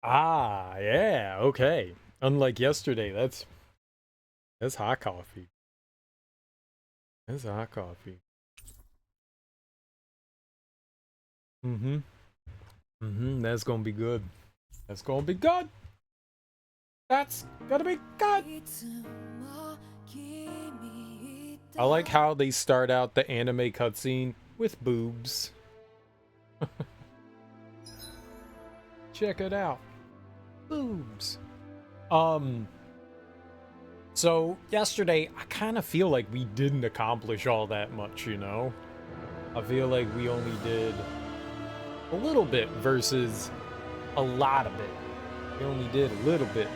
Ah, yeah, okay. Unlike yesterday, that's hot coffee. That's hot coffee. Mm-hmm. Mm-hmm. That's gonna be good. That's gonna be good. That's gonna be good. I like how they start out the anime cutscene with boobs. Check it out. Boobs. Um, so yesterday I kind of feel like we didn't accomplish all that much, you know? I feel like we only did a little bit versus a lot of it. We only did a little bit.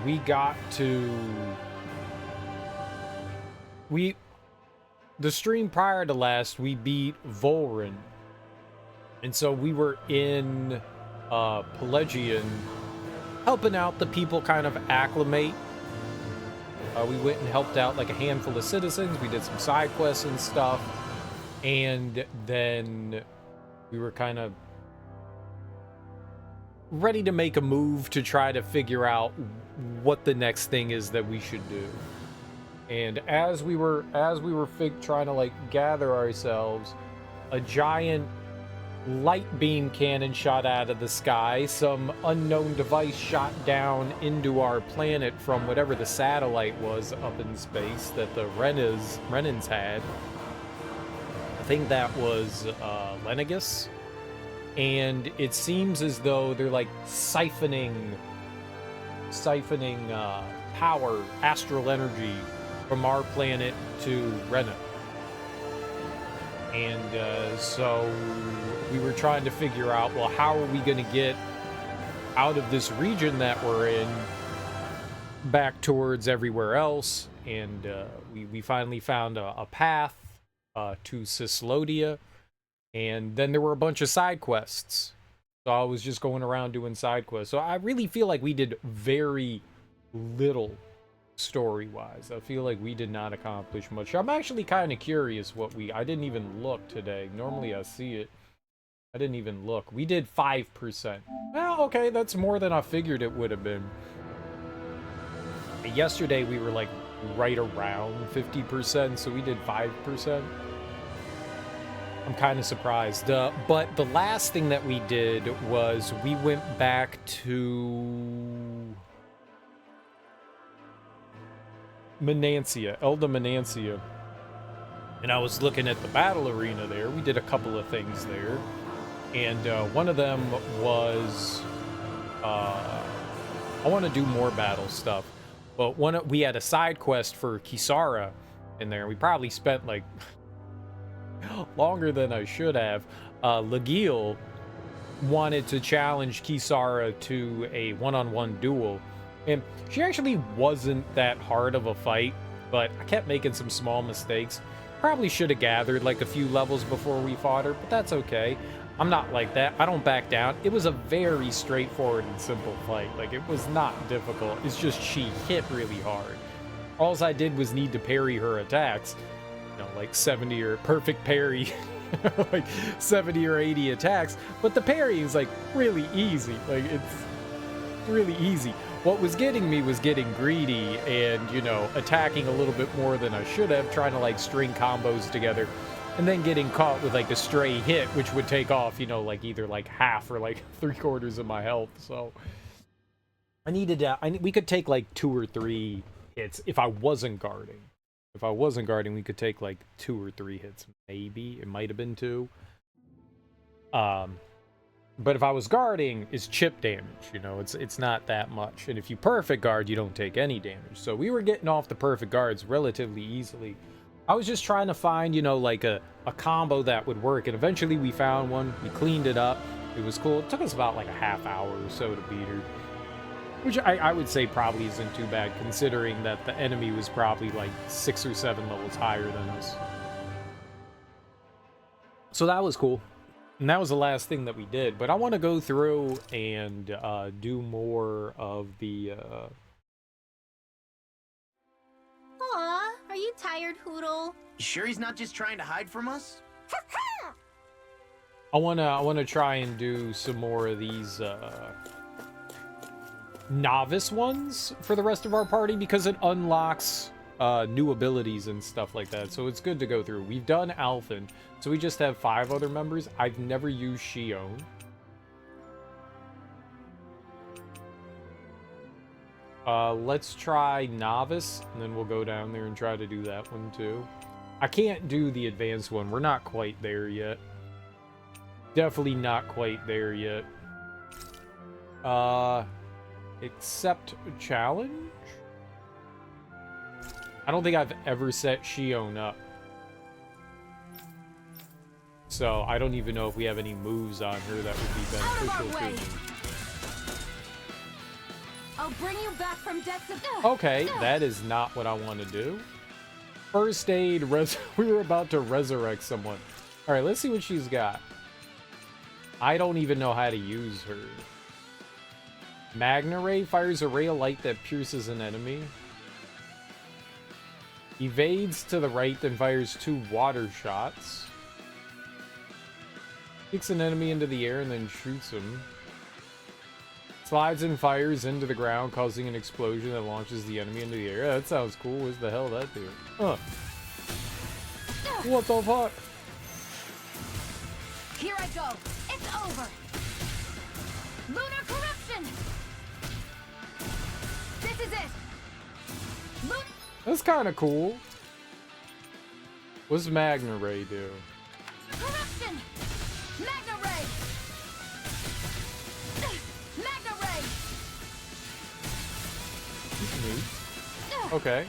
We got to we the stream prior to last we beat Volrin, and so we were in Pelagian helping out the people kind of acclimate. We went and helped out like a handful of citizens. We did some side quests and stuff, and then we were kind of ready to make a move to try to figure out what the next thing is that we should do. And as we were trying to like gather ourselves, a giant light beam cannon shot out of the sky. Some unknown device shot down into our planet from whatever the satellite was up in space that the Renans had. I think that was Lenegus. And it seems as though they're like siphoning power, astral energy from our planet to Rena. And so we were trying to figure out, well, how are we going to get out of this region that we're in back towards everywhere else? And we finally found a path to Cislodia. And then there were a bunch of side quests. So I was just going around doing side quests. So I really feel like we did very little story-wise. I feel like we did not accomplish much. I'm actually kind of curious I didn't even look today. Normally I see it. I didn't even look. We did 5%. Well, okay, that's more than I figured it would have been. Yesterday we were like right around 50%, so we did 5%. I'm kind of surprised. But the last thing that we did was we went back to Elda Menancia. And I was looking at the battle arena there. We did a couple of things there. And one of them was I want to do more battle stuff. But we had a side quest for Kisara in there. We probably spent like longer than I should have. Lagiel wanted to challenge Kisara to a one-on-one duel. And she actually wasn't that hard of a fight, but I kept making some small mistakes. Probably should have gathered like a few levels before we fought her, but that's okay. I'm not like that. I don't back down. It was a very straightforward and simple fight. Like, it was not difficult. It's just she hit really hard. All I did was need to parry her attacks. You know, like 70 or perfect parry. Like 70 or 80 attacks. But the parry is like really easy. Like, it's really easy. What was getting me was getting greedy and, you know, attacking a little bit more than I should have, trying to like string combos together, and then getting caught with like a stray hit, which would take off, you know, like either like half or like 3/4 of my health. So I needed we could take like 2 or 3 hits if I wasn't guarding. If I wasn't guarding, we could take like 2 or 3 hits, maybe. It might have been 2. But if I was guarding, it's chip damage, you know, it's not that much. And if you perfect guard, you don't take any damage. So we were getting off the perfect guards relatively easily. I was just trying to find, you know, like a combo that would work. And eventually we found one. We cleaned it up. It was cool. It took us about like a half hour or so to beat her. Which I would say probably isn't too bad, considering that the enemy was probably like 6 or 7 levels higher than us. So that was cool. And that was the last thing that we did. But I want to go through and do more of the... Aw, are you tired, Hootle? You sure he's not just trying to hide from us? I wanna try and do some more of these novice ones for the rest of our party because it unlocks new abilities and stuff like that. So it's good to go through. We've done Alphen, so we just have 5 other members. I've never used Shion. Let's try Novice, and then we'll go down there and try to do that one too. I can't do the advanced one. We're not quite there yet. Definitely not quite there yet. Accept challenge? I don't think I've ever set Shion up. So I don't even know if we have any moves on her that would be beneficial to me. I'll bring you back from death's Okay, that is not what I want to do. First aid, we were about to resurrect someone. All right, let's see what she's got. I don't even know how to use her. Magna Ray fires a ray of light that pierces an enemy. Evades to the right, then fires 2 water shots. Kicks an enemy into the air and then shoots him. Slides and fires into the ground, causing an explosion that launches the enemy into the air. Yeah, that sounds cool. What the hell that do? Huh. What the fuck? Here I go. It's over. Lunar corruption. This is it. That's kind of cool. What's Magna Ray do? Corruption. Magna Ray. Magna Ray. Okay.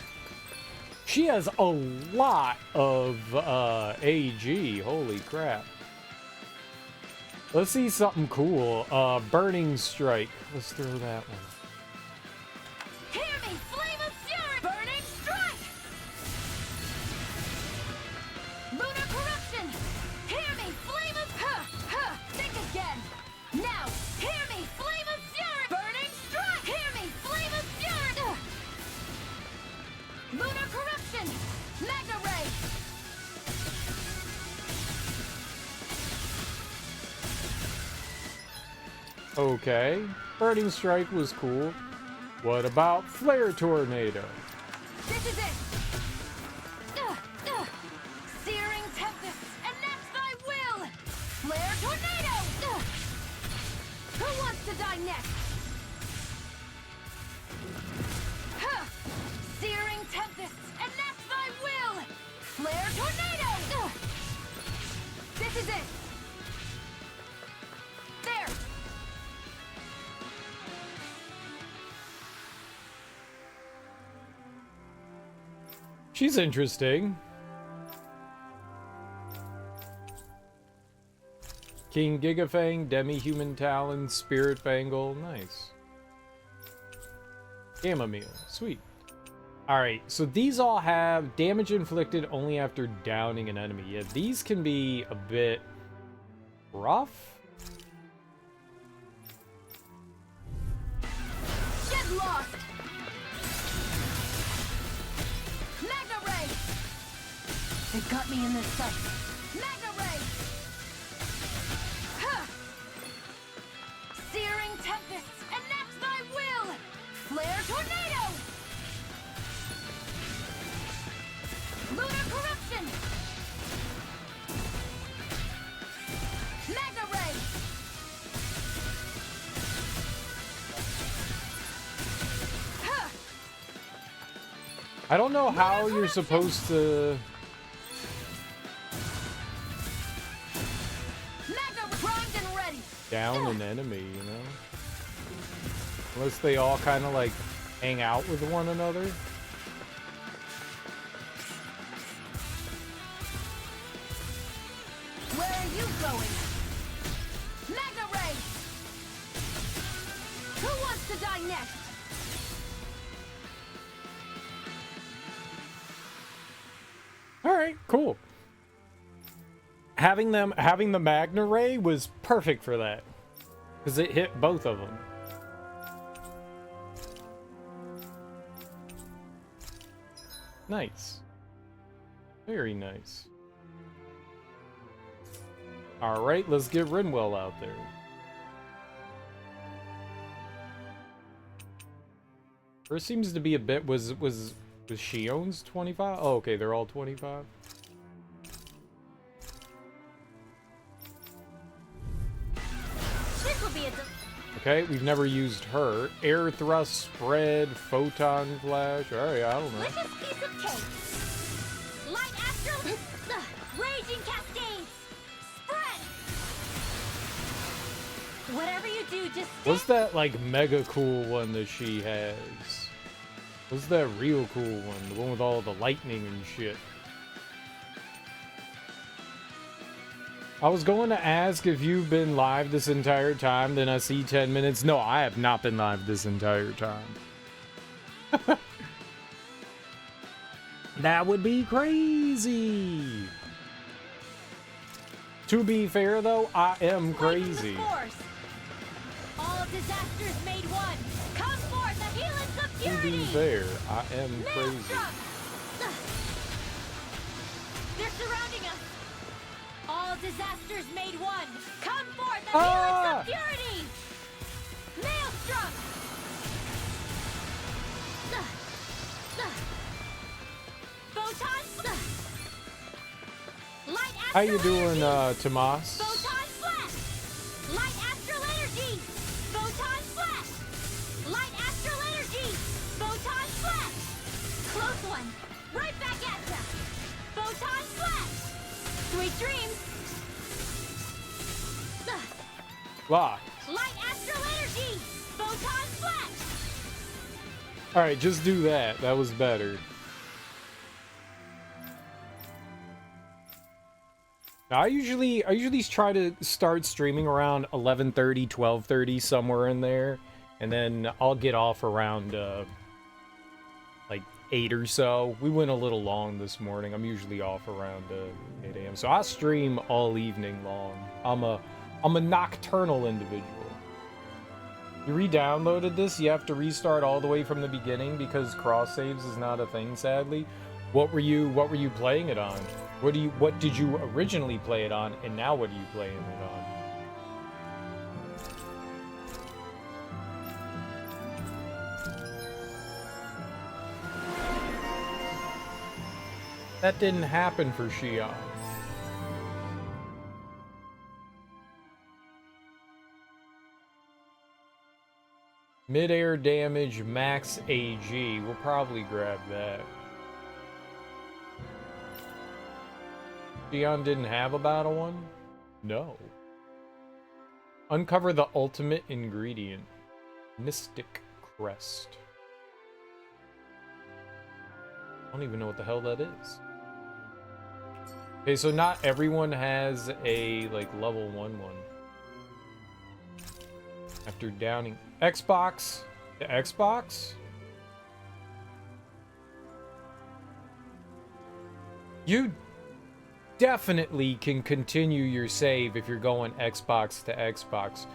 She has a lot of AG. Holy crap. Let's see something cool. Burning Strike. Let's throw that one. Hear me, flame of fury! Burning strike! Lunar corruption! Hear me, flame of think again! Now, hear me, flame of fury! Burning strike! Hear me, flame of fury! Lunar corruption! Magna ray! Okay. Burning Strike was cool. What about Flare Tornado? This is it! Searing tempest, enact thy will! Flare tornado! Who wants to die next? Searing tempest, enact thy will! Flare tornado! This is it! There! She's interesting. King Gigafang, Demi-Human Talon, Spirit Bangle. Nice. Chamomile. Sweet. Alright, so these all have damage inflicted only after downing an enemy. Yeah, these can be a bit rough. Get lost! Magna ray! They got me in this fight. Magna ray! Searing tempest, enact thy will! Flare tornado! Lunar corruption! Magna ray! I don't know how you're supposed to Magna primed and ready! down an enemy, you know? Unless they all kind of like hang out with one another. Where are you going? Magna ray! Who wants to die next? All right, cool. Having the Magna Ray was perfect for that, because it hit both of them. Nice. Very nice. All right, let's get Rinwell out there. Hers seems to be a bit. Was Shion's 25? Oh, okay, they're all 25. This will be a Okay, we've never used her. Air thrust, spread, photon flash. All right, I don't know. delicious piece of cake. Light astral. Raging cascades. Spread. Whatever you do, just What's that like mega cool one that she has? What's that real cool one? The one with all the lightning and shit. I was going to ask if you've been live this entire time, then I see 10 minutes. No, I have not been live this entire time. That would be crazy. To be fair, though, I am crazy. All disasters made one. Come forth, the helix of To purity. be fair, I am crazy. Maelstrom. They're surrounding us. All disasters made one. Come forth, the helix of purity. Maelstrom. Photon. Light astral How you doing, energy. Tomas? Photon flash. Light astral energy. Photon flash. Light astral energy. Photon flash. Close one. Right back at ya. Photon flash. Sweet dreams. Wow. Light astral energy. Photon flash. All right, just do that. That was better. Now, I usually try to start streaming around 11:30, 12:30, somewhere in there, and then I'll get off around like 8 or so. We went a little long this morning. I'm usually off around 8 a.m. So I stream all evening long. I'm a nocturnal individual. You re-downloaded this, you have to restart all the way from the beginning because cross saves is not a thing, sadly. What were you playing it on? What did you originally play it on, and now what are you playing it on? That didn't happen for Shion. Mid-air damage, max AG. We'll probably grab that. Shion didn't have a battle one? No. Uncover the ultimate ingredient. Mystic Crest. I don't even know what the hell that is. Okay, so not everyone has a, like, level 1 one. After downing... Xbox? The Xbox? You definitely can continue your save if you're going Xbox to Xbox.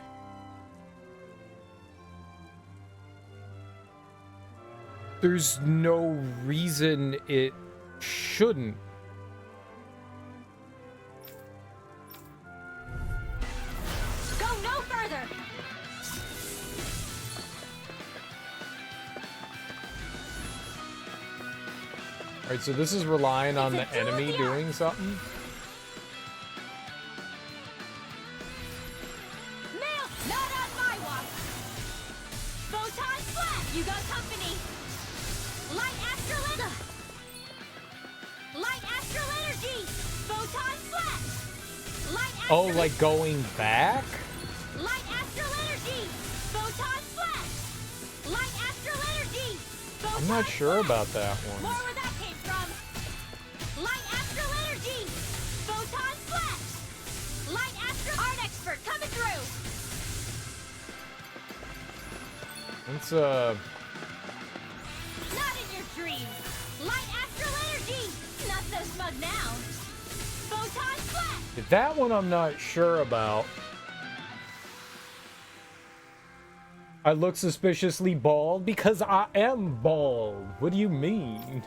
There's no reason it shouldn't. Go no further. Alright, so this is relying on It's the a duel enemy here. doing something? Nail, not on my watch. Photon flash. You got company. Light astral energy. Light astral energy. Photon flash. Light astral. Oh, like going back? Light astral energy. Photon flash. Light astral energy. Photon I'm not sure flash. about that More one. where that came from. Light astral energy. Photon flash. Light astral. Art expert coming through. It's Not in your dreams. Light astral energy. Not so smug now. Photon flash. that one I'm not sure about. I look suspiciously bald because I am bald. What do you mean?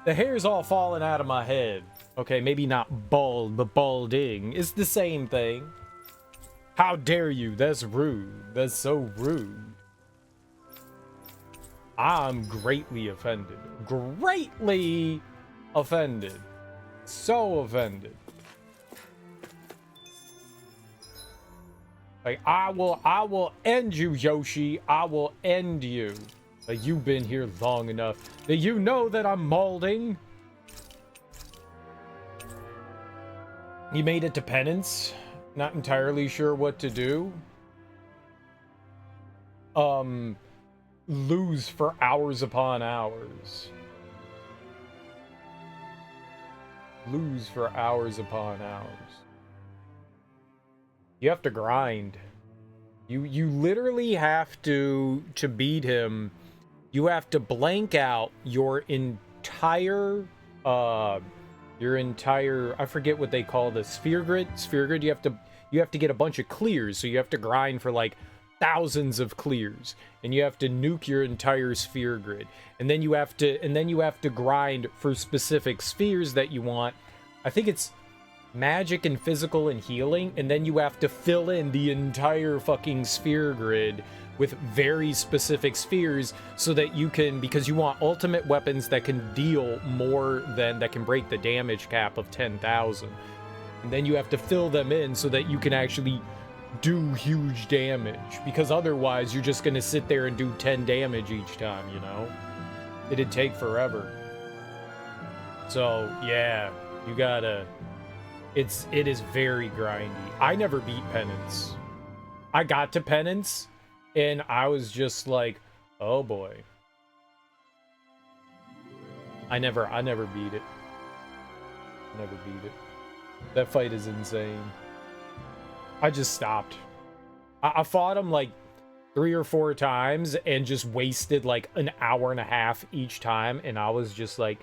The hair's all falling out of my head. Okay, maybe not bald, but balding. It's the same thing. How dare you? That's rude. That's so rude. I'm greatly offended. Greatly offended. So offended. Like, I will end you, Yoshi. I will end you. Like, you've been here long enough. Do you know that I'm molding? He made it to penance. Not entirely sure what to do. Lose for hours upon hours. Lose for hours upon hours. You have to grind. You literally have to beat him. You have to blank out your entire I forget what they call the sphere grid. Sphere grid, you have to get a bunch of clears, so you have to grind for like thousands of clears, and you have to nuke your entire sphere grid. And then you have to grind for specific spheres that you want. I think it's magic and physical and healing, and then you have to fill in the entire fucking sphere grid with very specific spheres so that you can, because you want ultimate weapons that can deal more than, that can break the damage cap of 10,000. And then you have to fill them in so that you can actually do huge damage, because otherwise you're just gonna sit there and do 10 damage each time, you know? It'd take forever. So yeah, you gotta, it is very grindy. I never beat penance. I got to penance and I was just like, oh boy. I never beat it. Never beat it. That fight is insane. I just stopped. I fought him like 3 or 4 times and just wasted like an hour and a half each time, and I was just like,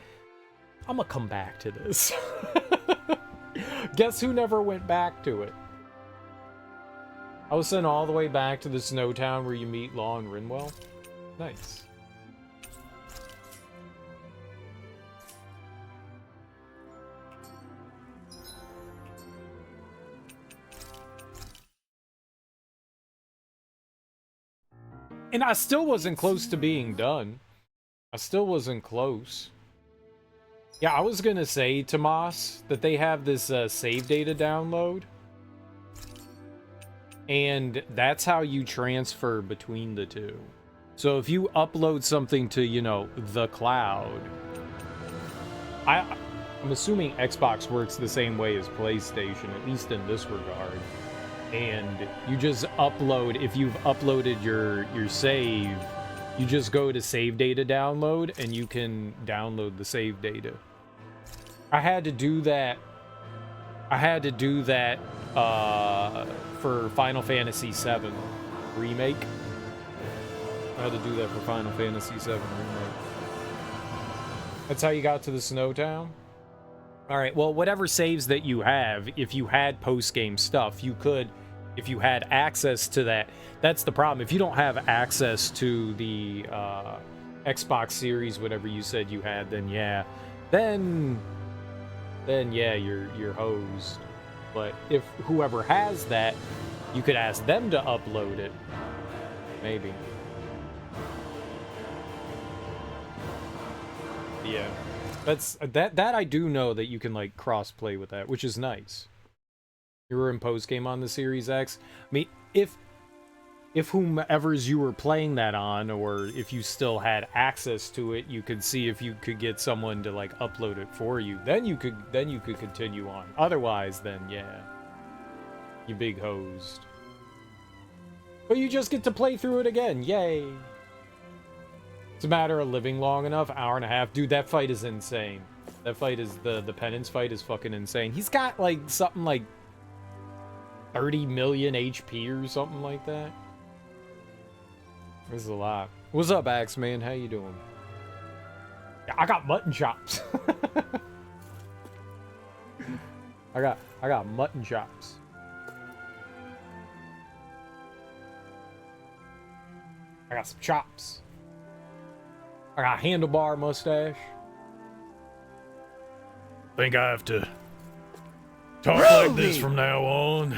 I'm gonna come back to this. Guess who never went back to it? I was sent all the way back to the snow town where you meet Law and Rinwell. Nice. And I still wasn't close to being done. I still wasn't close. Yeah, I was gonna say, Tomas, that they have this save data download. And that's how you transfer between the two. So if you upload something to, you know, the cloud... I'm assuming Xbox works the same way as PlayStation, at least in this regard. And you just upload, if you've uploaded your save, you just go to save data download and you can download the save data. I had to do that for Final Fantasy VII Remake. I had to do that for Final Fantasy VII Remake. That's how you got to the Snow Town? Alright, well, whatever saves that you have, if you had post-game stuff, you could, if you had access to that. That's the problem. If you don't have access to the Xbox Series, whatever you said you had, then yeah. Then yeah, you're hosed. But if whoever has that, you could ask them to upload it. Maybe. Yeah. That's that I do know that you can like cross play with that, which is nice. You were in post game on the Series X. I mean, if whomever's you were playing that on, or if you still had access to it, you could see if you could get someone to like upload it for you. Then you could continue on. Otherwise, then yeah, you big hosed. But you just get to play through it again. Yay! It's a matter of living long enough. Hour and a half, dude. That fight is insane. That fight is the penance fight is fucking insane. He's got like something like 30 million HP or something like that. This is a lot. What's up, Axeman? How you doing? Yeah, I got mutton chops. I got mutton chops. I got some chops. I got a handlebar mustache. Think I have to talk like this from now on.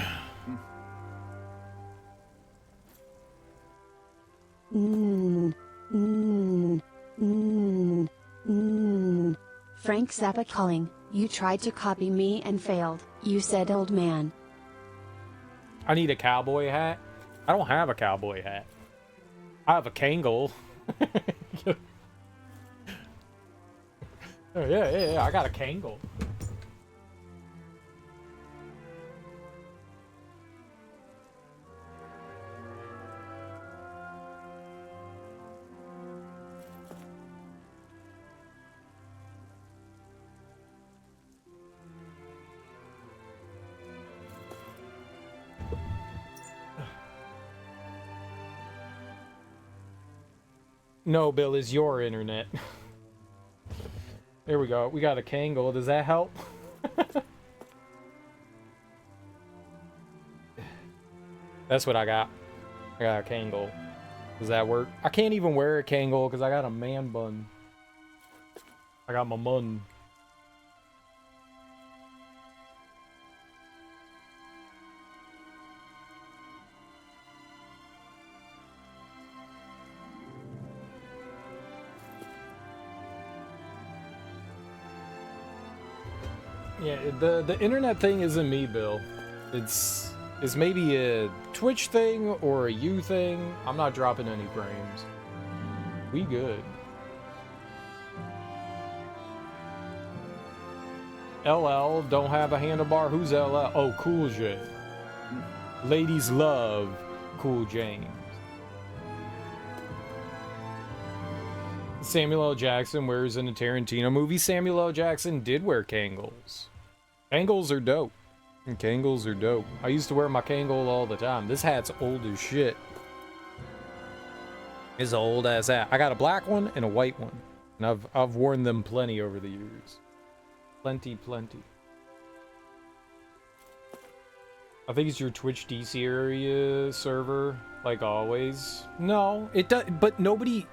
Frank Zappa calling. You tried to copy me and failed. You said old man. I need a cowboy hat. I don't have a cowboy hat. I have a Kangol. Yeah, I got a Kangol. No, Bill, is your internet. There we go. We got a Kangol. Does that help? That's what I got. I got a Kangol. Does that work? I can't even wear a Kangol because I got a man bun. I got my mun. Yeah, the internet thing isn't me, Bill. It's maybe a Twitch thing or a you thing. I'm not dropping any frames. We good. LL don't have a handlebar. Who's LL? Oh, Cool J. Ladies love Cool James. Samuel L. Jackson wears in a Tarantino movie. Samuel L. Jackson did wear Kangols. Kangols are dope. And Kangols are dope. I used to wear my Kangol all the time. This hat's old as shit. It's an old ass hat. I got a black one and a white one. And I've worn them plenty over the years. Plenty. I think it's your Twitch DC area server, like always. No, it does, but nobody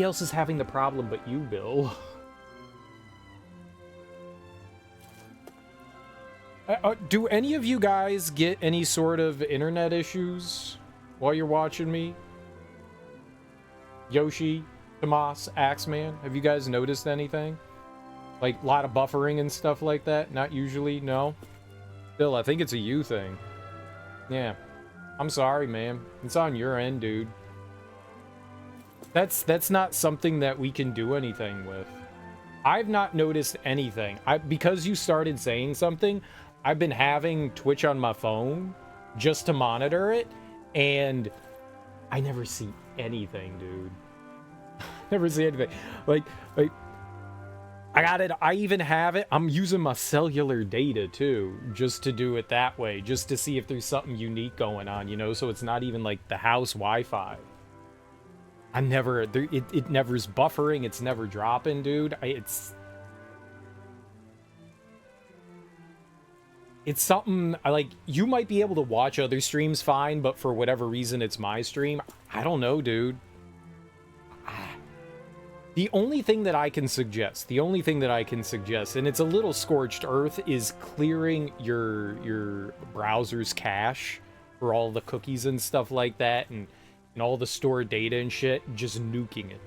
else is having the problem but you, Bill. Do any of you guys get any sort of internet issues while you're watching me? Yoshi, Tomas, Axeman, have you guys noticed anything? Like a lot of buffering and stuff like that? Not usually, no? Bill, I think it's a you thing. Yeah. I'm sorry, man. It's on your end, dude. That's not something that we can do anything with. I've not noticed anything. Because you started saying something, I've been having Twitch on my phone just to monitor it, and I never see anything, dude. Never see anything. Like I got it. I even have it. I'm using my cellular data too, just to do it that way, just to see if there's something unique going on, you know, so it's not even like the house Wi-Fi. I'm never, it never's buffering, it's never dropping, dude. It's something, like, you might be able to watch other streams fine, but for whatever reason it's my stream. I don't know, dude. The only thing that I can suggest, and it's a little scorched earth, is clearing your browser's cache for all the cookies and stuff like that, and all the stored data and shit, just nuking it.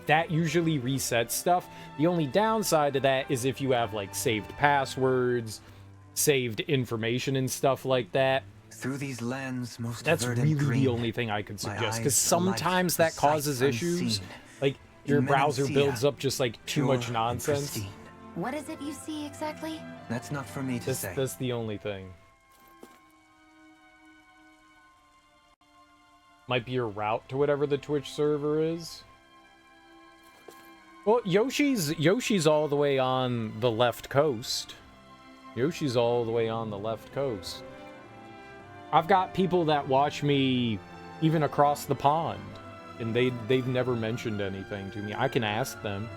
That usually resets stuff. The only downside to that is if you have, like, saved passwords, saved information and stuff like that. Through these lands most that's really green, the only thing I could suggest, because sometimes that causes issues. Unseen. Like, your browser builds up just, like, too much nonsense. What is it you see exactly? That's not for me to say. That's the only thing. Might be your route to whatever the Twitch server is. Well, Yoshi's all the way on the left coast. Yoshi's all the way on the left coast. I've got people that watch me even across the pond, and they've never mentioned anything to me. I can ask them.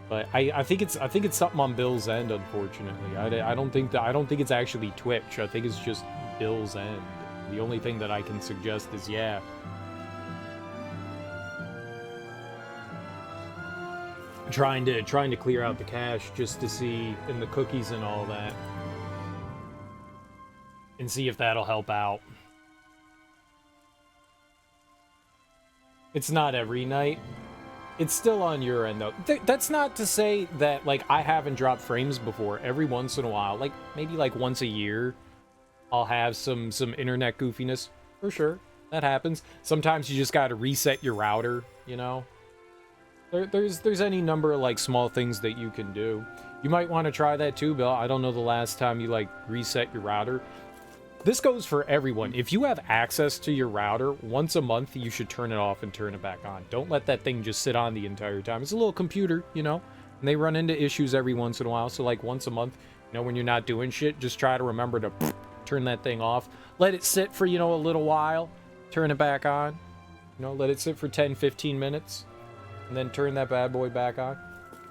But I think it's something on Bill's end, unfortunately. I don't think it's actually Twitch. I think it's just Bill's end. The only thing that I can suggest is, yeah. trying to clear out the cache just to see, and the cookies and all that, and see if that'll help out. It's not every night. It's still on your end, though. That's not to say that, like, I haven't dropped frames before. Every once in a while, like, maybe, like, once a year, I'll have some internet goofiness. For sure. That happens. Sometimes you just gotta reset your router, you know? There's any number of, like, small things that you can do. You might want to try that, too, Bill. I don't know the last time you, like, reset your router. This goes for everyone. If you have access to your router, once a month, you should turn it off and turn it back on. Don't let that thing just sit on the entire time. It's a little computer, you know, and they run into issues every once in a while. So, like, once a month, you know, when you're not doing shit, just try to remember to turn that thing off. Let it sit for, you know, a little while. Turn it back on. You know, let it sit for 10, 15 minutes. And then turn that bad boy back on.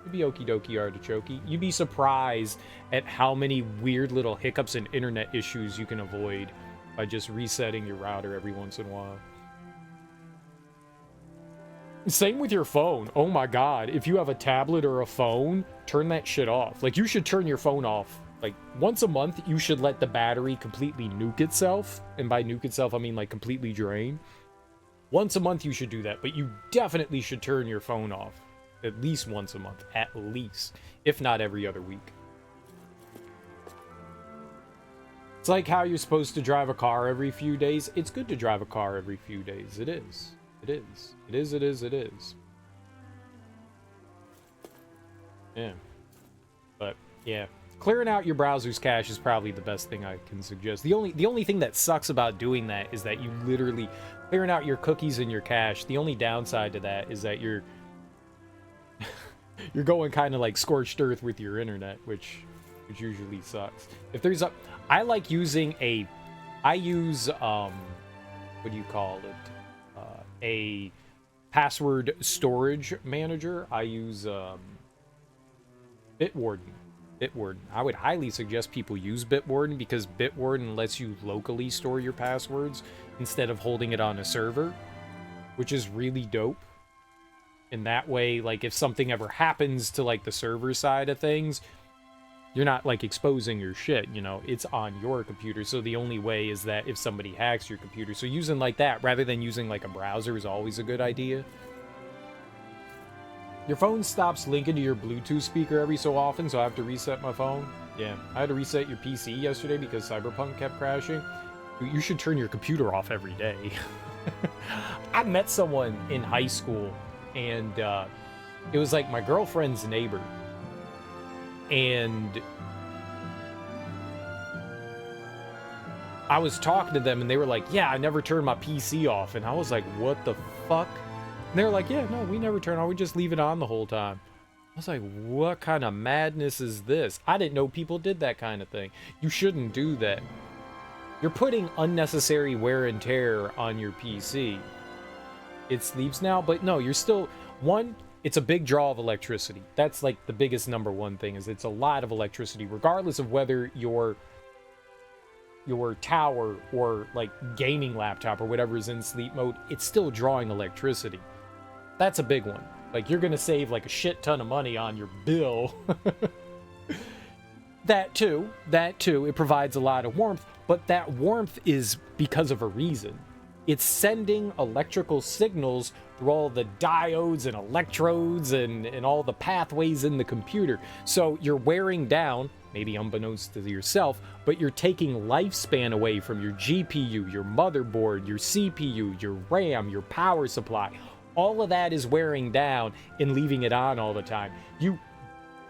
It'd be okie dokie artichokey. You'd be surprised at how many weird little hiccups and internet issues you can avoid by just resetting your router every once in a while. Same with your phone. Oh my god, if you have a tablet or a phone, turn that shit off. Like, you should turn your phone off. Like, once a month, you should let the battery completely nuke itself. And by nuke itself, I mean, like, completely drain. Once a month, you should do that. But you definitely should turn your phone off. At least once a month. At least. If not every other week. It's like how you're supposed to drive a car every few days. It's good to drive a car every few days. It is. It is. It is, it is, it is. Yeah. But, yeah. Clearing out your browser's cache is probably the best thing I can suggest. The only thing that sucks about doing that is that you literally clearing out your cookies and your cache. The only downside to that is that you're going kind of like scorched earth with your internet, which usually sucks. If there's I like using I use what do you call it? A password storage manager. I use Bitwarden. I would highly suggest people use Bitwarden because Bitwarden lets you locally store your passwords instead of holding it on a server, which is really dope. And that way, like, if something ever happens to, like, the server side of things, you're not, like, exposing your shit, you know? It's on your computer, so the only way is that if somebody hacks your computer. So using, like, that, rather than using, like, a browser is always a good idea. Your phone stops linking to your Bluetooth speaker every so often, so I have to reset my phone. Yeah, I had to reset your PC yesterday because Cyberpunk kept crashing. You should turn your computer off every day. I met someone in high school, and it was like my girlfriend's neighbor. And I was talking to them, and they were like, yeah, I never turned my PC off. And I was like, what the fuck? And they were like, yeah, no, we never turn on. We just leave it on the whole time. I was like, what kind of madness is this? I didn't know people did that kind of thing. You shouldn't do that. You're putting unnecessary wear and tear on your PC. It sleeps now, but no, you're still... One, it's a big draw of electricity. That's like the biggest number one thing, is it's a lot of electricity, regardless of whether your tower or like gaming laptop or whatever is in sleep mode, it's still drawing electricity. That's a big one. Like, you're gonna save like a shit ton of money on your bill. That too, it provides a lot of warmth, but that warmth is because of a reason. It's sending electrical signals through all the diodes and electrodes and all the pathways in the computer. So you're wearing down, maybe unbeknownst to yourself, but you're taking lifespan away from your GPU, your motherboard, your CPU, your RAM, your power supply. All of that is wearing down and leaving it on all the time. You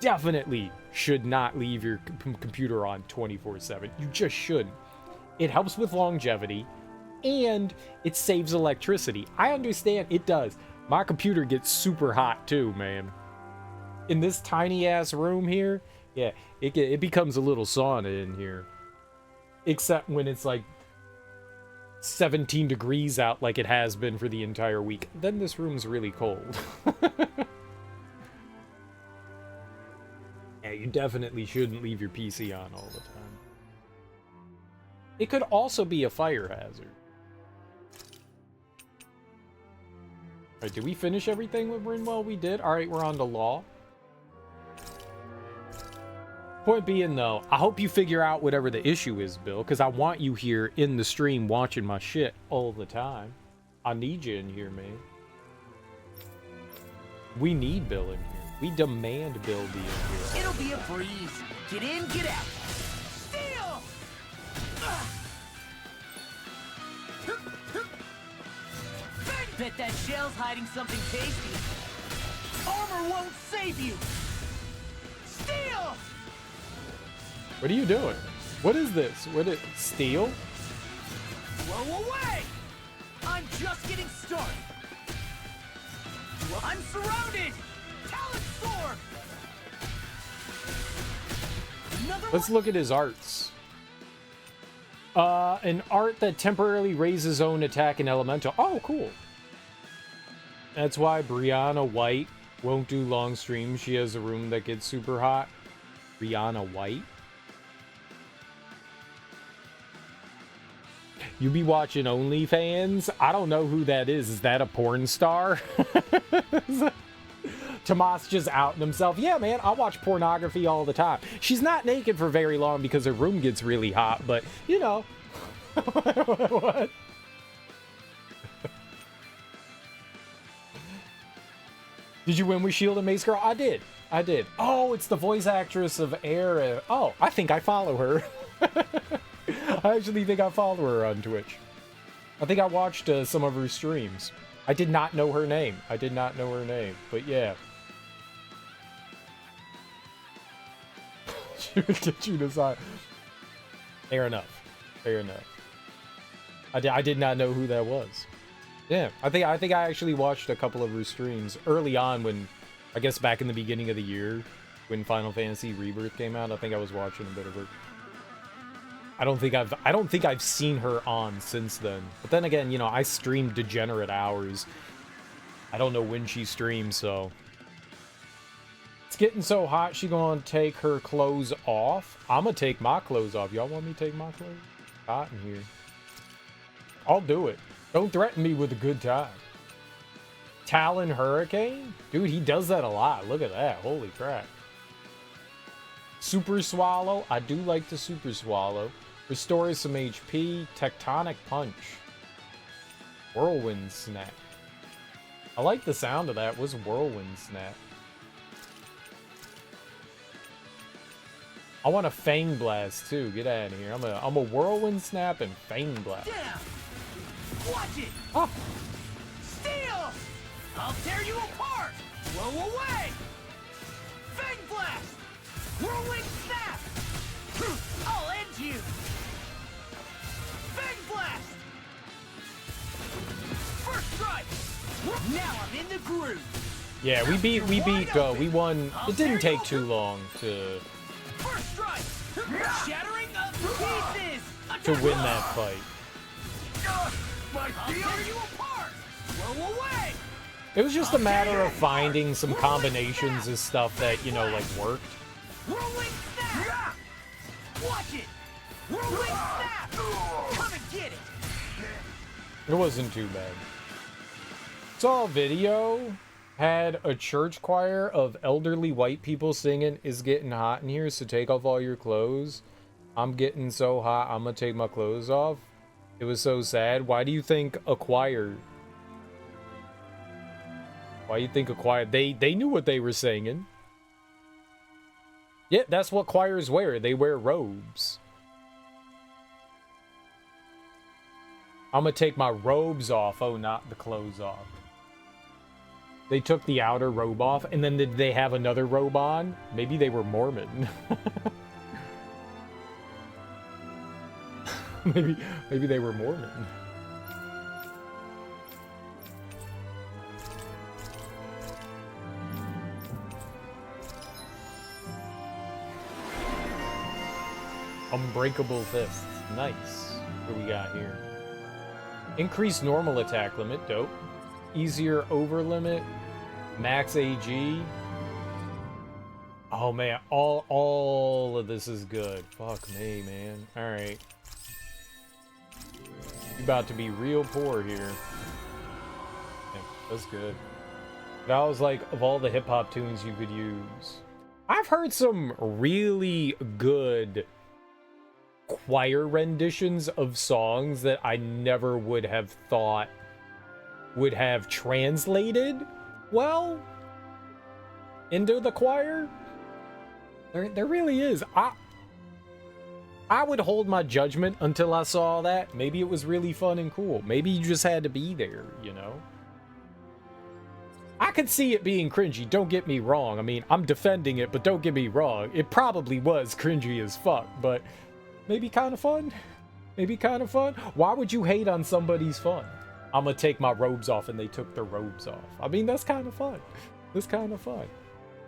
definitely should not leave your computer on 24/7. You just shouldn't. It helps with longevity, and it saves electricity. I understand it does. My computer gets super hot too, man. In this tiny ass room here, yeah, it becomes a little sauna in here. Except when it's like 17 degrees out like it has been for the entire week. Then this room's really cold. Yeah, you definitely shouldn't leave your PC on all the time. It could also be a fire hazard. Alright, did we finish everything with Brinwell? We did. Alright, we're on to law. Point being, though, I hope you figure out whatever the issue is, Bill, because I want you here in the stream watching my shit all the time. I need you in here, man. We need Bill in here. We demand Bill be in here. It'll be a breeze. Get in, get out. Steal! Bet that shell's hiding something tasty. Armor won't save you. Steal! What are you doing? What is this? What is steel? Blow away! I'm just getting started. I'm surrounded! Talent sword! Another Let's look at his arts. An art that temporarily raises own attack and elemental. Oh, cool. That's why Brianna White won't do long streams. She has a room that gets super hot. Brianna White. You be watching OnlyFans? I don't know who that is. Is that a porn star? Tomas just outing himself. Yeah, man, I watch pornography all the time. She's not naked for very long because her room gets really hot, but, you know. What? Did you win with Shield and Mace Girl? I did. I did. Oh, it's the voice actress of Air. Oh, I think I follow her. I actually think I follow her on Twitch. I think I watched some of her streams. I did not know her name. I did not know her name, but yeah. She would get you to sign. Fair enough. Fair enough. I did not know who that was. Yeah, I think I actually watched a couple of her streams early on when, I guess back in the beginning of the year, when Final Fantasy Rebirth came out. I think I was watching a bit of her. I don't think I've seen her on since then. But then again, you know, I stream degenerate hours. I don't know when she streams, so it's getting so hot. She gonna take her clothes off. I'm gonna take my clothes off. Y'all want me to take my clothes? Hot in here. I'll do it. Don't threaten me with a good time. Talon Hurricane? Dude, he does that a lot. Look at that. Holy crap. Super Swallow. I do like the Super Swallow. Restores some HP. Tectonic Punch. Whirlwind Snap. I like the sound of that. What's Whirlwind Snap? I want a Fang Blast too. Get out of here. I'm a Whirlwind Snap and Fang Blast. Down. Watch it! Oh. Steal! I'll tear you apart! Blow away! Fang Blast! Whirlwind Snap! I'll end you! Fang Blast! First strike! Now I'm in the groove! Yeah, we won. It didn't take too long to First strike! Shattering of pieces! to win that fight. I'll tear you apart! Blow away! It was just a matter of finding some combinations of stuff that, you know, like worked. Whirlwind Snap! Watch it! Whirlwind Snap! Come and get it! It wasn't too bad. Saw a video, had a church choir of elderly white people singing, "It's getting hot in here, so take off all your clothes. I'm getting so hot, I'm gonna take my clothes off." It was so sad. Why do you think a choir? Why do you think a choir? They knew what they were singing. Yeah, that's what choirs wear. They wear robes. I'm gonna take my robes off. Oh, not the clothes off. They took the outer robe off, and then did they have another robe on? Maybe they were Mormon. maybe they were Mormon. Unbreakable Fists. Nice. What do we got here? Increased normal attack limit. Dope. Easier over limit. Max AG. Oh man, all of this is good. Fuck me, man. Alright. You're about to be real poor here. Yeah, that's good. That was like, of all the hip-hop tunes you could use. I've heard some really good choir renditions of songs that I never would have thought would have translated well into the choir. There really is. I would hold my judgment until I saw that. Maybe it was really fun and cool. Maybe you just had to be there, you know? I could see it being cringy, don't get me wrong. I mean, I'm defending it, but don't get me wrong. It probably was cringy as fuck, but maybe kind of fun. Maybe kind of fun. Why would you hate on somebody's fun? I'm gonna take my robes off and they took their robes off. I mean, that's kind of fun. That's kind of fun.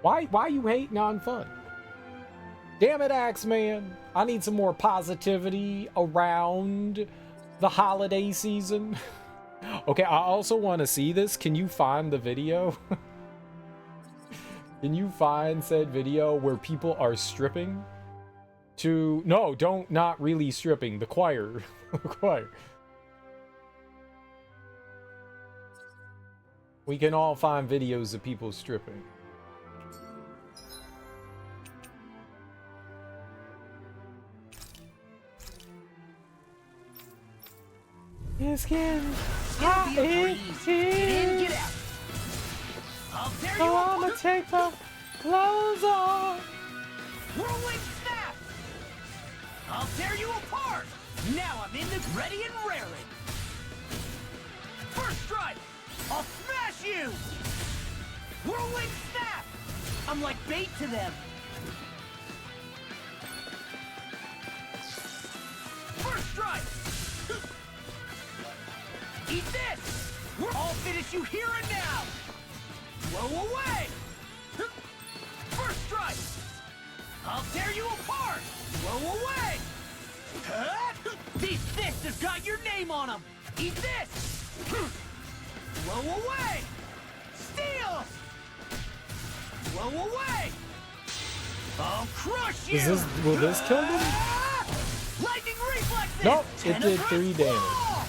Why you hating on fun? Damn it, Axeman. I need some more positivity around the holiday season. Okay, I also want to see this. Can you find the video? Can you find said video where people are stripping to... No, not really stripping. The choir. The choir. We can all find videos of people stripping. It's getting hot in here. Get out. I'll tear you So apart. I'ma take my clothes off. Whirlwind snap. I'll tear you apart. Now I'm in the ready and raring. First strike. I'll smash you. Whirlwind snap. I'm like bait to them. First strike. Eat this! I'll finish you here and now! Blow away! First strike! I'll tear you apart! Blow away! These fists have got your name on them! Eat this! Blow away! Steal! Blow away! I'll crush you! Will this kill them? Lightning reflexes! Nope, it did 3 damage. Ball!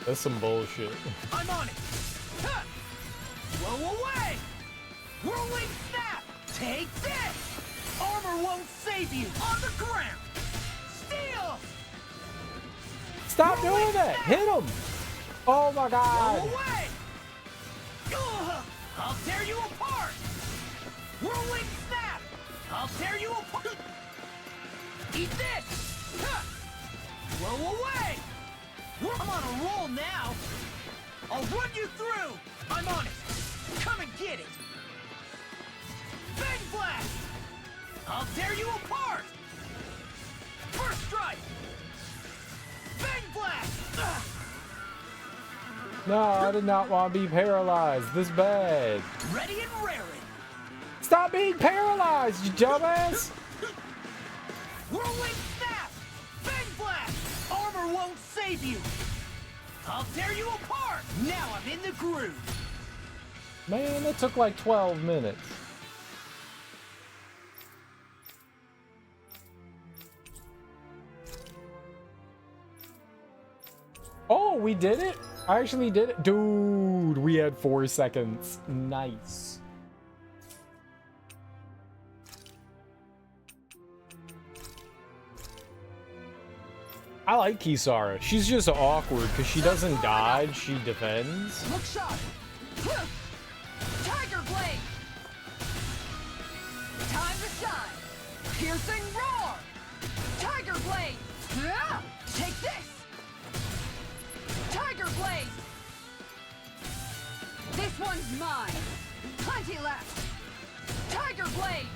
That's some bullshit. I'm on it! Huh. Blow away! Whirlwind snap! Take this! Armor won't save you! On the ground! Steal! Stop doing that! Hit him! Oh my Blow god! away! Ugh. I'll tear you apart! Whirlwind snap! I'll tear you apart! Eat this! Huh. Blow away! I'm on a roll now! I'll run you through! I'm on it! Come and get it! Bang blast! I'll tear you apart! First strike! Bang blast! Ugh. No, I did not want to be paralyzed this bad. Ready and raring! Stop being paralyzed, you dumbass! Whirlwind snap! Bang blast! Armor won't save you! I'll tear you apart! Now I'm in the groove! Man, it took like 12 minutes. Oh, we did it? I actually did it. Dude, we had 4 seconds. Nice. I like Kisara. She's just awkward because she doesn't dodge, she defends. Look sharp! Tiger blade! Time to shine! Piercing roar! Tiger blade! Take this! Tiger blade! This one's mine! Plenty left! Tiger blade!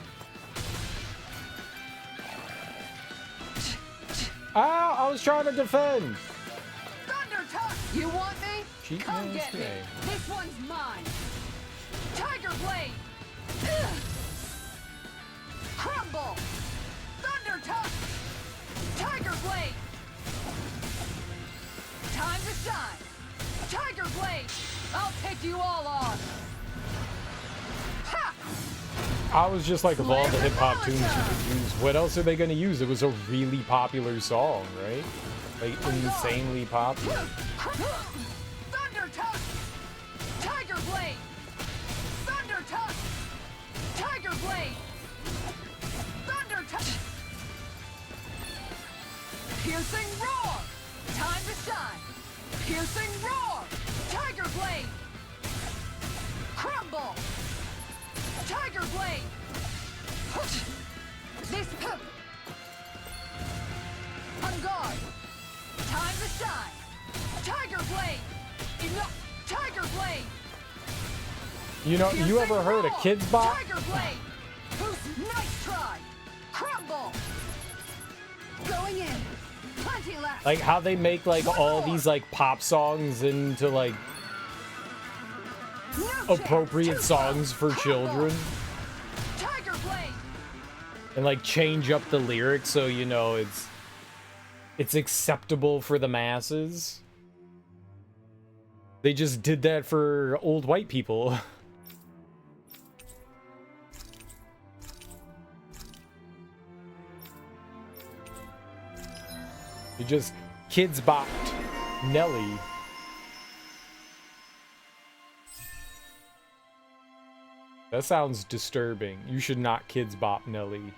Ow, I was trying to defend. Thunder touch! You want me? Cheat Come man's get me! game. This one's mine! Tiger blade! Ugh. Crumble! Thunder touch! Tiger blade! Time to shine! Tiger blade! I'll take you all on! Ha! I was just like, of all the hip-hop tunes you could use, what else are they going to use? It was a really popular song, right? Like, insanely popular. Thunder touch! Tiger blade! Thunder touch! Piercing roar! Time to shine! Piercing roar! Tiger blade! Crumble! Tiger blade! This on guard! Time to shine! Tiger blade! Enough! Tiger blade! You know, you ever heard of Kids Bop? Tiger blade! Who's nice try! Crumble! Going in! Plenty left! Like how they make like all these like pop songs into like No appropriate chance. songs for Crumble. children Tiger blade! and like change up the lyrics so you know it's acceptable for the masses. They just did that for old white people. You just Kids Bopped Nelly. That sounds disturbing. You should not Kids Bop Nelly.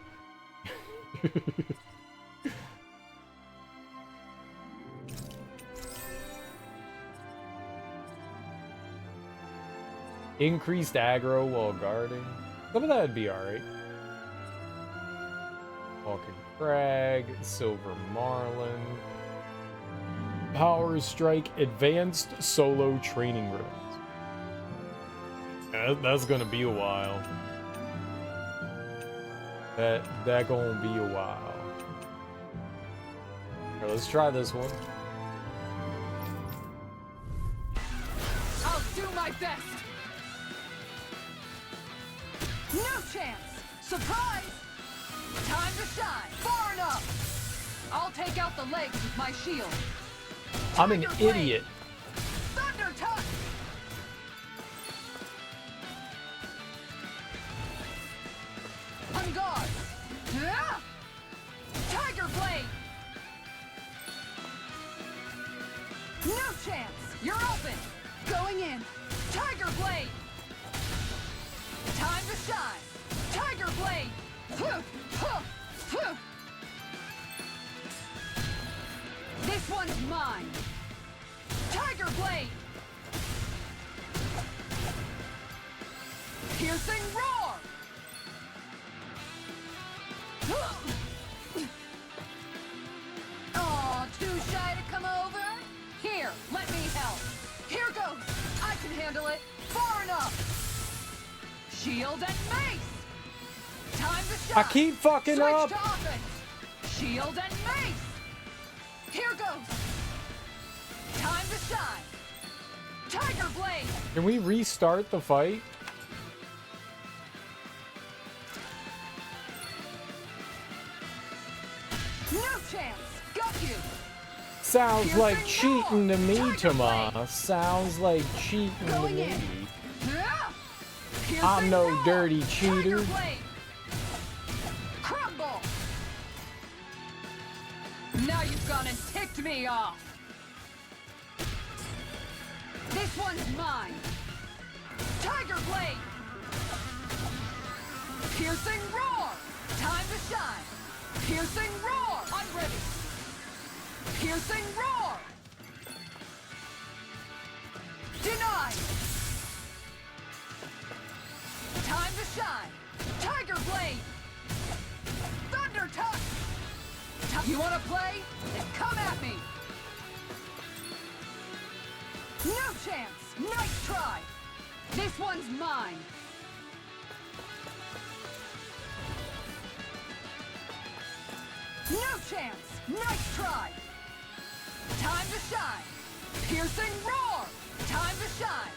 Increased aggro while guarding. Some of that would be alright. Walking Crag, Silver Marlin. Power Strike, Advanced Solo Training Rooms. That's gonna be a while. That gonna be a while. Here, let's try this one. I'll do my best! No chance! Surprise! Time to shine! Far enough! I'll take out the legs with my shield. I'm an Tiger blade. idiot. Thunder touch! On guard! Yeah! Tiger blade! No chance! You're open! Going in! Tiger blade! Time to shine! Tiger blade! This one's mine! Tiger blade! Piercing roar! Aw, too shy to come over? Here, let me help. Here goes. I can handle it. Far enough. Shield and mace. Time to shine. I keep fucking Switch up. to offense. Shield and mace. Here goes. Time to shine. Tiger blade. Can we restart the fight? No chance. Got you. Sounds like Piercing cheating to roar. me, Tiger blade. Tomas. Sounds like cheating to Going me. in. Piercing I'm no roar. dirty Tiger cheater. blade. Crumble. Now you've gone and ticked me off. This one's mine. Tiger blade. Piercing roar. Time to shine. Piercing roar. I'm ready. Piercing roar. Denied. Time to shine. Tiger blade. Thunder touch. You want to play? Then come at me. No chance. Nice try. This one's mine. No chance. Nice try. Time to shine. Piercing roar. Time to shine.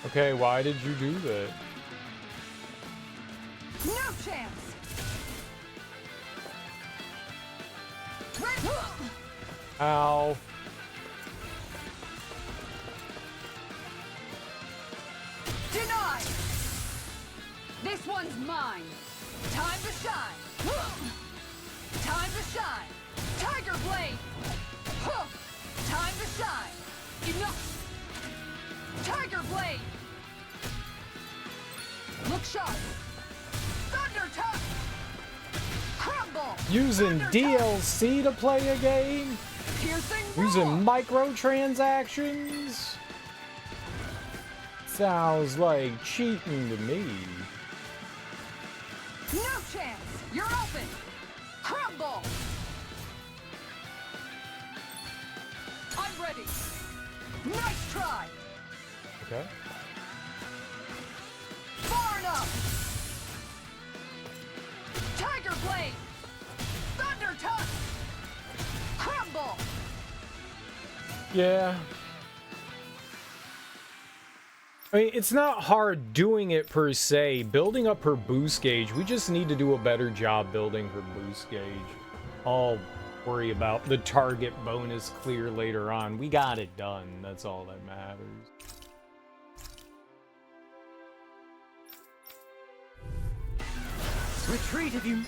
Okay, why did you do that? No chance. Ow. Denied. This one's mine. Time to shine. Time to shine. Tiger blade. Time to shine. Enough. Tiger blade. Look sharp. Thunder touch. Crumble! Using DLC to play a game? Piercing Using microtransactions? Sounds like cheating to me. No chance! You're open! Crumble! I'm ready! Nice try! Okay. Far enough! Tiger Blade! Thunder Touch! Crumble! Yeah. I mean, it's not hard doing it per se. Building up her boost gauge, we just need to do a better job building her boost gauge. I'll worry about the target bonus clear later on. We got it done. That's all that matters. Retreat if you...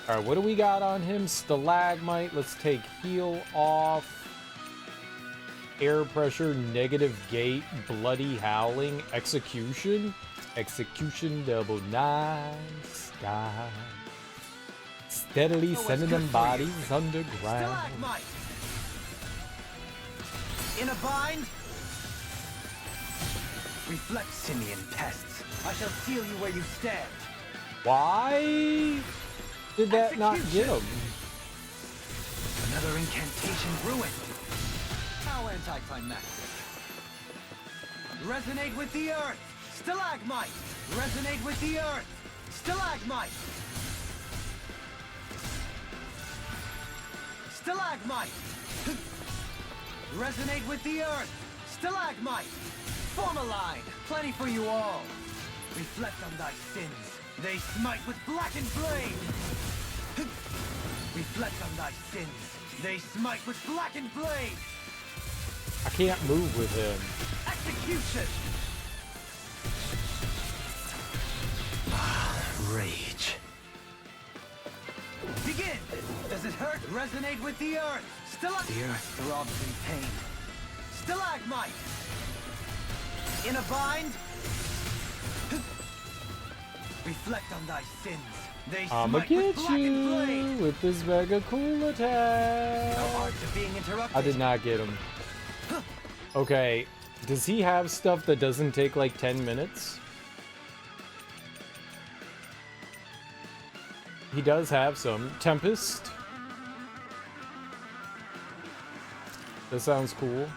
Alright, what do we got on him? Stalagmite. Let's take heal off. Air pressure, negative gate, bloody howling, execution. Execution double nice guy. Steadily sending them bodies underground. Stalagmite! In a bind? Reflect, simian pests. I shall seal you where you stand. Why did that not get him? Another incantation ruined. How anticlimactic. Resonate with the earth! Stalagmite! Resonate with the earth! Stalagmite! Stalagmite! Resonate with the earth! Stalagmite! Form a line! Plenty for you all! Reflect on thy sins! They smite with blackened flame! Reflect on thy sins! They smite with blackened blade! I can't move with him. Execution! Rage. Begin! Does it hurt? Resonate with the earth! The earth throbs in pain. Stalagmite! In a bind? Reflect on thy sins. They I'ma smite with get blackened you blade. with this mega cool attack. No art to being interrupted. I did not get him. Okay, does he have stuff that doesn't take like 10 minutes? He does have some. Tempest. That sounds cool.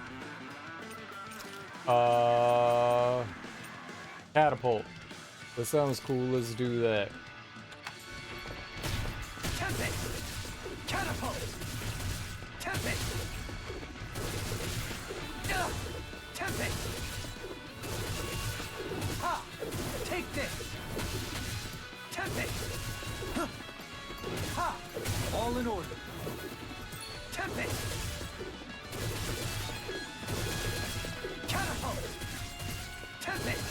Catapult. That sounds cool. Let's do that. Tempest! Catapult! Tempest! Tempest! Ha! Take this! Tempest! Huh. Ha! All in order. Tempest! Catapult! Tempest!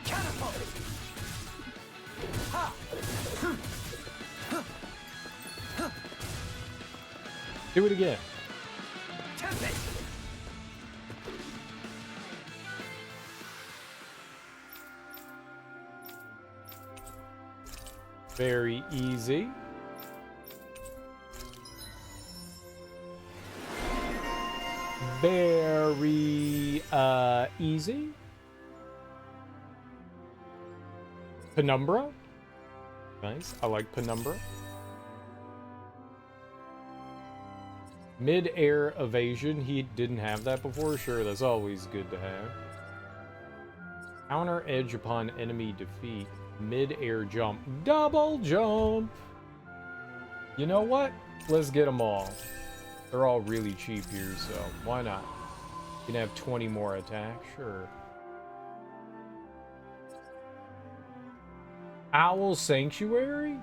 Catapult! Ha! Do it again. Tempest! Very easy. Very easy. Penumbra. Nice. I like Penumbra. Mid-air evasion. He didn't have that before. Sure, that's always good to have. Counter edge upon enemy defeat. Mid-air jump. Double jump! You know what? Let's get them all. They're all really cheap here, so why not? You can have 20 more attacks, sure. Owl Sanctuary?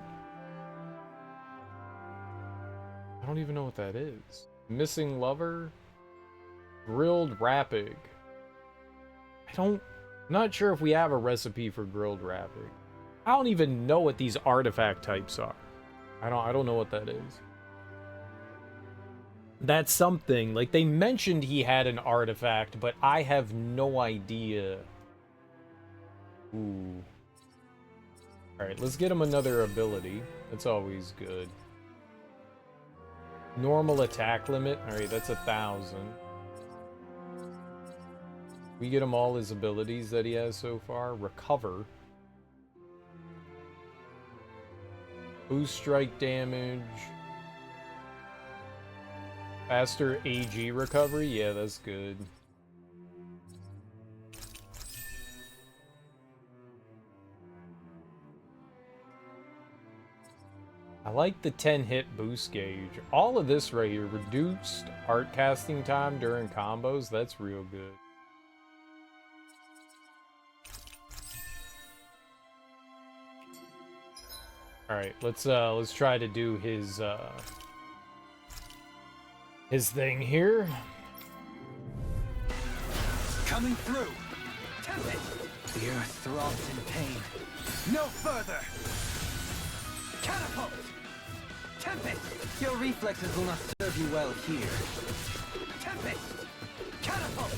I don't even know what that is. Missing Lover? Grilled Rapig. I'm not sure if we have a recipe for grilled rapig. I don't even know what these artifact types are. I don't know what that is. That's something. Like, they mentioned he had an artifact, but I have no idea. Ooh. Alright, let's get him another ability. That's always good. Normal attack limit. Alright, that's 1,000. We get him all his abilities that he has so far. Recover. Boost strike damage. Faster AG recovery. Yeah, that's good. I like the 10 hit boost gauge. All of this right here. Reduced art casting time during combos. That's real good. Alright, let's try to do his thing here. Coming through. Tempest. The earth throbs in pain. No further. Catapult. Tempest. Your reflexes will not serve you well here. Tempest. Catapult.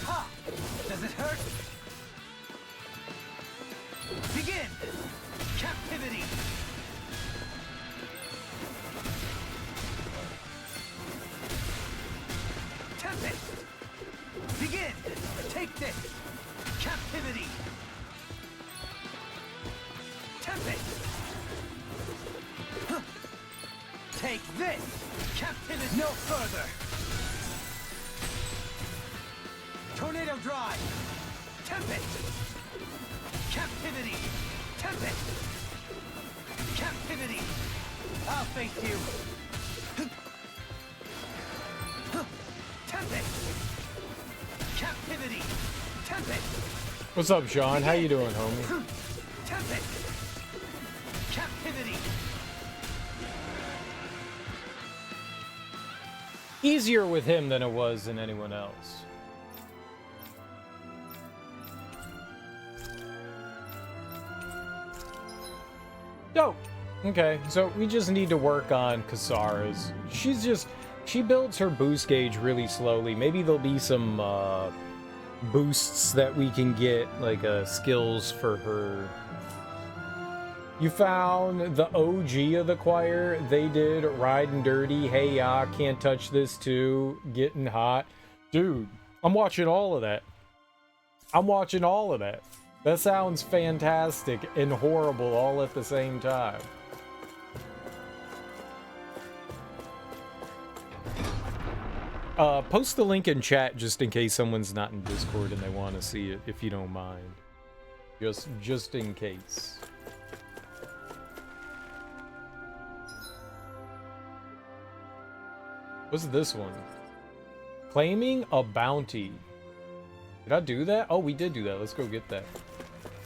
Ha! Does it hurt? Begin! Captivity! Tempest! Begin! Take this! Captivity! Tempest! Huh. Take this! Captivity! No further! Tornado Drive! Tempest! Captivity! Tempest! Captivity! I'll face you! Tempest! Captivity! Tempest! What's up, Sean? How you doing, homie? Tempest! Captivity! Easier with him than it was in anyone else. Dope. Okay, so we just need to work on Kisara's. She builds her boost gauge really slowly. Maybe there'll be some boosts that we can get, like skills for her. You found the OG of the choir. They did Riding Dirty, Hey Ya, Can't Touch This Too, Getting Hot. Dude, I'm watching all of that. I'm watching all of that. That sounds fantastic and horrible all at the same time. Post the link in chat just in case someone's not in Discord and they want to see it, if you don't mind. Just in case. What's this one? Claiming a bounty. Did I do that? Oh, we did do that. Let's go get that.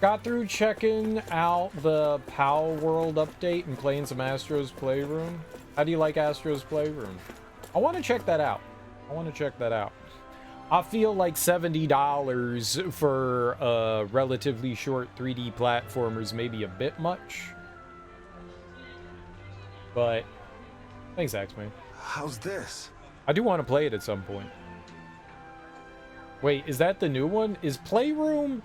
Got through checking out the POW World update and playing some Astro's Playroom. How do you like Astro's Playroom? I want to check that out. I feel like $70 for relatively short 3D platformers may be a bit much. But thanks, Axman. How's this? I do want to play it at some point. Wait, is that the new one? Is Playroom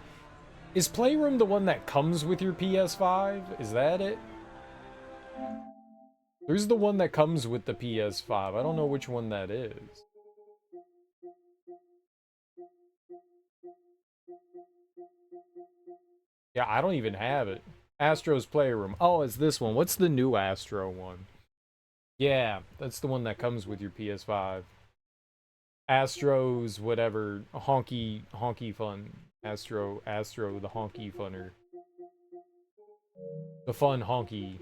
the one that comes with your PS5? Is that it? There's the one that comes with the PS5. I don't know which one that is. Yeah, I don't even have it. Astro's Playroom. Oh, it's this one. What's the new Astro one? Yeah, that's the one that comes with your PS5. Astro's whatever, honky fun. Astro, the honky funner. The fun honky.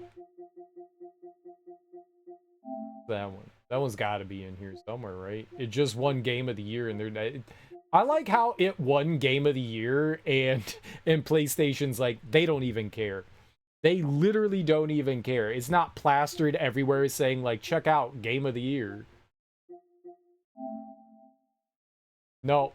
That one. That one's got to be in here somewhere, right? It just won Game of the Year, and I like how it won Game of the Year, and PlayStation's like, they don't even care. They literally don't even care. It's not plastered everywhere saying, like, check out Game of the Year. No.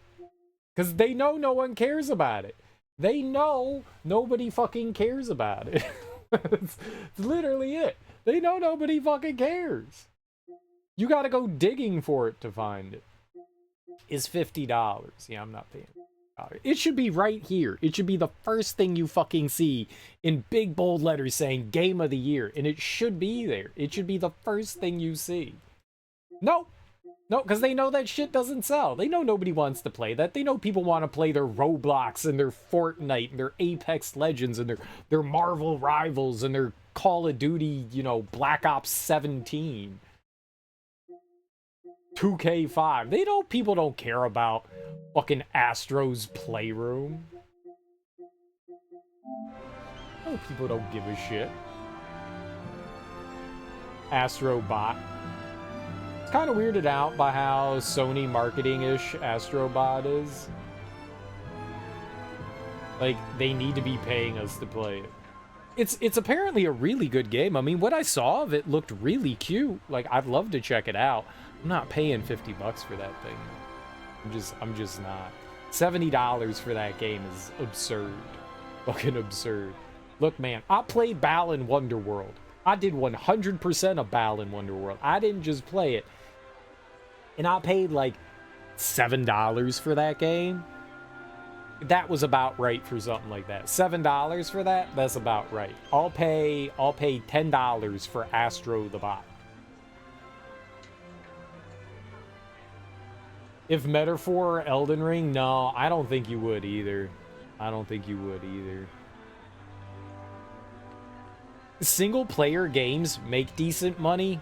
Because they know no one cares about it. They know nobody fucking cares about it. It's literally it. They know nobody fucking cares. You gotta go digging for it to find it. It's $50. Yeah, I'm not paying $50. It should be right here. It should be the first thing you fucking see in big bold letters saying Game of the Year. And it should be there. It should be the first thing you see. Nope. No, because they know that shit doesn't sell. They know nobody wants to play that. They know people want to play their Roblox and their Fortnite and their Apex Legends and their Marvel Rivals and their Call of Duty, you know, Black Ops 17. 2K5. They know people don't care about fucking Astro's Playroom. No, people don't give a shit. Astrobot. Kind of weirded out by how Sony marketing-ish Astrobot is. Like, they need to be paying us to play it. It's apparently a really good game. I mean, what I saw of it looked really cute. Like, I'd love to check it out. I'm not paying $50 for that thing. I'm just not. $70 for that game is absurd. Fucking absurd. Look, man, I played Balan Wonderworld. I did 100% of Balan Wonderworld. I didn't just play it. And I paid like $7 for that game. That was about right for something like that. $7 for that? That's about right. I'll pay $10 for Astro the Bot. If Metaphor or Elden Ring, no, I don't think you would either. I don't think you would either. Single player games make decent money,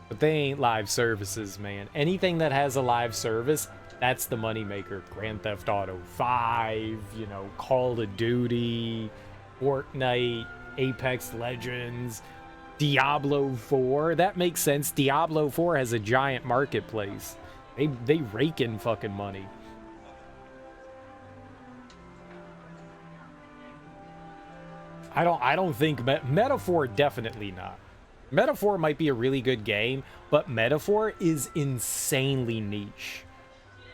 but they ain't live services, man. Anything that has a live service, that's the moneymaker. Grand Theft Auto 5, you know, Call of Duty, Fortnite, Apex Legends, Diablo 4. That makes sense. Diablo 4 has a giant marketplace. They rake in fucking money. I don't think Metaphor, definitely not. Metaphor might be a really good game, but Metaphor is insanely niche.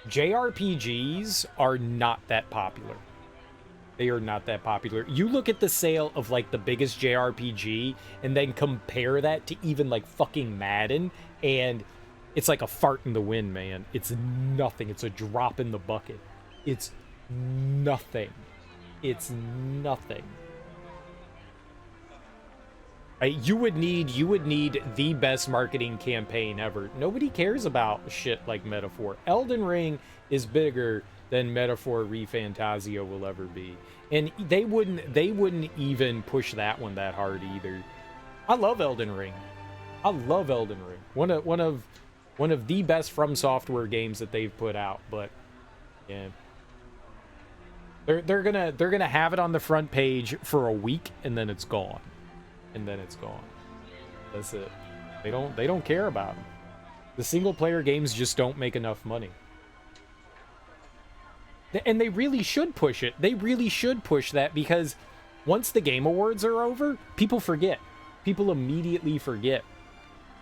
JRPGs are not that popular. They are not that popular. You look at the sale of like the biggest JRPG and then compare that to even like fucking Madden, and it's like a fart in the wind, man. It's nothing. It's a drop in the bucket. It's nothing. It's nothing. You would need the best marketing campaign ever. Nobody cares about shit like Metaphor. Elden Ring is bigger than Metaphor ReFantazio will ever be. And they wouldn't even push that one that hard either. I love Elden Ring. I love Elden Ring. One of the best From Software games that they've put out, but yeah. They're gonna have it on the front page for a week and then it's gone. And then it's gone. That's it. They don't care about them. The single player games just don't make enough money. And they really should push it. They really should push that, because once the Game Awards are over, people forget. People immediately forget.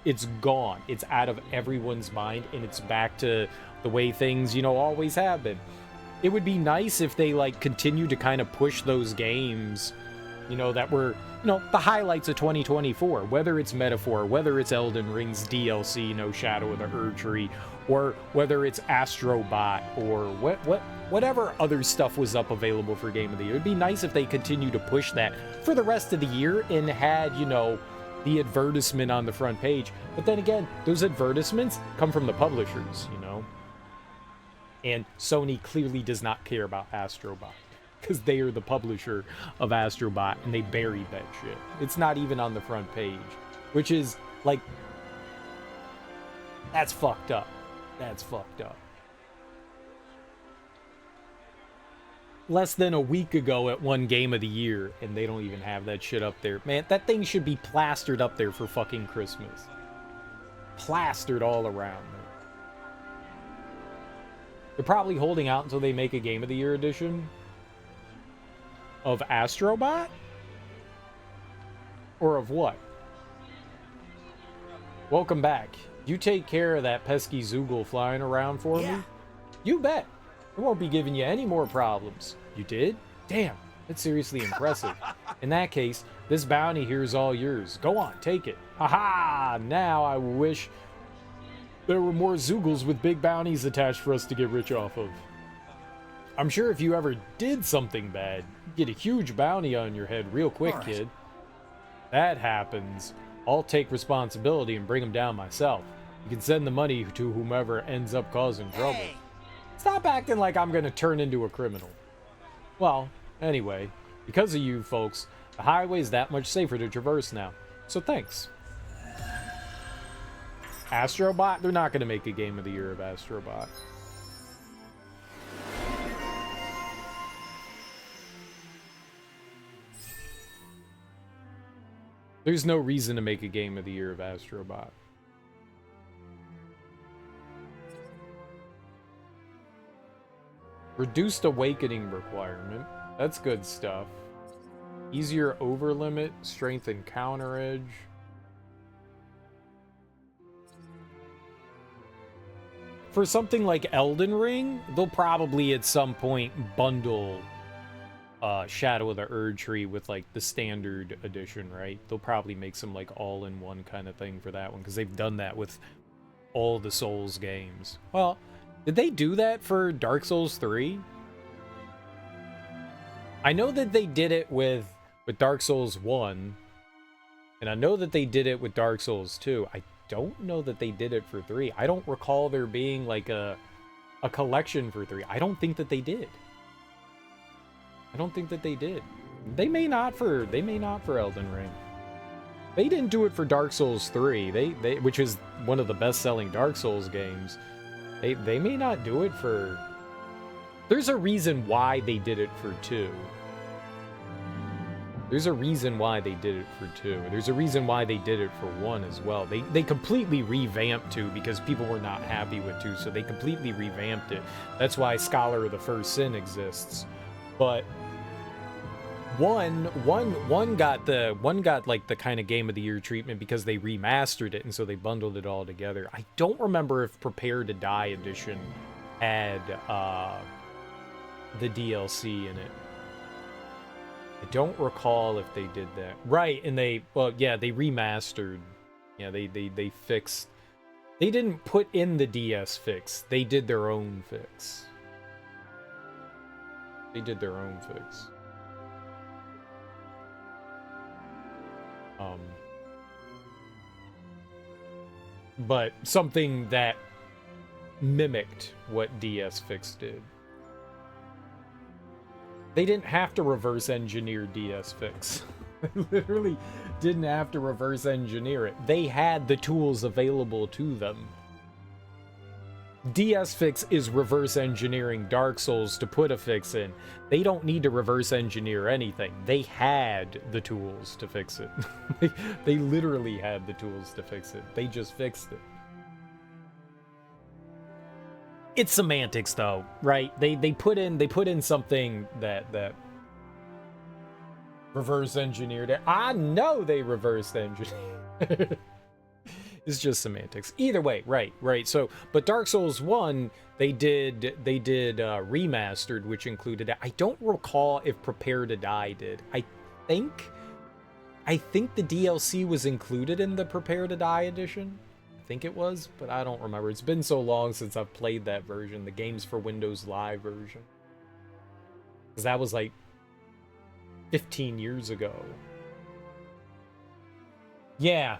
It's gone. It's out of everyone's mind, and it's back to the way things, you know, always have been. It would be nice if they like continue to kind of push those games, you know, that were, you know, the highlights of 2024, whether it's Metaphor, whether it's Elden Ring's DLC, you know, Shadow of the Erdtree, or whether it's Astrobot, or whatever other stuff was up available for Game of the Year. It'd be nice if they continue to push that for the rest of the year and had, you know, the advertisement on the front page. But then again, those advertisements come from the publishers, you know? And Sony clearly does not care about Astrobot, because they are the publisher of Astrobot, and they buried that shit. It's not even on the front page, which is, like, that's fucked up. That's fucked up. Less than a week ago it won Game of the Year, and they don't even have that shit up there. Man, that thing should be plastered up there for fucking Christmas. Plastered all around there. They're probably holding out until they make a Game of the Year edition of Astrobot? Or of what? Welcome back. You take care of that pesky Zoogle flying around for me? You bet. I won't be giving you any more problems. You did? Damn, that's seriously impressive. In that case, this bounty here is all yours. Go on, take it. Haha! Now I wish there were more Zoogles with big bounties attached for us to get rich off of. I'm sure if you ever did something bad, you'd get a huge bounty on your head real quick, All right. kid. That happens, I'll take responsibility and bring him down myself. You can send the money to whomever ends up causing trouble. Hey. Stop acting like I'm gonna turn into a criminal. Well, anyway, because of you folks, the highway's that much safer to traverse now. So thanks. Astrobot? They're not gonna make a game of the year of Astrobot. There's no reason to make a game of the year of Astrobot. Reduced awakening requirement. That's good stuff. Easier over limit, strength and counter edge. For something like Elden Ring, they'll probably at some point bundle Shadow of the Erdtree with like the standard edition, right? They'll probably make some like all-in-one kind of thing for that one because they've done that with all the Souls games. Well, did they do that for Dark Souls 3? I know that they did it with Dark Souls 1, and I know that they did it with Dark Souls 2. I don't know that they did it for 3. I don't recall there being like a collection for 3. I don't think that they did. I don't think that they did. They may not for Elden Ring. They didn't do it for Dark Souls 3. They which is one of the best-selling Dark Souls games. They may not do it for... There's a reason why they did it for 2. There's a reason why they did it for 2. There's a reason why they did it for 1 as well. They completely revamped 2 because people were not happy with 2, so they completely revamped it. That's why Scholar of the First Sin exists. But one got like the kind of Game of the Year treatment because they remastered it and so they bundled it all together. I don't remember if Prepare to Die edition had the DLC in it. I don't recall if they did that. Right, and they remastered. Yeah, they fixed. They didn't put in the DS fix. They did their own fix. They did their own fix. But something that mimicked what DS Fix did. They didn't have to reverse engineer DS Fix. They literally didn't have to reverse engineer it. They had the tools available to them. DS Fix is reverse engineering Dark Souls to put a fix in. They don't need to reverse engineer anything. They had the tools to fix it. They literally had the tools to fix it. They just fixed it. It's semantics though, right? They put in something that reverse engineered it. I know they reverse engineered. It's just semantics. Either way, right. So, but Dark Souls 1, they did remastered, which included it. I don't recall if Prepare to Die did. I think the DLC was included in the Prepare to Die edition. I think it was, but I don't remember. It's been so long since I've played that version, the Games for Windows Live version. Because that was like 15 years ago. Yeah.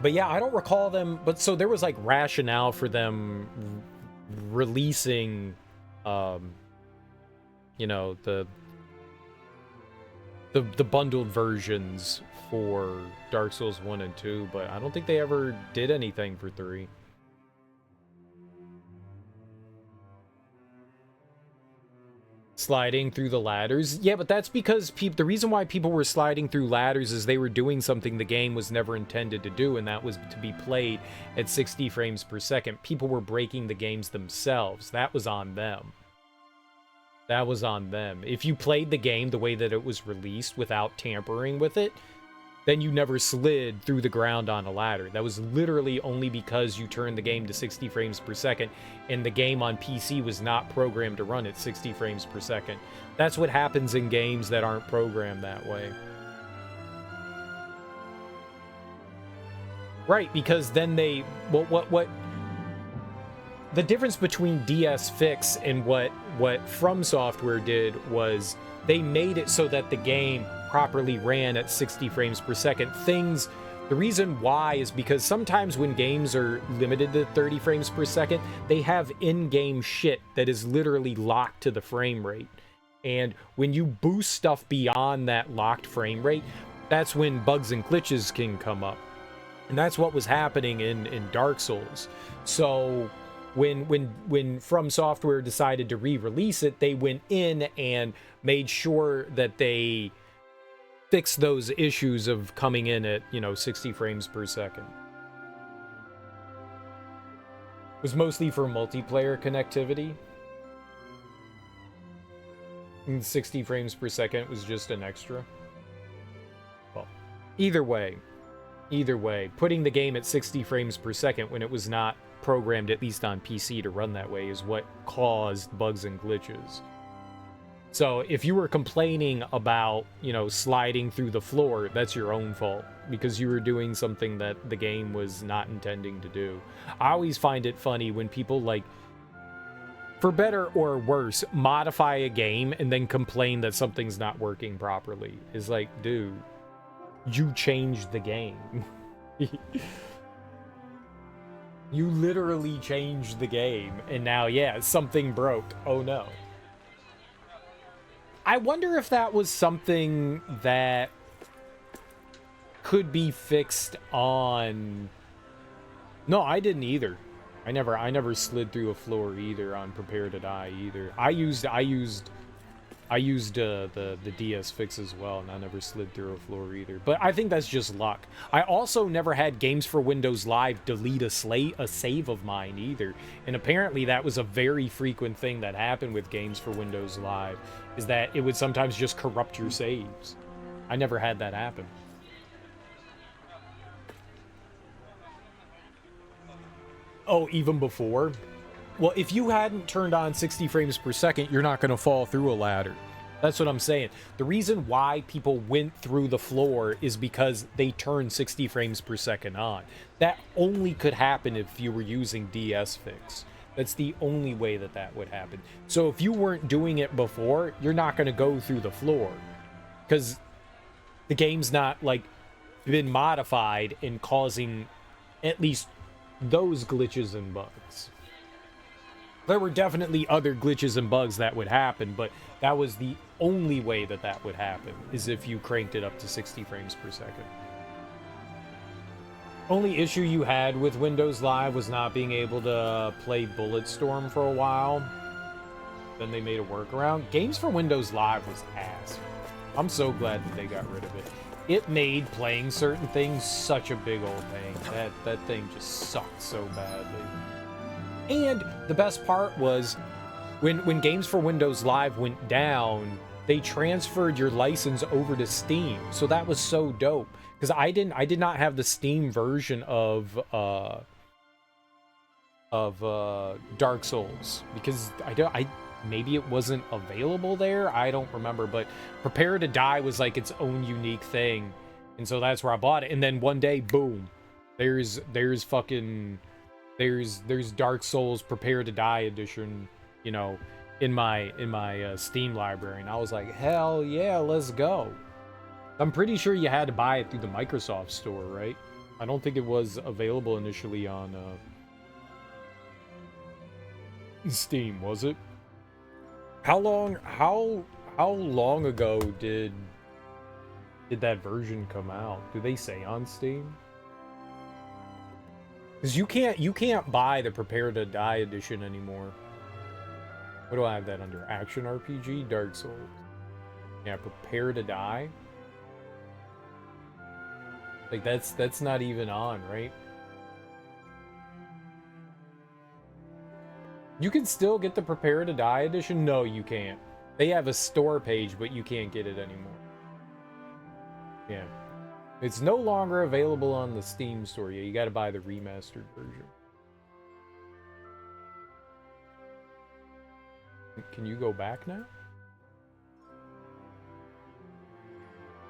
But yeah, I don't recall them. But so there was like rationale for them releasing, you know, the bundled versions for Dark Souls 1 and 2. But I don't think they ever did anything for 3. Sliding through the ladders. Yeah, but that's because the reason why people were sliding through ladders is they were doing something the game was never intended to do, and that was to be played at 60 frames per second. People were breaking the games themselves. That was on them. If you played the game the way that it was released without tampering with it, then you never slid through the ground on a ladder. That was literally only because you turned the game to 60 frames per second, and the game on PC was not programmed to run at 60 frames per second. That's what happens in games that aren't programmed that way. Right, because then they... What the difference between DS Fix and what From Software did was they made it so that the game properly ran at 60 frames per second. The reason why is because sometimes when games are limited to 30 frames per second, they have in-game shit that is literally locked to the frame rate. And when you boost stuff beyond that locked frame rate, that's when bugs and glitches can come up. And that's what was happening in Dark Souls. So when From Software decided to re-release it, they went in and made sure that they fixed those issues of coming in at, 60 frames per second. It was mostly for multiplayer connectivity. And 60 frames per second was just an extra. Well, either way, putting the game at 60 frames per second when it was not programmed, at least on PC, to run that way is what caused bugs and glitches. So if you were complaining about, sliding through the floor, that's your own fault, because you were doing something that the game was not intending to do. I always find it funny when people, like, for better or worse, modify a game and then complain that something's not working properly. It's like, dude, you changed the game. You literally changed the game, and now, yeah, something broke. Oh no. I wonder if that was something that could be fixed on... No, I didn't either. I never slid through a floor either on Prepare to Die either. I used the DS Fix as well, and I never slid through a floor either. But I think that's just luck. I also never had Games for Windows Live delete a save of mine either. And apparently that was a very frequent thing that happened with Games for Windows Live, is that it would sometimes just corrupt your saves. I never had that happen. Oh, even before? Well, if you hadn't turned on 60 frames per second, you're not going to fall through a ladder. That's what I'm saying. The reason why people went through the floor is because they turned 60 frames per second on. That only could happen if you were using DS Fix. That's the only way that that would happen. So if you weren't doing it before, you're not going to go through the floor, because the game's not, like, been modified and causing at least those glitches and bugs. There were definitely other glitches and bugs that would happen, but that was the only way that that would happen, is if you cranked it up to 60 frames per second. Only issue you had with Windows Live was not being able to play Bulletstorm for a while. Then they made a workaround. Games for Windows Live was ass. I'm so glad that they got rid of it. It made playing certain things such a big old pain. That thing just sucked so badly. And the best part was when Games for Windows Live went down, they transferred your license over to Steam. So that was so dope, because I did not have the Steam version of Dark Souls, because maybe it wasn't available there. I don't remember, but Prepare to Die was like its own unique thing, and so that's where I bought it. And then one day, boom, there's Dark Souls Prepare to Die edition, in my Steam library, and I was like, hell yeah, let's go. I'm pretty sure you had to buy it through the Microsoft Store, right? I don't think it was available initially on Steam, was it? How long ago did that version come out? Do they say on Steam? Because you can't buy the Prepare to Die edition anymore. What do I have that under? Action RPG, Dark Souls. Yeah, Prepare to Die. Like that's not even on, right? You can still get the Prepare to Die edition? No, you can't. They have a store page, but you can't get it anymore. Yeah. It's no longer available on the Steam store. Yeah, you got to buy the remastered version. Can you go back now?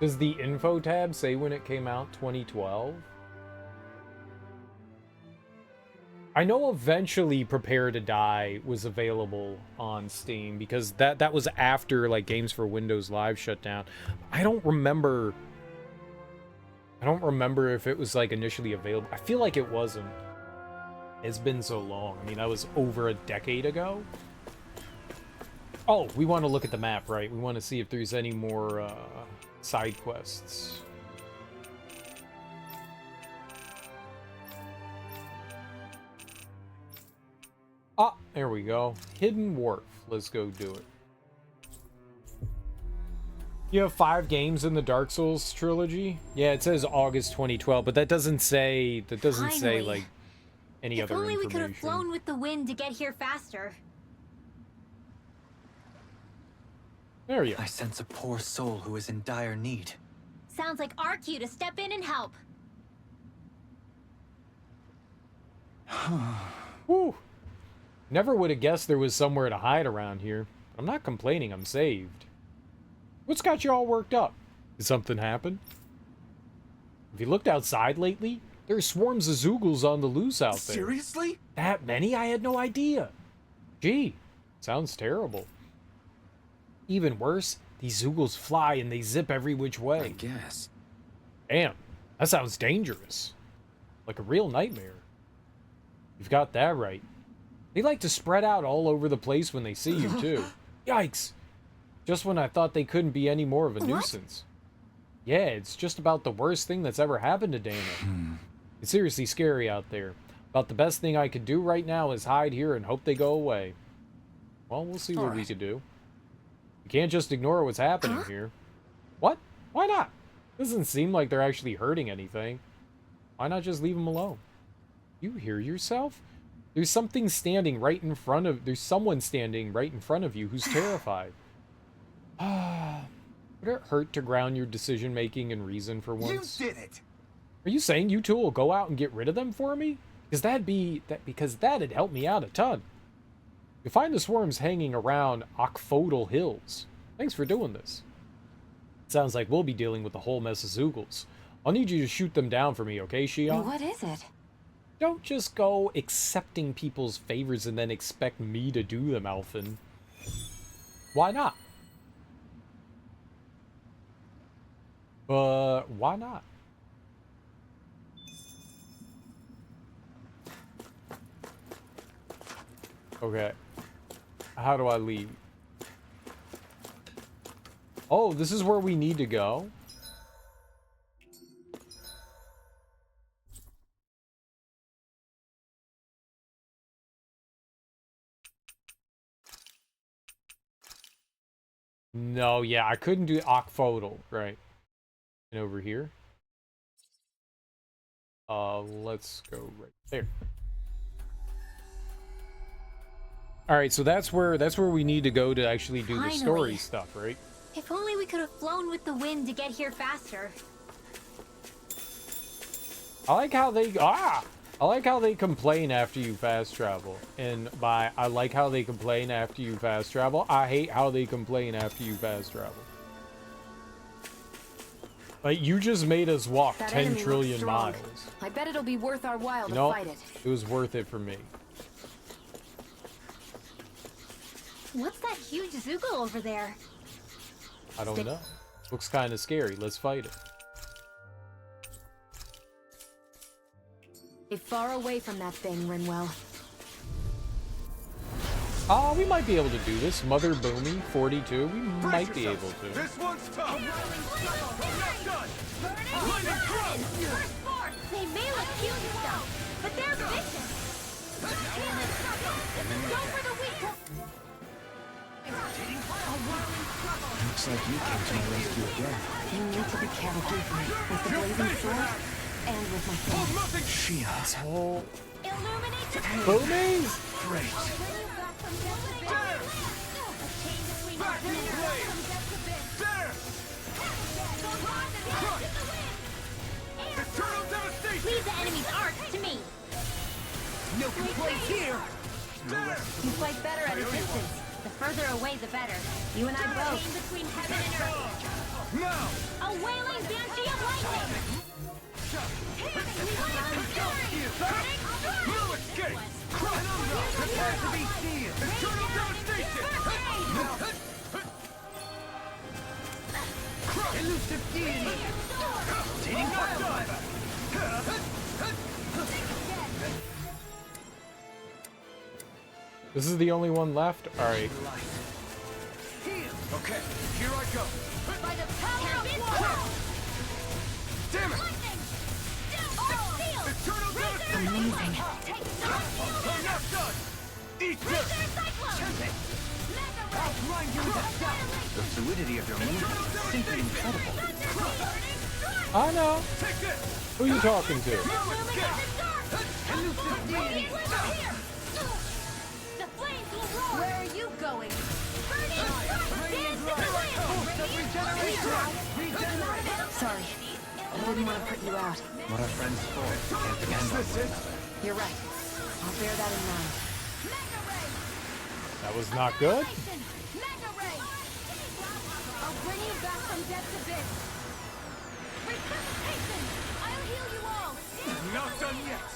Does the info tab say when it came out, 2012? I know eventually Prepare to Die was available on Steam because that was after like Games for Windows Live shut down. I don't remember if it was like initially available. I feel like it wasn't. It's been so long. I mean, that was over a decade ago. Oh, we want to look at the map, right? We want to see if there's any more side quests. Ah, there we go. Hidden Wharf. Let's go do it. You have 5 games in the Dark Souls trilogy? Yeah, it says August 2012, but that doesn't say Finally. like any If other only we information. could have flown with the wind to get here faster. There you go. I sense a poor soul who is in dire need. Sounds like our cue to step in and help. Whew. Never would have guessed there was somewhere to hide around here. I'm not complaining, I'm saved. What's got you all worked up? Did something happen? Have you looked outside lately? There are swarms of Zoogles on the loose out there. Seriously? That many? I had no idea. Gee, sounds terrible. Even worse, these Zoogles fly and they zip every which I way. guess. Damn, that sounds dangerous. Like a real nightmare. You've got that right. They like to spread out all over the place when they see you, too. Yikes! Just when I thought they couldn't be any more of a nuisance. Yeah, it's just about the worst thing that's ever happened to Dana. It's seriously scary out there. About the best thing I could do right now is hide here and hope they go away. Well, we'll see what we could do. You can't just ignore what's happening here. What? Why not? Doesn't seem like they're actually hurting anything. Why not just leave them alone? You hear yourself? There's someone standing right in front of you who's terrified. Would it hurt to ground your decision making and reason for once? You did it! Are you saying you two will go out and get rid of them for me? Because that'd help me out a ton. You'll find the swarms hanging around Okfodal Hills. Thanks for doing this. Sounds like we'll be dealing with a whole mess of Zoogles. I'll need you to shoot them down for me, okay, Shia? What is it? Don't just go accepting people's favors and then expect me to do them, Alphen. Why not? Why not? Okay. How do I leave? Oh, this is where we need to go? No, yeah, I couldn't do Okfodal, right. And over here. Let's go right there. Alright, so that's where we need to go to actually do the story Finally. stuff, right? If only we could have flown with the wind to get here faster. I like how they complain after you fast travel. And by I like how they complain after you fast travel, I hate how they complain after you fast travel. Like, you just made us walk That 10 enemy looks trillion strong. miles. I bet it'll be worth our while You to know, fight it. it was worth it for me. What's that huge Zoogle over there? I don't know. Looks kind of scary. Let's fight it. Stay far away from that thing, Rinwell. We might be able to do this. Mother Boomy, 42. We might be able to. This one's tough! Shotgun! Lightning Crow! First force! They may look cute and stuff, but they're vicious! Go for the weak! Looks like you came to my rescue again. You need to be careful with the blazing sword and with my Oh, phone. nothing! Shia. Oh, Illuminate the Boomies! Great! Back in blade! There! Leave the enemy's arc to me. No complaints here! You fight better at a distance. The further away, the better. You and I both. Between heaven and earth. Now! A wailing banshee of lightning. No escape! Penumbra, prepare to be sealed! Eternal devastation! Elusive deity! Rotating diver! This is the only one left? Alright. Okay, here I go! By the power of war! Damn it! Lightning! Oh, Eternal devastation! Amazing. take some I'm not done! Eat this! cyclone! I'll grind you into dust! The fluidity of your movement is simply incredible. I know. Take this! Who you talking to? Elusive deity! The flames will roar! Where are you going? Radiant light! Force of regeneration! Sorry. I didn't want to put you out. What are friends for? Can't depend on This it? You're right. I'll bear that in mind. That was not good. Mega Ray! I'll bring you back from death's abyss. Resuscitation! I'll heal you all. Not done yet!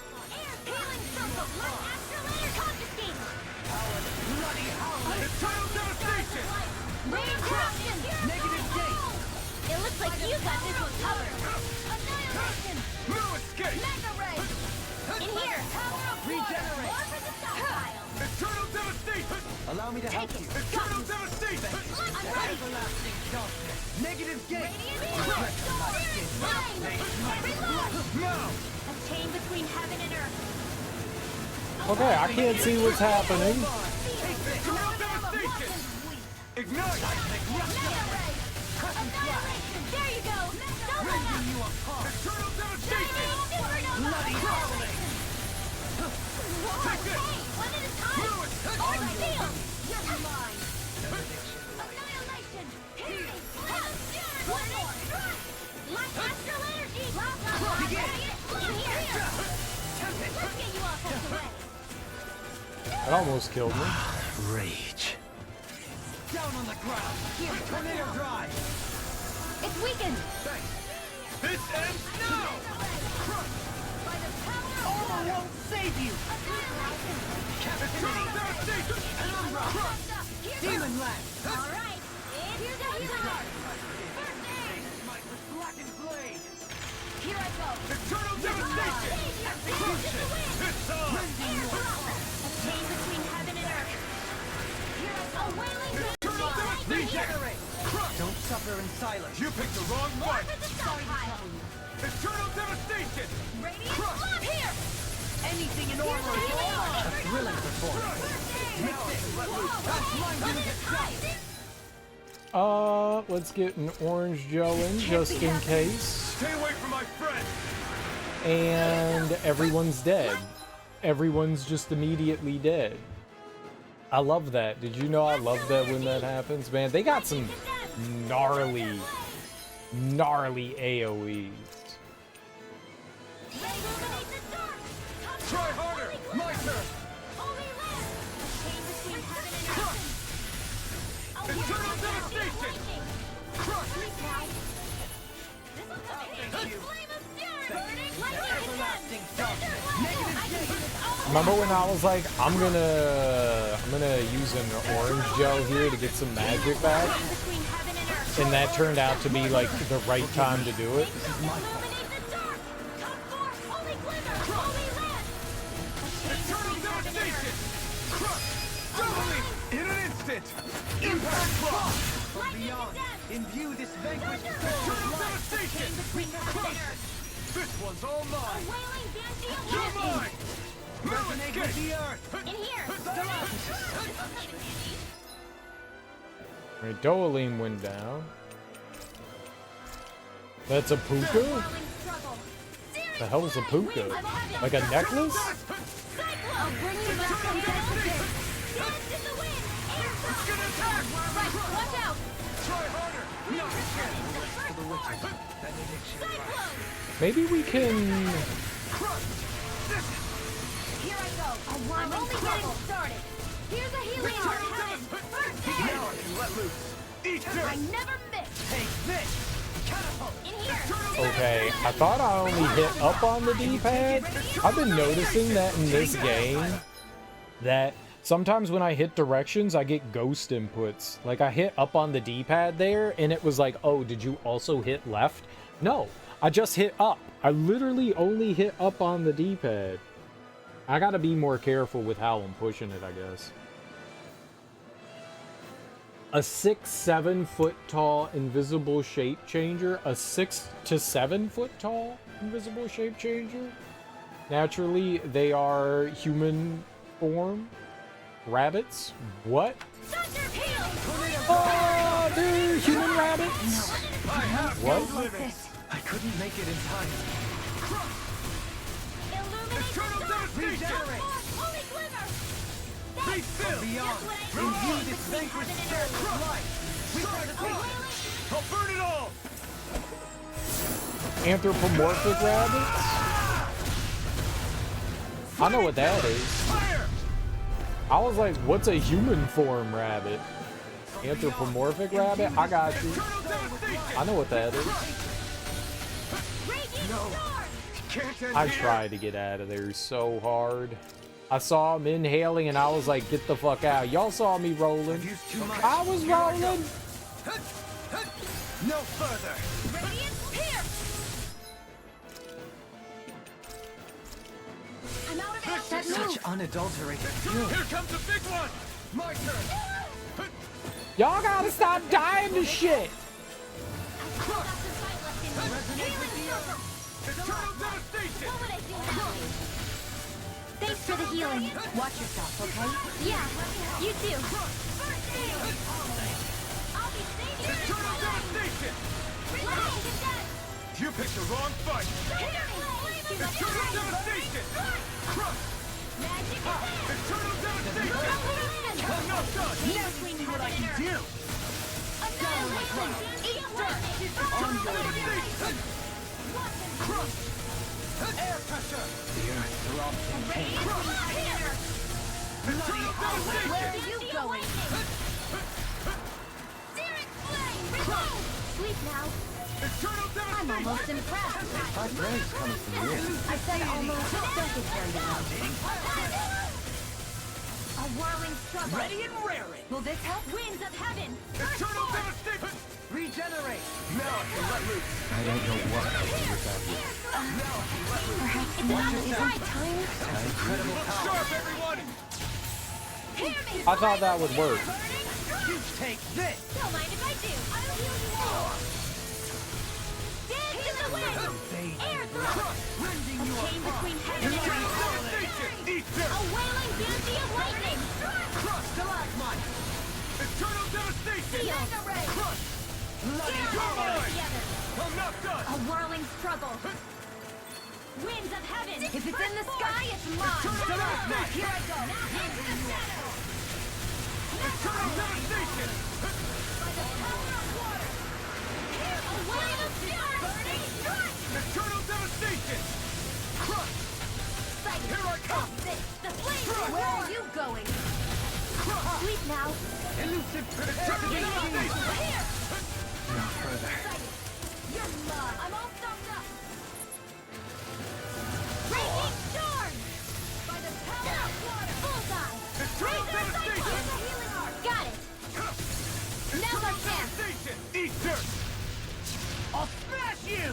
Healing circle! Light astrolator confiscate! Bloody howling! Eternal devastation! Rain corruption! Negative gate! It looks like you got this one covered. Annihilation! No escape! Mega Ray! In here! Power of Regenerate. War for the stockpile! Eternal devastation! Allow me to help you. Eternal devastation! I'm ready! Everlasting darkness! Negative gate! Radiant Reload! Now! A chain between heaven and earth. Okay, I can't see what's happening. Eternal devastation! Ignite! Annihilation! There you go! Rending you apart! Eternal devastation! Bloody howling! Take this! One at a time! Lewis! All right, deal! You're mine! Annihilation! One more! Light astral energy! Blah, blah, blah! Begin. In here! Let's get you all tucked away! That almost killed me. Rage. Down on the ground! Here, tornado drive! It's weakened! Thanks! This ends now! By the power of Armor water! won't save you! Annihilation! Eternal devastation! Penumbra! Demon land! All right, here's the healer! First aid! Smite with blackened blade! Here I go! Eternal devastation! Execution! It's on! Rending you apart! A chain between heaven and earth! Here I go! A wailing Eternal devastation! Regenerate! Crush! Don't suffer in silence. You picked the wrong one! for the stockpile! Eternal devastation! Radiant flood here! Anything in order! A thrilling performance. Let's get an orange Joe in just in case. Stay away from my friend! And everyone's dead. Everyone's just immediately dead. I love that. Did you know I love that when that happens? Man, they got some gnarly AoEs. Try harder! My turn! Eternal devastation! Everlasting darkness! Negative Remember when I was like, I'm gonna use an orange gel here to get some magic back? And that turned out to be like the right time to do it. Eternal devastation! Crush! Doubling! In an instant! Impact block! From beyond, imbue this vanquished soul with Eternal devastation! Crush! This one's all mine! You're mine! Resonate with the earth! Alright, Doaline went down. That's a puka? The hell's a puka? Like a necklace? I'll bring you back from death's abyss. Dance in the wind. It's gonna attack! Right, watch out. Try harder! No, Cyclone. Maybe we can I'm only getting started. Here's a healing heart. First aid. Now I can let loose. Eat I this! never miss. Take this! Catapult! In here. Okay, I thought I only hit up on the D-pad. I've been noticing that in this game, that sometimes when I hit directions, I get ghost inputs. Like, I hit up on the D-pad there, and it was like, oh, did you also hit left? No, I just hit up. I literally only hit up on the D-pad. I gotta be more careful with how I'm pushing it, I guess. A 6-7 foot tall invisible shape changer. A 6 to 7 foot tall invisible shape changer. Naturally, they are human form. Rabbits? What? Thunder peal. Oh, they're human rabbits. I have What? no limit. I couldn't make it in time. Illuminate Eternal the dark. devastation. Holy glimmer. Be still. Beyond! That's what I Imbue need. this Between vanquished heaven and spirit earth. with light! We start to A wailing. I'll burn it all. Anthropomorphic rabbits? I know what that is. Fire! I was like, what's a human form rabbit? Anthropomorphic rabbit? I got you. Eternal devastation. I know what that is. Raging storm. Can't end I here. tried to get out of there so hard. I saw him inhaling and I was like, get the fuck out. Y'all saw me rolling. Used too much. I was rolling. No further. Radiant pierce. I'm out of ammo. That move. unadulterated Here comes the big one. My turn. Y'all gotta stop dying to shit. I've got the fight left in me. Healing circle. Eternal devastation. What would I do without you? Thanks for the healing. Watch yourself, okay? Yeah, you too. First aid. I'll be saving you. Eternal devastation. Flash to death. You picked the wrong fight. Eternal devastation. Crush. Magic attack. Eternal devastation. Annihilation. I'm not done. Now we see what I can do. Annihilation. Eat dirt. Eternal devastation. Crush. Air pressure. Radiant fire. Eternal devastation. Where are you going? Searing flame. Reload. Sleep now. Eternal I'm devastation. almost impressed. My praise coming from you. I said almost. Don't get carried away. A whirling struggle. Ready and raring! Will this help? Winds of heaven. Eternal devastation. Regenerate! Now I can let loose. I don't know what I'll do without you. Perhaps it's about the right time. Incredible Look power! sharp, everyone. Hear me. I thought that would work. You take this! Don't mind if I do. I'll heal you all. Dance in the wind. Air thrust. Rending A you chain apart! between heaven and Eternal earth. devastation. Eat A dirt. wailing beauty of lightning. Crush stalagmite! Eternal devastation. Seal. Crush. Bloody Get Come there on. together. I'm not done. A whirling struggle. Winds of heaven. If it's in the sky, it's mine. Stalagmite. Here I go. Into the shadow. Eternal devastation. By the power of water. Here, a wave of fury. Burning strike. Eternal devastation. Crush. Sight. Here I come. The flames. Where are you going? Sleep now. Elusive Eternal devastation. Here. No further. You're mine. I'm all stocked up. Raging storm. By the power of water. Bullseye. Eternal Razor sight. devastation. Here's a healing heart. Got it. Now's our chance. Devastation. Eat dirt. I'll smash you!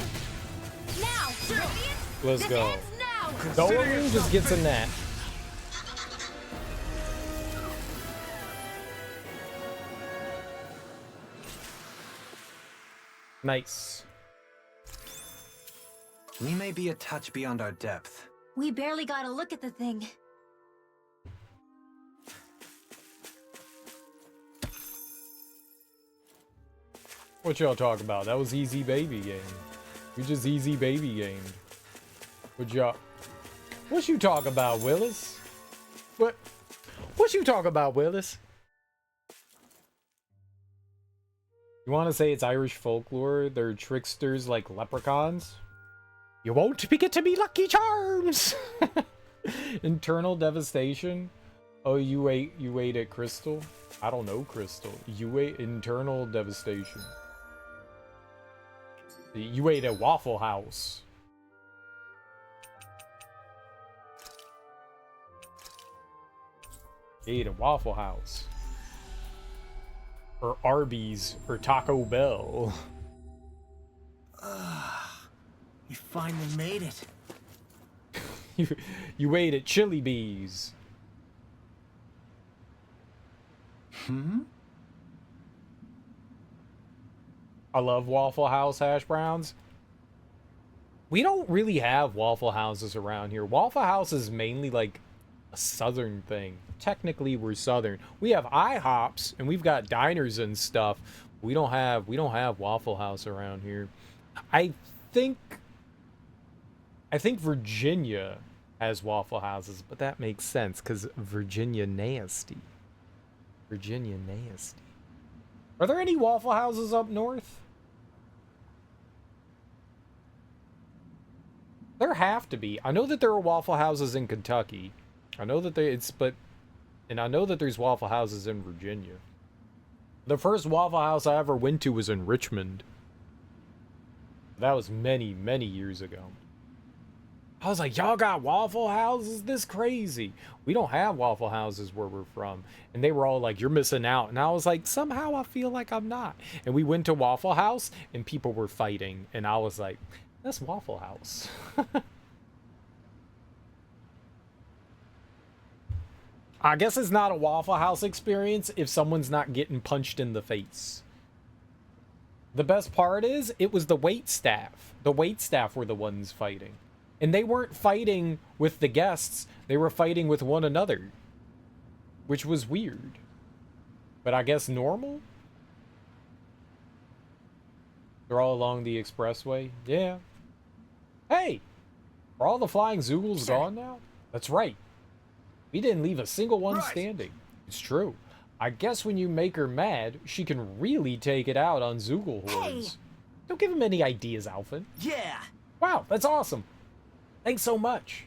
Now. Radiant. Let's This go. ends now. Dolan just gets a net. Nice. We may be a touch beyond our depth. We barely got a look at the thing. What y'all talk about? That was easy baby game. We just easy baby gamed. What y'all? What you talk about, Willis? What you talk about, Willis? You want to say it's Irish folklore? They're tricksters like leprechauns? You won't get to be Lucky Charms! Internal devastation. Oh, you ate at Crystal? I don't know, Crystal. You ate internal devastation. You ate at Waffle House. You ate at Waffle House. Or Arby's or Taco Bell. You finally made it. You ate at Chili Bees. I love Waffle House hash browns. We don't really have Waffle Houses around here. Waffle House is mainly like a southern thing. Technically, we're southern. We have IHOPs and we've got diners and stuff. We don't have Waffle House around here. I think Virginia has Waffle Houses, but that makes sense because Virginia nasty. Virginia nasty. Are there any Waffle Houses up north? There have to be. I know that there are Waffle Houses in Kentucky. I know that and I know that there's Waffle Houses in Virginia. The first Waffle House I ever went to was in Richmond. That was many, many years ago. I was like, y'all got Waffle Houses? This crazy. We don't have Waffle Houses where we're from. And they were all like, you're missing out. And I was like, somehow I feel like I'm not. And we went to Waffle House and people were fighting. And I was like, that's Waffle House. I guess it's not a Waffle House experience if someone's not getting punched in the face. The best part is, it was the wait staff. The wait staff were the ones fighting. And they weren't fighting with the guests. They were fighting with one another. Which was weird. But I guess normal? They're all along the expressway? Yeah. Hey! Are all the flying Zoogles gone now? That's right. We didn't leave a single one standing. It's true. I guess when you make her mad, she can really take it out on Zoogle hordes. Hey. Don't give him any ideas, Alphen. Yeah. Wow, that's awesome. Thanks so much.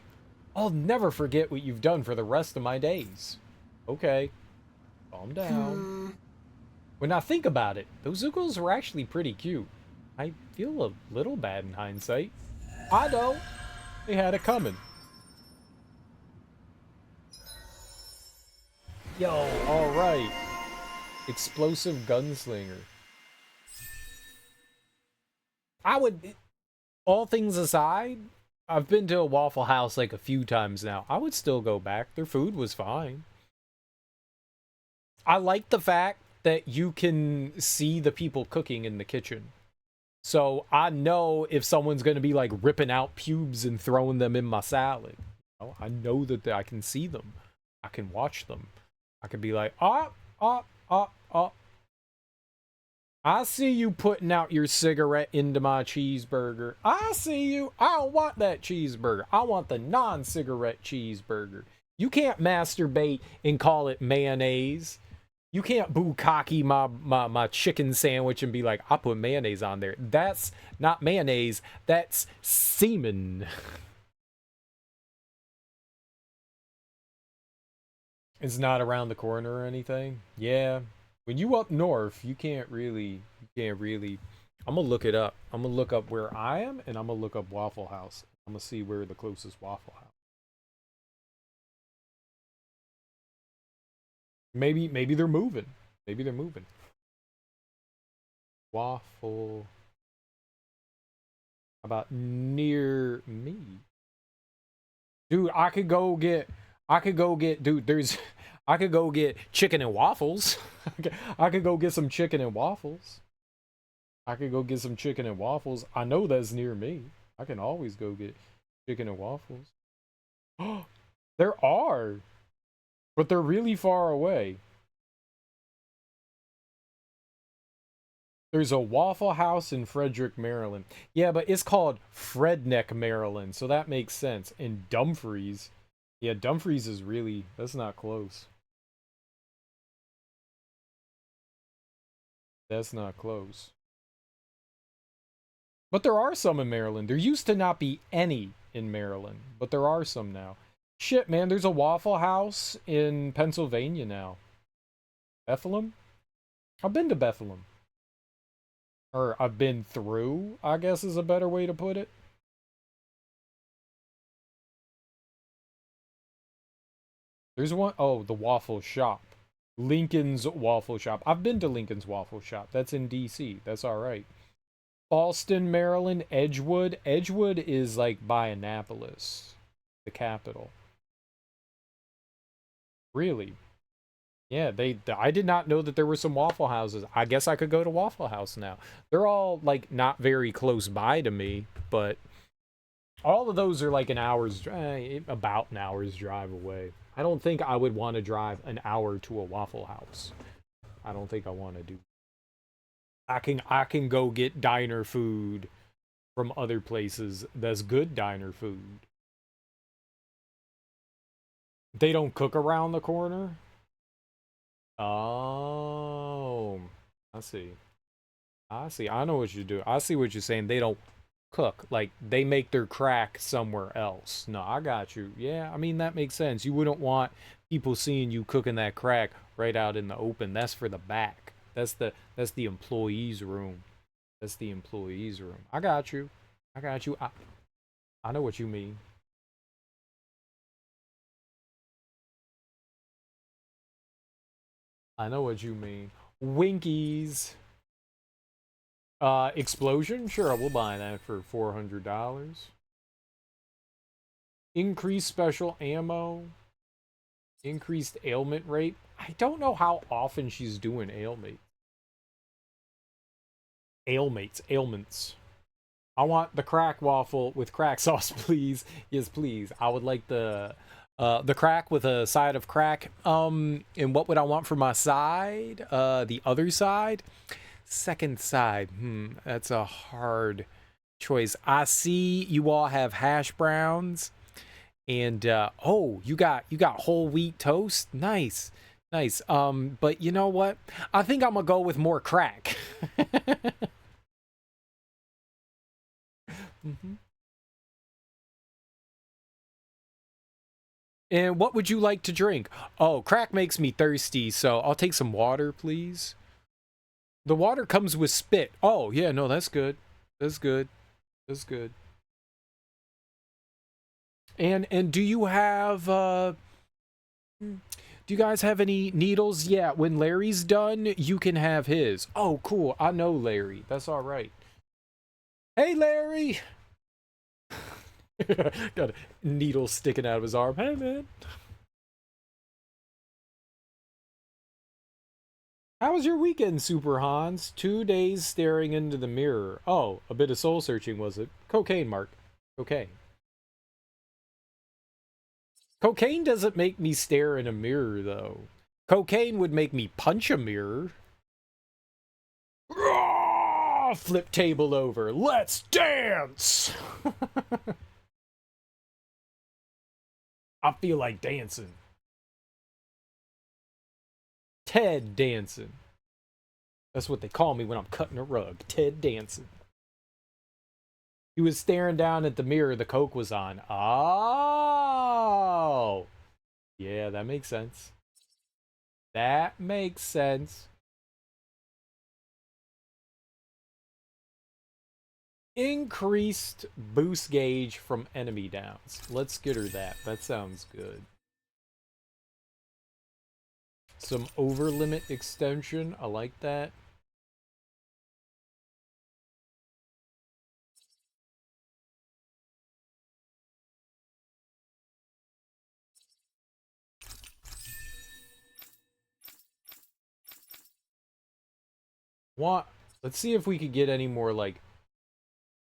I'll never forget what you've done for the rest of my days. Okay. Calm down. When I think about it, those Zoogles were actually pretty cute. I feel a little bad in hindsight. I know. They had it coming. Yo, alright. Explosive gunslinger. I would... All things aside, I've been to a Waffle House like a few times now. I would still go back. Their food was fine. I like the fact that you can see the people cooking in the kitchen. So I know if someone's going to be like ripping out pubes and throwing them in my salad. You know, I know that I can see them. I can watch them. I could be like, I see you putting out your cigarette into my cheeseburger. I see you. I don't want that cheeseburger. I want the non-cigarette cheeseburger. You can't masturbate and call it mayonnaise. You can't bukkake my chicken sandwich and be like, I put mayonnaise on there. That's not mayonnaise. That's semen. It's not around the corner or anything. Yeah. When you up north, you can't really, I'm gonna look it up. I'm gonna look up where I am and I'm gonna look up Waffle House. I'm gonna see where the closest Waffle House. Maybe they're moving. Maybe they're moving. Waffle. How about near me? Dude, I could go get, dude, I could go get chicken and waffles. I could go get some chicken and waffles. I know that's near me. I can always go get chicken and waffles. There are. But they're really far away. There's a Waffle House in Frederick, Maryland. Yeah, but it's called Fredneck, Maryland, so that makes sense. And Dumfries. Yeah, Dumfries is really... That's not close. That's not close. But there are some in Maryland. There used to not be any in Maryland, but there are some now. Shit, man, there's a Waffle House in Pennsylvania now. Bethlehem? I've been to Bethlehem. Or I've been through, I guess is a better way to put it. There's one, oh, the Waffle Shop. Lincoln's Waffle Shop. I've been to Lincoln's Waffle Shop. That's in DC. That's alright. Boston, Maryland, Edgewood. Edgewood is like by Annapolis, the capital. Really? Yeah, I did not know that there were some Waffle Houses. I guess I could go to Waffle House now. They're all like not very close by to me, but all of those are like about an hour's drive away. I don't think I would want to drive an hour to a Waffle House. I don't think I want to do. I can go get diner food from other places that's good diner food. They don't cook around the corner? Oh, I see. I see. I know what you do. I see what you're saying. They don't cook. Like, they make their crack somewhere else. No, I got you. Yeah, I mean, that makes sense. You wouldn't want people seeing you cooking that crack right out in the open. That's for the back. That's the employees' room. That's the employees' room. I got you. I got you. I know what you mean. I know what you mean. Winkies. Explosion? Sure, we'll buy that for $400. Increased special ammo. Increased ailment rate. I don't know how often she's doing ailments. I want the crack waffle with crack sauce, please. Yes, please. I would like the crack with a side of crack. And what would I want for my side? The other side? Second side. That's a hard choice. I see you all have hash browns. And oh, you got whole wheat toast. Nice. Nice. But you know what? I think I'm gonna go with more crack. And what would you like to drink? Oh, crack makes me thirsty, so I'll take some water, please. The water comes with spit. Oh, yeah, no, that's good. That's good. That's good. And do you have do you guys have any needles? Yeah, when Larry's done, you can have his. Oh, cool. I know Larry. That's all right. Hey, Larry. Got a needle sticking out of his arm. Hey, man. How was your weekend, Super Hans? 2 days staring into the mirror. Oh, a bit of soul searching, was it? Cocaine, Mark. Cocaine. Cocaine doesn't make me stare in a mirror, though. Cocaine would make me punch a mirror. Flip table over. Let's dance! I feel like dancing. Ted Danson. That's what they call me when I'm cutting a rug. Ted Danson. He was staring down at the mirror the Coke was on. Oh! Yeah, that makes sense. That makes sense. Increased boost gauge from enemy downs. Let's get her that. That sounds good. Some over limit extension. I like that. Let's see if we could get any more like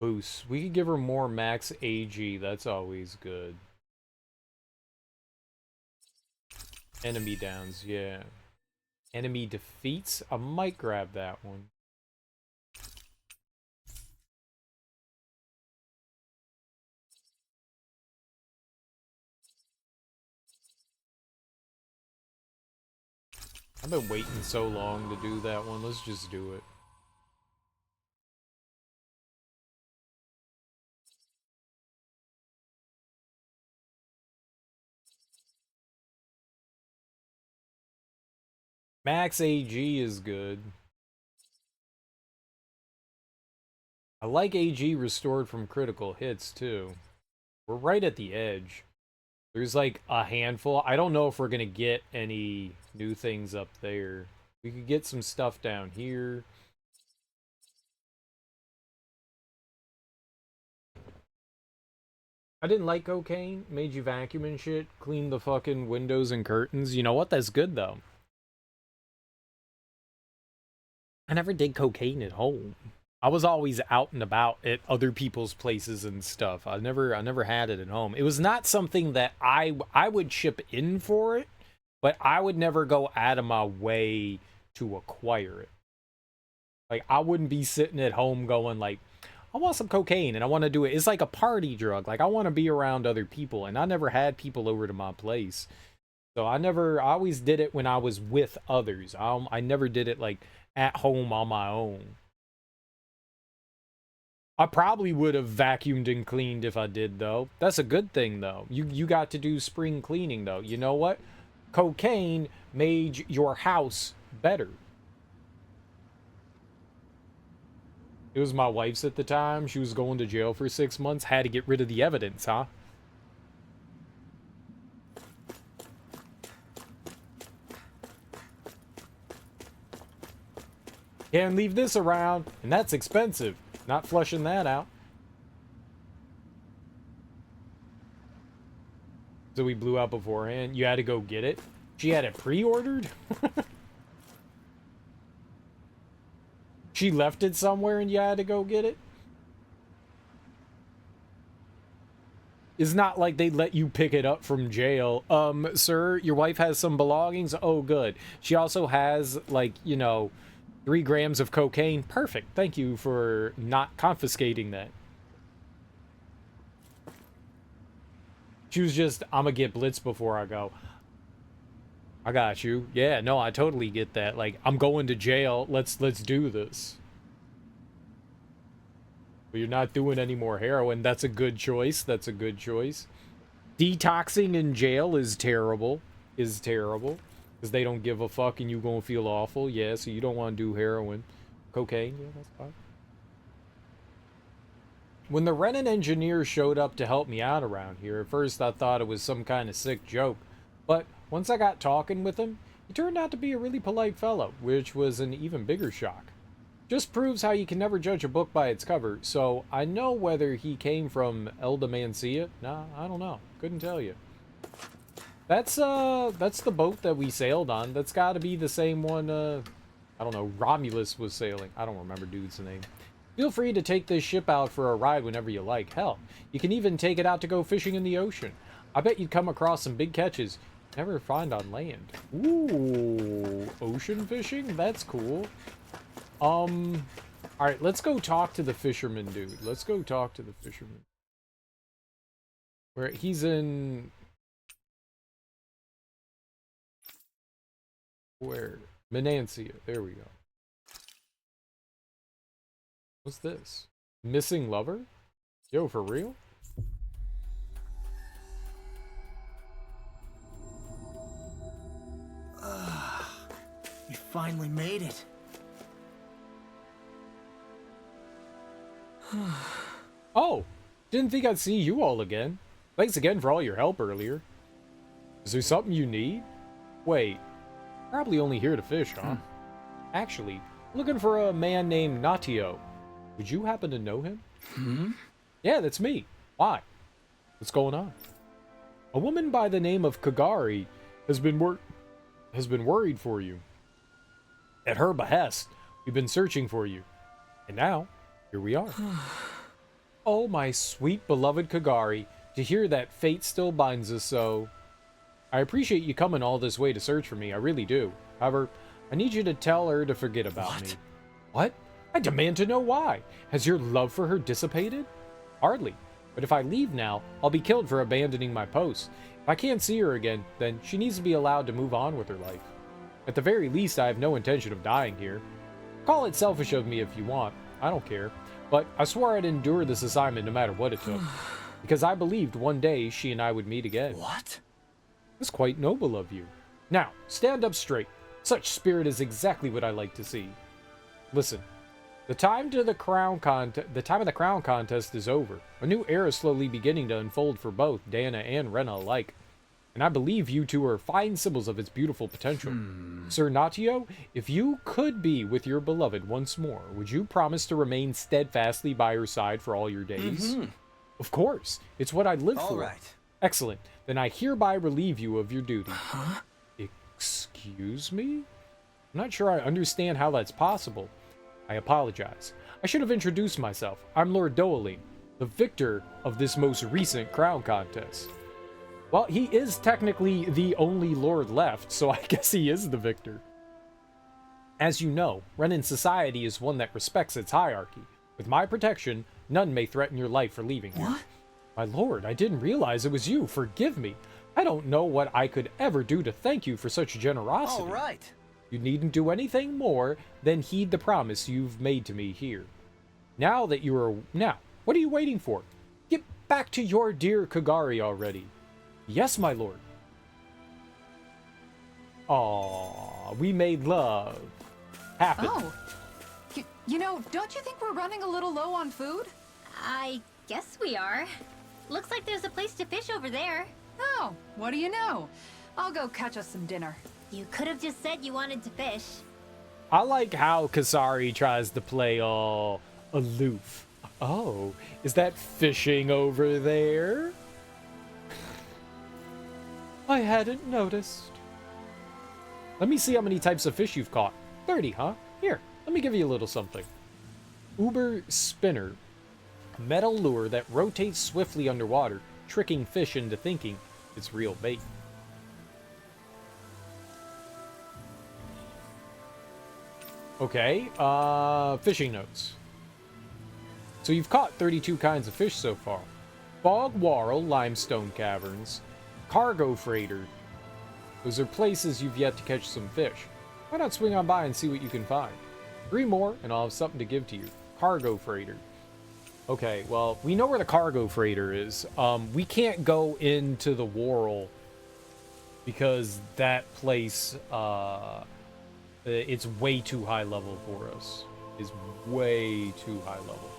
boosts. We could give her more max AG. That's always good. Enemy downs, yeah. Enemy defeats. I might grab that one. I've been waiting so long to do that one. Let's just do it. Max AG is good. I like AG restored from critical hits, too. We're right at the edge. There's like a handful. I don't know if we're going to get any new things up there. We could get some stuff down here. I didn't like cocaine. Made you vacuum and shit. Clean the fucking windows and curtains. You know what? That's good, though. I never did cocaine at home. I was always out and about at other people's places and stuff. I never had it at home. It was not something that I would chip in for it, but I would never go out of my way to acquire it. Like, I wouldn't be sitting at home going like, I want some cocaine and I want to do it. It's like a party drug. Like, I want to be around other people, and I never had people over to my place. So I always did it when I was with others. I never did it like at home on my own. I probably would have vacuumed and cleaned if I did, though. That's a good thing, though. You got to do spring cleaning, though. You know what? Cocaine made your house better. It was my wife's at the time. She was going to jail for 6 months. Had to get rid of the evidence, huh? Can't leave this around, and that's expensive. Not flushing that out. So we blew out beforehand. You had to go get it. She had it pre-ordered? She left it somewhere and you had to go get it? It's not like they let you pick it up from jail. Sir, your wife has some belongings? Oh, good. She also has, like, you know, 3 grams of cocaine. Perfect. Thank you for not confiscating that. She was just, I'm gonna get blitzed before I go. I got you. Yeah, no, I totally get that. Like, I'm going to jail. Let's do this. But you're not doing any more heroin. That's a good choice. That's a good choice. Detoxing in jail is terrible. Is terrible. Because they don't give a fuck and you're going to feel awful. Yeah, so you don't want to do heroin. Cocaine, yeah, that's fine. When the Renin engineer showed up to help me out around here, at first I thought it was some kind of sick joke. But once I got talking with him, he turned out to be a really polite fellow, which was an even bigger shock. Just proves how you can never judge a book by its cover, so I know whether he came from Eldomancia. Nah, I don't know. Couldn't tell you. That's the boat that we sailed on. That's got to be the same one, I don't know, Romulus was sailing. I don't remember dude's name. Feel free to take this ship out for a ride whenever you like. Hell, you can even take it out to go fishing in the ocean. I bet you'd come across some big catches you never find on land. Ooh, ocean fishing? That's cool. Alright, let's go talk to the fisherman dude. Let's go talk to the fisherman. Where he's in... Where? Menancia. There we go. What's this? Missing lover? Yo, for real? You finally made it. Oh, didn't think I'd see you all again. Thanks again for all your help earlier. Is there something you need? Wait, probably only here to fish, huh? Actually, looking for a man named Natio. Would you happen to know him? Yeah, that's me. Why? What's going on? A woman by the name of Kagari has been worried for you. At her behest, we've been searching for you. And now, here we are. Oh, my sweet beloved Kagari, to hear that fate still binds us so. I appreciate you coming all this way to search for me, I really do. However, I need you to tell her to forget about me. What? I demand to know why. Has your love for her dissipated? Hardly. But if I leave now, I'll be killed for abandoning my post. If I can't see her again, then she needs to be allowed to move on with her life. At the very least, I have no intention of dying here. Call it selfish of me if you want. I don't care. But I swore I'd endure this assignment no matter what it took. Because I believed one day she and I would meet again. What? It's quite noble of you. Now, stand up straight. Such spirit is exactly what I like to see. Listen, the time of the crown contest is over. A new era is slowly beginning to unfold for both Dana and Rena alike. And I believe you two are fine symbols of its beautiful potential. Sir Natio, if you could be with your beloved once more, would you promise to remain steadfastly by her side for all your days? Of course. It's what I'd live All for. right. Excellent. Then I hereby relieve you of your duty. Excuse me? I'm not sure I understand how that's possible. I apologize. I should have introduced myself. I'm Lord Doaline, the victor of this most recent crown contest. Well, he is technically the only lord left, so I guess he is the victor. As you know, Renan society is one that respects its hierarchy. With my protection, none may threaten your life for leaving here. What? My lord, I didn't realize it was you. Forgive me. I don't know what I could ever do to thank you for such generosity. All right. You needn't do anything more than heed the promise you've made to me here. Now, what are you waiting for? Get back to your dear Kagari already. Yes, my lord. Aww, we made love happen. Oh. You know, don't you think we're running a little low on food? I guess we are. Looks like there's a place to fish over there. Oh, what do you know? I'll go catch us some dinner. You could have just said you wanted to fish. I like how Kasari tries to play all aloof. Oh, is that fishing over there? I hadn't noticed. Let me see how many types of fish you've caught. 30, huh? Here, let me give you a little something. Uber Spinner. Metal lure that rotates swiftly underwater, tricking fish into thinking it's real bait. Okay, fishing notes. So you've caught 32 kinds of fish so far. Bog Warrel Limestone Caverns, Cargo Freighter. Those are places you've yet to catch some fish. Why not swing on by and see what you can find? 3 more and I'll have something to give to you. Cargo Freighter. Okay, well, we know where the Cargo Freighter is. We can't go into the Warrel because that place, it's way too high level for us. It's way too high level.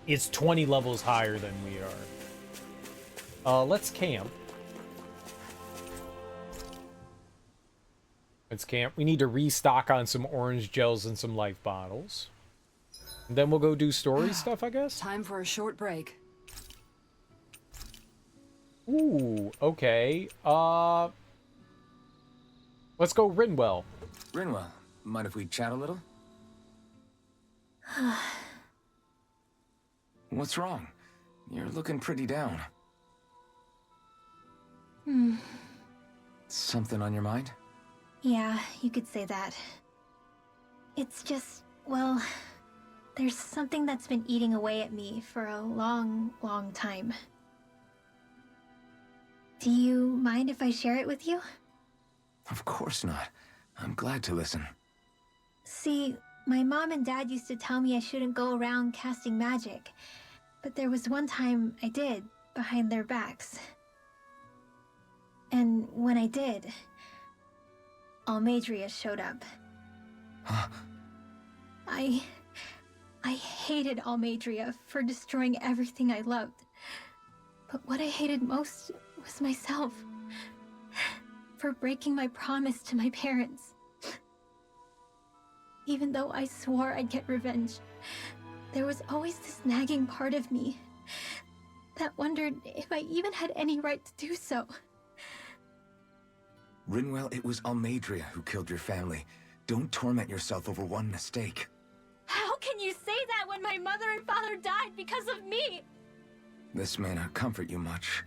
It's 20 levels higher than we are. Let's camp. Let's camp. We need to restock on some orange gels and some life bottles. And then we'll go do story stuff, I guess? Time for a short break. Ooh, okay. Let's go Rinwell. Rinwell, mind if we chat a little? What's wrong? You're looking pretty down. Something on your mind? Yeah, you could say that. It's just, well, there's something that's been eating away at me for a long, long time. Do you mind if I share it with you? Of course not. I'm glad to listen. See, my mom and dad used to tell me I shouldn't go around casting magic. But there was one time I did, behind their backs. And when I did, Almadria showed up. Huh? I hated Almadria for destroying everything I loved. But what I hated most was myself. For breaking my promise to my parents. Even though I swore I'd get revenge, there was always this nagging part of me that wondered if I even had any right to do so. Rinwell, it was Almadria who killed your family. Don't torment yourself over one mistake. How can you say that when my mother and father died because of me? This may not comfort you much,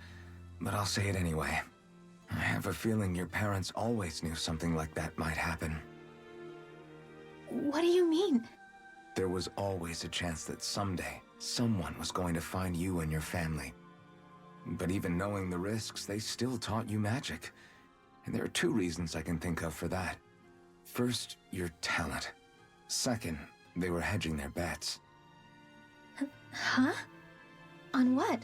but I'll say it anyway. I have a feeling your parents always knew something like that might happen. What do you mean? There was always a chance that someday, someone was going to find you and your family. But even knowing the risks, they still taught you magic. And there are 2 reasons I can think of for that. First, your talent. Second, they were hedging their bets. Huh? On what?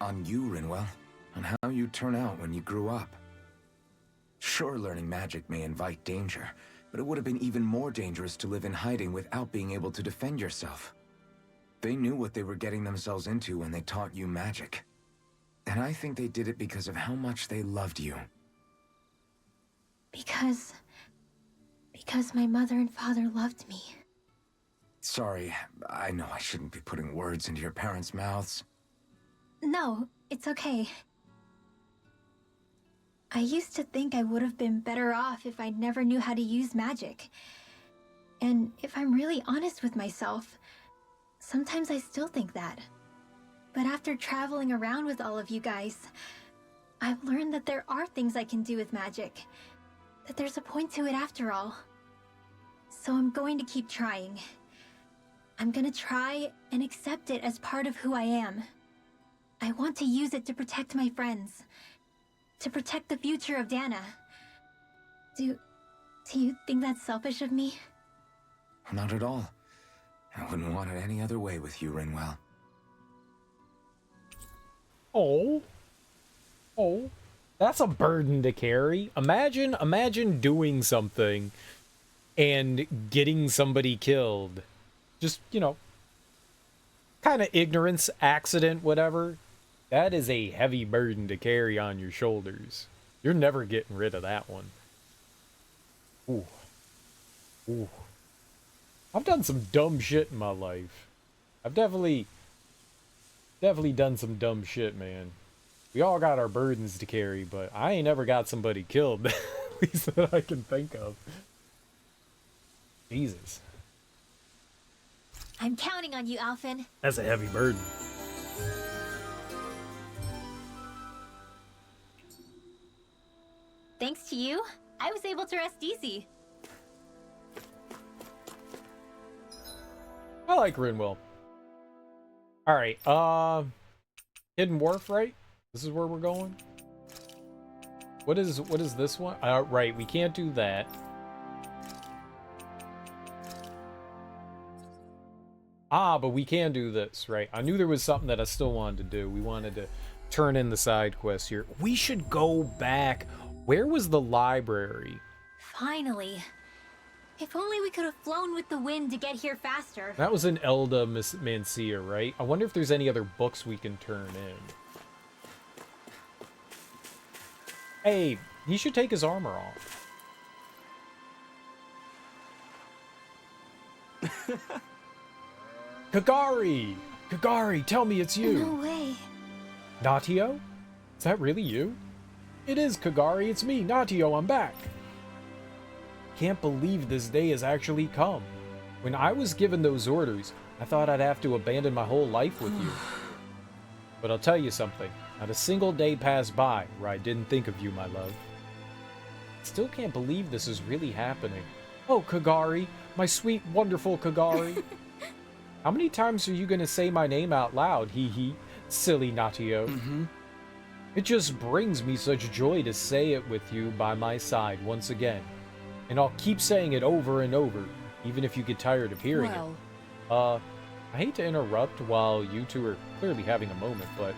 On you, Rinwell. On how you turn out when you grew up. Sure, learning magic may invite danger, but it would have been even more dangerous to live in hiding without being able to defend yourself. They knew what they were getting themselves into when they taught you magic. And I think they did it because of how much they loved you. Because my mother and father loved me. Sorry, I know I shouldn't be putting words into your parents' mouths. No, it's okay. I used to think I would have been better off if I never knew how to use magic. And if I'm really honest with myself, sometimes I still think that. But after traveling around with all of you guys, I've learned that there are things I can do with magic. That there's a point to it after all. So I'm going to keep trying. I'm gonna try and accept it as part of who I am. I want to use it to protect my friends. To protect the future of Dana. Do you think that's selfish of me? Not at all. I wouldn't want it any other way with you, Rinwell. Oh, that's a burden to carry. Imagine doing something and getting somebody killed. Just, you know, kind of ignorance, accident, whatever. That is a heavy burden to carry on your shoulders. You're never getting rid of that one. Ooh. I've done some dumb shit in my life. I've definitely done some dumb shit, man. We all got our burdens to carry, but I ain't ever got somebody killed, at least that I can think of. Jesus. I'm counting on you, Alphen. That's a heavy burden. Thanks to you, I was able to rest easy. I like Rinwell. Alright, Hidden Wharf, right? This is where we're going? What is this one? Right, we can't do that. Ah, but we can do this, right? I knew there was something that I still wanted to do. We wanted to turn in the side quest here. We should go back. Where was the library? Finally. If only we could have flown with the wind to get here faster. That was in Elda Mancia, right? I wonder if there's any other books we can turn in. Hey, he should take his armor off. Kagari! Kagari, tell me it's you! No way. Natio? Is that really you? It is, Kagari, it's me, Natio, I'm back! Can't believe this day has actually come. When I was given those orders, I thought I'd have to abandon my whole life with you. But I'll tell you something, not a single day passed by where I didn't think of you, my love. Still can't believe this is really happening. Oh, Kagari, my sweet, wonderful Kagari. How many times are you gonna say my name out loud, hee hee, silly Natio? It just brings me such joy to say it with you by my side once again. And I'll keep saying it over and over, even if you get tired of hearing it. I hate to interrupt while you two are clearly having a moment, but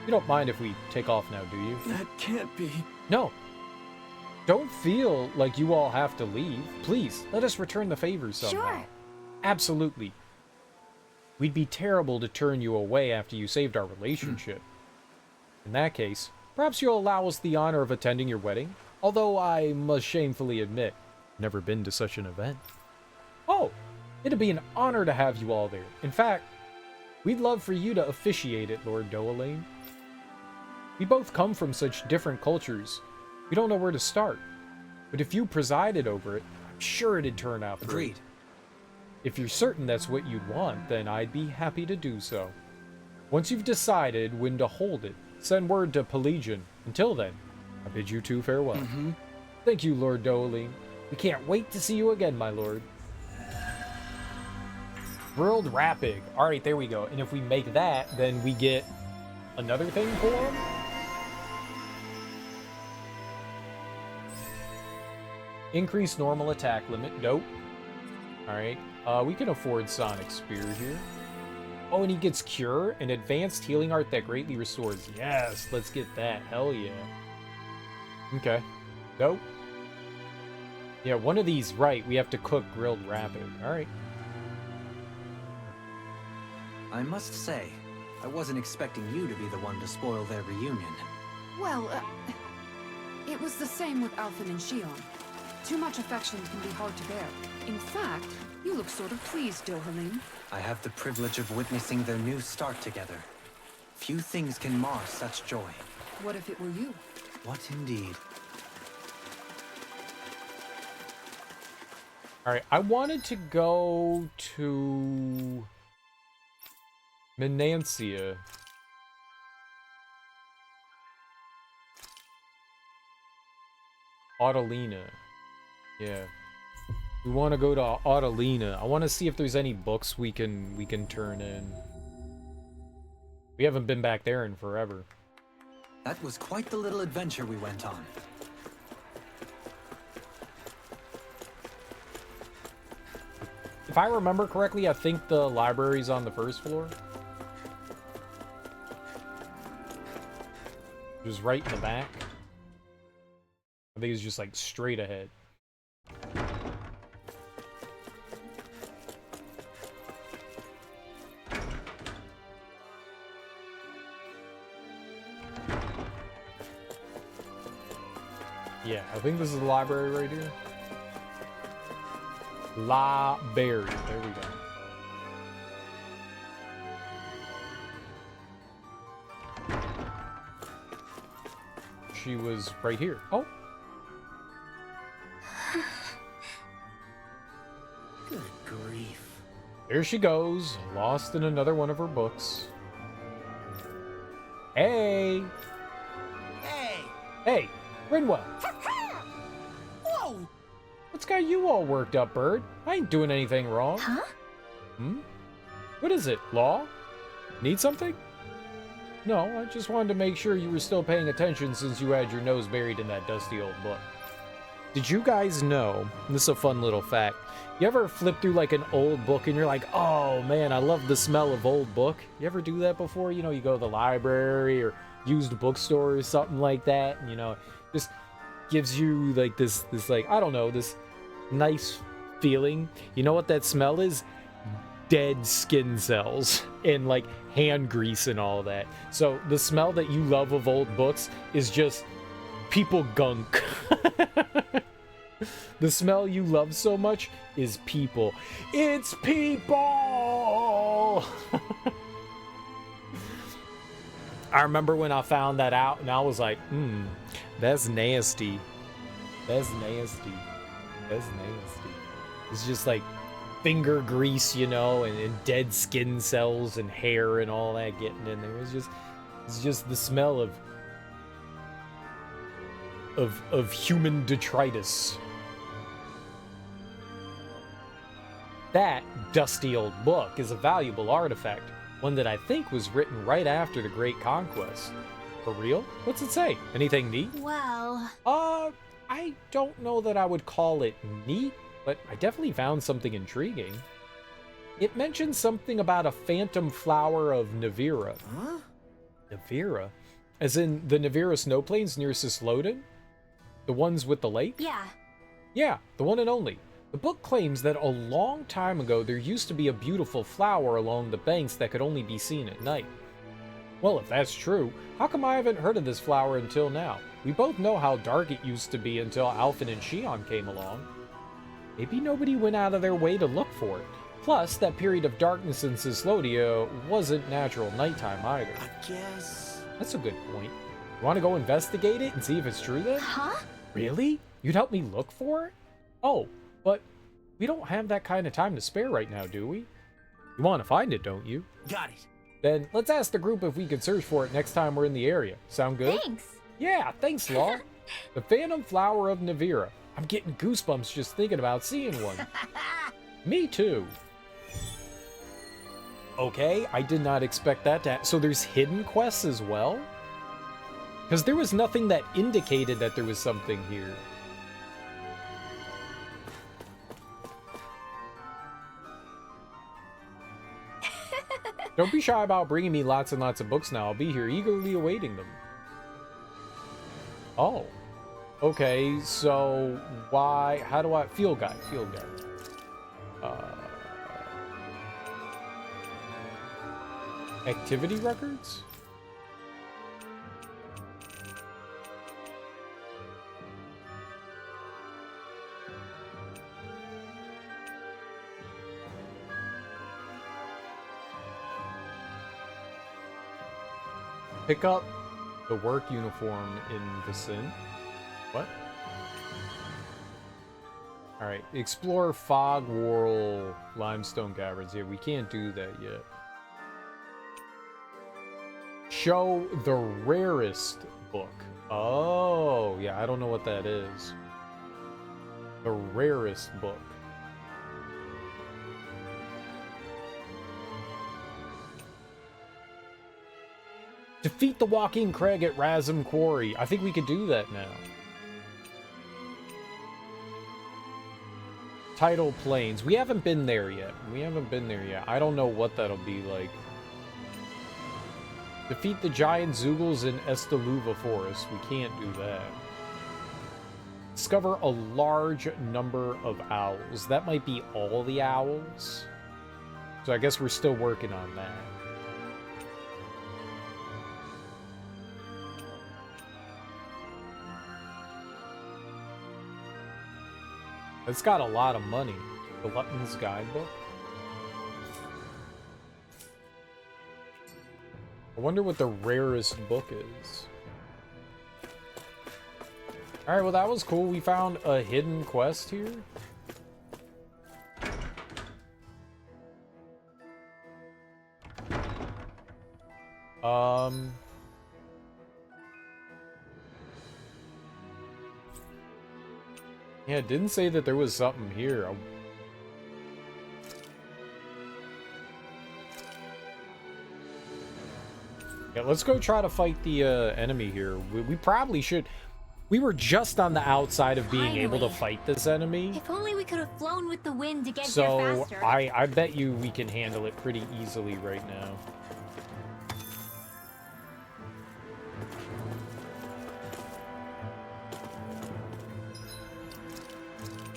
you don't mind if we take off now, do you? That can't be. No. Don't feel like you all have to leave. Please, let us return the favor somehow. Sure. Absolutely. We'd be terrible to turn you away after you saved our relationship. In that case, perhaps you'll allow us the honor of attending your wedding, although I must shamefully admit, never been to such an event. Oh, it'd be an honor to have you all there. In fact, we'd love for you to officiate it, Lord Doelain. We both come from such different cultures. We don't know where to start. But if you presided over it, I'm sure it'd turn out great. Agreed. If you're certain that's what you'd want, then I'd be happy to do so. Once you've decided when to hold it, send word to Pelagian. Until then, I bid you two farewell. Thank you, Lord Doelain. We can't wait to see you again, my lord. World Rapid. Alright, there we go. And if we make that, then we get another thing for him? Increase normal attack limit. Dope. Alright. We can afford Sonic Spear here. Oh, and he gets Cure, an advanced healing art that greatly restores. Yes, let's get that. Hell yeah. Okay. Nope. Yeah, one of these, right. We have to cook grilled rabbit. Alright. I must say, I wasn't expecting you to be the one to spoil their reunion. Well, it was the same with Alphen and Shion. Too much affection can be hard to bear. In fact, you look sort of pleased, Dohalim. I have the privilege of witnessing their new start together. Few things can mar such joy. What if it were you? What indeed? Alright, I wanted to go to Menancia. Autalina. Yeah. We want to go to Autalina. I want to see if there's any books we can turn in. We haven't been back there in forever. That was quite the little adventure we went on. If I remember correctly, I think the library's on the first floor. Just right in the back. I think it's just like straight ahead. Yeah, I think this is the library right here. La Berry. There we go. She was right here. Oh. Good grief. There she goes, lost in another one of her books. Hey! Hey! Hey, Rinwell. Whoa! What's got you all worked up, Bird? I ain't doing anything wrong. Huh? Hmm? What is it, Law? Need something? No, I just wanted to make sure you were still paying attention since you had your nose buried in that dusty old book. Did you guys know, and this is a fun little fact, you ever flip through like an old book and you're like, oh man, I love the smell of old book? You ever do that before? You know, you go to the library or used bookstore or something like that, and you know, just gives you like this like, I don't know, this nice feeling. You know what that smell is? Dead skin cells and like hand grease and all that. So the smell that you love of old books is just people gunk. The smell you love so much is people. It's people! I remember when I found that out and I was like, that's nasty. That's nasty. That's nasty. It's just like finger grease, you know, and dead skin cells and hair and all that getting in there. It's just the smell of human detritus. That dusty old book is a valuable artifact, one that I think was written right after the Great Conquest. For real? What's it say? Anything neat? Well, I don't know that I would call it neat, but I definitely found something intriguing. It mentions something about a phantom flower of Navira. Huh? Navira? As in the Navira snow plains near Cislodin? The ones with the lake? yeah. Yeah, the one and only. The book claims that a long time ago there used to be a beautiful flower along the banks that could only be seen at night. Well, if that's true, how come I haven't heard of this flower until now? We both know how dark it used to be until Alphen and Shion came along. Maybe nobody went out of their way to look for it. Plus, that period of darkness in Cyslodia wasn't natural nighttime either. I guess... That's a good point. You want to go investigate it and see if it's true then? Huh? Really? You'd help me look for it? Oh, but we don't have that kind of time to spare right now, do we? You want to find it, don't you? Got it. Then let's ask the group if we can search for it next time we're in the area. Sound good? Thanks. Yeah, thanks, Law. The Phantom Flower of Navira. I'm getting goosebumps just thinking about seeing one. Me too. Okay, I did not expect that to so there's hidden quests as well? Because there was nothing that indicated that there was something here. Don't be shy about bringing me lots and lots of books now. I'll be here eagerly awaiting them. Oh. Okay, so why? How do I field guide? Activity records? Pick up the work uniform in Vicin. What? Alright, explore Fog Whorl Limestone Caverns. Yeah, we can't do that yet. Show the rarest book. Oh, yeah, I don't know what that is. The rarest book. Defeat the Walking Craig at Razum Quarry. I think we could do that now. Tidal Plains. We haven't been there yet. I don't know what that'll be like. Defeat the giant Zoogles in Estaluva Forest. We can't do that. Discover a large number of owls. That might be all the owls. So I guess we're still working on that. It's got a lot of money. The Lutton's Guidebook. I wonder what the rarest book is. Alright, well that was cool. We found a hidden quest here. Yeah, it didn't say that there was something here. Yeah, let's go try to fight the enemy here. We probably should. We were just on the outside of being able to fight this enemy. If only we could have flown with the wind to get here So faster. I bet you we can handle it pretty easily right now.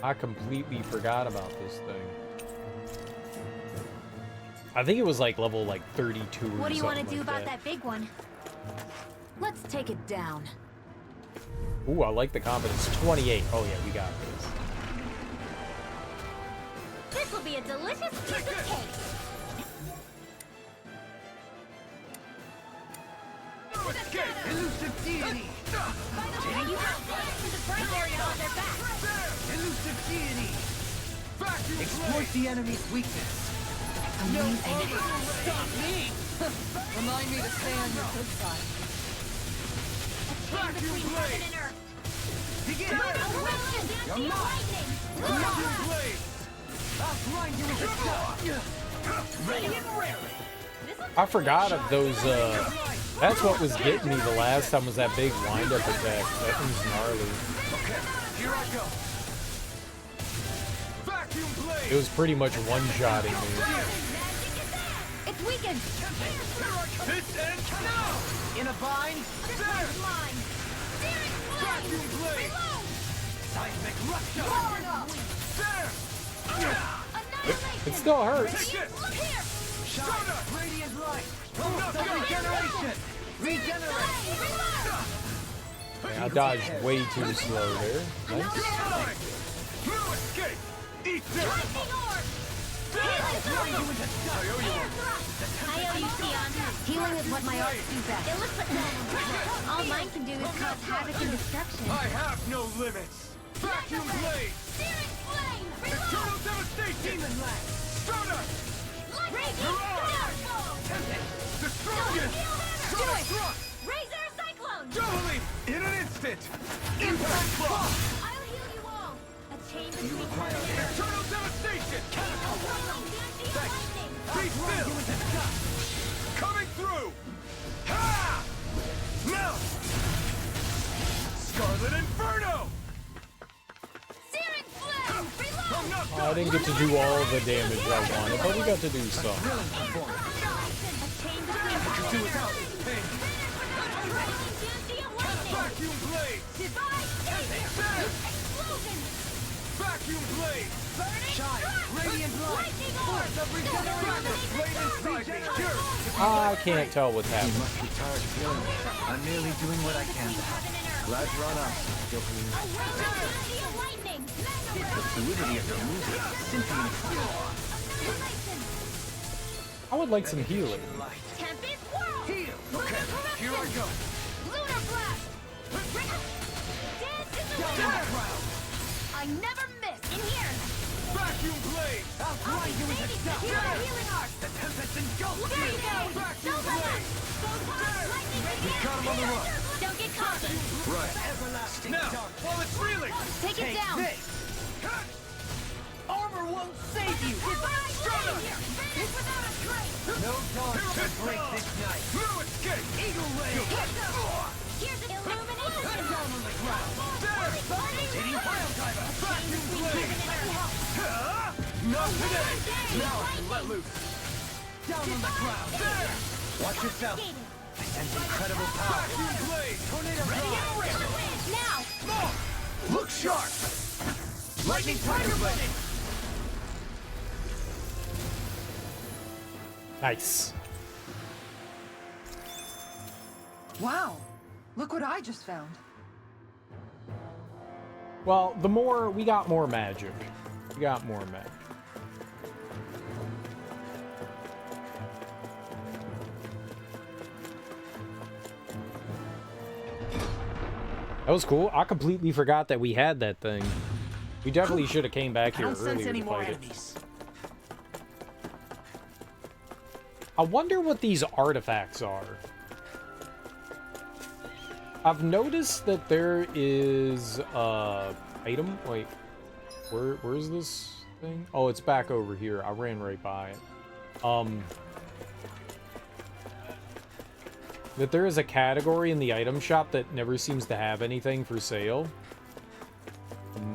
I completely forgot about this thing. I think it was like level like 32 or What do you want to something do like about that big one? Let's take it down. Ooh, I like the confidence. 28. Oh yeah, we got this. This will be a delicious piece of cake. Escape! Elusive deity! And you have to the bright area on their back. Elusive deity! Vacuum Exploit blade! the enemy's weakness. Amazing. Stop me! Remind me to stay on your good side. A chain between heaven and earth. Begin! A whirlwind dancing lightning. Vacuum blade! I'll grind you into dust! Radiant rarely! I forgot of those. That's what was getting me the last time was that big wind-up attack. That was gnarly. Okay, here I go! Vacuum blade! It was pretty much one-shotting me. It's weakened. This ends now! In a bind? There! Line. Vacuum blade! Seismic rupture! There! It still hurts. Take it! Look here. Shine! Radiant light! Self-regeneration! Regenerate! I dodged way too slow there. Nice. Fine! No escape! Eat this! Lightning orb. I owe you one. I owe you, Sion. Healing is what my arts do best. It looks like all mine can do is cause havoc and destruction. I have no limits! Vacuum blade! Searing flame. Eternal devastation! Demon lance! Stunner! Radiant Starfall. Destruction! Sonic thrust! Razor Cyclone. Doubling! In an instant! Impact block! I'll heal you all. A chain between heaven and earth. Eternal devastation! Lightning. Be still! Coming through! Ha! Now! Scarlet Inferno! Searing flame. Reload. I'm not I done! didn't get to do all the damage I wanted, but we got to do some. A chain between Do without this pain! lightning. Vacuum blade! Divine Gate. Vacuum blade! Burning Shine! strike! Radiant light! Lightning Force of regeneration! Blade inside me! Cure! I can't tell what's You happening. must be tired of feeling it. I'm merely doing what I can to help. Glad you're on us, Gilpin. Lightning! The fluidity of your moves is simply incredible. Annihilation! I would like some healing. Tempest Whirl! Heal! Lunar Okay, here I Corruption! go! Lunar Blast! Dance in the Down on wind! the ground! I never miss! In here! Vacuum blade! I'll grind you into dust! Healing arc! The Tempest engulfs There you! you go! Vacuum Don't let blade! up! Photon lightning again! Got him on the run! Don't get caught! Right. Everlasting now, while it's reeling! Take it down! This! Armor won't save you! Goodbye, Savior! Finish without a trace! No dawn should break this night! No escape! Eagle ray! Here's an illumination! Down on the ground! There! Burning Pile driver! Vacuum blade! Huh? Not today! Now I can let loose! Down on the ground! There! Watch yourself! I sense incredible power! Vacuum blade! Tornado blast! Now! More! Look sharp! Lightning tiger blade! Nice. Wow! Look what I just found. Well, we got more magic. We got more magic. That was cool. I completely forgot that we had that thing. We definitely should have came back I here don't sense earlier any to more fight it. enemies. I wonder what these artifacts are. I've noticed that there is item. Wait, where's this thing? Oh, it's back over here. I ran right by it. That there is a category in the item shop that never seems to have anything for sale.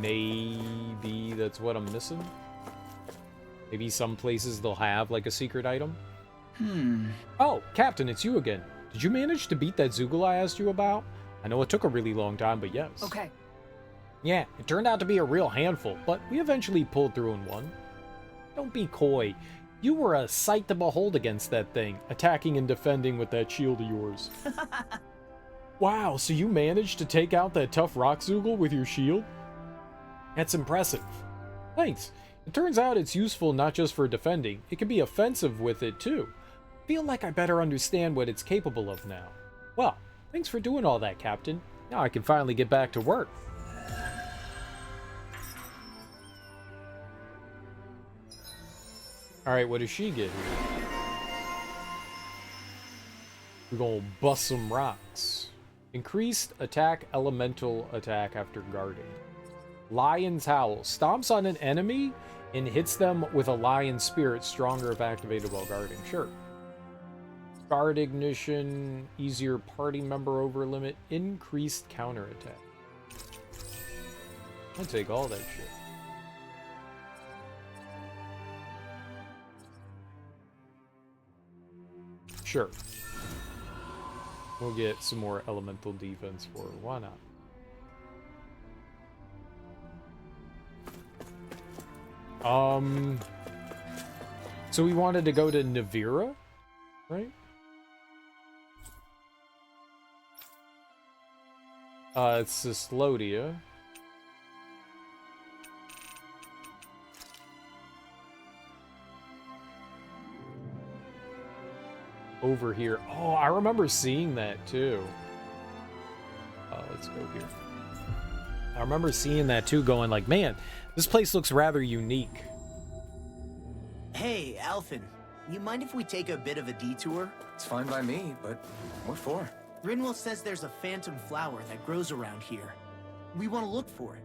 Maybe that's what I'm missing. Maybe some places they'll have like a secret item. Oh, Captain, it's you again. Did you manage to beat that Zoogle I asked you about? I know it took a really long time, but yes. Okay. Yeah, it turned out to be a real handful, but we eventually pulled through and won. Don't be coy. You were a sight to behold against that thing, attacking and defending with that shield of yours. Wow, so you managed to take out that tough rock Zoogle with your shield? That's impressive. Thanks. It turns out it's useful not just for defending, it can be offensive with it too. Feel like I better understand what it's capable of now. Well, thanks for doing all that, Captain. Now I can finally get back to work. Alright, what does she get here? We're gonna bust some rocks. Increased attack, elemental attack after guarding. Lion's Howl. Stomps on an enemy and hits them with a lion spirit, stronger if activated while guarding. Sure. Guard ignition, easier party member over limit, increased counterattack. I'll take all that shit. Sure. We'll get some more elemental defense for her. Why not? So we wanted to go to Navira, right? It's Cyslodia. Over here. Oh, I remember seeing that too. Let's go here. I remember seeing that too, going like, man, this place looks rather unique. Hey, Alphen, you mind if we take a bit of a detour? It's fine by me, but what for? Rinwell says there's a phantom flower that grows around here. We want to look for it.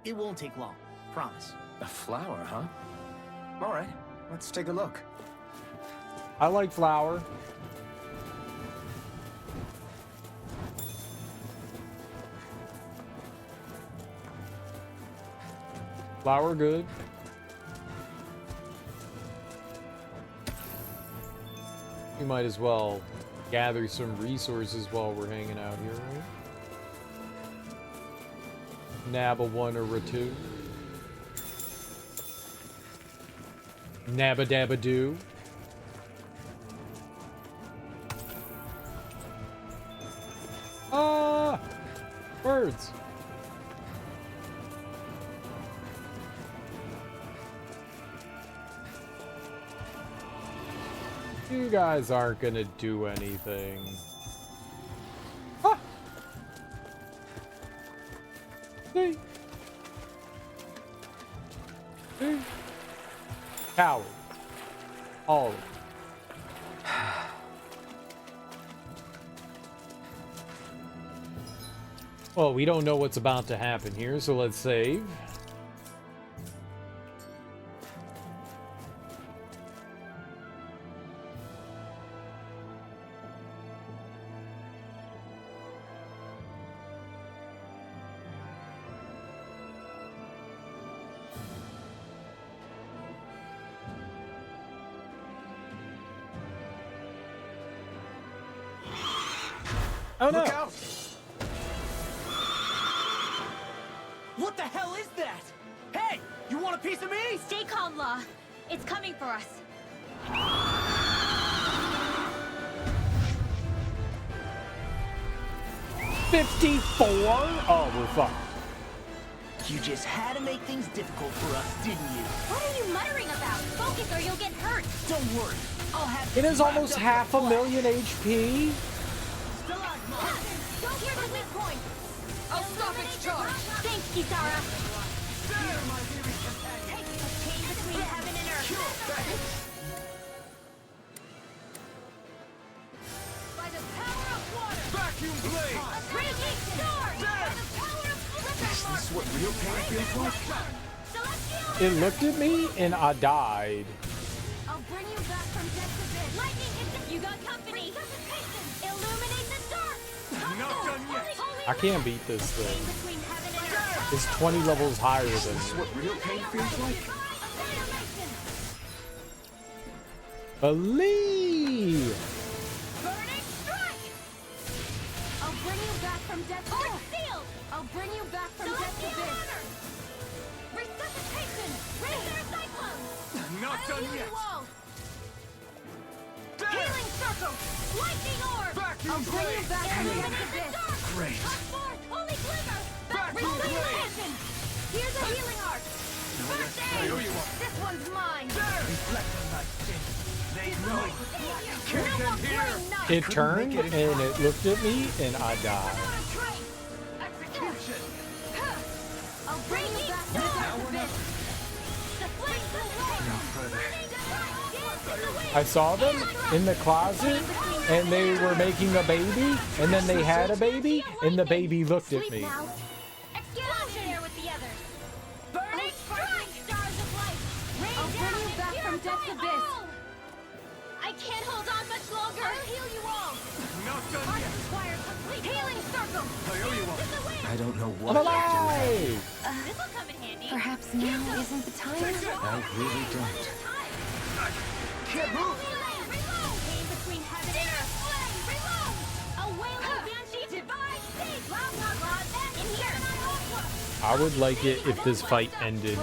It won't take long, promise. A flower, huh? All right, let's take a look. I like flower. Flower good. We might as well gather some resources while we're hanging out here, right? Nab a one or a two. Nabba dabba doo. Ah! Birds. You guys aren't gonna do anything. Ah! Hey. Hey. Coward. All of them. Well, we don't know what's about to happen here, so let's save. Oh no! Look out! What the hell is that? Hey! You want a piece of me? Stay calm, Law. It's coming for us. 54? Oh, we're fucked. You just had to make things difficult for us, didn't you? What are you muttering about? Focus or you'll get hurt. Don't worry. I'll have It is almost half a million HP. Don't hear the weak point. I'll stop its charge. Thanks, Kisara. Take the chain between heaven and earth. By the power of water. Vacuum blade! Raging sword. By the power of Is this what real pain feels like? Celestial. It looked at me and I died. I'll bring you back from death to bed. Lightning into you got company. Illuminate the dark. Not done yet. I can't beat this thing. Between heaven and earth. It's 20 levels higher than Is this what real pain feels like? Believe. Burning strike. I'll bring you back from death to bed. I'll bring you back from death to bed. Resuscitation. Razor cyclone. Not done yet. Healing circle. Lightning orb. Vacuum blade! Back from death to bed. Great. Holy glimmer. Vacuum blade! Resuscitation. Here's a healing arc. First aid. owe you one. This one's mine. Reflect on my sins. They know. Can't end here! It turned and it looked at me and I died. Execution! I'll bring you back to death to bed. The flames will No further. I saw them in the closet and they were making a baby and then they had a baby and the baby looked at me. Explosion there with the others. Burning strike. Stars of light. I'll bring you back from death's abyss. I can't hold on much longer. I'll heal you all. Not done Arts yet! required complete. Healing circle. I owe you one. I don't know I'm what to alive! This'll come in handy. Perhaps now isn't the time. do. I really don't. Can't move! Came between heaven and earth. Reload. A wailing banshee. Divine speed. Blah blah blah. In here. I would like it if this fight ended.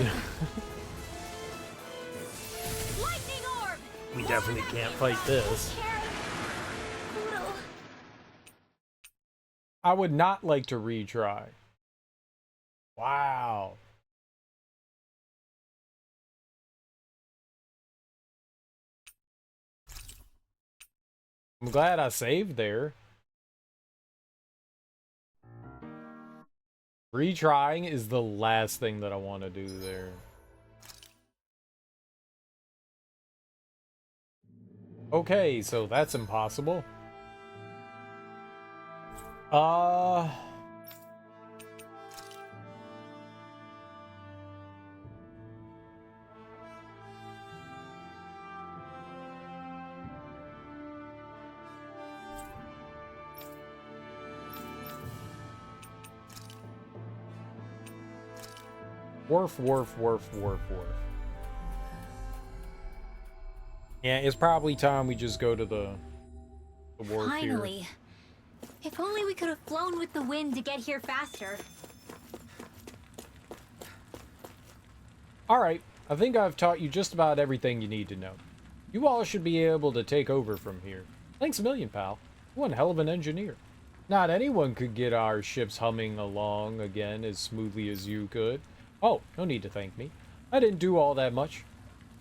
Lightning orb. We definitely can't fight this. Poodle. I would not like to retry. Wow. I'm glad I saved there. Retrying is the last thing that I want to do there. Okay, so that's impossible. Wharf. Yeah, it's probably time we just go to the wharf here. Finally. If only we could have flown with the wind to get here faster. Alright, I think I've taught you just about everything you need to know. You all should be able to take over from here. Thanks a million, pal. You're one hell of an engineer. Not anyone could get our ships humming along again as smoothly as you could. Oh, no need to thank me. I didn't do all that much.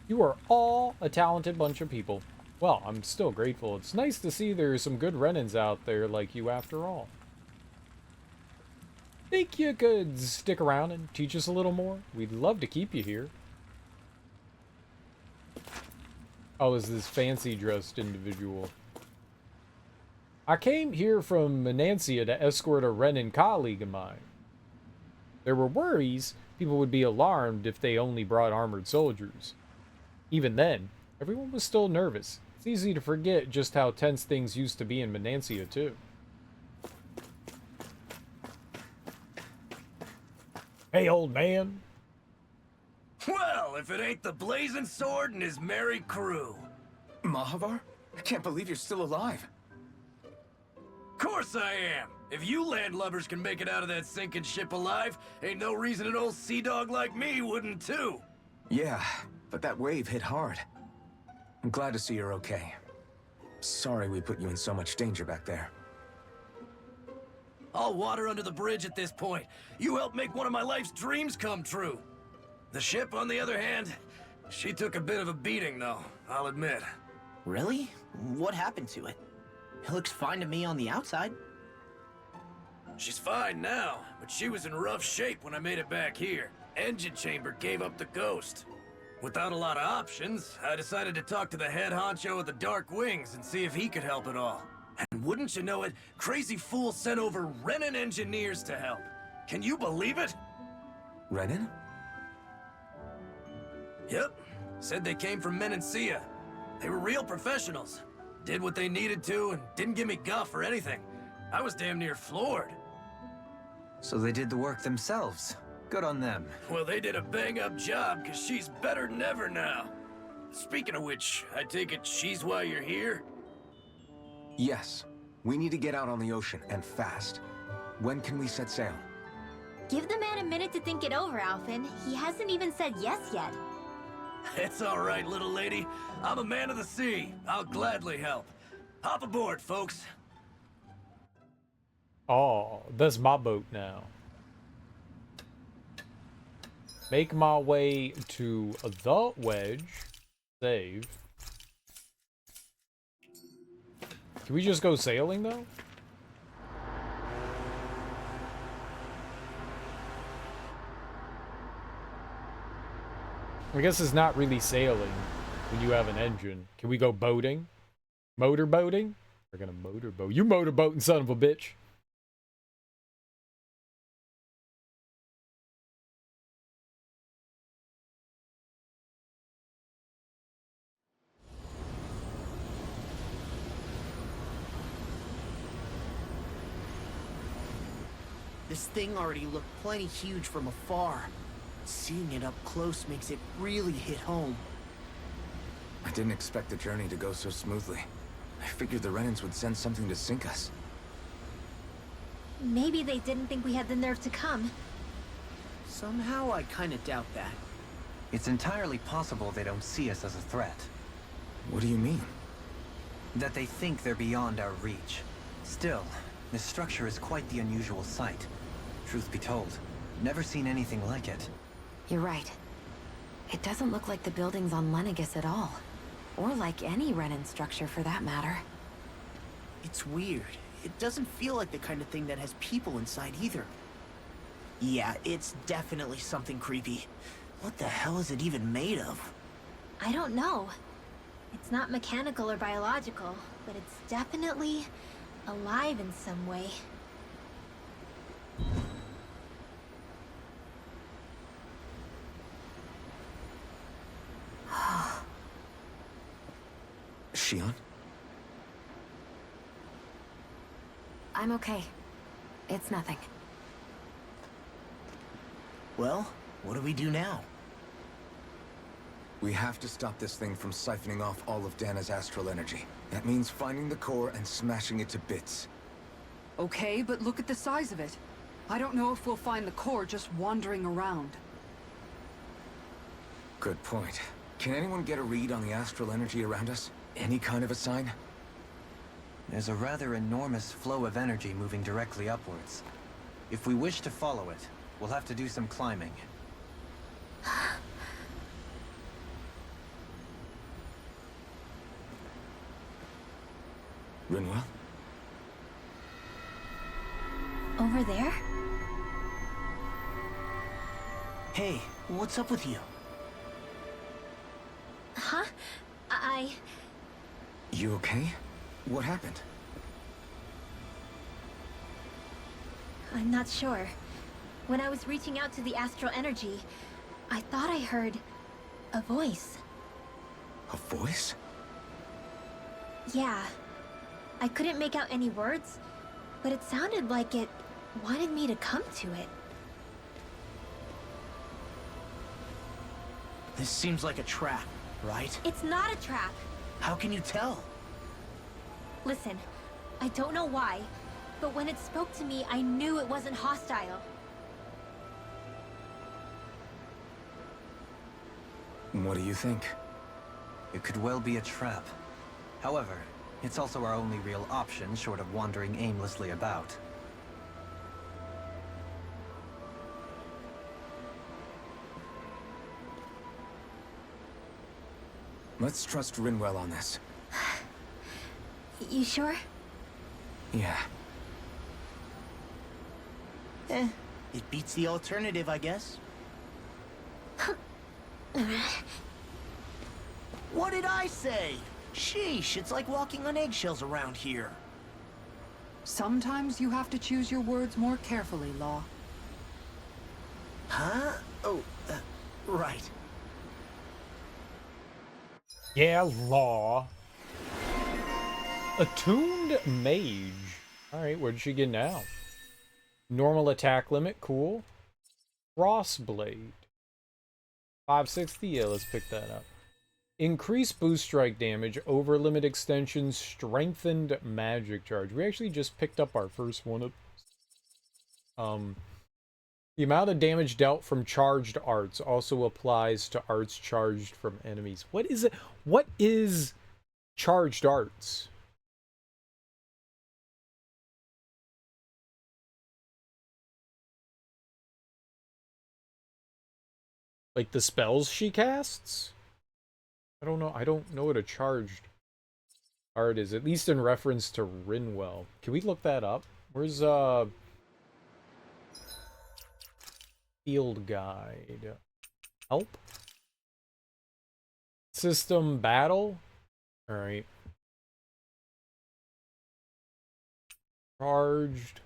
You are all a talented bunch of people. Well, I'm still grateful. It's nice to see there's some good Renans out there like you after all. Think you could stick around and teach us a little more? We'd love to keep you here. Oh, is this fancy dressed individual? I came here from Menancia to escort a Renan colleague of mine. There were worries people would be alarmed if they only brought armored soldiers. Even then, everyone was still nervous. It's easy to forget just how tense things used to be in Menancia, too. Hey, old man. Well, if it ain't the Blazing Sword and his merry crew. Mahavar? I can't believe you're still alive. Course I am. If you landlubbers can make it out of that sinking ship alive, ain't no reason an old sea dog like me wouldn't too. Yeah, but that wave hit hard. I'm glad to see you're okay. Sorry we put you in so much danger back there. All water under the bridge at this point. You helped make one of my life's dreams come true. The ship, on the other hand, she took a bit of a beating, though, I'll admit. Really? What happened to it? It looks fine to me on the outside. She's fine now, but she was in rough shape when I made it back here. Engine chamber gave up the ghost. Without a lot of options, I decided to talk to the head honcho of the Dark Wings and see if he could help at all. And wouldn't you know it, Crazy Fool sent over Renan engineers to help. Can you believe it? Renan? Yep. Said they came from Menancia. They were real professionals. Did what they needed to and didn't give me guff or anything. I was damn near floored. So they did the work themselves. Good on them. Well, they did a bang-up job, because she's better than ever now. Speaking of which, I take it she's why you're here? Yes. We need to get out on the ocean, and fast. When can we set sail? Give the man a minute to think it over, Alphen. He hasn't even said yes yet. It's all right, little lady. I'm a man of the sea. I'll gladly help. Hop aboard, folks. Oh, that's my boat now. Make my way to the Wedge. Save. Can we just go sailing, though? I guess it's not really sailing when you have an engine. Can we go boating? Motor boating? We're gonna motorboat. You motorboating son of a bitch. This thing already looked plenty huge from afar. Seeing it up close makes it really hit home. I didn't expect the journey to go so smoothly. I figured the Renans would send something to sink us. Maybe they didn't think we had the nerve to come. Somehow I kinda doubt that. It's entirely possible they don't see us as a threat. What do you mean? That they think they're beyond our reach. Still, this structure is quite the unusual sight. Truth be told, never seen anything like it. You're right. It doesn't look like the buildings on Lenegis at all. Or like any Renan structure for that matter. It's weird. It doesn't feel like the kind of thing that has people inside either. Yeah, it's definitely something creepy. What the hell is it even made of? I don't know. It's not mechanical or biological, but it's definitely alive in some way. Shionne? I'm okay. It's nothing. Well, what do we do now? We have to stop this thing from siphoning off all of Dana's astral energy. That means finding the core and smashing it to bits. Okay, but look at the size of it. I don't know if we'll find the core just wandering around. Good point. Can anyone get a read on the astral energy around us? Any kind of a sign? There's a rather enormous flow of energy moving directly upwards. If we wish to follow it, we'll have to do some climbing. Rinwell? Over there? Hey, what's up with you? Huh? You okay? What happened? I'm not sure. When I was reaching out to the astral energy, I thought I heard a voice. A voice? Yeah. I couldn't make out any words, but it sounded like it wanted me to come to it. This seems like a trap, right? It's not a trap. How can you tell? Listen, I don't know why, but when it spoke to me, I knew it wasn't hostile. What do you think? It could well be a trap. However, it's also our only real option short of wandering aimlessly about. Let's trust Rinwell on this. You sure? Yeah. It beats the alternative, I guess. What did I say? Sheesh, it's like walking on eggshells around here. Sometimes you have to choose your words more carefully, Law. Huh? Oh, right. Yeah, Law. Attuned Mage. Alright, what did she get now? Normal attack limit, cool. Crossblade. 560, yeah, let's pick that up. Increased boost strike damage, over limit extension, strengthened magic charge. We actually just picked up our first one of the amount of damage dealt from charged arts also applies to arts charged from enemies. What is it? What is charged arts? Like the spells she casts? I don't know. I don't know what a charged art is, at least in reference to Rinwell. Can we look that up? Where's field guide? Help? System battle? Alright. Charged.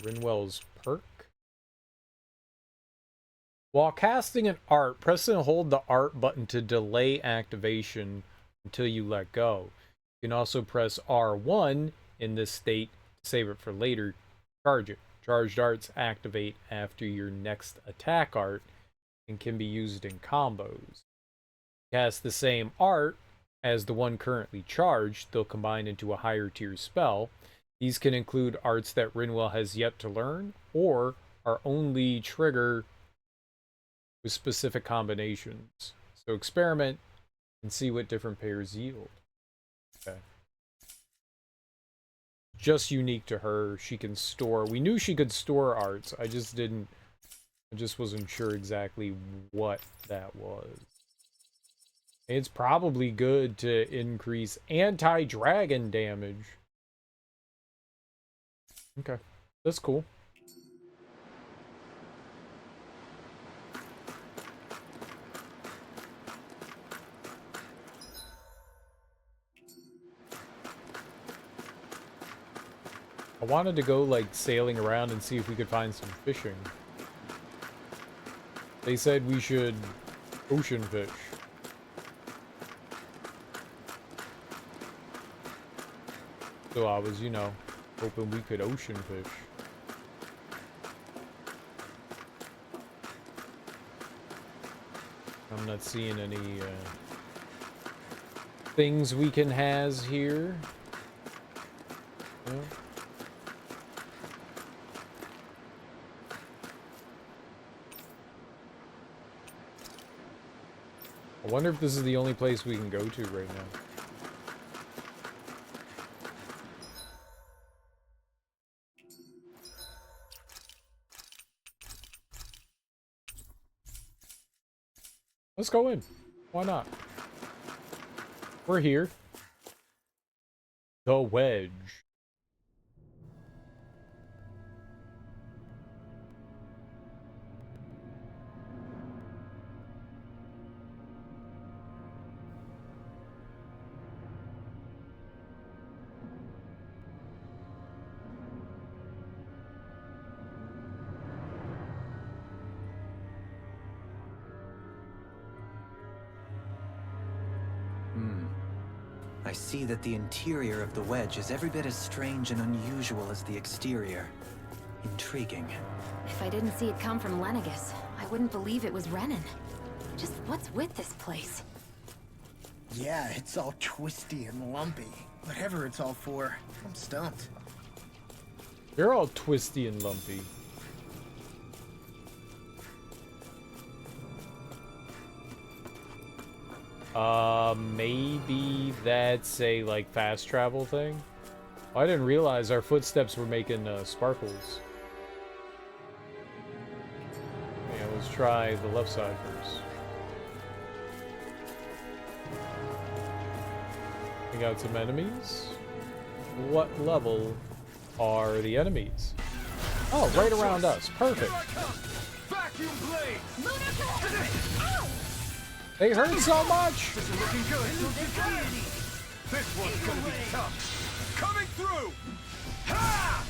Rinwell's perk. While casting an art, press and hold the art button to delay activation until you let go. You can also press R1 in this state to save it for later. Charge it. Charged arts activate after your next attack art and can be used in combos. Cast the same art as the one currently charged, they'll combine into a higher tier spell. These can include arts that Rinwell has yet to learn, or are only trigger with specific combinations. So experiment and see what different pairs yield. Okay. Just unique to her. She can store. We knew she could store arts. I just wasn't sure exactly what that was. It's probably good to increase anti-dragon damage. Okay, that's cool. I wanted to go like sailing around and see if we could find some fishing. They said we should ocean fish. So I was, you know, hoping we could ocean fish. I'm not seeing any things we can has here. Yeah. I wonder if this is the only place we can go to right now. Let's go in. Why not? We're here. The Wedge. I see that the interior of the Wedge is every bit as strange and unusual as the exterior. Intriguing. If I didn't see it come from Lenegus, I wouldn't believe it was Renan. Just what's with this place? Yeah, it's all twisty and lumpy. Whatever it's all for, I'm stumped. They're all twisty and lumpy. Maybe that's a, like, fast travel thing? I didn't realize our footsteps were making, sparkles. Yeah, let's try the left side first. We got some enemies. What level are the enemies? Oh, right around us. Perfect. Vacuum blade! They hurt so much! This is looking good. This one's gonna be tough. Coming through! Ha!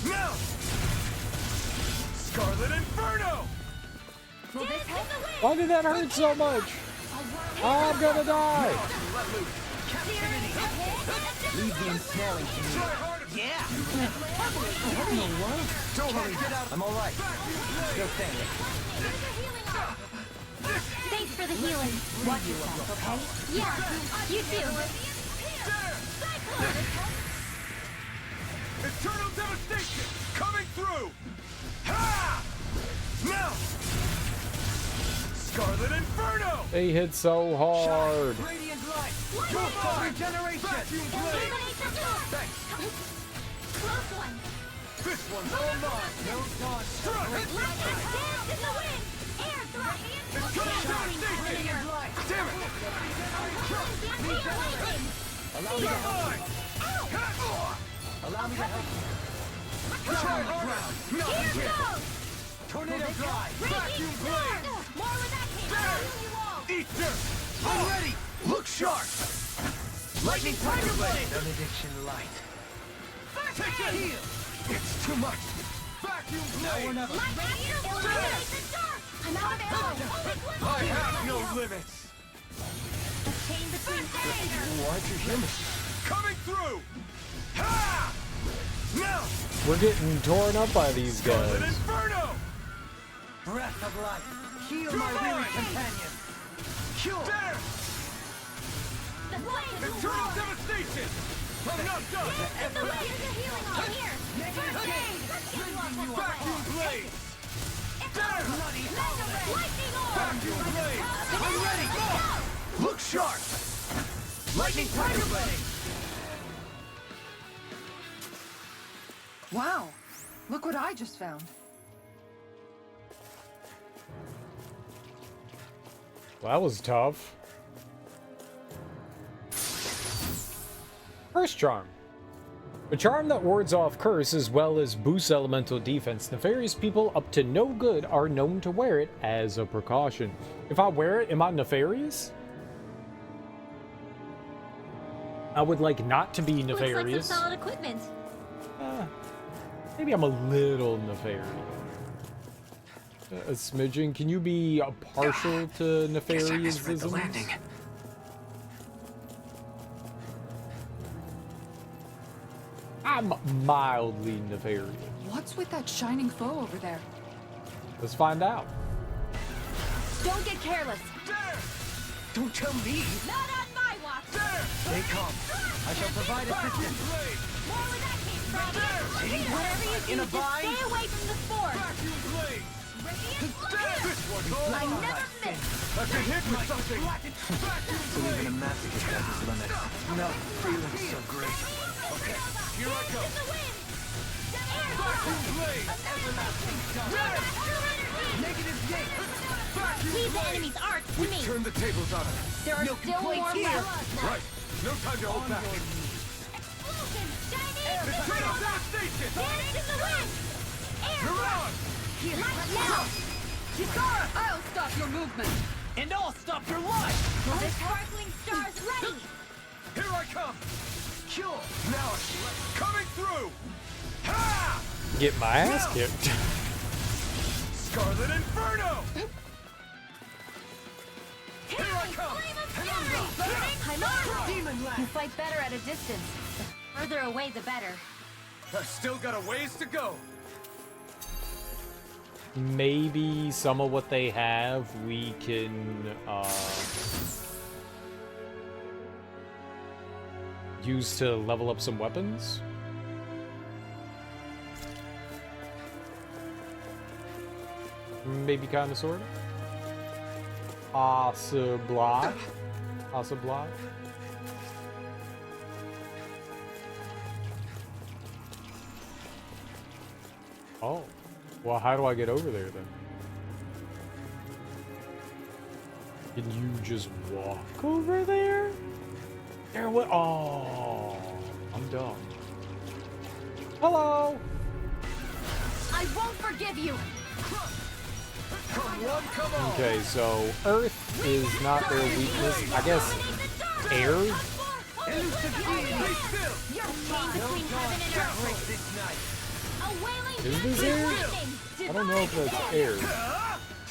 Now! Scarlet Inferno! Why did that hurt so much? I'm gonna die! Leave the ensnaring to me. Yeah! Don't worry, get out. I'm alright. Still standing. Thanks for the healing. Watch yourself, okay? Yeah, you too. Eternal devastation coming through! Ha! Now! Scarlet Inferno! They hit so hard. Radiant light. Regeneration. Vacuum blade! Thanks. Close one. This one's all mine! No dodge. Struck! Dance in the wind. Air thrust. Eternal devastation! Damn it! Allow me to help you. Allow me to help you. Try harder! Nothing Here here! goes. Tornado drive. Vacuum blade! More with that case. Eat dirt! I'm ready! Look sharp! Lightning Tiger Blade! Benediction light. Take it! Heal! It's too much! Vacuum blade! I'm out of arrows. I have no limits! Chain between days. Why'd you hear me? Coming through! Ha! Now! We're getting torn up by these Scarlet guys. Inferno! Breath of life. Heal my weary companion. Cure! There! The flame. Eternal devastation! I'm not done! The way is healing on here. First aid. Vacuum blade! There! Lightning orb. Vacuum blade! I'm ready! Look sharp! Lightning Tiger Blade! Wow, look what I just found. Well, that was tough. First charm. A charm that wards off curse as well as boosts elemental defense. Nefarious people up to no good are known to wear it as a precaution. If I wear it, am I nefarious? I would like not to be nefarious. Looks like some solid equipment. Maybe I'm a little nefarious. A smidgen. Can you be partial to nefarious-isms? I'm mildly nefarious. What's with that shining foe over there? Let's find out. Don't get careless. There! Don't tell me! Not on my watch. There! Stay calm. I shall provide assistance. More where that came from. Whatever you do, In a just bind? stay away from the spores. Vacuum blade! Radiant fire! This one's all I mine. never miss. I've been hit with something! Vacuum So even a blade! masochist has his limits. Not feeling so great. Okay, here I come! In the wind. Air Vacuum blade! Negative gate. Vacuum Leave the blade! enemy's arts to me. Turn the tables on him! There are still more left. Right! No time to hold back! Explosion! Chinese! It's a devastation! Vanish in the wind! Air You're on! Here, light now! Kisara, I'll stop your movement. And I'll stop your life! The sparkling stars ready! Here I come! Cure! Now coming through! Ha! Get my ass kicked. Scarlet Inferno! Here I come! Flame of fury! I'm on! Demon You Land! fight better at a distance. The further away, the better. I've still got a ways to go! Maybe some of what they have we can use to level up some weapons. Maybe kind of sort of. Possibly. Possibly. Oh. Well, how do I get over there then? Can you just walk over there? There what? Oh, I'm dumb. Hello. I won't forgive you! Come one, come all! Okay, so Earth is not their weakness. I guess air. Be still! You're chained between heaven and earth! Break this night! A wailing Is this tempest air? lightning! I don't know if that's air.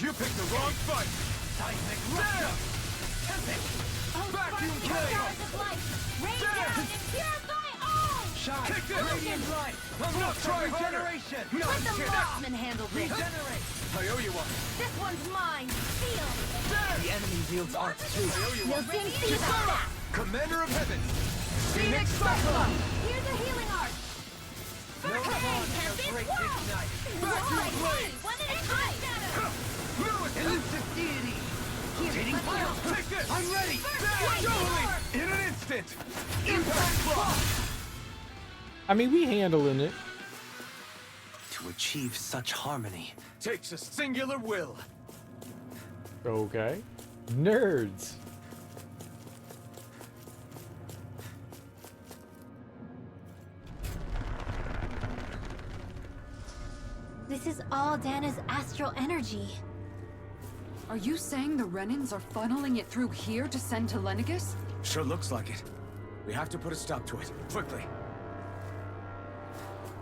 You picked the wrong fight! Seismic rupture! Vacuum Sparkling blade! stars of light! Rain down and purify all! Shine! Kick this! Radiant light! I'm not trying harder! Regeneration! No, Let the shit! marksman handle this! Regenerate! I owe you one! This one's mine! Seal! The enemy wields arts too. I owe you You'll one! soon see about that! Commander of Heaven! Phoenix Cyclone! Here's a healing art! No bond shall break this night. Vacuum blade! One at a time! Elusive deity! Here, let's go! Take this! I'm ready! Totally! In an instant! Impact block! I mean, we handling it. To achieve such harmony, Takes a singular will. Okay. Nerds. This is all Dana's astral energy. Are you saying the Renans are funneling it through here to send to Lenegus? Sure looks like it. We have to put a stop to it. Quickly.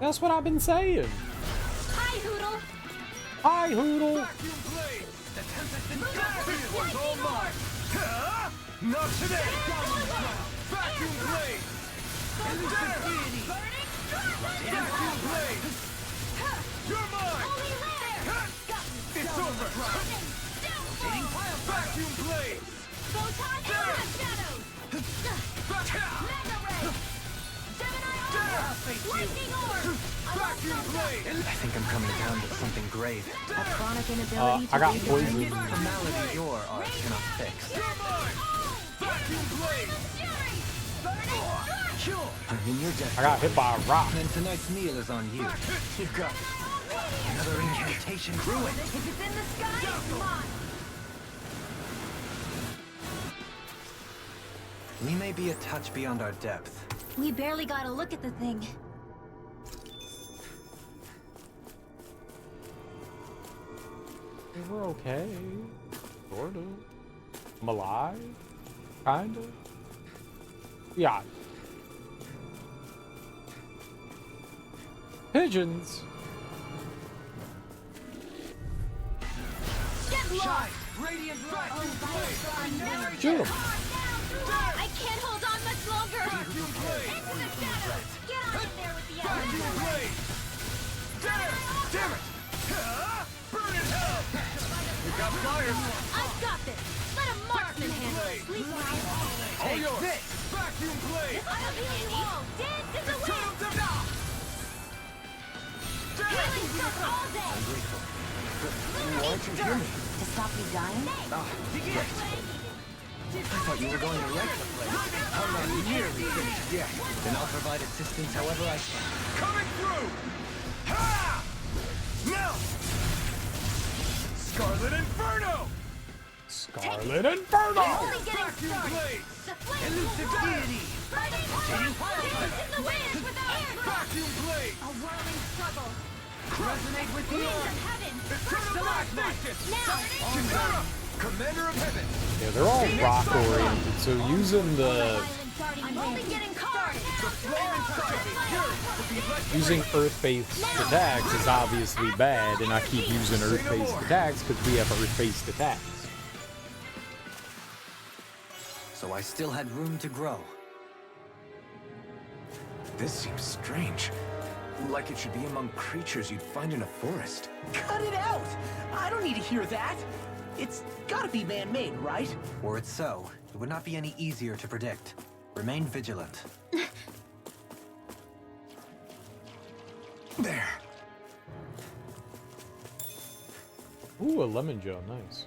That's what I've been saying. Hi, Hoodle! Hi, Hoodle. Vacuum blade! The tempest in This one's all mine! Huh? Not today! Vacuum blade! Elusive deity! Vacuum blade! You're mine! It's over! Vacuum blade! Photon and shadows! Mega ray! Gemini aura! Lightning orb! Vacuum blade! I think I'm coming down to something grave. A chronic inability to I got read poisoned. your A malady your art cannot fix. You're mine! Vacuum blade! Sure. I'm in your debt. I got hit by a rock. And tonight's meal is on you. You got it! Another incantation. Ruin. If it's in the sky, it's mine! We may be a touch beyond our depth. We barely got a look at the thing. We're okay. Sort of. I'm alive. Kind of. Yeah. Pigeons. Get lost! Radiant vacuum blade! Shoot 'em. I can't hold on much longer! Vacuum blade! Into the shadows! Get on in there with the Vacuum others! blade! Damn it! Huh? Burn in hell! We got fire! I've got this! Let a marksman handle it! All yours! Vacuum blade! I'll heal you all! Dance in the wind! Healing stuff all day! I'm grateful. Why aren't you here? To stop you dying? I thought you were going to wreck the place. I'm not nearly finished yet. Then I'll provide assistance however I can. Coming through! Ha! Now! Scarlet Inferno! Scarlet Inferno! Only getting started! Blade! The flames Elusive will roar! deity! Fighting power! Dance in the wind without air! Vacuum blade! A whirling struggle! Resonate with the Winds orb! of heaven! Eternalization! Now! Chimera! Commander of Heaven! Yeah, they're all rock oriented, so using the I'm only getting started! using earth-based attacks is obviously bad, and I keep using earth-based attacks because we have earth-based attacks. So I still had room to grow. This seems strange. Like it should be among creatures you'd find in a forest. Cut it out! I don't need to hear that! It's gotta be man-made, right? Were it so, it would not be any easier to predict. Remain vigilant. There. Ooh, a lemon gel, nice.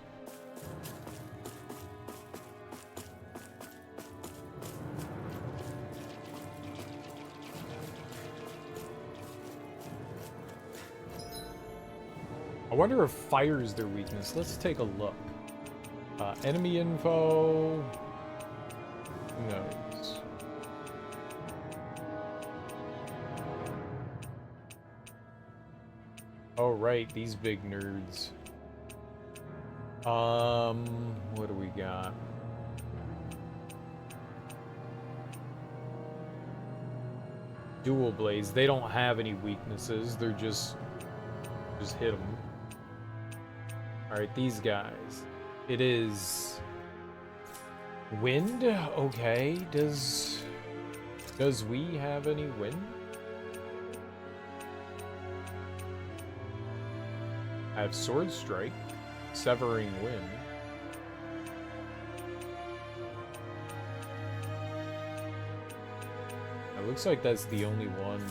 I wonder if fire is their weakness. Let's take a look. Enemy info. Who knows? Oh, right, these big nerds. What do we got? Dual blades. They don't have any weaknesses. They're just hit them. All right, these guys. It is wind. Okay. Does we have any wind? I have sword strike, severing wind. It looks like that's the only one.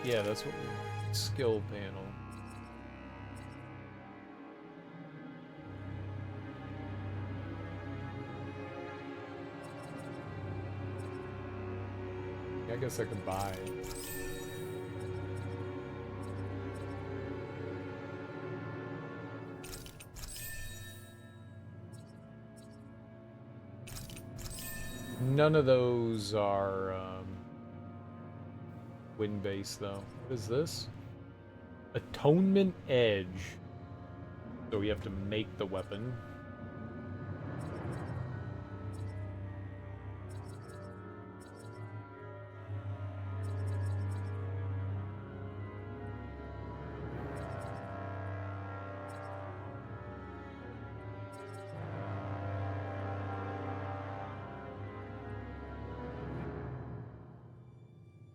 Yeah, that's what skill panel. I guess I can buy. None of those are wind-based, though. What is this? Atonement Edge. So we have to make the weapon.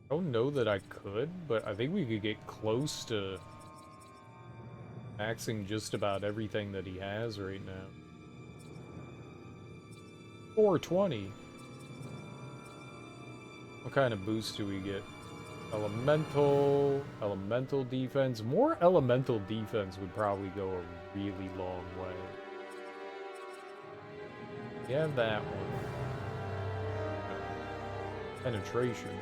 I don't know that I could, but I think we could get close to maxing just about everything that he has right now. 420. What kind of boost do we get? Elemental defense. More elemental defense would probably go a really long way. We have that one. Penetration.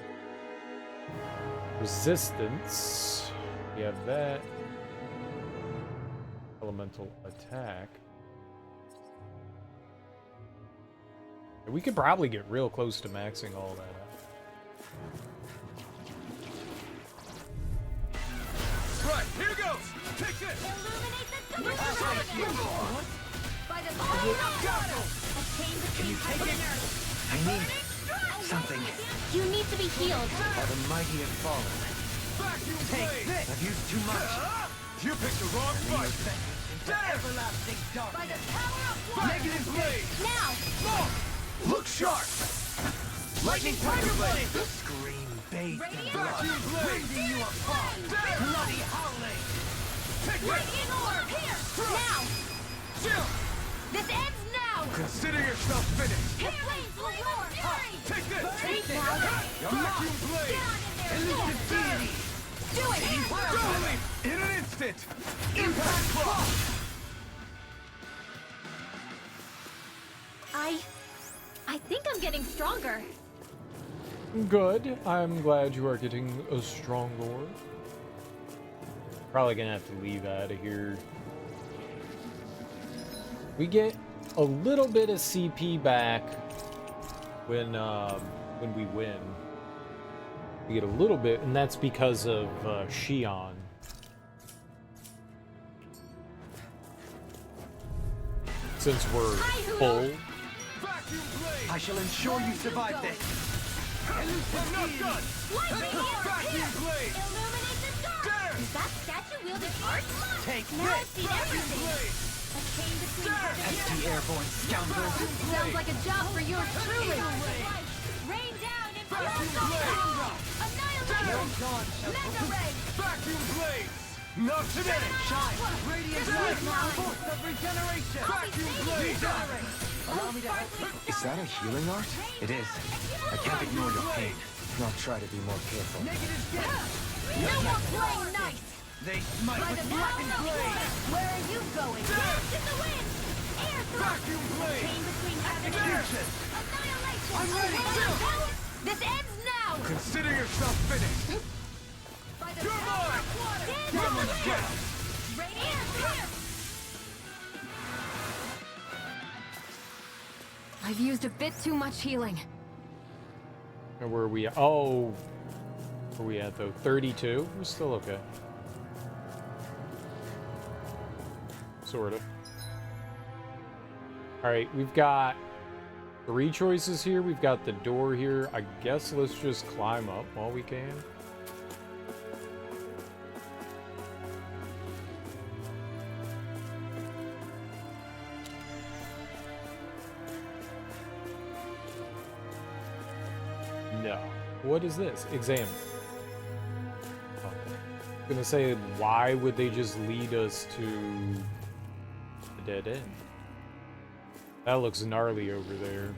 Resistance. We have that. Elemental attack. And we could probably get real close to maxing all that out. Right, here goes! Take this! Illuminate the dark. By the power of God, a chain between heaven and earth. I need something. You need to be healed. How the mighty have fallen. Vacuum Take blade! this! I've used too much. You picked the wrong fight! Into everlasting By darkness. the power of blood. Negative blade! Now. Look sharp! Lightning tiger blade! Scream bathed in Radiant blood. Vacuum blade! Rending you apart. Bloody howling! Take this! Radiant orb. Here. Now. Chill! This ends now. Consider yourself finished. Hit flames will roar! Take this! Take this! Vacuum blade! Elusive deity! Do it! Totally! In an instant! Impact block! I think I'm getting stronger. Good. I'm glad you are getting a stronger. Probably gonna have to leave out of here. We get a little bit of CP back when we win. We get a little bit, and that's because of Shion. Since we're full. I shall ensure you survive this. I'm not done! Vacuum blade! Illuminate the dark! Is that statue wielding art? Take Now this! I've seen everything! A chain between heaven and Empty airborne scoundrel. Sounds like a job for yours truly! Rain down in Annihilation! Mega Ray! Vacuum blades! Not today! Shine! Radiant light! Force of regeneration! Vacuum blades! Allow me to help you. Is that a healing art? It is. I can't ignore your pain. I'll try to be more careful. Negative death! No more playing nice! They smite with blackened blade! Where are you going? Dance in the wind! Air thrust! Vacuum blade! Chain between heaven and Execution! earth! Annihilation! I'm ready, Annihilation! This ends now! Consider yourself finished! By the You're power mine! of water! Come on, get! Radiant fire! I've used a bit too much healing. And where are we? Oh, where are we at though? 32. We're still okay. Sort of. All right, we've got 3 choices here. We've got the door here. I guess let's just climb up while we can. No. What is this? Examine. Oh. I'm gonna say, why would they just lead us to a dead end? That looks gnarly over there.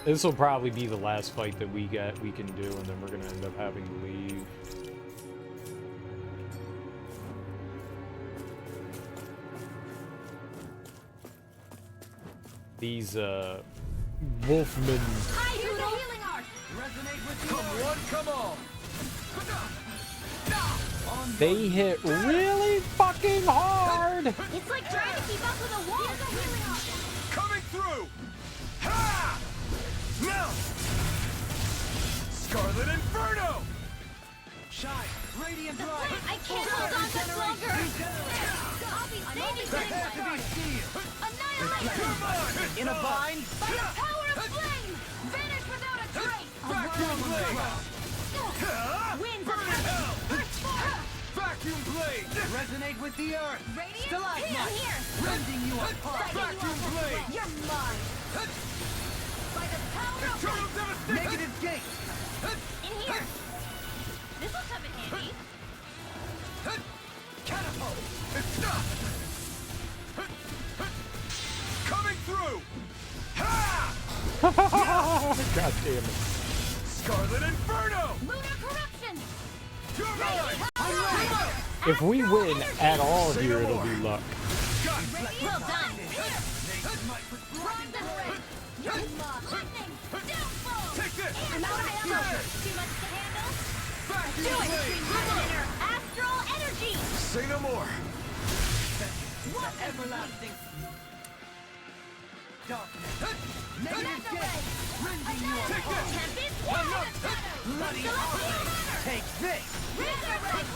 This will probably be the last fight that we can do, and then we're gonna end up having to leave. These Wolfmen. I do the healing art! Resonate with Come one, come all! They hit really fucking hard! It's like trying to keep up with a wall! Here's a healing art! Coming through! Ha! Now! Scarlet Inferno! Shine! Radiant light! I can't hold on much longer! I'll be saving That has to be sealed! Annihilation! In a bind! By the power of flame! Vanish without a trace! Vacuum blade! Winds of heaven! Burst forth! Vacuum blade! Resonate with the earth! Radiant! Stalagmite! Here! Rending you apart! Vacuum blade! You're mine! By the power of Eternal light! devastation! Negative gate! In here! This'll come in handy! Catapult! It's not! Coming through! Ha! God damn it. Scarlet Inferno! Lunar corruption! You're mine! If we win at all here, it'll be luck. Well done! Bronze and red! You're mine! Lightning! Downfall! Take this! I'm out of ammo! Too much to handle? Vacuum Do it! blade! Heaven and earth! Astral energy! Say no more! What Everlasting darkness! Mega Negative ray! gate! Rending you Take apart! this! Tempest! Bloody awesome! Take this!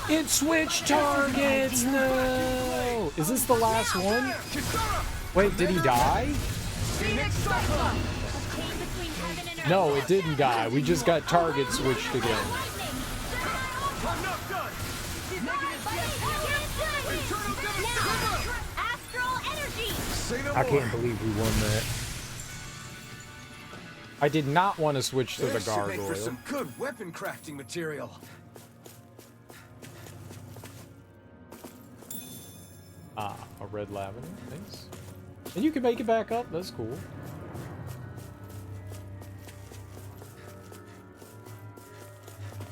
It switched targets! No! Is this the last one? Kisara! Wait, did he die? Phoenix Cyclone! Chain between heaven and earth! No, it didn't die. We just got target switched again. Lightning! I'm not done! Eternal devastation! Astral energy! Say no I more! can't believe we won that. I did not want to switch to the This should make for gargoyle. some good weapon crafting material. Ah, a red lavender. Thanks. And you can make it back up. That's cool.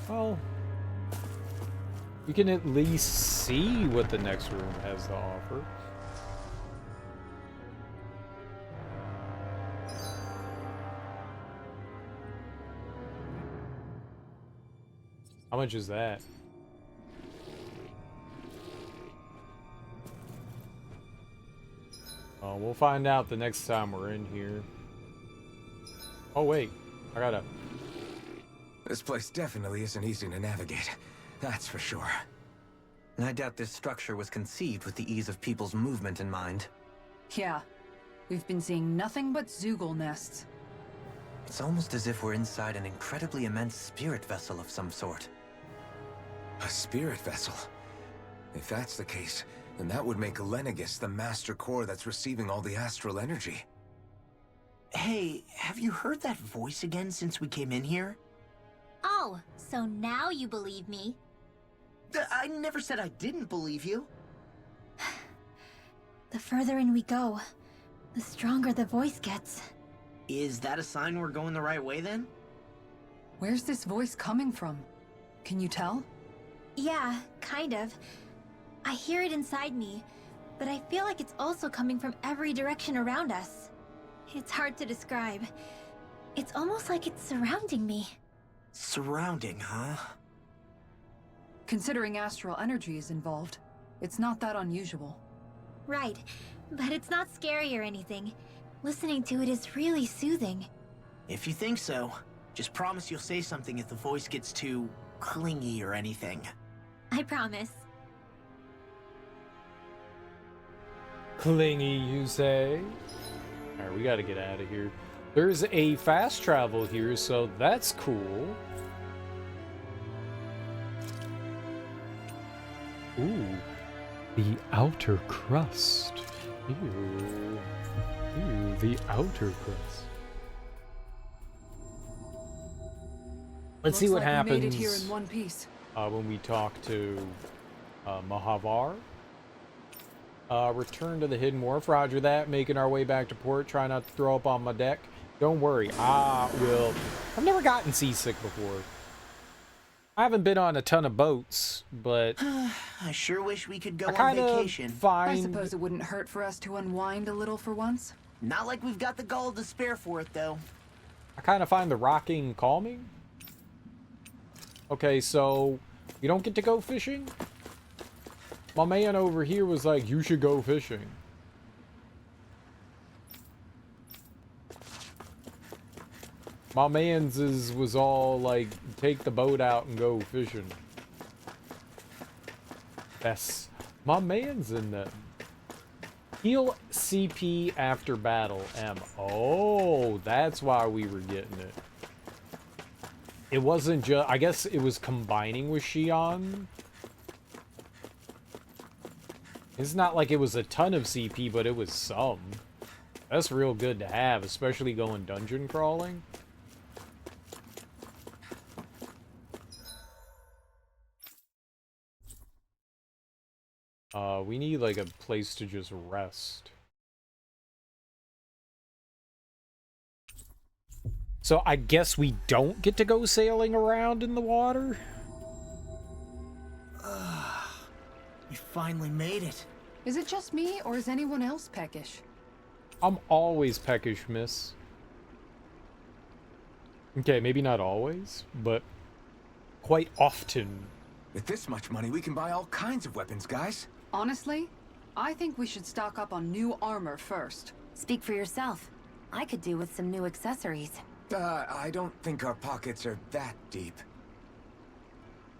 Well, you can at least see what the next room has to offer. How much is that? Oh, we'll find out the next time we're in here. Oh, wait. I gotta... This place definitely isn't easy to navigate. That's for sure. And I doubt this structure was conceived with the ease of people's movement in mind. Yeah. We've been seeing nothing but Zoogle nests. It's almost as if we're inside an incredibly immense spirit vessel of some sort. A spirit vessel? If that's the case, then that would make Lenegis the master core that's receiving all the astral energy. Hey, have you heard that voice again since we came in here? Oh, so now you believe me. I never said I didn't believe you. The further in we go, the stronger the voice gets. Is that a sign we're going the right way then? Where's this voice coming from? Can you tell? Yeah, kind of. I hear it inside me, but I feel like it's also coming from every direction around us. It's hard to describe. It's almost like it's surrounding me. Surrounding, huh? Considering astral energy is involved, it's not that unusual. Right, but it's not scary or anything. Listening to it is really soothing. If you think so, just promise you'll say something if the voice gets too clingy or anything. I promise. Clingy, you say? Alright, we gotta get out of here. There's a fast travel here, so that's cool. Ooh, the outer crust. Ew. Ew, the outer crust. Let's see what happens. We made it here in one piece. When we talk to Mahavar. Return to the Hidden Wharf. Roger that. Making our way back to port. Try not to throw up on my deck. Don't worry. I will. I've never gotten seasick before. I haven't been on a ton of boats, but I sure wish we could go I on kind vacation. of find... I suppose it wouldn't hurt for us to unwind a little for once. Not like we've got the gall to spare for it, though. I kind of find the rocking calming. Okay, so you don't get to go fishing? My man over here was like, you should go fishing. My man's was all like, take the boat out and go fishing. That's my man's in them. Heal CP after battle, M. Oh, that's why we were getting it. It wasn't just, I guess it was combining with Xion. It's not like it was a ton of CP, but it was some. That's real good to have, especially going dungeon crawling. We need like a place to just rest. So I guess we don't get to go sailing around in the water? You finally made it. Is it just me, or is anyone else peckish? I'm always peckish, miss. Okay, maybe not always, but quite often. With this much money, we can buy all kinds of weapons, guys. Honestly, I think we should stock up on new armor first. Speak for yourself. I could do with some new accessories. I don't think our pockets are that deep.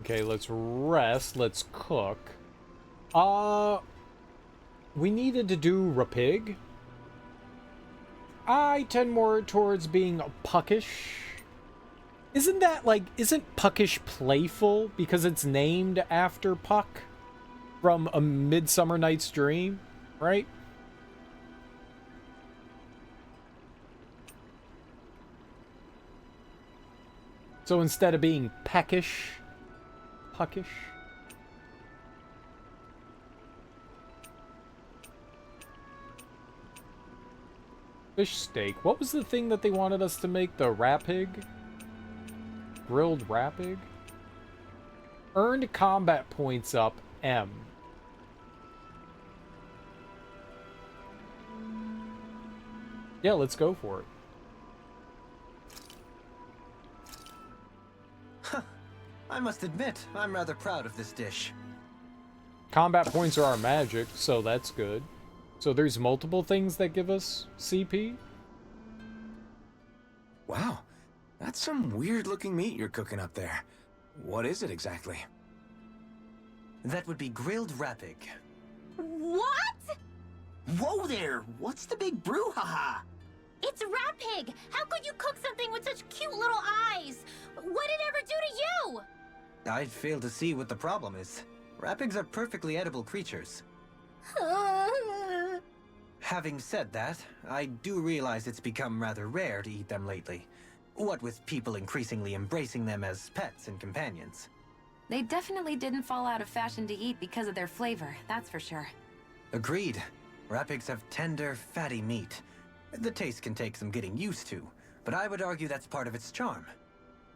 Okay, let's rest. Let's cook. We needed to do Rapig. I tend more towards being puckish. Isn't that like, isn't puckish playful because it's named after Puck from A Midsummer Night's Dream, right? So instead of being peckish, puckish. Fish steak. What was the thing that they wanted us to make? The rapig? Grilled rapig? Earned combat points up, M. Yeah, let's go for it. I must admit, I'm rather proud of this dish. Combat points are our magic, so that's good. So there's multiple things that give us CP? Wow, that's some weird-looking meat you're cooking up there. What is it exactly? That would be grilled rapig. What? Whoa there! What's the big brouhaha? It's Rapig! How could you cook something with such cute little eyes? What did it ever do to you? I'd fail to see what the problem is. Rapigs are perfectly edible creatures. Having said that, I do realize it's become rather rare to eat them lately. What with people increasingly embracing them as pets and companions. They definitely didn't fall out of fashion to eat because of their flavor, that's for sure. Agreed. Rapigs have tender, fatty meat. The taste can take some getting used to, but I would argue that's part of its charm.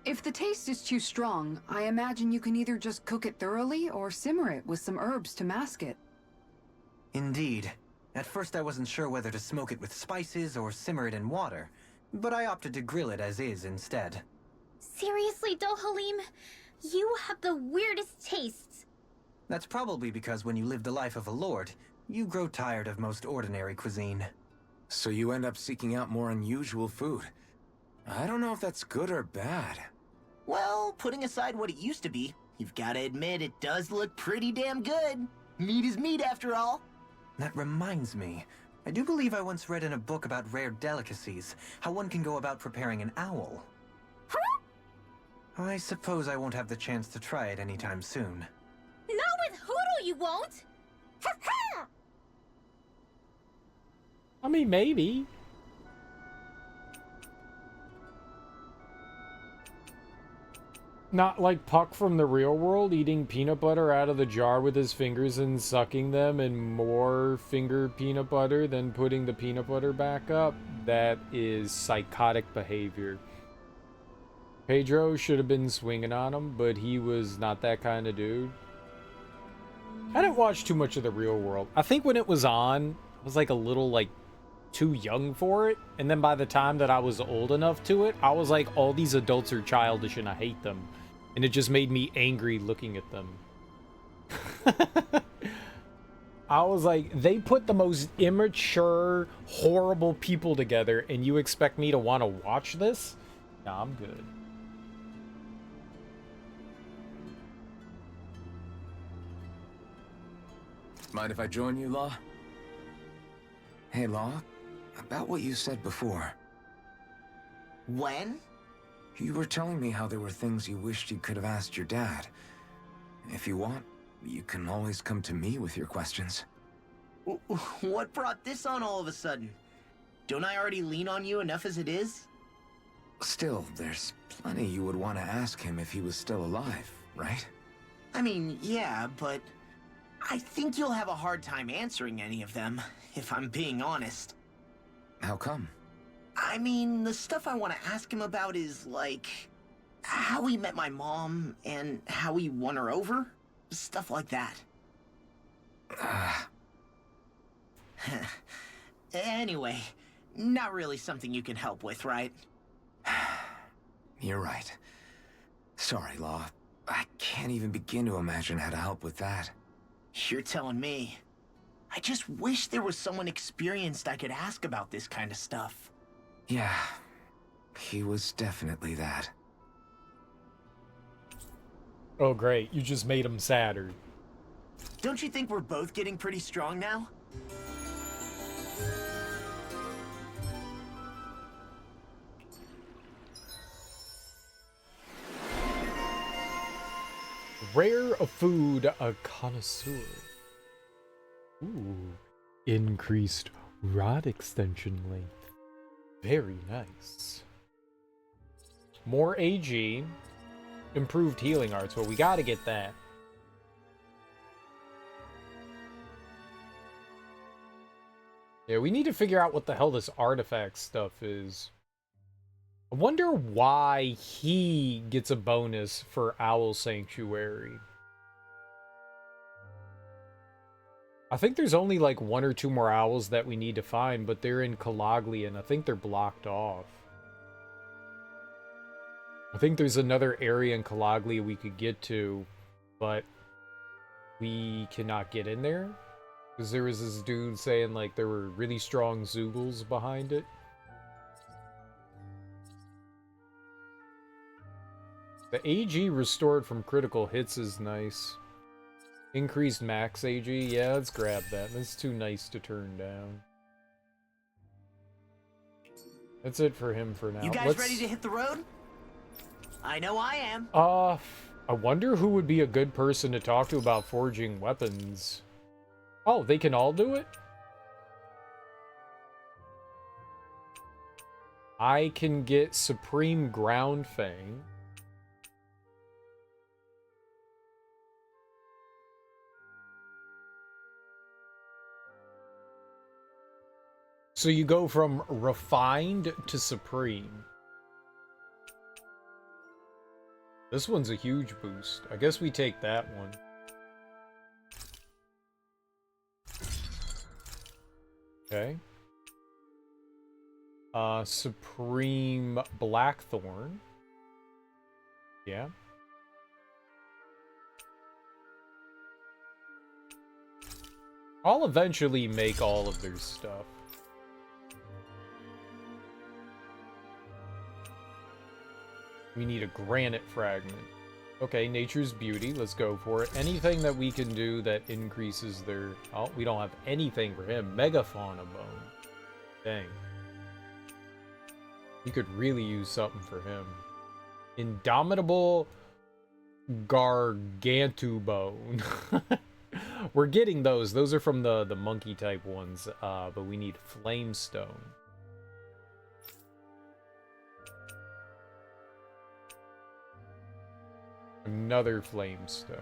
If the taste is too strong, I imagine you can either just cook it thoroughly or simmer it with some herbs to mask it. Indeed. At first I wasn't sure whether to smoke it with spices or simmer it in water, but I opted to grill it as is instead. Seriously, Dohalim? You have the weirdest tastes. That's probably because when you live the life of a lord, you grow tired of most ordinary cuisine. So you end up seeking out more unusual food. I don't know if that's good or bad. Well, putting aside what it used to be, you've got to admit it does look pretty damn good. Meat is meat after all. That reminds me. I do believe I once read in a book about rare delicacies, how one can go about preparing an owl. Huh? I suppose I won't have the chance to try it anytime soon. Not with Hoodle, you won't! I mean, maybe. Not like Puck from the real world, eating peanut butter out of the jar with his fingers and sucking them and more finger peanut butter, then putting the peanut butter back up. That is psychotic behavior. Pedro should have been swinging on him, but he was not that kind of dude. I didn't watch too much of the real world. I think when it was on, I was like a little like too young for it, and then by the time that I was old enough to it, I was like, all these adults are childish and I hate them, and it just made me angry looking at them. I was like, they put the most immature, horrible people together, and you expect me to want to watch this? Nah, I'm good. Mind if I join you, Law? Hey, Law. About what you said before. When? You were telling me how there were things you wished you could have asked your dad. If you want, you can always come to me with your questions. What brought this on all of a sudden? Don't I already lean on you enough as it is? Still, there's plenty you would want to ask him if he was still alive, right? I mean, yeah, but I think you'll have a hard time answering any of them, if I'm being honest. How come? I mean, the stuff I want to ask him about is, like, how he met my mom and how he won her over. Stuff like that. Anyway, not really something you can help with, right? You're right. Sorry, Law. I can't even begin to imagine how to help with that. You're telling me. I just wish there was someone experienced I could ask about this kind of stuff. Yeah, he was definitely that. Oh, great. You just made him sadder. Don't you think we're both getting pretty strong now? Rare of food, a connoisseur. Ooh, increased rod extension length. Very nice. More AG, improved healing arts. Well, we gotta get that. Yeah, we need to figure out what the hell this artifact stuff is. I wonder why he gets a bonus for Owl Sanctuary. I think there's only like 1 or 2 more owls that we need to find, but they're in Calaglia, and I think they're blocked off. I think there's another area in Calaglia we could get to, but we cannot get in there. Because there was this dude saying like there were really strong Zoogles behind it. The AG restored from critical hits is nice. Increased max AG, yeah, let's grab that. That's too nice to turn down. That's it for him for now. You guys ready to hit the road? I know I am. I wonder who would be a good person to talk to about forging weapons. Oh, they can all do it? I can get Supreme Ground Fang. So you go from refined to supreme. This one's a huge boost. I guess we take that one. Okay. Supreme Blackthorn. Yeah. I'll eventually make all of their stuff. We need a granite fragment. Okay, Nature's Beauty. Let's go for it. Anything that we can do that increases their... Oh, we don't have anything for him. Megafauna Bone. Dang. You could really use something for him. Indomitable Gargantubone. We're getting those. Those are from the monkey type ones. But we need Flamestone. Another Flamestone.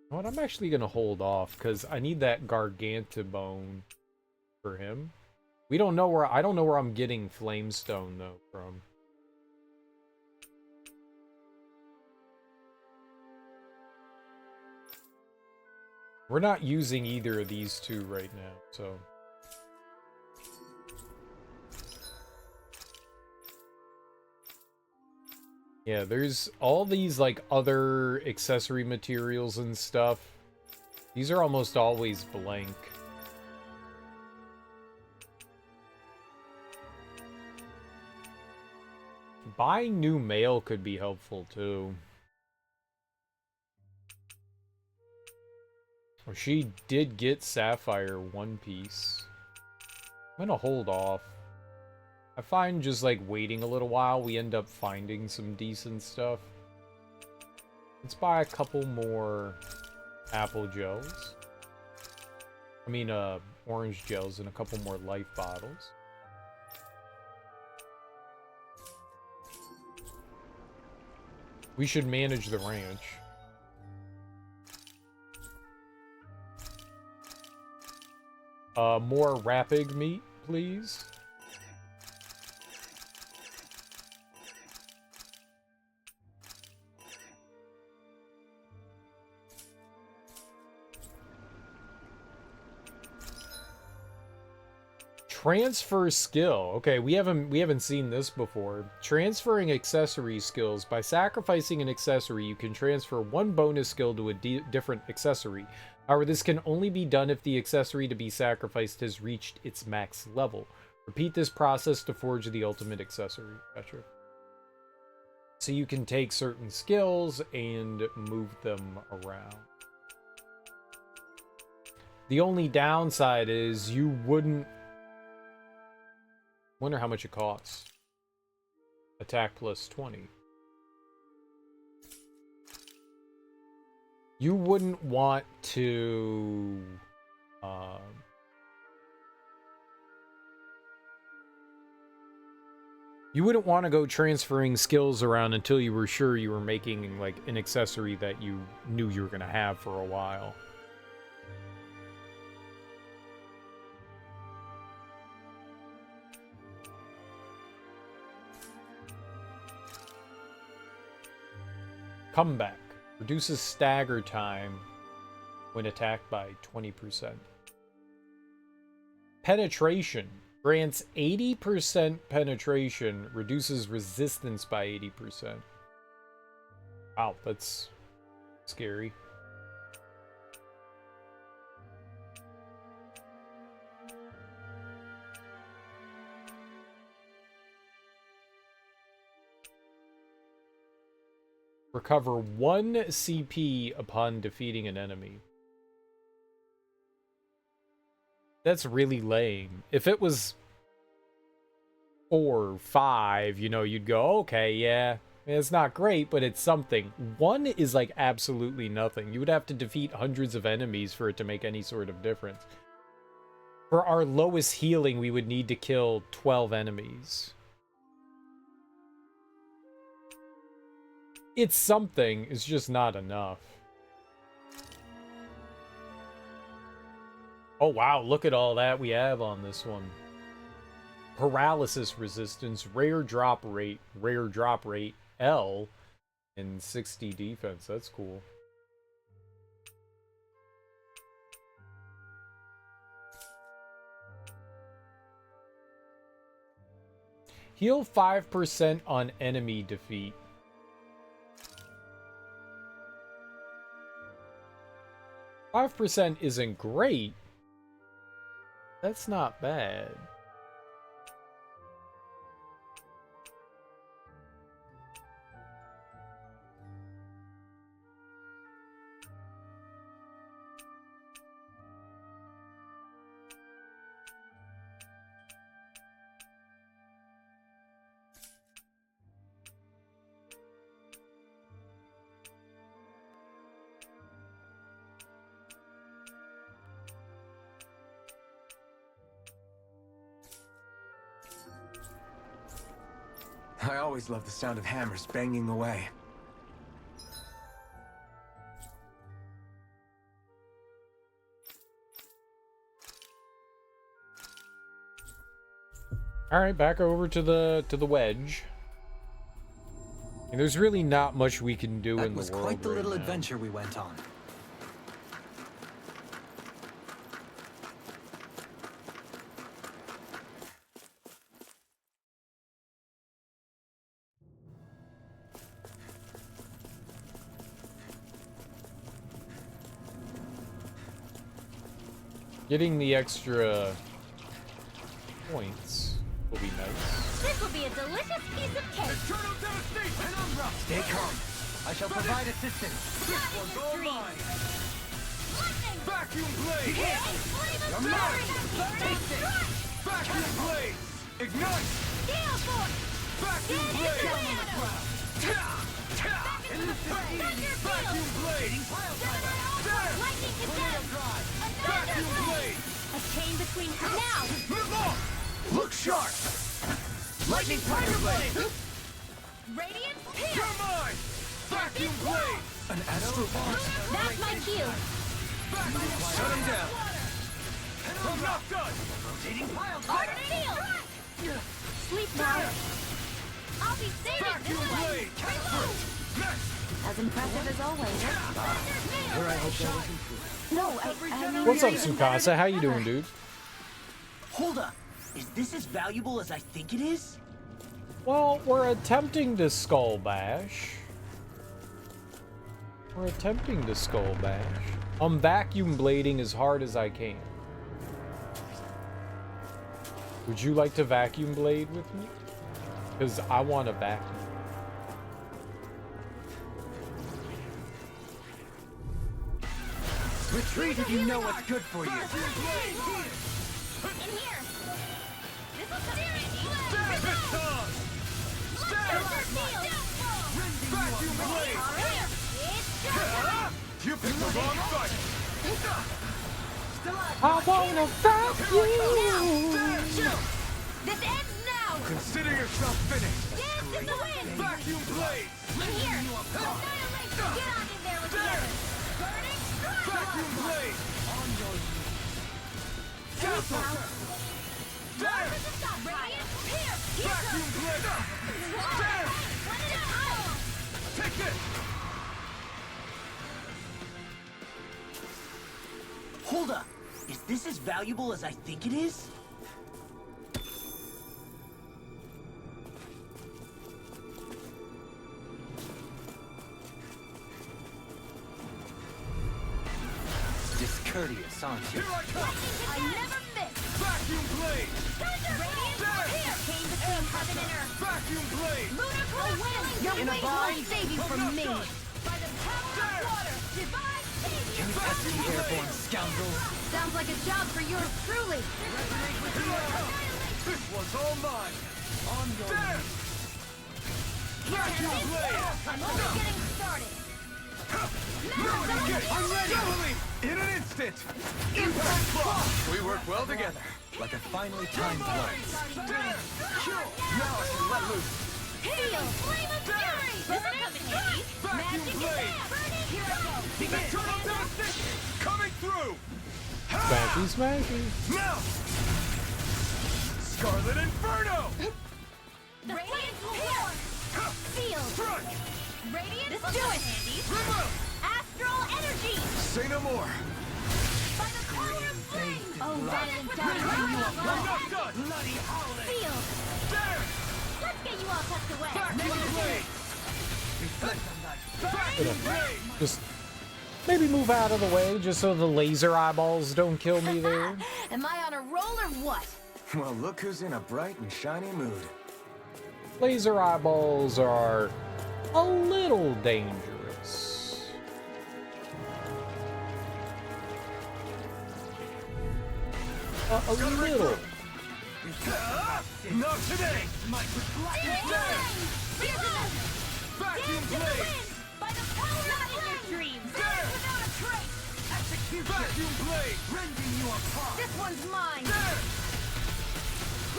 What? I'm actually gonna hold off because I need that Gargantubone for him. We don't know where I don't know where I'm getting Flamestone though from. We're not using either of these two right now, so. Yeah, there's all these, like, other accessory materials and stuff. These are almost always blank. Buying new mail could be helpful, too. Well, she did get Sapphire One Piece. I'm gonna hold off. I find just like waiting a little while, we end up finding some decent stuff. Let's buy a couple more apple gels. I mean, orange gels and a couple more life bottles. We should manage the ranch. More rapid meat, please. Transfer skill. Okay, we haven't seen this before. Transferring accessory skills. By sacrificing an accessory, you can transfer one bonus skill to a different accessory. However, this can only be done if the accessory to be sacrificed has reached its max level. Repeat this process to forge the ultimate accessory. Gotcha. So you can take certain skills and move them around. The only downside is you wouldn't... Wonder how much it costs. Attack plus 20. You wouldn't want to... You wouldn't want to go transferring skills around until you were sure you were making like an accessory that you knew you were going to have for a while. Comeback. Reduces stagger time when attacked by 20%. Penetration. Grants 80% penetration, reduces resistance by 80%. Wow, that's scary. Recover 1 CP upon defeating an enemy. That's really lame. If it was 4 or 5, you know, you'd go, okay, yeah, it's not great, but it's something. 1 is like absolutely nothing. You would have to defeat hundreds of enemies for it to make any sort of difference. For our lowest healing, we would need to kill 12 enemies. It's something, it's just not enough. Oh wow, look at all that we have on this one. Paralysis resistance, rare drop rate L, and 60 defense. That's cool. Heal 5% on enemy defeat. %5 isn't great. That's not bad. I always love the sound of hammers banging away. All right, back over to the wedge. And there's really not much we can do in the world. That was quite the little right now. adventure we went on. Getting the extra points will be nice. This will be a delicious piece of cake. Eternal devastation! Penumbra! Stay calm. I shall provide assistance. This one's all mine! Lightning! Vacuum blade! Flame of You're mine! fury! Taste it! Vacuum blade! Ignite! Gale force! Vacuum Get blade! into battle! Vacuum blade! Lightning condemned! Another Vacuum blade! A chain between now! Move on! Look sharp! Lightning tiger blade! Radiant pierce! You're mine! Vacuum blade! An astral bond. That's my cue! Shut him down! I'm not done! Rotating pile Art field! Sleep now! I'll be saving Vacuum this blade! Next! As impressive as always. Where I hope that was improved. No, I mean... What's up, Tsukasa? How you doing, dude? Hold up. Is this as valuable as I think it is? Well, we're attempting to skull bash. I'm vacuum blading as hard as I can. Would you like to vacuum blade with me? Because I want to vacuum. Retreat if you know what's good for you. In here! This will Stab it, Tom! Vacuum blade! You picked the wrong fight! I wanna vacuum! This ends now! Consider yourself finished. Dance in the wind! Vacuum blade. In here! Annihilation! Get on in there with the others! Burning strike! Vacuum blade. On your Cancel. There. This is not Radiant! Here! Here Vacuum blade. There. Let it out! Take it. Hold up. Is this as valuable as I think it is? Discourteous, aren't you? Here I come. I never miss! Vacuum blade. Radiant! There. Here! Came between heaven and earth! Vacuum blade. Lunar corruption! Your In a weight bind? won't save you from me! By the power There. of water! Divine savior! Pesky airborne scoundrel! Sounds like a job for yours truly! This one's all mine. on your There. Vacuum blade. I'm only getting started! I'm ready. Totally. In an instant. Impact block. We work well together. Like a finely timed blow. There. Kill. Now I can let loose. Heal! Flame of fury! This will come in handy! Vacuum Magic blade. is there! Here I go! Eternal devastation. Coming through. Smashy, smashy. Now. Scarlet Inferno. The Radiant War! Field! Strike. Radiant Let's do it! Handy. Remote. Astral energy! Say no more. By the power of flame! Oh, violent I'm not done. bloody howling. Field! There. Let's get you all tucked away! Vacuum blade. Reflect on that. Vacuum blade. Just maybe move out of the way just so the laser eyeballs don't kill me there. Am I on a roll or what? Well, look who's in a bright and shiny mood. Laser eyeballs are a little dangerous. A little. Not today. There! Vacuum Dance in the blade. wind! By the power not in your dreams! There. Without a trace! Vacuum blade. Rending you apart. This one's mine! There.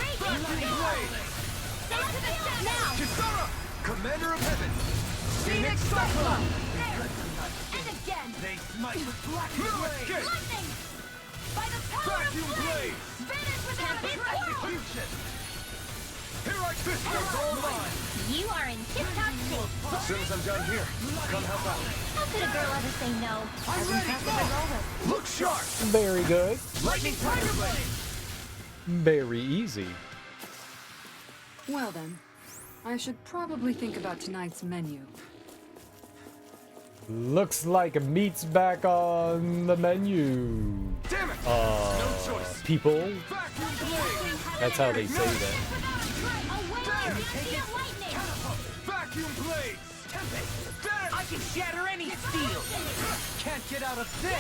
Radiant Vacuum blade. Stand to the step now! Kisara. Commander of Heaven. Phoenix Cyclone! There! And again! They smite with black No blade. escape. Lightning! By the power Vacuum of flame! blade. Vanish without a trace! Execution. Here I systems all mine. You are in tip-top shape! As soon as I'm done here, come help out. How could a girl ever say no? As impressive as always. Look sharp. Very good. Lightning Tiger blade. Very easy. Well then, I should probably think about tonight's menu. Looks like meat's back on the menu. Damn it. No choice. People. Vacuum blade. That's how they say that. Vacuum blades. There. I can shatter any steel. Can't get out of this.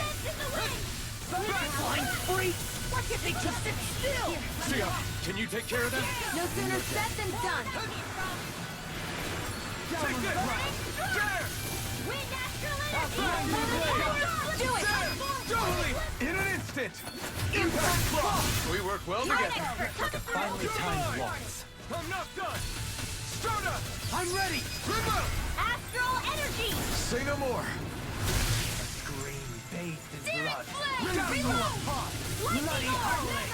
Blind freak. Why can't they just sit still? Sia, can you take care of them? No sooner said than done. Take this. There. Wind astral Vacuum blade. do it! There. Totally. In an instant. Impact block. We work well together. Like a finely timed waltz. I'm not done. Stardust. I'm ready. Remote. Astral energy! Say no more. Scream bathed in blood. Down you apart. Bloody howling!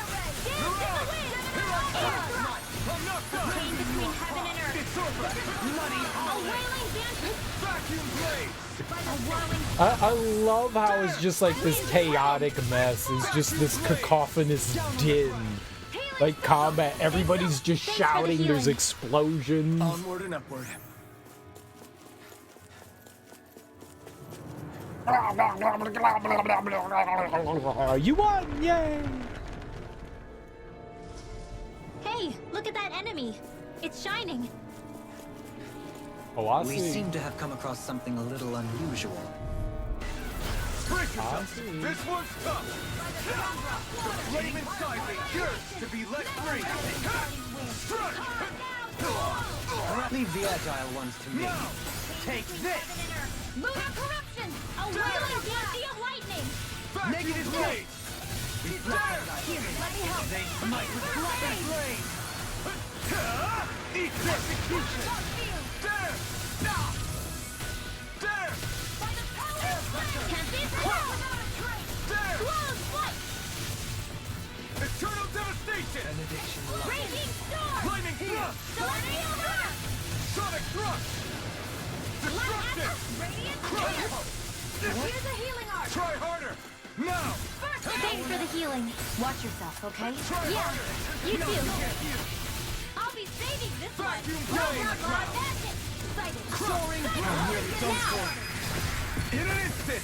I'm not done. Came between heaven and earth. It's over. Bloody A howling. wailing dance Vacuum blades. by the whirling I love how it's just like this chaotic mess. It's just this cacophonous din. Like combat, everybody's just shouting, there's explosions. Onward and upward. You won! Yay! Hey, look at that enemy. It's shining. Oh, I We see. seem to have come across something a little unusual. Brace yourself. This one's tough. The flame inside me yearns to be let free. Strike. Leave the agile ones to me. Now, take this. Lunar corruption! A wailing dance of lightning! Negative blades. Reflect on that. Here, let me help. They smite with black blade. Eat execution! There! Now! There! Can't be stopped! There! Close flight! Eternal devastation! Benediction. Raging storm! Lightning thrust! Tornado rush! Sonic thrust! Destruction! Radiant Crush! spear! Here's a healing art! Try harder! Now! Thanks for the healing. Watch yourself, okay? Try Yeah, harder! you No, too. can't you? I'll be saving this Vacuum one. blade! Live action! Sighted. Soaring Now! In an instant!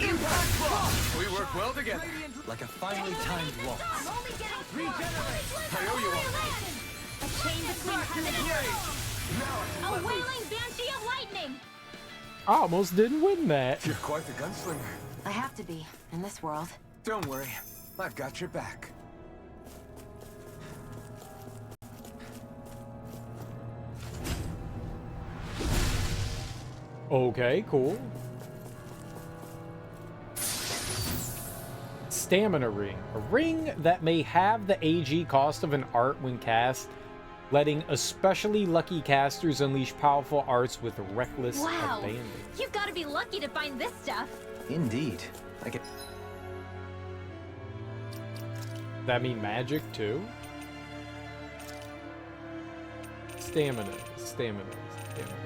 Impact block! We work well together. Like a finely timed waltz. I'm only getting Regenerate. I owe you one. A chain between heaven and earth. A wailing banshee of lightning. I almost didn't win that. You're quite the gunslinger. I have to be, in this world. Don't worry, I've got your back. Okay, cool. Stamina ring. A ring that may have the AG cost of an art when cast, letting especially lucky casters unleash powerful arts with reckless Wow. abandon. You've got to be lucky to find this stuff. Indeed. I get. That mean magic too? Stamina, stamina, stamina.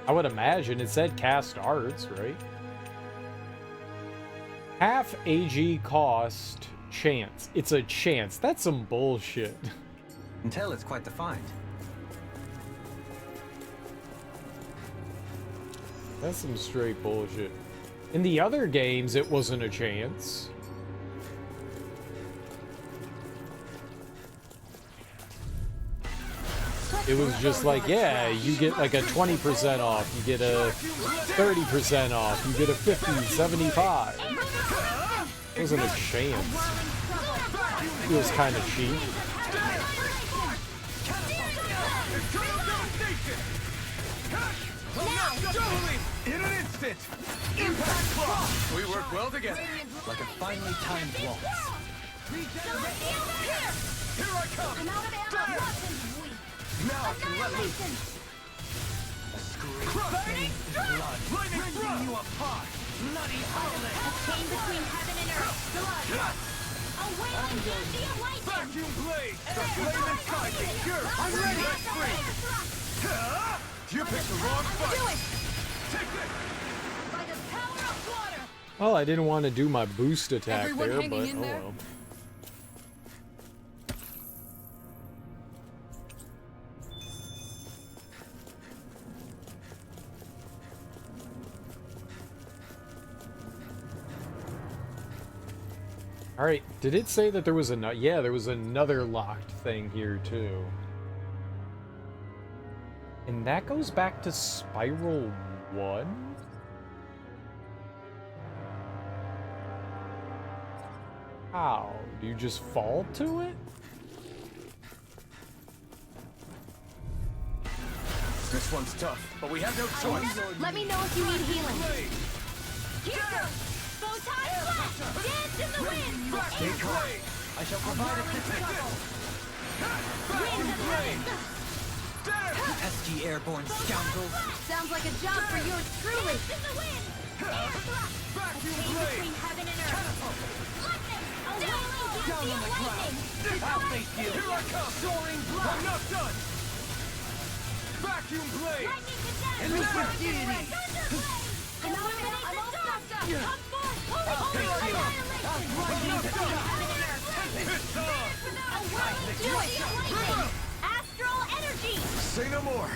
I would imagine it said cast arts, right? Half AG cost chance. It's a chance. That's some bullshit. Until it's quite the find. That's some straight bullshit. In the other games, it wasn't a chance. It was just like, yeah, you get like a 20% off, you get a 30% off, you get a 50, 75. It wasn't a chance. It was kind of cheap. In an instant! Impact block! We work well together. Like a finely timed waltz. Here I come! I'm out of ammo. There! Weapons weak. Now I can let loose. Crush! Blood. Lightning thrust! You apart! Bloody howling! A chain between heaven and earth. Blood. A wailing banshee of lightning. Vacuum blade! The flame inside me! Here! I'm ready! Let's free! You picked the wrong fight! Do it. Take this! By the power of water. Well, I didn't want to do my boost attack Everyone there, hanging but in oh there? well. Alright, did it say that there was another? Yeah, there was another locked thing here too. And that goes back to Spiral 1? How? Do you just fall to it? This one's tough, but we have no choice. Let me know if you need healing. Here goes. Photon flash. Dance in the wind. Stay calm. I shall provide assistance. Wind of heaven. Pesky airborne scoundrels. Sounds like a job for yours truly. Dance in the wind. Air thrust. A chain between heaven and earth. Lightning. A wailing banshee of lightning. I'll face you! Here I come! Soaring blood! I'm not done! Vacuum blade! Lightning to death. Elusive deity! I'm all stocked up. Come forth. I'll Holy face you! annihilation. Heaven and earth. It's on! A wailing banshee of lightning. Astral energy. Say no more!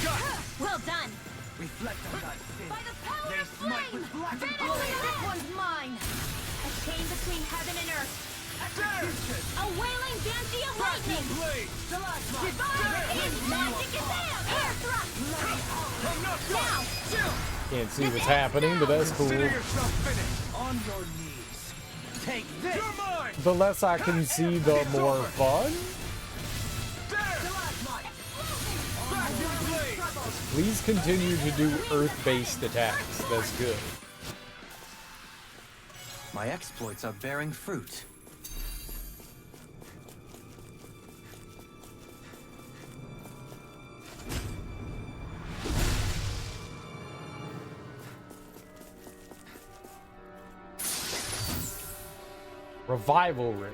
Got it! Well done. Reflect on thy sin. By the power They of smite flame. with black and Finish blade. this one's mine. A chain between heaven and earth. Execution! A wailing banshee of lightning. Vacuum blade! Divine is magic is there. Air thrust. I'm not done! Now. Chill! Can't see what's happening, but that's cool. Consider yourself finished! On your knees. Take this. You're mine! The less I can see, the more fun. There! Vacuum blade! Please continue to do Earth-based attacks. That's good. My exploits are bearing fruit. Revival ring.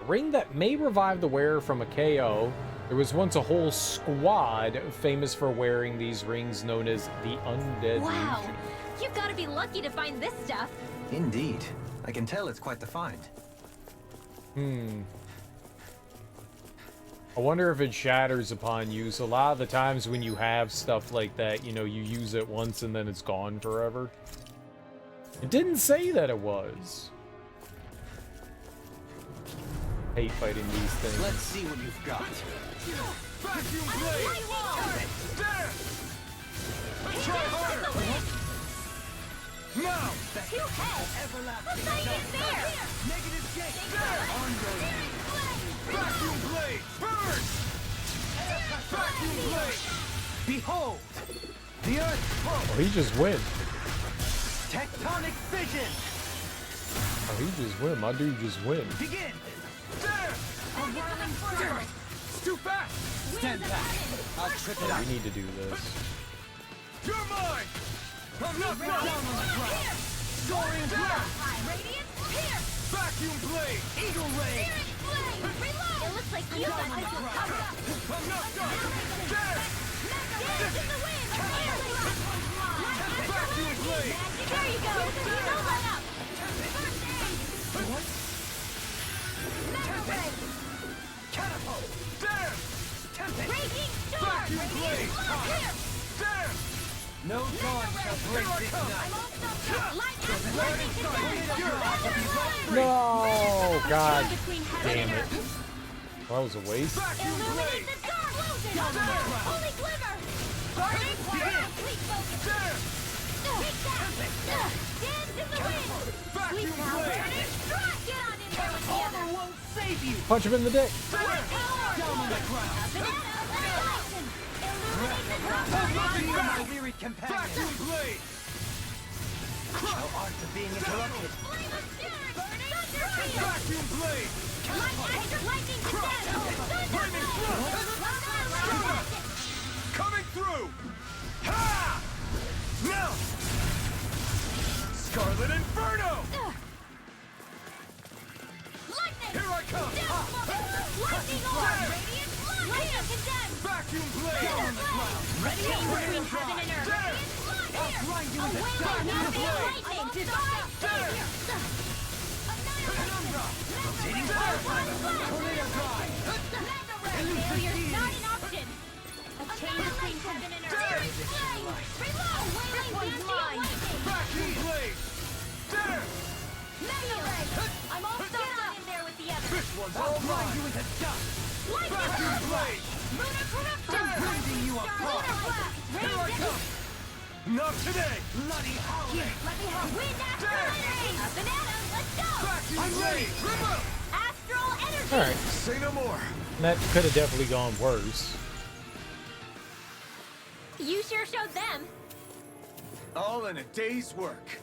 A ring that may revive the wearer from a KO. There was once a whole squad famous for wearing these rings known as the Undead Wow. Legion. You've got to be lucky to find this stuff. Indeed. I can tell it's quite the find. I wonder if it shatters upon use. A lot of the times when you have stuff like that, you know, you use it once and then it's gone forever. It didn't say that it was. Hate fighting these things. Let's see what you've got. Vacuum blade! There! Try harder! Now! Two heads. Looks like it's there. Negative gate! There! Vacuum blade! Burn! Vacuum blade! Behold! The earth Oh, he just win. tectonic fission! Oh, he just win. My dude just win. Begin! There! A whirling damn it! It's too fast! Stand back! I'll trip it Oh, up! we need to do this. You're mine! I'm not down on the ground! Soaring blast! Vacuum blade! Eagle ray! It looks like you got this all covered up. I'm not done! There! Dance in the wind. Vacuum blade! There you go. Don't let up. What? Catapult! There! Raging storm. Vacuum blade! There! No dawn shall break this night! Light and lightning condensed. No! God damn it. That was a waste. Vacuum blade! Illuminate the dark. Holy glimmer. Burning fire. Complete focus. There! Take that. Dance in the wind. Vacuum blade! Burning strike. Get on in there with the Armor others. won't save you! Punch him in the dick. There! Down on the ground! My weary companion. Vacuum blade! No art to being interrupted. Vacuum blade! Flaming thrust! Coming through! Ha! Now! Scarlet Inferno! Here I come! Vacuum blade! On the ground! Between heaven and earth. There! I'll grind you into Vacuum blade! lightning. Divine There! savior. Rotating fire fiber! Tornado drive! Failure's not an option. A chain between heaven and earth. Reload! This one's mine. Vacuum blade! There! I'm all stuck on in there with the others. This one's I'll all grind mine! you into dust. Vacuum blade! Lunar corruption. Grinding you apart. Lunar blast. Here I come! Not today! Bloody howling. Let me help. Wind after energy. Up and at 'em. Let's go. Vacuum blade! Remote! Astral energy. All right. Say no more! That could have definitely gone worse. You sure showed them. All in a day's work.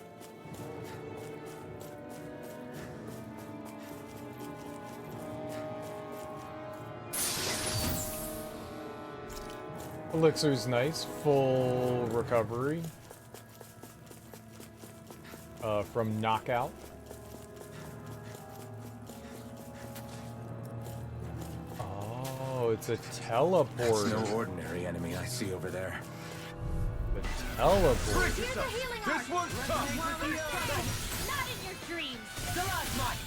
Elixir's nice. Full recovery. From knockout. Oh, it's a teleport. That's no ordinary enemy I see over there. The teleport. Brace Here's the yourself! healing This art. one's tough! Not in your dreams. Stalagmite!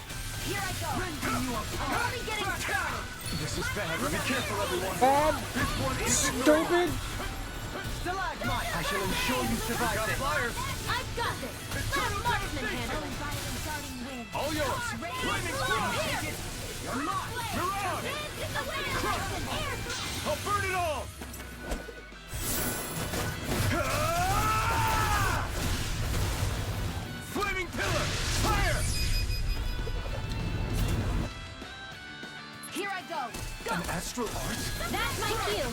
Here I go. I'm only getting started. This is bad. Be careful, everyone. Bad. This one isn't Stupid. Stalagmite. I shall ensure you survive got this. flyers. I've got this. Let marksman handle it. All yours. Flaming thrust. You're mine. You're on. Hands in the wind. Air I'll burn it all. Ah! Flaming pillar. Fire. Here I go. Go. An astral art. That's my cue.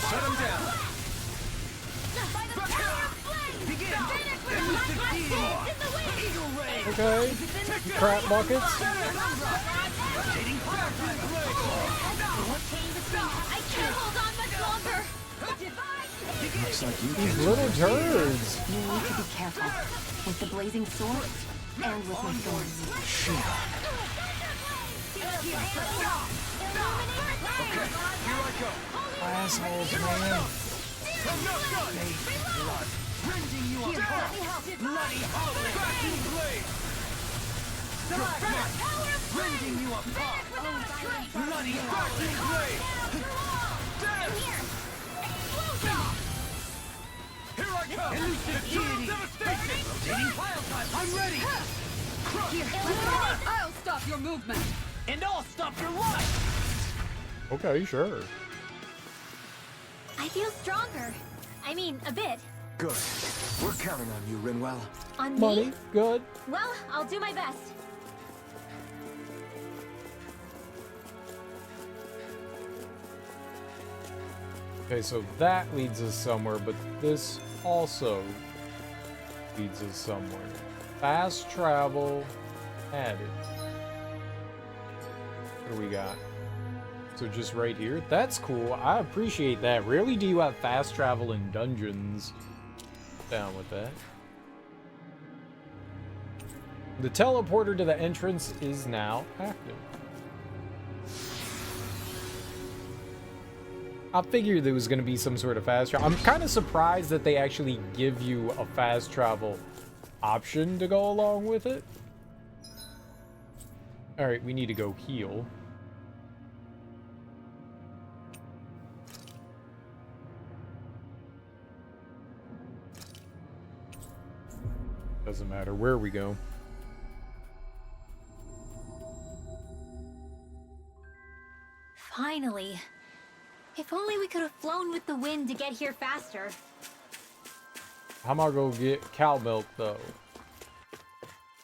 Shut him down. By the power of flame. Begin. Elusive hands in the wind. Eagle ray. Okay. Crap buckets. Rotating vacuum blade. I can't hold on much longer. Divine Looks like you These can little turds. You need to be careful. With the blazing sword, And with my thorns. Okay, here I go. Assholes, man. Blood. Rending you apart. Bloody howling. Vacuum blade. Stalagmite. Rending you apart. Bloody vacuum blade. Here I come. Elusive deity. Devastation. Rotating pile time. I'm ready. Crush. I'll stop your movement. And I'll stop your life! Okay, sure. I feel stronger. I mean, a bit. Good. We're counting on you, Rinwell. On Money, me? good. Well, I'll do my best. Okay, so that leads us somewhere, but this also leads us somewhere. Fast travel added. What do we got? So just right here? That's cool. I appreciate that. Rarely do you have fast travel in dungeons. Down with that. The teleporter to the entrance is now active. I figured there was going to be some sort of fast travel. I'm kind of surprised that they actually give you a fast travel option to go along with it. Alright, we need to go heal. Doesn't matter where we go. Finally. If only we could have flown with the wind to get here faster. I'm gonna go get cow milk though.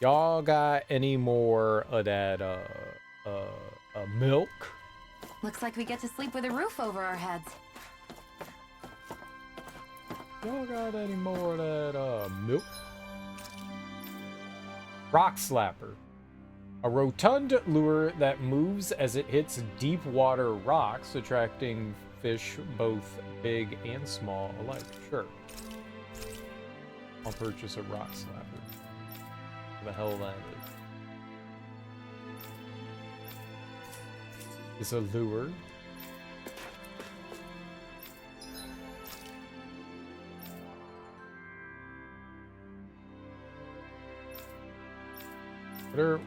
Y'all got any more of that milk? Looks like we get to sleep with a roof over our heads. Y'all got any more of that milk? Rock Slapper. A rotund lure that moves as it hits deep water rocks, attracting fish both big and small alike. Sure. I'll purchase a Rock Slapper. What the hell that is. It's a lure. Better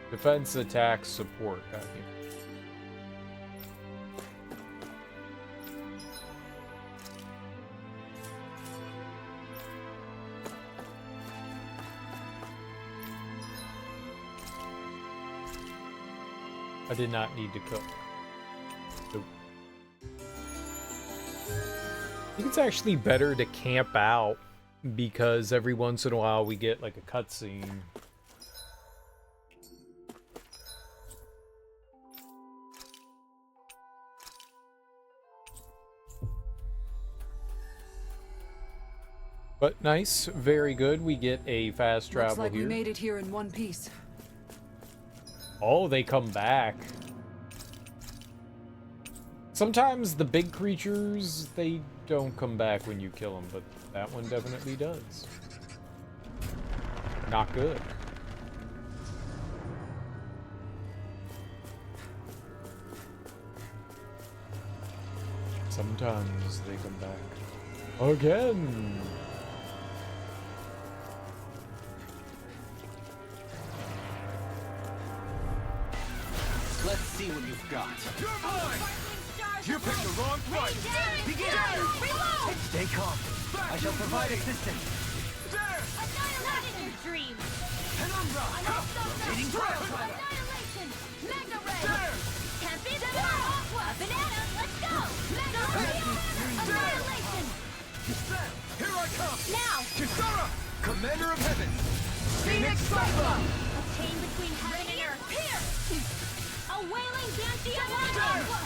defense, attack, support. Got you. I did not need to cook. Nope. I think it's actually better to camp out because every once in a while we get like a cutscene. But nice, very good. We get a fast travel Looks like here. we made it here in one piece. Oh, they come back. Sometimes the big creatures, they don't come back when you kill them, but that one definitely does. Not good. Sometimes they come back. Again! Let's see what you've got. You're mine! You picked the wrong fight! Begin! Stay calm. I shall provide assistance. Not in your dreams. Penumbra! Rotating trial time! Annihilation. Mega Ray. Tempest. Aqua. Banana. Let's go. Mega Ray. Annihilation. Here I come! Now. Kisara! Commander of Heaven! Phoenix Cyclone. A chain between heaven and earth. Here. A wailing Banshee of Aqua.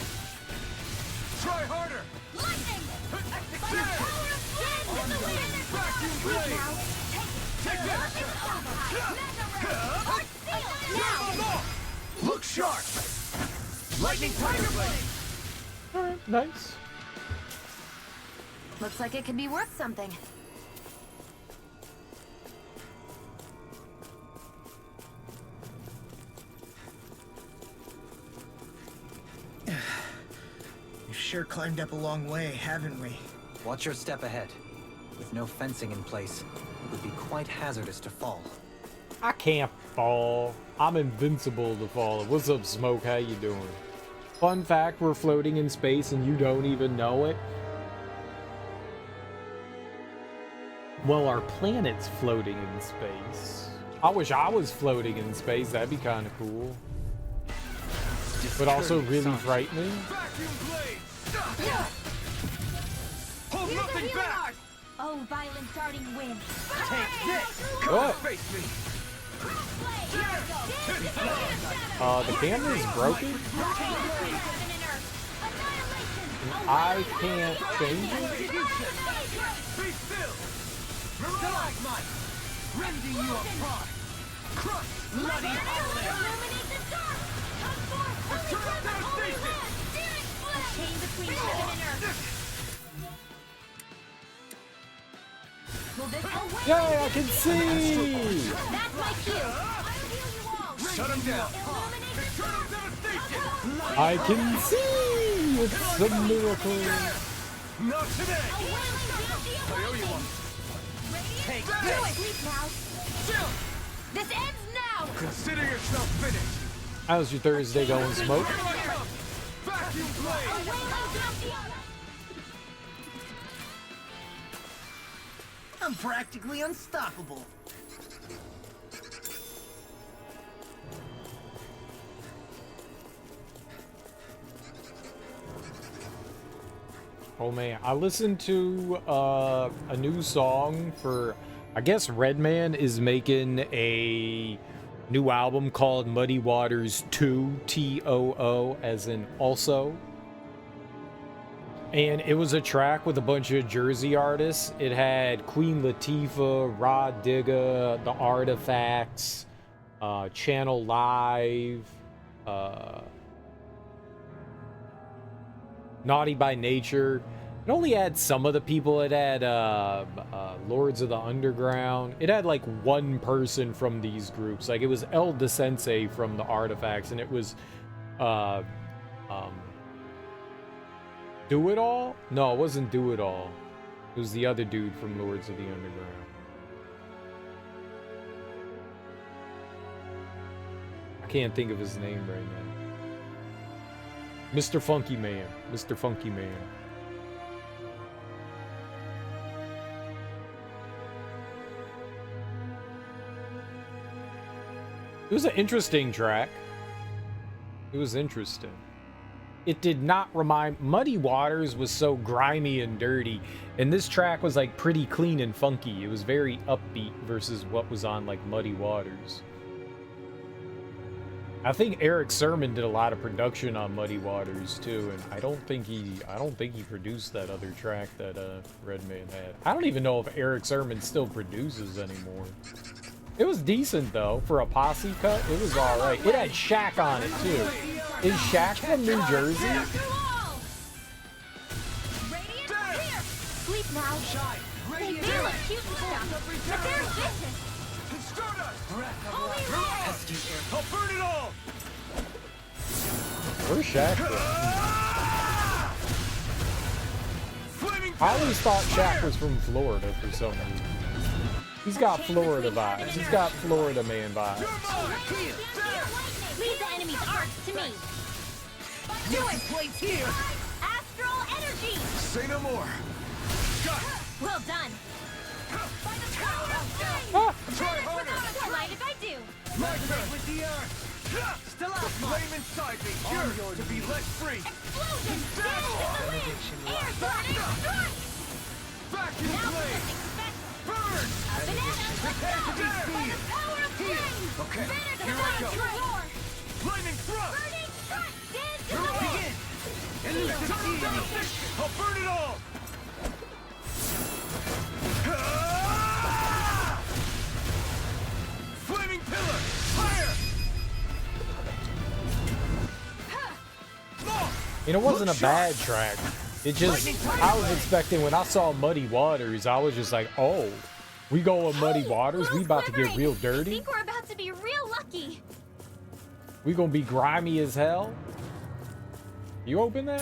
Try harder! Lightning. By the power of wind in the wind. Vacuum blade! Now. Take this! Now. Look sharp! Lightning Tiger Blade! Alright, nice. Looks like it could be worth something. sure climbed up a long way, haven't we? Watch your step ahead. With no fencing in place, it would be quite hazardous to fall. I can't fall. I'm invincible to fall. What's up, Smoke? How you doing? Fun fact, we're floating in space and you don't even know it. Well, our planet's floating in space. I wish I was floating in space. That'd be kind of cool. But also really frightening. Hold nothing back! Oh, violent darting wind. Take this! What? Face me! The camera's broken? I can't change it? Be still! Stalagmite! Rending you apart! Crush! Bloody howler! Illuminate the dark! Come forth! Holy from the holy land! Spirit flame! Chain between heaven and earth! Will this away? Yay, I can see! That's my cue! I'll heal you all! Shut him down! Illuminate the Eternal dark! devastation! I can see! It's a miracle! Not today! A wailing bounty I owe you one! Take Do it! this! Sleep now! Chill! This ends now! Consider yourself finished! How's your Thursday going, Smoke? Vacuum A blade! wailing bounty! I'm practically unstoppable. Oh man, I listened to a new song for, I guess Redman is making a new album called Muddy Waters 2, T-O-O, as in also. And it was a track with a bunch of Jersey artists. It had Queen Latifah, Rod Digga, The Artifacts, Channel Live, Naughty by Nature. It only had some of the people. It had Lords of the Underground. It had like one person from these groups. Like it was El DeSensei from The Artifacts, and it was Do It All? No, it wasn't Do It All. It was the other dude from Lords of the Underground. I can't think of his name right now. Mr. Funky Man. Mr. Funky Man. It was an interesting track. It was interesting. It did not remind... Muddy Waters was so grimy and dirty, and this track was like pretty clean and funky. It was very upbeat versus what was on like Muddy Waters. I think Eric Sermon did a lot of production on Muddy Waters too, and I don't think he produced that other track that Redman had. I don't even know if Eric Sermon still produces anymore. It was decent though for a posse cut. It was all right. It had Shaq on it too. Is Shaq from New Jersey? Sleep now. They may look cute and stuff, but they're vicious. Holy roll! I'll burn it all! Where's Shaq from? I always thought Shaq was from Florida for some reason. He's got Florida vibes. He's got Florida man vibes. Leave the enemy's arcs to me. Do it! Plates here! Astral energy! Say no more! Got it! Well done. By the power of flame! Ah! Try harder! Don't mind if I do. My turn with the earth! The flame inside me yearns to be let free! Explosion! Damage in the wind! Air burning! Strike! Vacuum Now blade! expect Burn! banana! Prepare to be By the seized! power of flame! Okay, Banner here I go! roar! Lightning thrust! Burning strike! Dance to Here the we wind! begin! Eternal devastation! I'll burn it all! Flaming pillar! Fire! And it wasn't a bad track. It just, I was expecting, when I saw Muddy Waters, I was just like, oh, we going Muddy Waters? We about to get real I dirty? think we're about to be real lucky. We gonna be grimy as hell? You open that?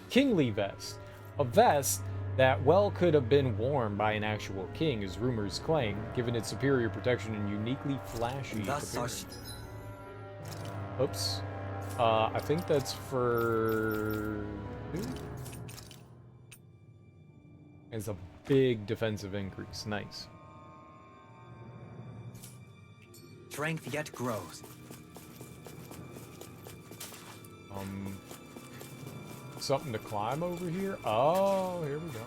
kingly vest. A vest that well could have been worn by an actual king, as rumors claim, given its superior protection and uniquely flashy appearance. Oops. I think that's for... It's a big defensive increase. Nice. Strength yet grows. Something to climb over here? Oh, here we go.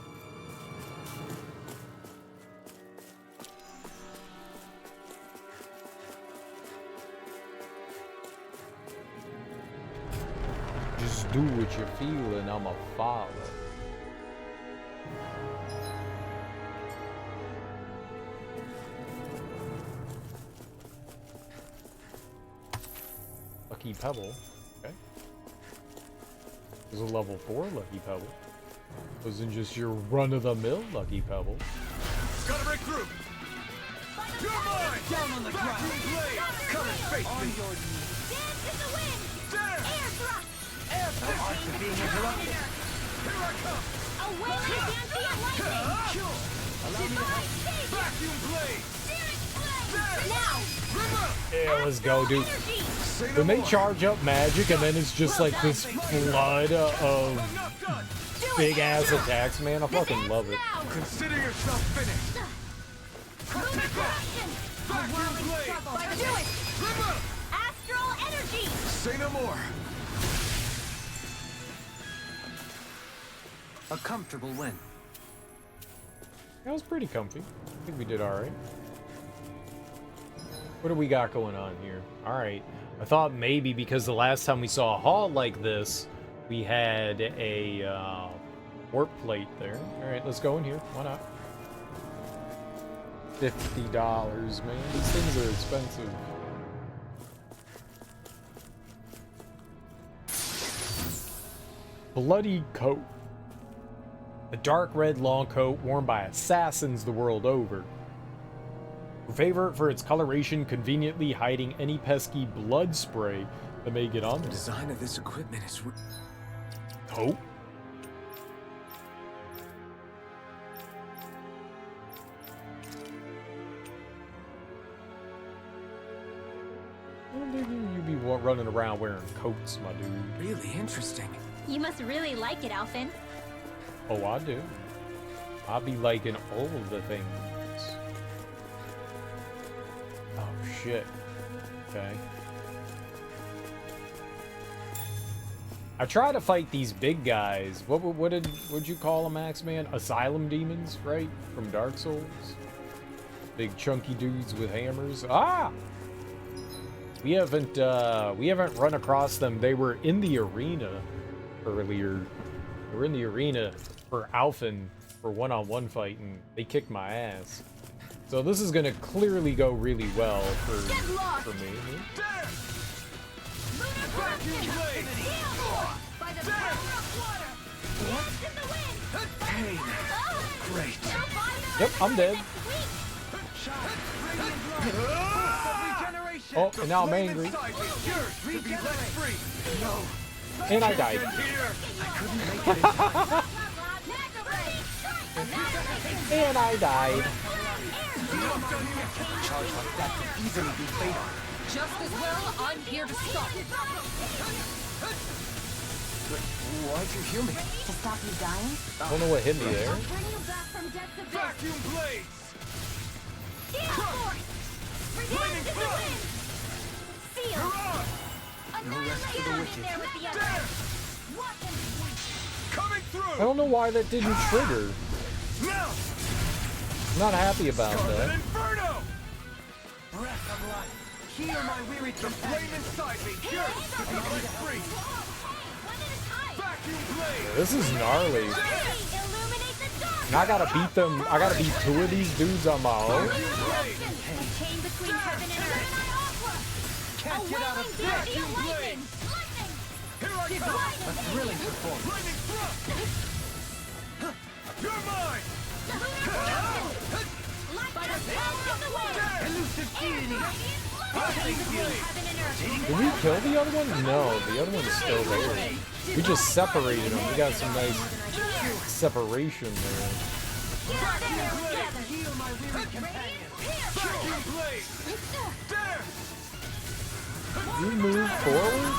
Just do what you feel and I'ma follow. Lucky Pebble. Okay. There's a level 4 Lucky Pebble. Wasn't just your run-of-the-mill Lucky Pebble. Gotta break through. You're mine. Down on the ground. Come and face me. On your knees. Dance in the wind. Dance. Air thrust. Air thrust. No arts of being interrupted. Here I come. A wailing dancing lightning. Divine savior. Vacuum blade. Spirit blade. Now. Yeah, let's go, dude. Energy. When they charge up magic and then it's just like this flood of big ass attacks, man, I fucking love it. Consider yourself finished. Lunar corruption. Vacuum blade. Do it. Astral energy. Say no more. A comfortable win. That was pretty comfy. I think we did alright. What do we got going on here? Alright. I thought maybe because the last time we saw a hall like this, we had a warp plate there. Alright, let's go in here. Why not? $50, man. These things are expensive. Bloody coat. A dark red long coat worn by assassins the world over. Favorite for its coloration, conveniently hiding any pesky blood spray that may get on The them. design of this equipment is... Oh. You be running around wearing coats, my dude. really interesting. You must really like it, Alphen. Oh, I do. I be liking all of the things. Oh, shit. Okay. I try to fight these big guys. What'd you call them, Axeman? Asylum demons, right? From Dark Souls. Big chunky dudes with hammers. Ah! We haven't run across them. They were in the arena earlier. They were in the arena for Alphen for one-on-one fight, and they kicked my ass. So this is gonna clearly go really well for me. Pain. Great. Yep, I'm dead. Oh, and now I'm angry. And I died. And I died. Charge like that could easily be fatal. Just as well, I'm here to stop it. Why'd you heal me? To stop you dying? I don't know what hit me there. Bring you back from death's abyss. Vacuum blades. Force. Dance in the wind. Seal. Annihilate in there with the others. Watch them sweep. Coming through. I don't know why that didn't trigger. Now. I'm not happy about Scarlet that. Inferno. Breath of life. Heal my weary The flame inside me yearns to be let free. One at a time. Vacuum blade. This is gnarly. Illuminate the dark. And I gotta beat them. I gotta beat 2 of these dudes on my own. The chain between heaven and earth. Can't get out of Wailing bed. beauty of lightning. Lightning. Here I come. A thrilling performance. Lightning thrust. You're mine. Light by the power of the wind. Elusive deity. Chain between heaven and earth. Did we kill the other one? No, the other one's still there. We just separated them. We got some nice separation there. Heal my weary companion. Vacuum blade. There. You move forward?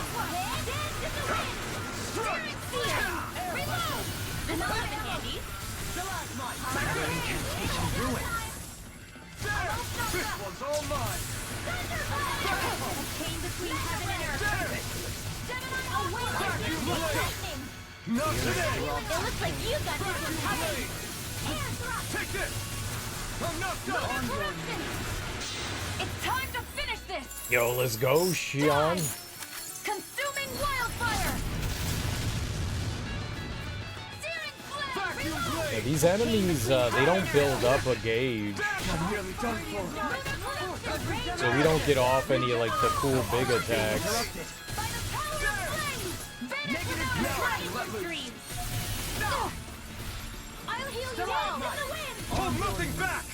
Incantation ruined. There. This one's all mine. Not today. It looks like you got this one covered. Take this. I'm not done. It's time to finish this! Yo, let's go, Shion. Consuming wildfire! Vacuum blade. Yeah, these enemies, they don't build up a gauge, I'm nearly done for. so we don't get off any like the cool big attacks. Interrupted. Negative I'll heal you all in the wind. Hold nothing back.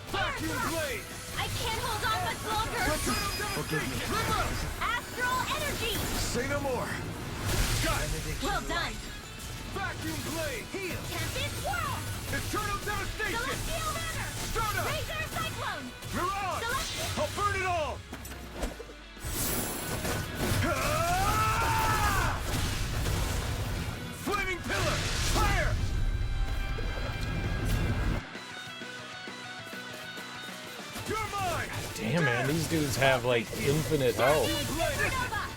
Vacuum blade. I can't hold on much longer. Forgive me. Astral energy. Say no more. Got it. Well done. Vacuum blade. Heal. Tempest whirl. Eternal devastation. Celestial banner. Soda. Razor cyclone. Mirage. Celestial. I'll burn it all. Ah! Flaming pillar. Fire. You're mine. Damn, man, these dudes have like infinite health.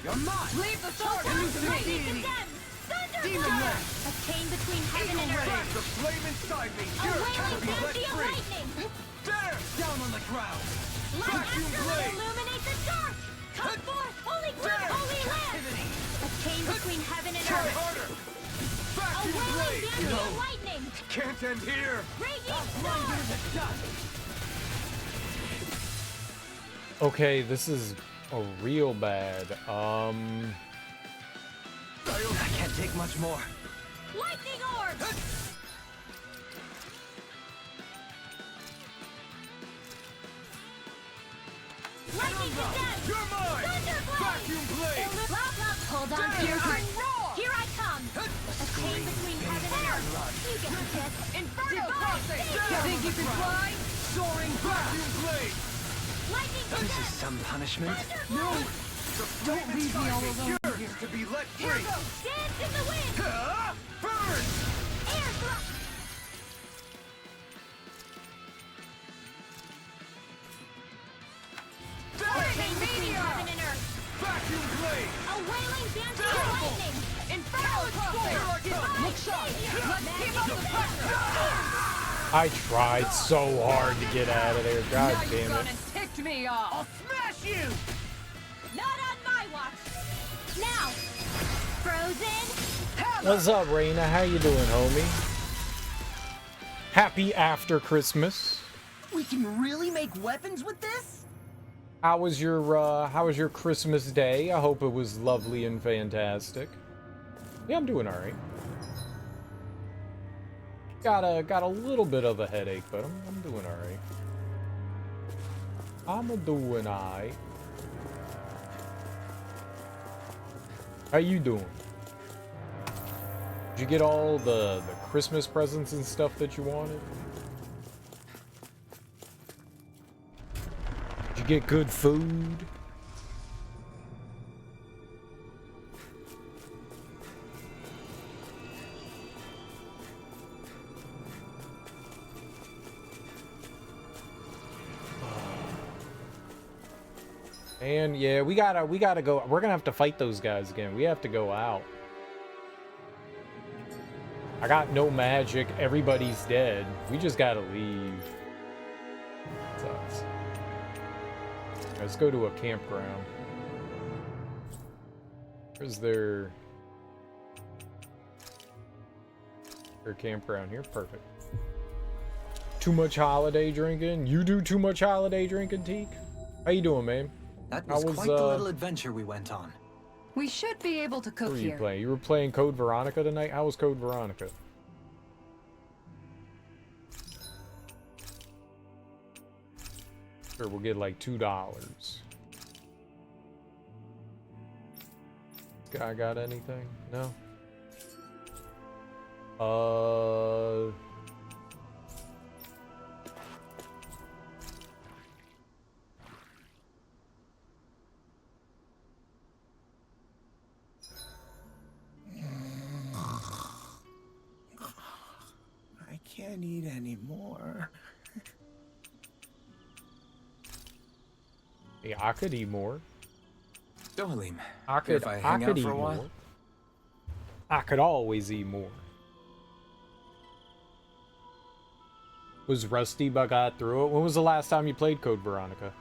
You're mine. Leave the sword to me! Thunderfire. A chain between heaven and earth. The flame inside me. A Here wailing can be let fancy of free. lightning. There. Down on the ground. Light Vacuum astral blade. illuminate the dark. Come forth, holy group, holy land. A chain between heaven and Try earth. harder. A Vacuum wailing blade. fancy of lightning. Can't end here. Raging storm. Okay, this is a real bad. I can't take much more. Lightning orb. Lightning to death. You're mine. Thunderblade. Vacuum blade. Hold on to your heart. Here I come. A chain between heaven and earth. You get the gist. Inferno crossing! There. Think you can fly? Soaring vacuum blade. Lightning to This is death. some punishment. No. Don't leave me all alone Yours here. to be let Here free. goes. Dance in the wind. Ah, burn. Air thrust. Chain between heaven and earth. Vacuum blade. A wailing fancy of lightning. Inferno crossing! Look sharp! Let's keep up the pressure! I tried so hard to get out of there. God Now you've damn gone it. and ticked me off! I'll smash you. Not on my watch. Now. Frozen. What's up, Raina? How you doing, homie? Happy after Christmas. We can really make weapons with this? How was your Christmas day? I hope it was lovely and fantastic. Yeah, I'm doing all right. Got a little bit of a headache, but I'm doing all right. I'm doing all right. How you doing? Did you get all the Christmas presents and stuff that you wanted? Did you get good food? And yeah, we gotta go. We're gonna have to fight those guys again. We have to go out. I got no magic. Everybody's dead. We just gotta leave. Sucks. Let's go to a campground. Where's their campground here? Perfect. Too much holiday drinking? You do too much holiday drinking, Teak? How you doing, man? That was quite the little adventure we went on. We should be able to What cook were you here. playing? You were playing Code Veronica tonight? How was Code Veronica? Sure, we'll get like $2. guy got anything? No. I can't eat anymore. Yeah, I could eat more. Dohalim, I could, if I I hang could out eat for a while? more. I could always eat more. Was rusty but got through it? When was the last time you played Code Veronica?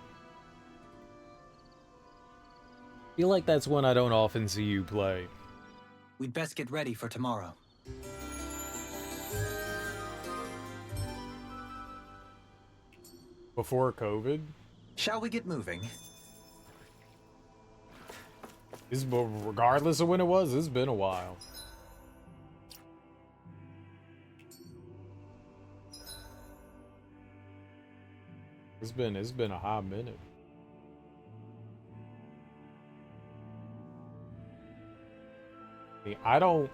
Feel like that's one I don't often see you play. We'd best get ready for tomorrow. Before COVID? Shall we get moving? Regardless of when it was, it's been a while. It's been a hot minute. I don't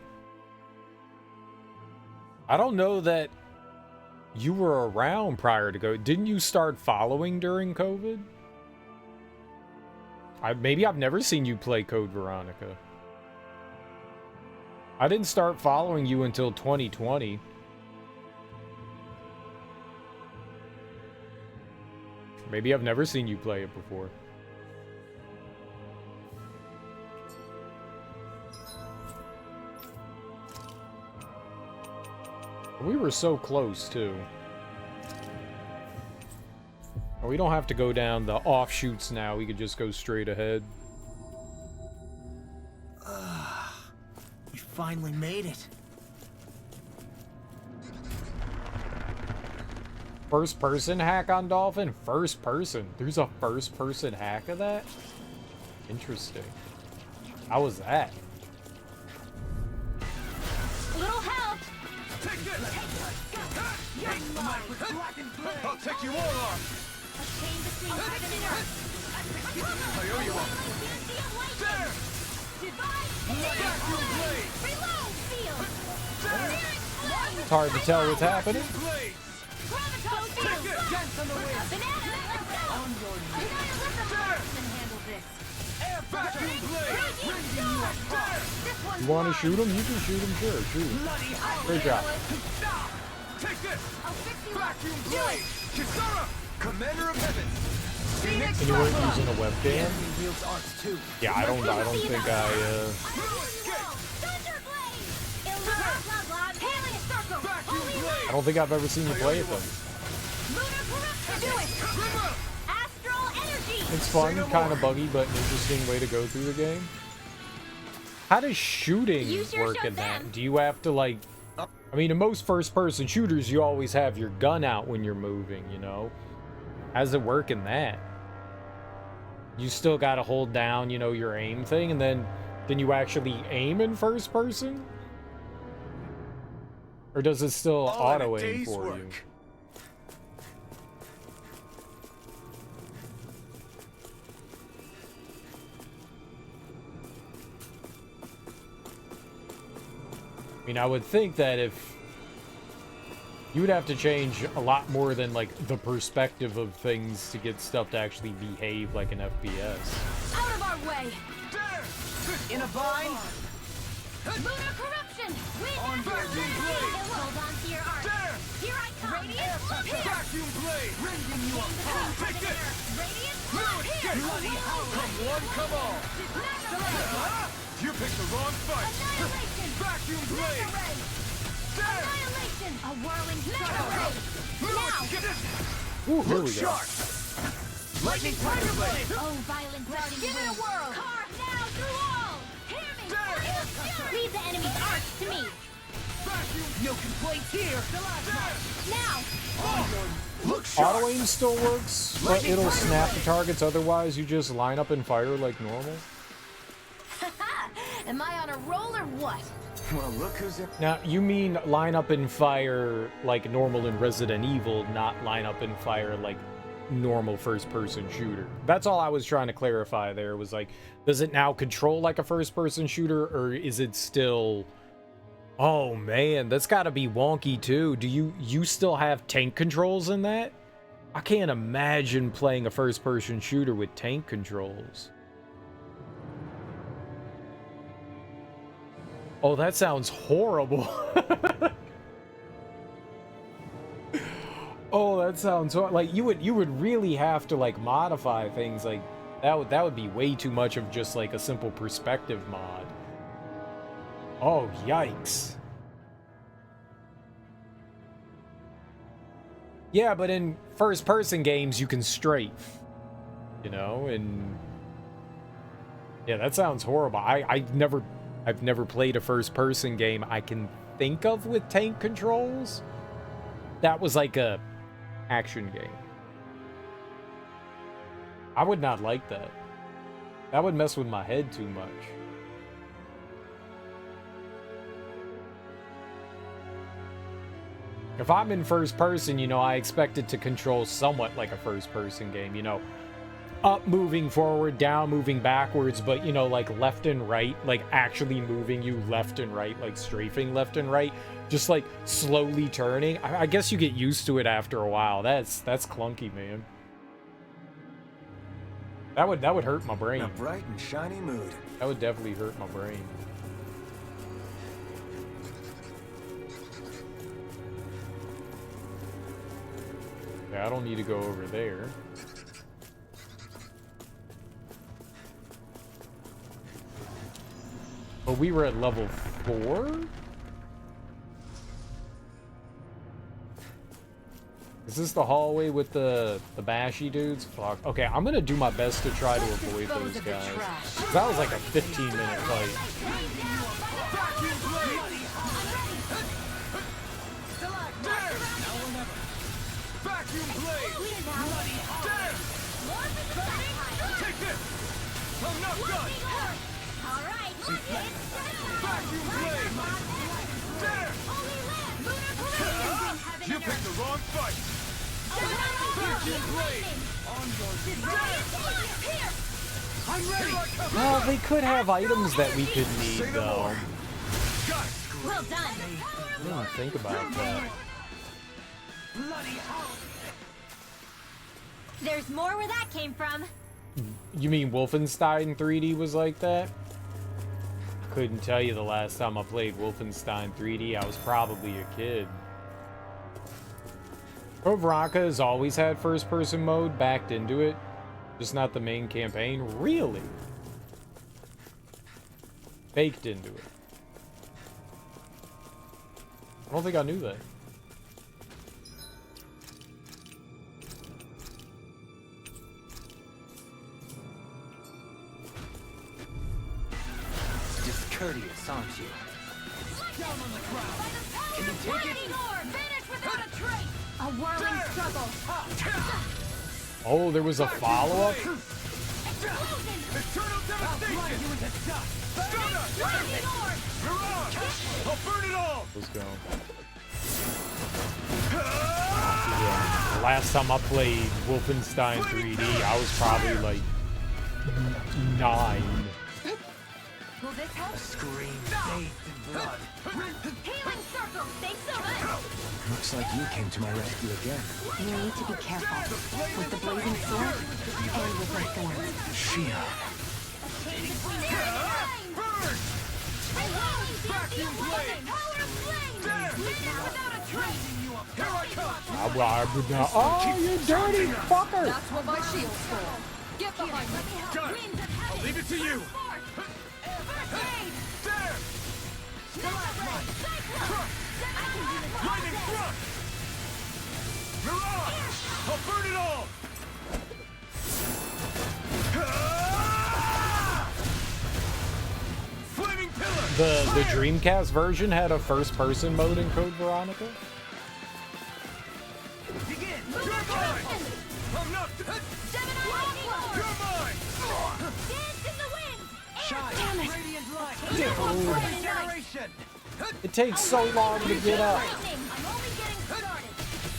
know that you were around prior to COVID. Didn't you start following during COVID? Maybe I've never seen you play Code Veronica. I didn't start following you until 2020. Maybe I've never seen you play it before. We were so close, too. We don't have to go down the offshoots now. We could just go straight ahead. We finally made it. First person hack on Dolphin? First person. There's a first person hack of that? Interesting. How was that? Little help! Take this! I'll take you all on! A chain between heaven and earth. I owe you one. There! Divide Vacuum blade! reload field. There! It's hard to tell what's happening. Blades! Graviton field. Dance on the wing! Banana, let's go. There! Can handle this. Vacuum blade! You want to shoot him? You can shoot him, sure. Shoot him. Great job. Stop! Take this! I'll fix you up. Vacuum blade! Kisara! Commander of Heaven! And you weren't using a webcam? Wields arts too. Yeah, I don't think I, Vacuum blade! I don't think I've ever seen you play it, though. Astral energy. It's fun, kind of buggy, but an interesting way to go through the game. How does shooting Use your work in Shazam. that? Do you have to, like... I mean, in most first-person shooters, you always have your gun out when you're moving, you know? How does it work in that? You still gotta hold down, you know, your aim thing, and then you actually aim in first person? Or does it still All in a auto-aim day's for you? work. I mean, I would think that if you would have to change a lot more than like the perspective of things to get stuff to actually behave like an FPS. Out of our way. There! In a bind. Lunar corruption. On vacuum blade! Hold on to your arc. There! Here I come. Radiant loop here. Vacuum blade! Rending you Take this! Radiant loop here. Bloody hell! Come one, come all! You picked the wrong fight! Annihilation. Vacuum blade! Mega ray. There! Annihilation. A whirling mega ray. Now. Get this! Ooh, here we go. Sharp! Lightning thunder blade! Oh, violent rushing Give it a whirl. Carve now through all. Hear me. Leave the enemy's arch to me. Vacuum! No complaints here. Now. Look sharp! Auto aim still works, but it'll snap the targets. Otherwise, you just line up and fire like normal. Am I on a roll or what? Well, look who's in. Now, you mean line up and fire like normal in Resident Evil, not line up and fire like normal first-person shooter. That's all I was trying to clarify there, was like, does it now control like a first-person shooter, or is it still... Oh man, that's gotta be wonky too. Do you still have tank controls in that? I can't imagine playing a first-person shooter with tank controls. Oh, that sounds horrible. Oh, that sounds like you would really have to like modify things like that would be way too much of just like a simple perspective mod. Oh, yikes. Yeah, but in first person games you can strafe, you know, and yeah, that sounds horrible. I've never played a first person game I can think of with tank controls. That was like a action game. I would not like that. That would mess with my head too much. If I'm in first person, you know, I expect it to control somewhat like a first person game, you know, up moving forward, down moving backwards, but you know, like left and right, like actually moving you left and right, like strafing left and right, just like slowly turning. I guess you get used to it after a while. That's clunky, man. That would hurt my brain. In a bright and shiny mood. That would definitely hurt my brain. Yeah, I don't need to go over there. But we were at level 4? Is this the hallway with the bashy dudes? Fuck. Okay, I'm gonna do my best to try to avoid those guys. That was like a 15-minute fight. You picked the wrong fight! I'm ready! Well, they could have items that we could need, though. Well done. I didn't think about that. There's more where that came from. You mean Wolfenstein 3D was like that? Couldn't tell you the last time I played Wolfenstein 3D. I was probably a kid. Code Veronica has always had first-person mode backed into it, just not the main campaign. Really? Baked into it. I don't think I knew that. Discourteous, aren't you? Down on the ground! Can you take it? Finish without a trace. A whirling struggle. Oh, there was a follow-up? Eternal devastation! Mirage! I'll burn it all! Let's go. Yeah, the last time I played Wolfenstein 3D, I was probably like 9. Will this help? A scream bathed in blood. Healing circle. Thanks so much. Looks like you came to my rescue again. You need to be careful with the blazing sword and with the thorns. Shia. Burn! Vacuum blade! Now without a trace. Here I come! Oh, you dirty fucker! That's what my shield's for. Get behind me. Got it! I'll leave it to you! There! Lightning thrust! Mirage! I'll burn it all! Flaming pillar! The Dreamcast version had a first-person mode in Code Veronica? Begin! You're mine! I'm not... You're mine! Dance in the wind. Shine! Radiant light! Dude, Generation! it takes so long to get up. I'm only getting started.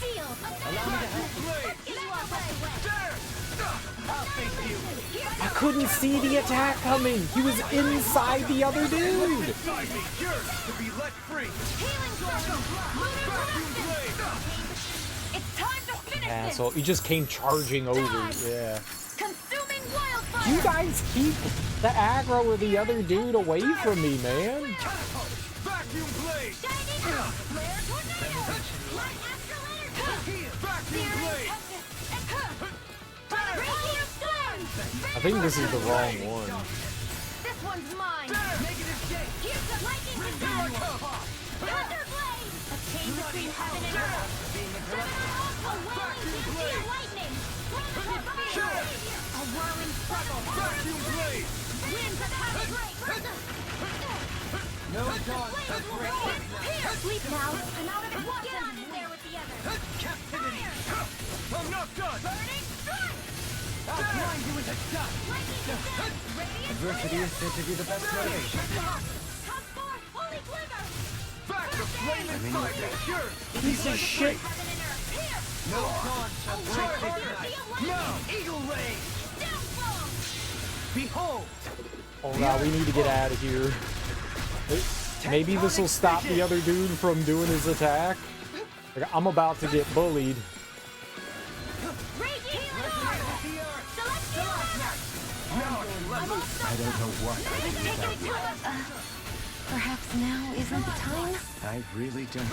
Feel. Allow me to help. Blade! Get out of the way. couldn't see the attack coming. He was inside the other dude. Healing circle. It's time to finish Asshole. this. He just came charging over. Yeah. Consuming wildfire. You guys keep the aggro of the other dude away from me, man. Vacuum blade! Shining flare tornado. Light after later. Vacuum blade! Radiant storm. I think this is the wrong one. This one's mine. Negative shake! Here's the lightning storm. Thunderblade. A chain between heaven and earth. A whirling dancing lightning. A whirling struggle. Vacuum blade! Winds of heaven break. No dodge for great. Sleep now. I'm out of water. Get on in there with the others. Captivity! I'm not done! Burning strike. I'll blind you with a shot! Lightning descent. Radiant Adversity is said to be the best motivation. come forth. Holy quiver. Back to flame and fire! Yours! Piece of shit. Heaven and earth. Here. No dodge shall break this night! Now! Eagle ray! Downfall. Behold! Oh god, we need to get out of here. Maybe this will stop the other dude from doing his attack. Like, I'm about to get bullied. Radiant storm. Celestial armor. I don't know what I would do without you. Perhaps now isn't the time? I really don't.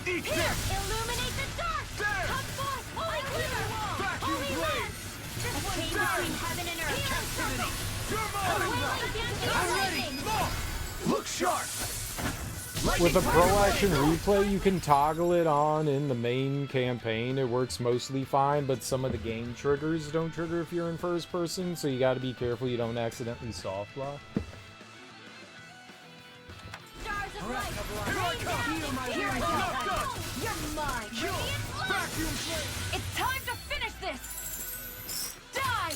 Eat Here. this! Illuminate the dark. There. Come forth. Holy quiver. Vacuum Holy blade! lance. A chain between heaven and earth. Circle. You're A mine! whirling dancing I'm ready! lightning. Look sharp! With a pro action replay, you can toggle it on in the main campaign. It works mostly fine, but some of the game triggers don't trigger if you're in first person, so you gotta be careful you don't accidentally soft lock. Stars of light. Here I come! Heal my Here I come! You're mine. Radiant light. Vacuum blade! It's time to finish this. Die.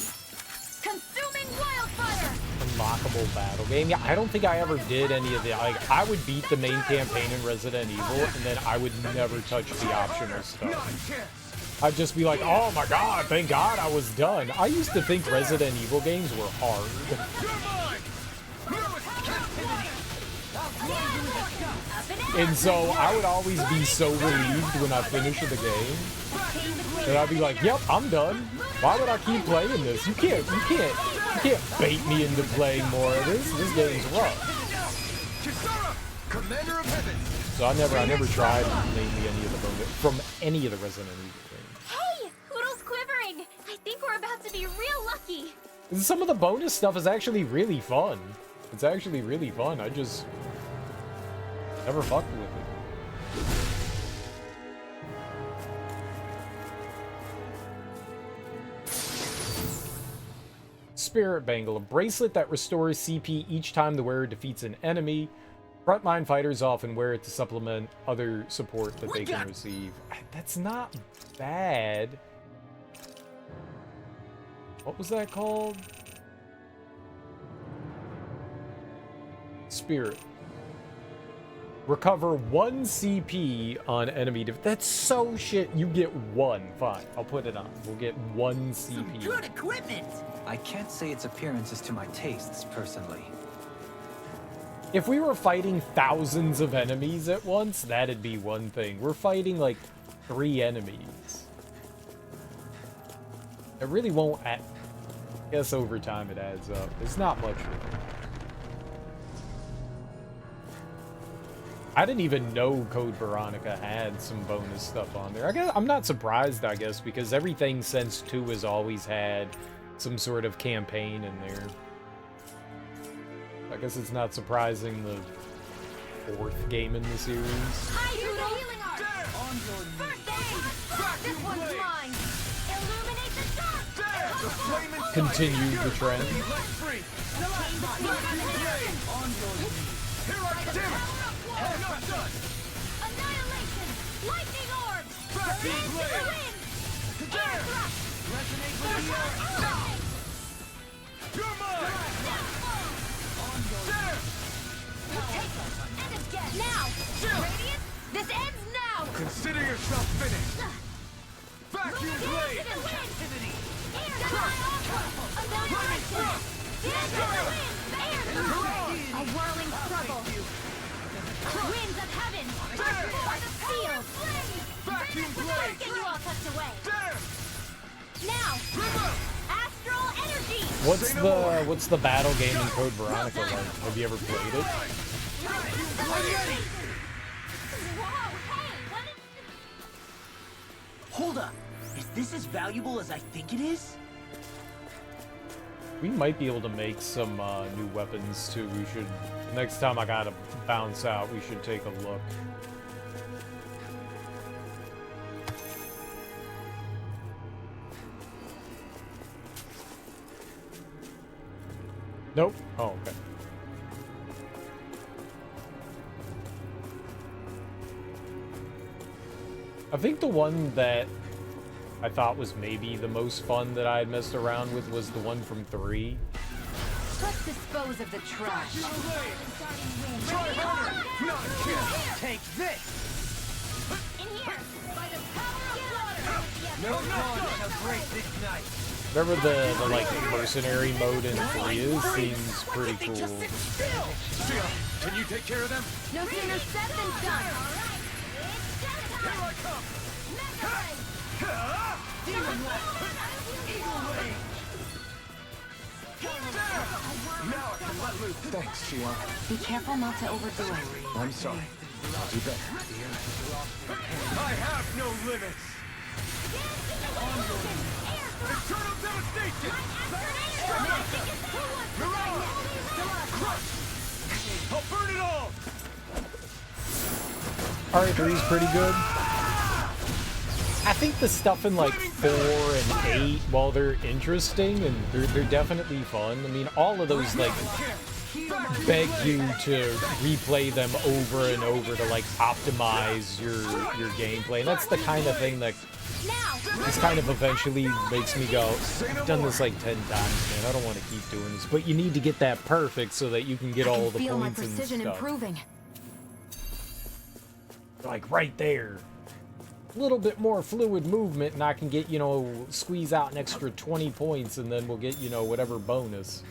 Consuming wildfire. Unlockable battle game. Yeah, I don't think I ever did any of the. Like, I would beat the main campaign in Resident Evil, and then I would never touch the optional Not stuff. a chance! I'd just be like, oh my god, thank god I was done. I used to think Resident Evil games were hard. You're mine! No, it's captivity! And so I would always be so relieved when I finished the game. And I'd be like, yep, I'm done. Why would I keep playing this? You can't bait me into playing more of this. This game's rough. Kisara, Commander of Heaven! So I never tried mainly any of the from any of the Resident Evil games. Hey, Hoodle's quivering. I think we're about to be real lucky. Some of the bonus stuff is actually really fun. It's actually really fun. I just never fucked with it. Spirit Bangle, a bracelet that restores CP each time the wearer defeats an enemy. Frontline fighters often wear it to supplement other support that they can receive. That's not bad. What was that called? Spirit. Recover 1 CP on enemy. That's so shit. You get 1. Fine. I'll put it on. We'll get 1 CP. Good equipment! I can't say its appearance is to my tastes, personally. If we were fighting thousands of enemies at once, that'd be one thing. We're fighting like 3 enemies. It really won't add. I guess over time it adds up. It's not much. I didn't even know Code Veronica had some bonus stuff on there. I'm not surprised, I guess, because everything since 2 has always had some sort of campaign in there. I guess it's not surprising the 4th game in the series. Hi, Hoodle. Healing art. First aid. This one's mine. Illuminate the dark. Continue the trend. Annihilation. Lightning orbs. Dance to the wind. Air thrust. Resonate with the earth! You're mine! There! End of death. Now. Radiant. This ends now. Consider yourself finished! Vacuum Dance blade! to the wind. A whirling struggle. Winds of heaven. Sealed. Vacuum blade! Get you all tucked away. There! Now, astral energy. What's the battle game in Code Veronica like? Have you ever played it? Whoa, hey, what is... Hold up. Is this as valuable as I think it is? We might be able to make some new weapons too. We should, next time I gotta bounce out, we should take a look. Nope. Oh, okay. I think the one that I thought was maybe the most fun that I had messed around with was the one from 3. Let's dispose of the trash. Take this! In here, by the power of water. No dawn shall break this night. Whatever the like mercenary mode in 3 is, seems pretty cool. Shia, can you take care of them? No sooner said than done. Here I come! Demon Blast! Eagle Wing! Now I can let loose. Thanks, Shion. Be careful not to overdo it. I'm sorry. I'll do better. I have no limits! Eternal devastation! Mirage! Crush! I'll burn it all! Alright, 3's pretty good. I think the stuff in like 4 and 8, while they're interesting and they're definitely fun, I mean, all of those like beg you to replay them over and over to like optimize your gameplay. And that's the kind of thing that this kind of eventually makes me go, I've done this like 10 times, man. I don't want to keep doing this. But you need to get that perfect so that you can get all the Feel my points and precision stuff. improving. Like right there. A little bit more fluid movement and I can get, you know, squeeze out an extra 20 points and then we'll get, you know, whatever bonus.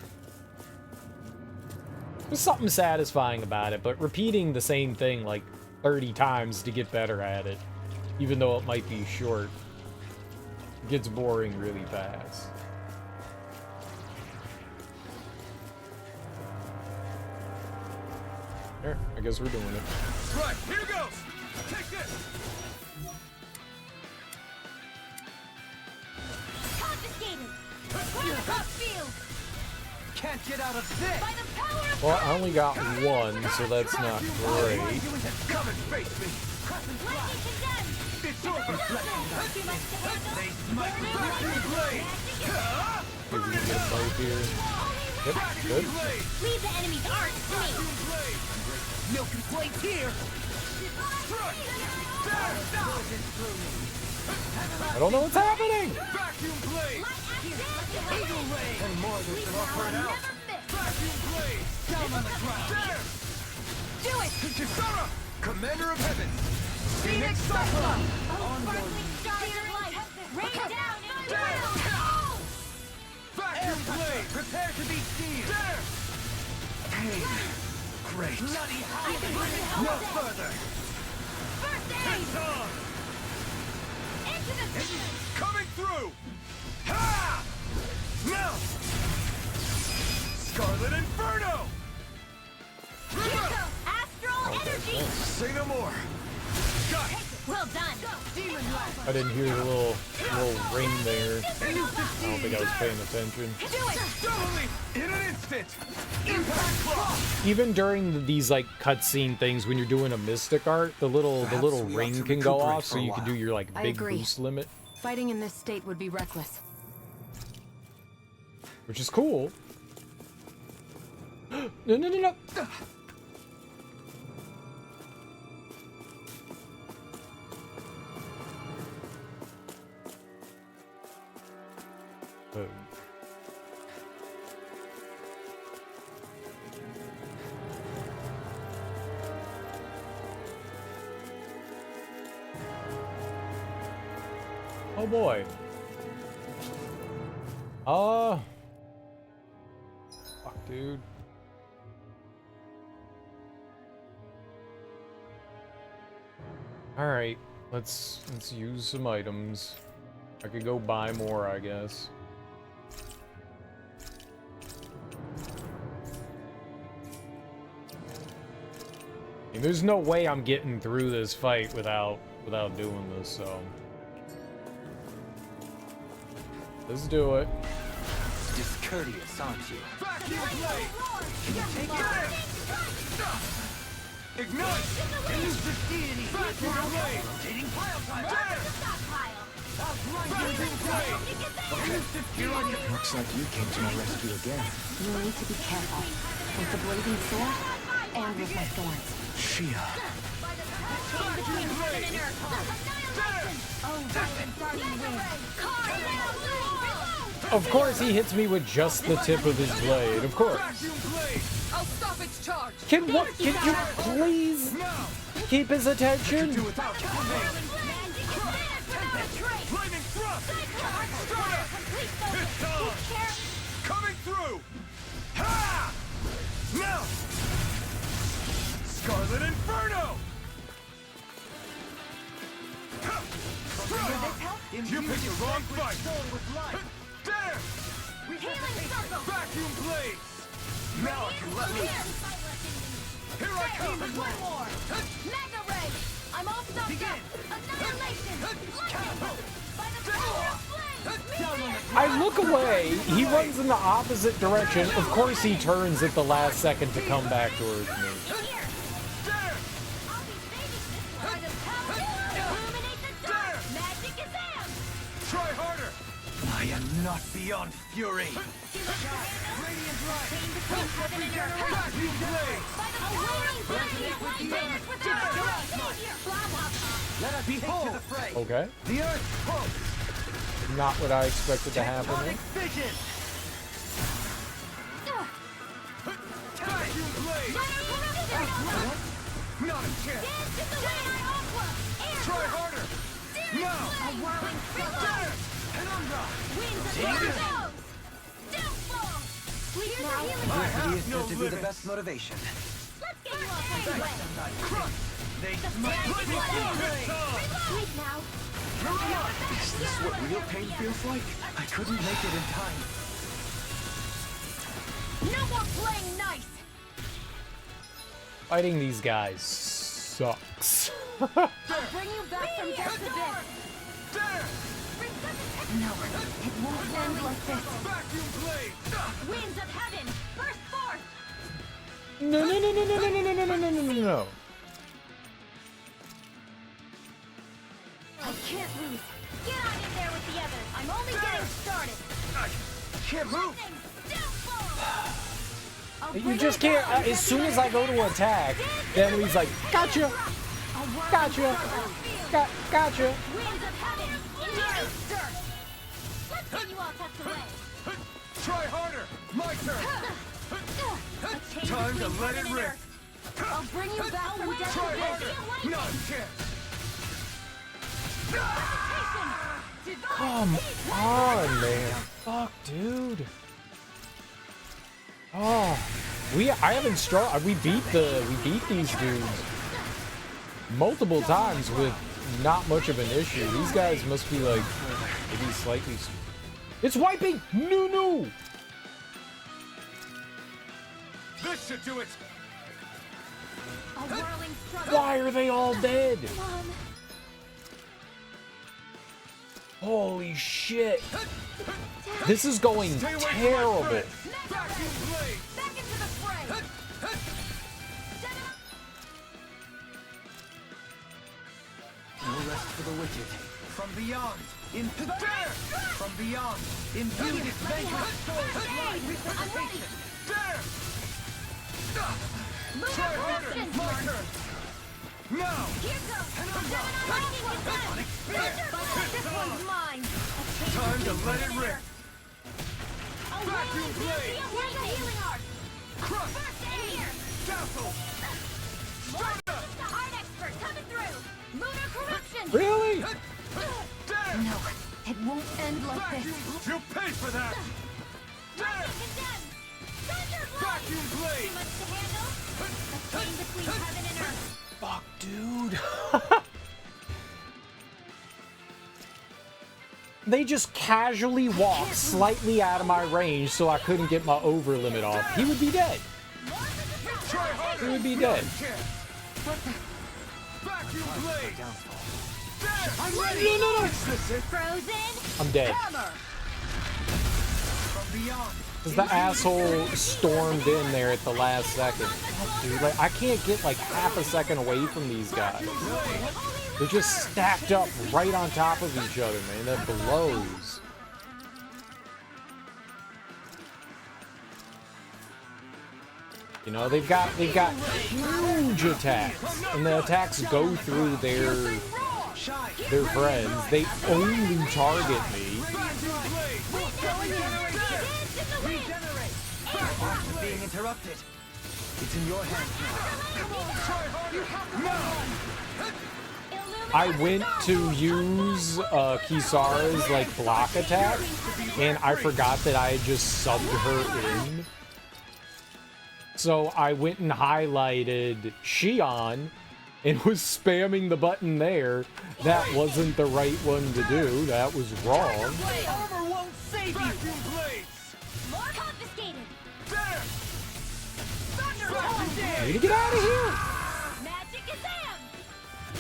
There's something satisfying about it, but repeating the same thing like 30 times to get better at it, even though it might be short, gets boring really fast. There, I guess we're doing it. Right, here goes! Take this! Confiscated. Quartercup field. Can't get out of this! By the power of Well, I only got one, so that's not great. Come and face me! lightning condemned. It's over! Too much to handle. They smite with vacuum blade! Maybe we can get a fight here. Yep, good. Leave the enemy's art to me. No complaints here! I don't know what's happening! Vacuum blade! Eagle Ray! And more of this than I'll burn out! Vacuum blade! Down on the ground! There! Do it. Kisara! Commander of Heaven! Phoenix Cyclone! Sparkling stars of light. Rain down inferno. Vacuum blade! Prepare to be seared! There! Pain. Great. Bloody I can hell! bring it No home. further! First aid. It's on! Into the Coming through! Ha! Now! Scarlet Inferno! astral energy. Say no more. Got it! Well done. Demon Blast! I didn't hear the little ring there. I don't think I was paying attention. Do it. Totally! In an instant! Impact Cross! Even during these like cutscene things, when you're doing a mystic art, the little Perhaps we ought ring to can go recuperate off, so for a you can do while. your like I big agree. boost limit, Fighting in this state would be reckless. which is cool. No, no, no, no! Oh. Oh boy. Fuck, dude. All right, let's use some items. I could go buy more, I guess. I mean, there's no way I'm getting through this fight without doing this, so let's do it. Discourteous, aren't you? Vacuum blade! Can you take it? Ignite! Use the deity! Vacuum blade! Rotating pile driver! Vacuum blade! Looks like you came to my rescue again. You need to be careful. With the blazing sword and with my thorns. Shia. Vacuum blade! Of course he hits me with just the tip of his blade. Of course. Vacuum blade! I'll stop its charge. Can you please Now! keep his attention? Do without Flaming thrust! It's on! Coming through! Ha! Now! Scarlet Inferno! Ha! You picked the wrong fight! There! Vacuum blades! Now I can let loose! Here I come! Mega Ray! I'm all stopped up! Annihilation! Lightning! By the power of flame! I look away. He runs in the opposite direction. Of course he turns at the last second to come back towards me. Here! There! I'll be saving this by the power of illuminate the dark! Magic is am! Try harder! I am not beyond fury. Radiant light! Between heaven and earth! Vacuum blade! By the power of brilliant light! With the savior! Blah, blah, blah! Let us take to the fray. Okay. The earth pulse. Not what I expected to happen. Tectonic fission. Vacuum blade! Not a chance! Try harder! Now! A whirling struggle! There! Penumbra! Winds of tornadoes! Downfall! Sleep now! Adversity is no said to be the limits. best motivation. Let's get you all tucked away! Crush! They Sleep now! Is this what real pain feels like? I couldn't make it in time. No more playing nice! Fighting these guys sucks. I'll bring you back from death to this! There! No, it won't end like this! Vacuum blade! Winds of heaven! Burst forth! No, no, no, no, no, no, no, no, no, no, no, no, no. I can't lose! Get on in there with the others! I'm only getting started! I can't move! Lightning! Downfall! I'll You bring just you can't. down. As soon as I go to attack, then he's like, gotcha, A whirling gotcha, struggle. gotcha. Winds of heaven! Into dirt! Let's get you all tucked away! Try harder! My turn! A change Time to between let heaven it and rip! earth. I'll bring you back from death Try to harder! this! Not a chance! Come on, man. Fuck, dude. Oh, I haven't strong. We beat these dudes multiple times with not much of an issue. These guys must be like maybe slightly. It's wiping. No. This should do it! A whirling struggle. Why are they all dead? Mom. Holy shit. This is going Stay away from my terrible. friend. Vacuum blade! Back into the fray! No rest for the wicked. From beyond! Into there! From beyond! Imbue this vanquished soul's light! Resuscitation! There! Try harder! My turn! Now! Here goes! Lightning is left! This one's mine! Time to let it rip! A Vacuum whirling blade! Here's the healing art! Crush! First aid here! Dazzle! Strata! The art expert coming through! Lunar corruption! Really? There! No, It won't end like this. You pay for that! Lightning condemned! Thunder blade! Vacuum blade! Too much to handle? A chain between heaven and earth. Fuck, dude. They just casually walked slightly out of my range so I couldn't get my over limit off. He would be dead. Try harder! He would be dead. Vacuum blade! There! I'm ready! No. Frozen? I'm dead. Hammer! From beyond! Because the asshole stormed in there at the last second. Fuck, dude, like, I can't get like half a second away from these guys. They're just stacked up right on top of each other, man. That blows. You know, they've got huge attacks, and the attacks go through their friends. They only target me. Being interrupted. It's in your hands now. I went to use Kisara's like block attack, and I forgot that I had just subbed her in. So I went and highlighted Shion and was spamming the button there. That wasn't the right one to do. That was wrong. Armor won't save you! Vacuum blades! More confiscated. There! I need to get out of here. Magic Kazam!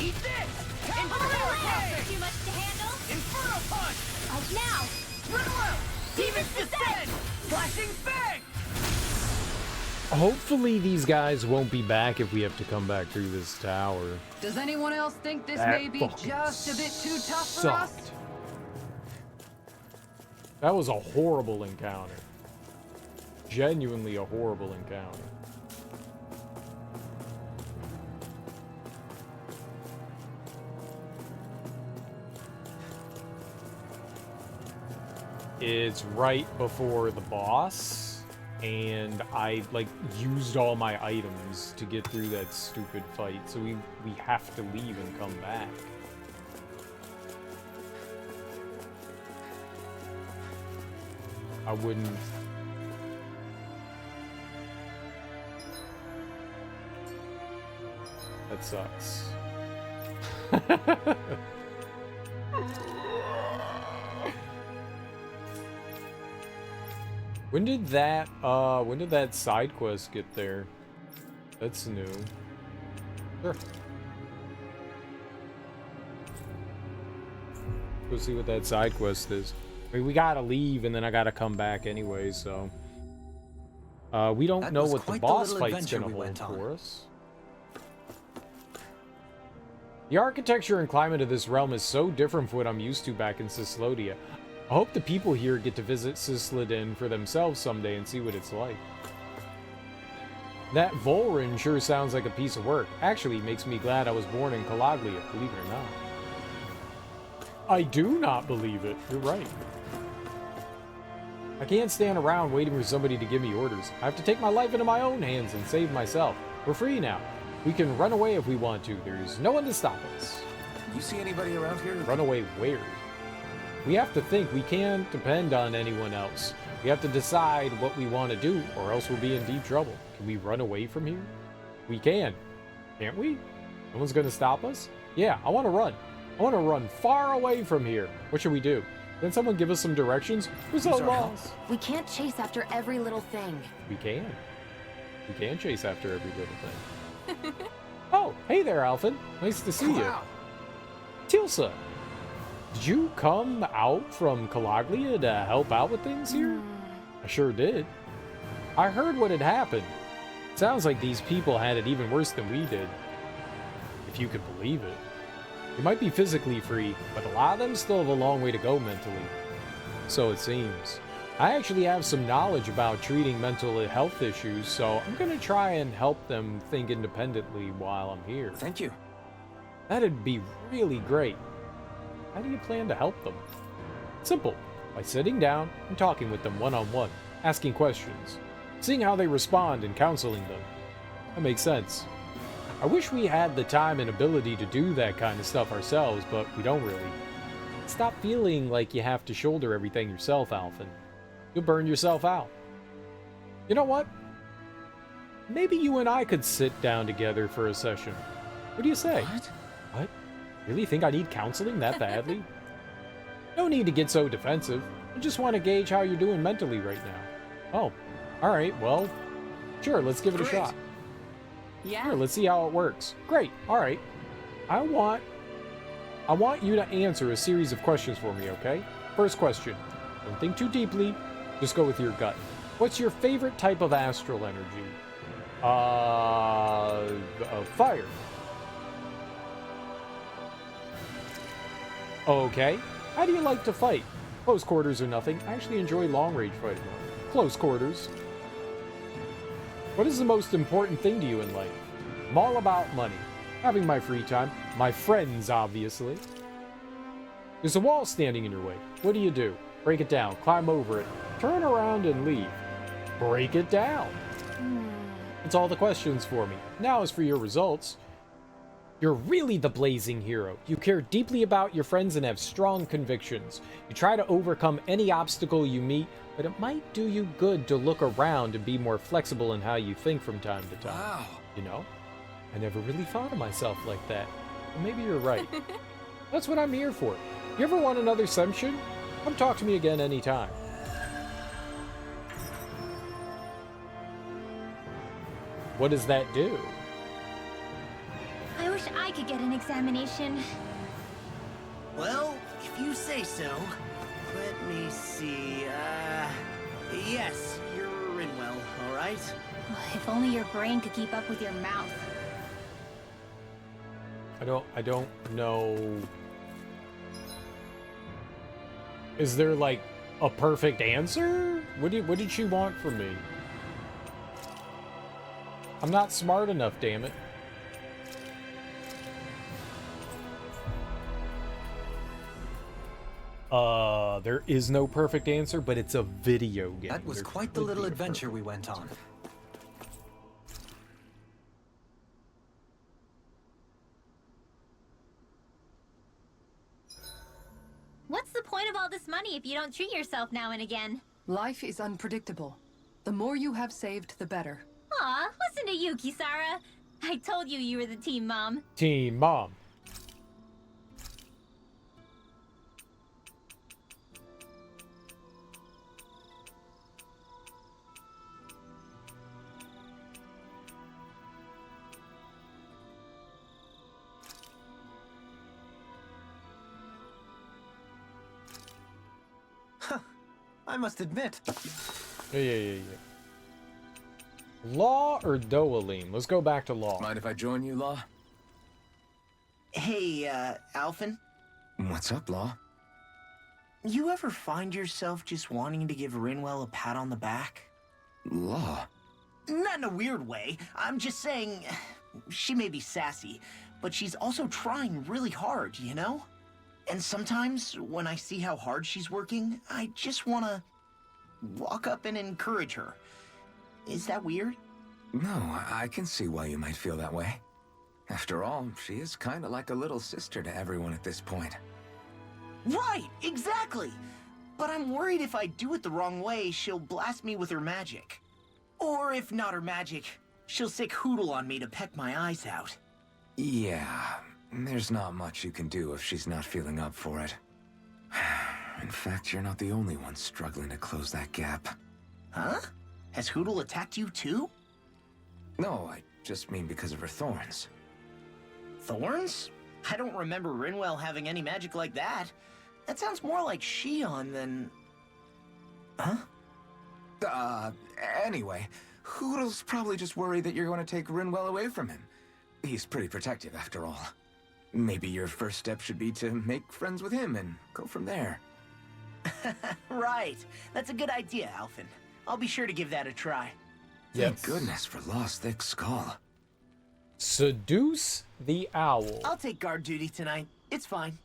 Eat this! Inferno Blade! Too much to handle? Inferno punch! Out now! Run around! Demon's descent! Flashing fang! Hopefully these guys won't be back if we have to come back through this tower. Does anyone else think this That may be fucking just a bit too tough for us? sucked. That was a horrible encounter. Genuinely a horrible encounter. It's right before the boss, and I like used all my items to get through that stupid fight, so we have to leave and come back. I wouldn't. That sucks. When did that side quest get there? That's new. Sure. Go see what that side quest is. I mean, we gotta leave and then I gotta come back anyway, so. We don't That know was what the quite boss little fight's adventure gonna we hold went on. for us. The architecture and climate of this realm is so different from what I'm used to back in Cyslodia. I hope the people here get to visit Cislodin for themselves someday and see what it's like. That Volrin sure sounds like a piece of work. Actually, makes me glad I was born in Calaglia, believe it or not. I do not believe it. You're right. I can't stand around waiting for somebody to give me orders. I have to take my life into my own hands and save myself. We're free now. We can run away if we want to. There's no one to stop us. You see anybody around here? Run away where? We have to think. We can't depend on anyone else. We have to decide what we want to do, or else we'll be in deep trouble. Can we run away from here? We can. Can't we? No one's gonna stop us? Yeah, I want to run. I want to run far away from here. What should we do? Can someone give us some directions? We're so lost. We can't chase after every little thing. We can. We can chase after every little thing. Oh, hey there, Alphen. Nice to see you. Tilsa, did you come out from Calaglia to help out with things here? I sure did. I heard what had happened. Sounds like these people had it even worse than we did. If you could believe it. They might be physically free, but a lot of them still have a long way to go mentally. So it seems. I actually have some knowledge about treating mental health issues, so I'm gonna try and help them think independently while I'm here. Thank you. That'd be really great. How do you plan to help them? Simple. By sitting down and talking with them one-on-one, asking questions, seeing how they respond and counseling them. That makes sense. I wish we had the time and ability to do that kind of stuff ourselves, but we don't really. Stop feeling like you have to shoulder everything yourself, Alphen. You'll burn yourself out. You know what? Maybe you and I could sit down together for a session. What do you say? What? Really think I need counseling that badly? No need to get so defensive. I just want to gauge how you're doing mentally right now. Oh, alright, well, sure, let's give it a shot. Yeah. Sure, let's see how it works. Great, alright. I want you to answer a series of questions for me, okay? First question. Don't think too deeply. Just go with your gut. What's your favorite type of astral energy? Fire. Okay. How do you like to fight? Close quarters or nothing. I actually enjoy long-range fighting. Close quarters. What is the most important thing to you in life? I'm all about money. Having my free time. My friends, obviously. There's a wall standing in your way. What do? Break it down. Climb over it. Turn around and leave. Break it down. That's all the questions for me. Now as for your results. You're really the blazing hero. You care deeply about your friends and have strong convictions. You try to overcome any obstacle you meet, but it might do you good to look around and be more flexible in how you think from time to time. Wow. You know? I never really thought of myself like that. Well, maybe you're right. That's what I'm here for. You ever want another session? Come talk to me again anytime. What does that do? I wish I could get an examination. Well, if you say so. Let me see, yes, you're Rinwell, alright? If only your brain could keep up with your mouth. I don't know. Is there like a perfect answer? What did she want from me? I'm not smart enough, damn it. There is no perfect answer, but it's a video game. That was There quite the could little be a adventure perfect we went on. What's the point of all this money if you don't treat yourself now and again? Life is unpredictable. The more you have saved, the better. Aw, listen to you, Kisara. I told you you were the team mom. Team Mom. I must admit. Yeah. Law or Doalim? Let's go back to Law. Mind if I join you, Law? Hey, Alphen, What's up, Law? you ever find yourself just wanting to give Rinwell a pat on the back? Law? Not in a weird way. I'm just saying, she may be sassy, but she's also trying really hard, you know? And sometimes, when I see how hard she's working, I just want to walk up and encourage her. Is that weird? No, I can see why you might feel that way. After all, she is kind of like a little sister to everyone at this point. Right, exactly! But I'm worried if I do it the wrong way, she'll blast me with her magic. Or if not her magic, she'll sick Hootle on me to peck my eyes out. Yeah, there's not much you can do if she's not feeling up for it. In fact, you're not the only one struggling to close that gap. Huh? Has Hootle attacked you too? No, I just mean because of her thorns. Thorns? I don't remember Rinwell having any magic like that. That sounds more like Shion than... Huh? Anyway, Hoodle's probably just worried that you're going to take Rinwell away from him. He's pretty protective, after all. Maybe your first step should be to make friends with him and go from there. Right. That's a good idea, Alphen. I'll be sure to give that a try. Thank goodness for Law's thick skull. Seduce the Owl. I'll take guard duty tonight. It's fine.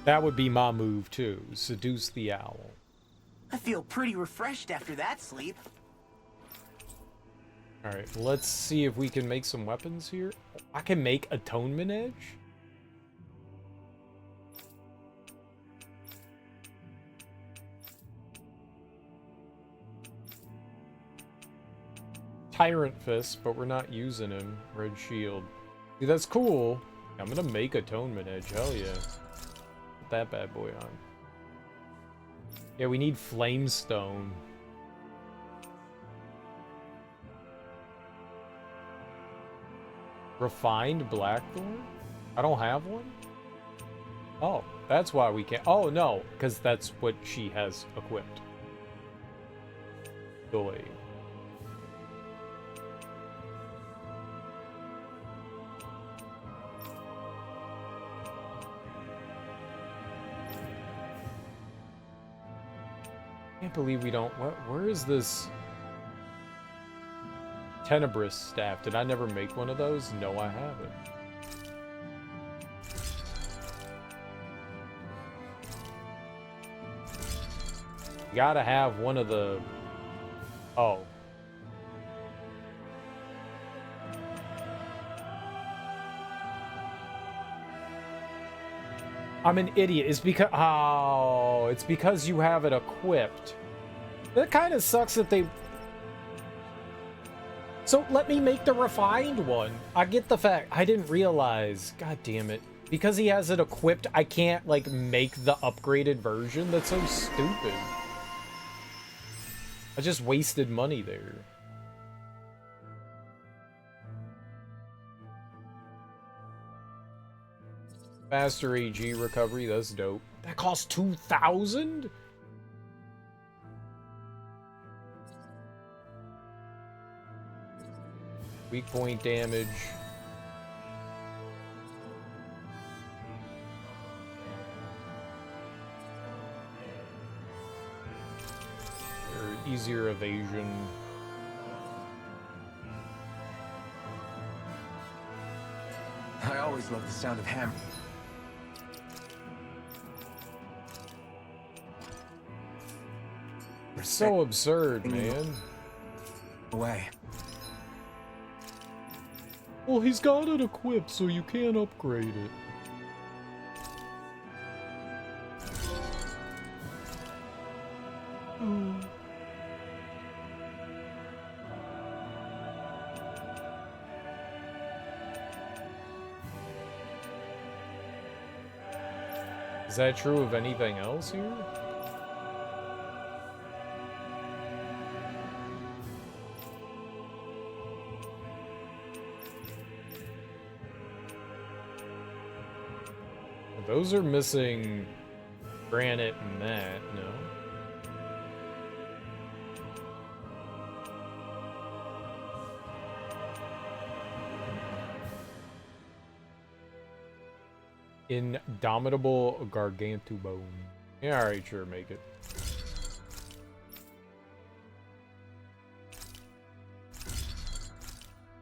That would be my move too. Seduce the Owl. I feel pretty refreshed after that sleep. Alright, let's see if we can make some weapons here. I can make Atonement Edge? Tyrant Fist, but we're not using him. Red Shield. See, that's cool. I'm gonna make Atonement Edge. Hell yeah. Put that bad boy on. Yeah, we need Flamestone. Refined Blackthorn? I don't have one? Oh, that's why we can't. Oh, no, because that's what she has equipped. Doy. Can't believe we don't. Where is this Tenebrous staff? Did I never make one of those? No, I haven't. You gotta have one of the. Oh. I'm an idiot. It's because it's because you have it equipped. That kind of sucks that they. So let me make the refined one. I get the fact. I didn't realize. God damn it. Because he has it equipped, I can't like make the upgraded version. That's so stupid. I just wasted money there. Faster AG recovery, that's dope. That costs 2,000? Weak point damage. Or easier evasion. I always love the sound of hammer. So absurd, man. Away. Well, he's got it equipped, so you can't upgrade it. Is that true of anything else here? Those are missing granite and that, no? Indomitable Gargantubone. Yeah, alright, sure, make it.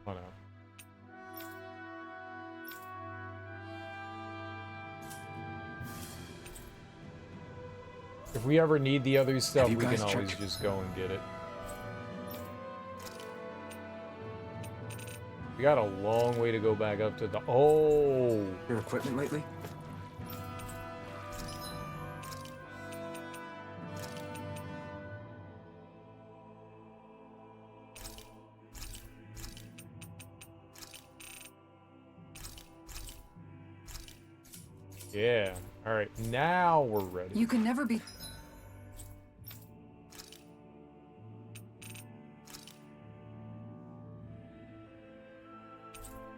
Oh no. If we ever need the other stuff, we can always just go and get it. We got a long way to go back up to the... Oh! Your equipment lately? Yeah. Alright, now we're ready. You can never be...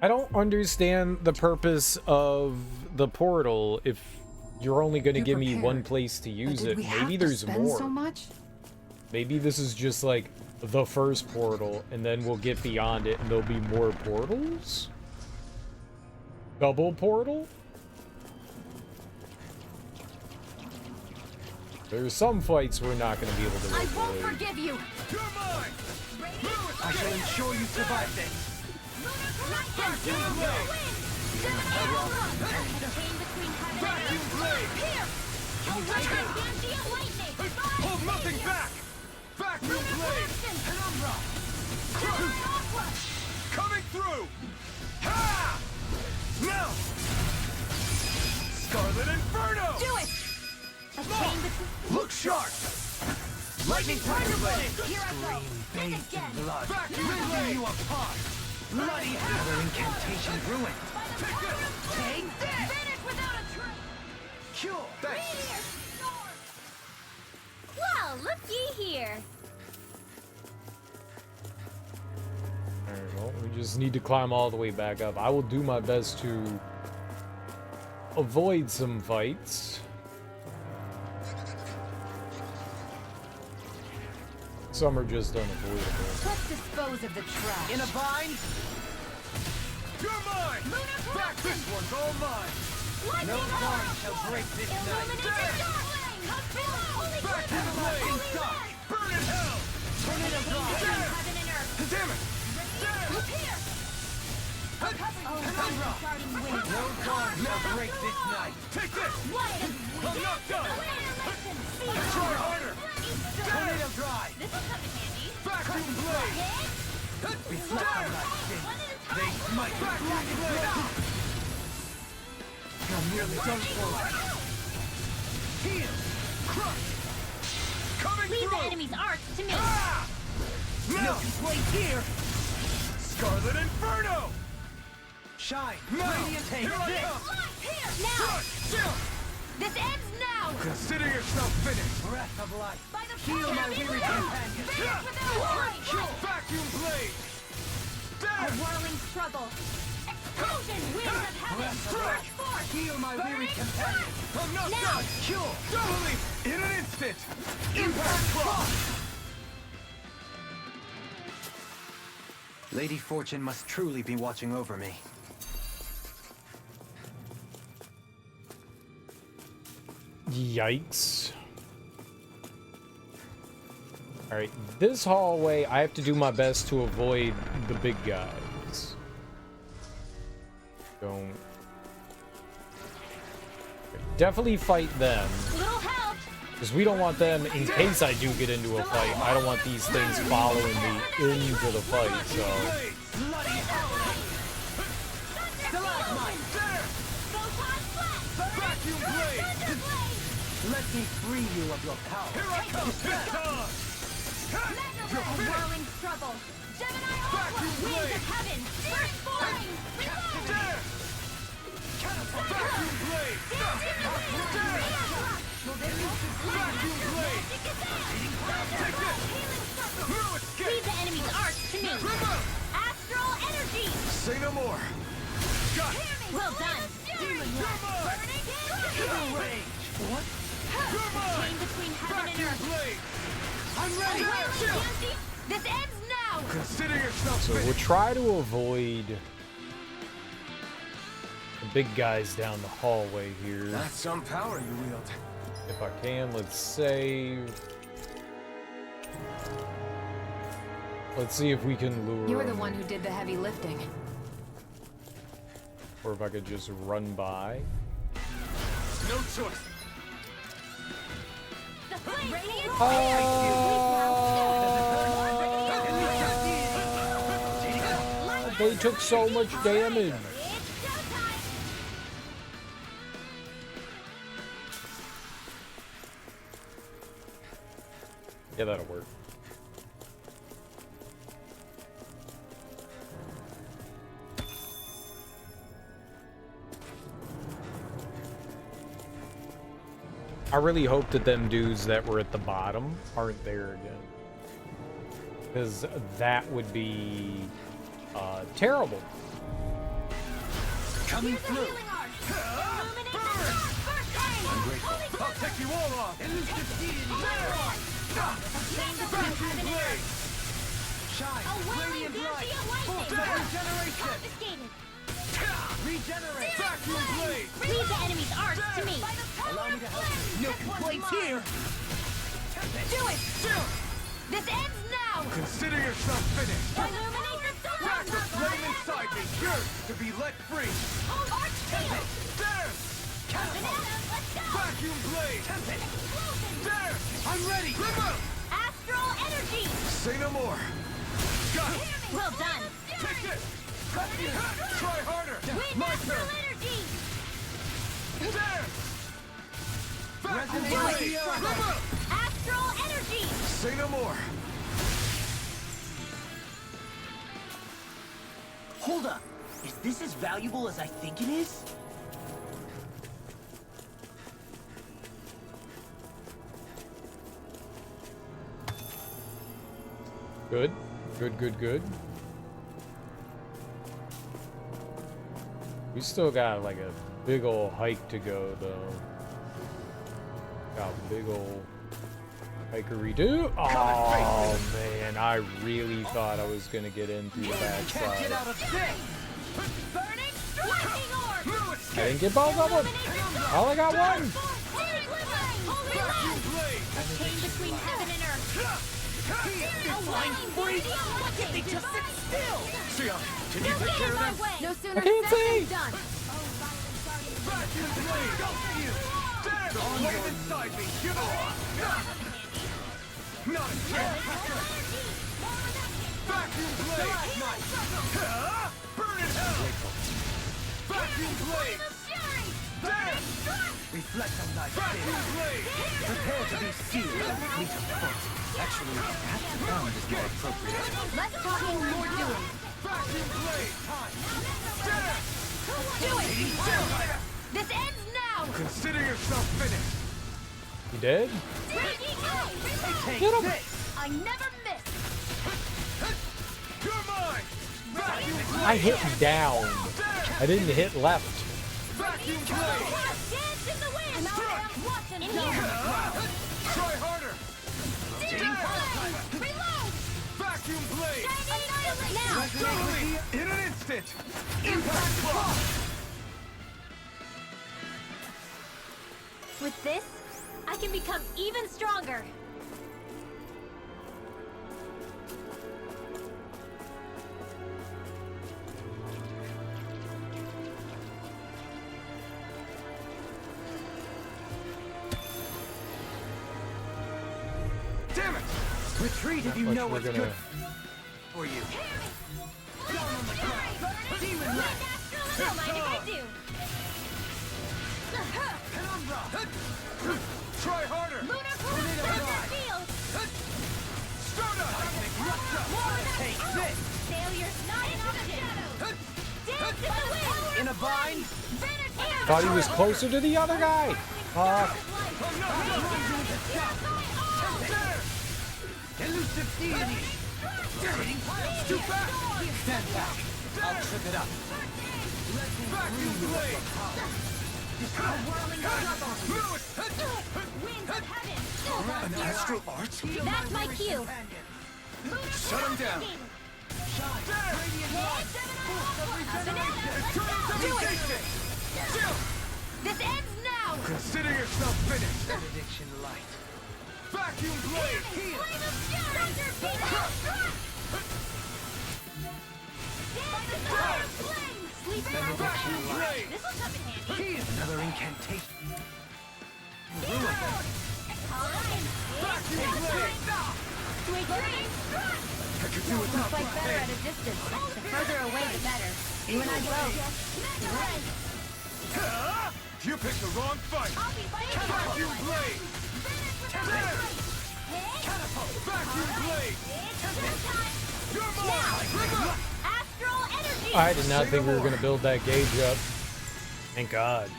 I don't understand the purpose of the portal if you're only going to give me one place to use it. Maybe there's more. So much? Maybe this is just like the first portal, and then we'll get beyond it and there'll be more portals? Double portal? There's some fights we're not going to be able to avoid. I won't forgive you! You're mine! I shall ensure you survive this! Vacuum blade! Hold nothing back! Vacuum blade! Penumbra! Coming through! Ha! Now! Scarlet Inferno! Do it! Look sharp! Lightning Tiger Blade! Here I go. Scream This bathed in again. blood. Vacuum Ripping blade! you apart! Bloody hell! Another incantation ruined. Take this! Finish without a trace. Cure! Meteor storm. Well, looky here. Alright, well, we just need to climb all the way back up. I will do my best to avoid some fights. Some are just unavoidable. Let's dispose of the trash. In a bind? You're mine! Lunar Back, this one's all mine! No storm shall break this night. Illuminate the dark flame. Holy Back to the Holy blade! Word. Burn in hell! Tornado Drive! Heaven and earth. Damn it! Look here. Oh, starting wind. No storm shall break this night. Take this! What is I'm not done! Listen, see Try harder! Tornado Drive! This will come in handy. Vacuum blade! Reflect on my sin. They smite me. Vacuum blade! You're nearly done for. Heal! Crush! Coming Leave the through! enemy's arcs to me. Ah! No Now! place here. Scarlet Inferno! Shine. Now! Radiant, take Here I this. come! Here, now. Crush! Chill! This ends now. Consider yourself finished! Breath of life. By the Heal my power of weary the companion. Finish without a trace. Vacuum blade! A There! whirling struggle. Explosion! Winds of heaven! Breath of Stretch life. forth! Heal my weary companion. I'm not Now! done! Cure. Doubly! In an instant! Impact cross! Lady Fortune must truly be watching over me. Yikes. Alright, this hallway, I have to do my best to avoid the big guys. Don't... Definitely fight them, Little help! because we don't want them, in case I do get into a fight, I don't want these things following me into the fight, so... Bloody hell. Stalagmite. There! Photon flash! Vacuum blade! Let me free you of your power. Here I come! It's on! A whirling struggle! Gemini Aqua! Vacuum Winds blade. of heaven! Burst flying! Reload! There! Vacuum blade! There! Vacuum blade! Take this! No escape! Leave the enemy's arcs to me! Remote! Astral energy! Say no more! Got it! Well done! You're mine! Evil rage. What? You're mine! Chain between heaven and Vacuum earth! blade! I'm A ready! whirling Chill! Yancy! This ends now! Consider yourself So we'll finished! try to avoid the big guys down the hallway here. That's some power you wield. If I can, let's save. Let's see if we can lure You're the them. one who did the heavy lifting. Or if I could just run by. No choice! The flame! Radiant They took so much damage. It's showtime! Yeah, that'll work. I really hope that them dudes that were at the bottom aren't there again. Because that would be terrible. Coming Here's the through. healing arc! Illuminate the dark! First aid! Holy I'll take you all off! Elusive deity. Chain between Vacuum heaven and blade! earth! Shine. A whirling Radiant light. Yancy lightning! Regeneration. Confiscated! Regenerate. Vacuum blade! Leave the enemy's arcs to me! Allow me to help you. No complaints here. Do it! Chill! This ends now! Consider yourself finished! Illuminate the Back the dark! flame inside me! Yours to be let free! Oh, arch shield! There! Banana, let's go! Vacuum blade! Explosion! There! I'm ready! Remote! Astral energy! Say no more! Got it! Well done! Take this! Try harder! Wind My astral turn! energy! There! Vacuum Resonate blade! with the earth. Remote! Astral energy! Say no more. Hold up. Is this as valuable as I think it is? Good. Good. We still got like a big old hike to go though. Got a big old hikery do. Oh man, I really thought I was gonna get in through the backside. I didn't get both of them. I only got one. Between heaven and earth. They just sit still! Sion, can you take care of them? No sooner I can't said see. than done. Vacuum blade! Go for you! There's a blade inside me! Give it! Not a chance! Vacuum blade! Burn in hell! Vacuum blade! There! Reflect on thy Vacuum blade! Prepare to be sealed and fleet of foot. Actually, perhaps bound is more appropriate. Less talking, more doing. Vacuum blade! Time! There! Do it! This ends now! Consider yourself finished! You dead? Take Get him. this! I never miss! You're mine! Vacuum blade! I hit down. I didn't hit left. Vacuum blade! Dance in the wind! In here! Try harder! Reload! Vacuum blade! Now! In an instant! Impact block! With this, I can become even stronger. Damn it! Retreat if you Much know we're what's gonna- good for you. Demon Rat! Don't mind if I do. Try harder! Lunar Field! Take this! Failure's not an option! Dance in the wind! In a bind? Thought he was closer to the other guy. Elusive deity! Too fast! Stand back! I'll trip it up. Vacuum blade! An astral art? That's my cue! Shut him down! This ends now! Consider yourself finished! Benediction light. Vacuum blade! Flame of Thunder Vacuum blade! This'll come in handy! Another incantation. Vacuum blade! I could do without Fight my better head! at a distance. The further away, the better. You and I both. You picked the wrong fight! Vacuum blade! Vacuum blade! You're mine! Astral energy! I did not think we were gonna build that gauge up. Thank God.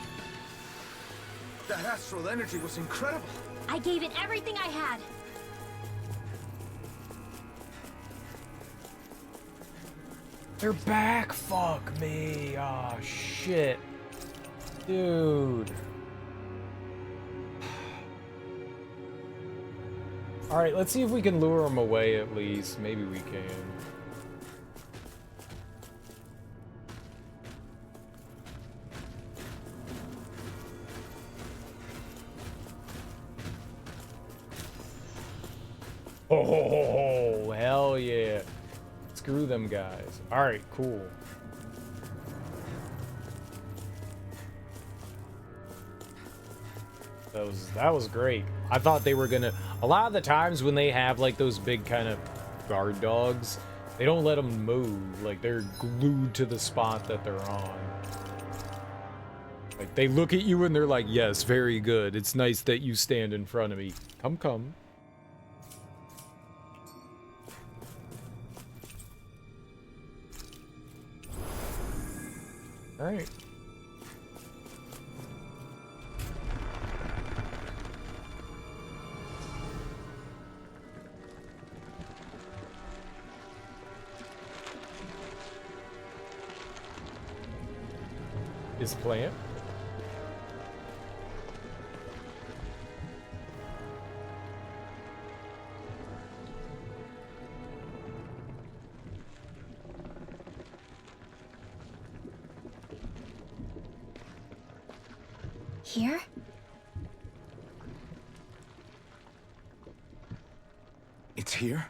That astral energy was incredible! I gave it everything I had. They're back. Fuck me. Oh shit, dude. All right, let's see if we can lure them away at least. Maybe we can. Oh, hell yeah. Screw them guys. All right, cool. That was great. I thought they were gonna. A lot of the times when they have like those big kind of guard dogs, they don't let them move. Like they're glued to the spot that they're on. Like they look at you and they're like, "Yes, very good. It's nice that you stand in front of me. Come, come." All right. Is plant. Here? It's here?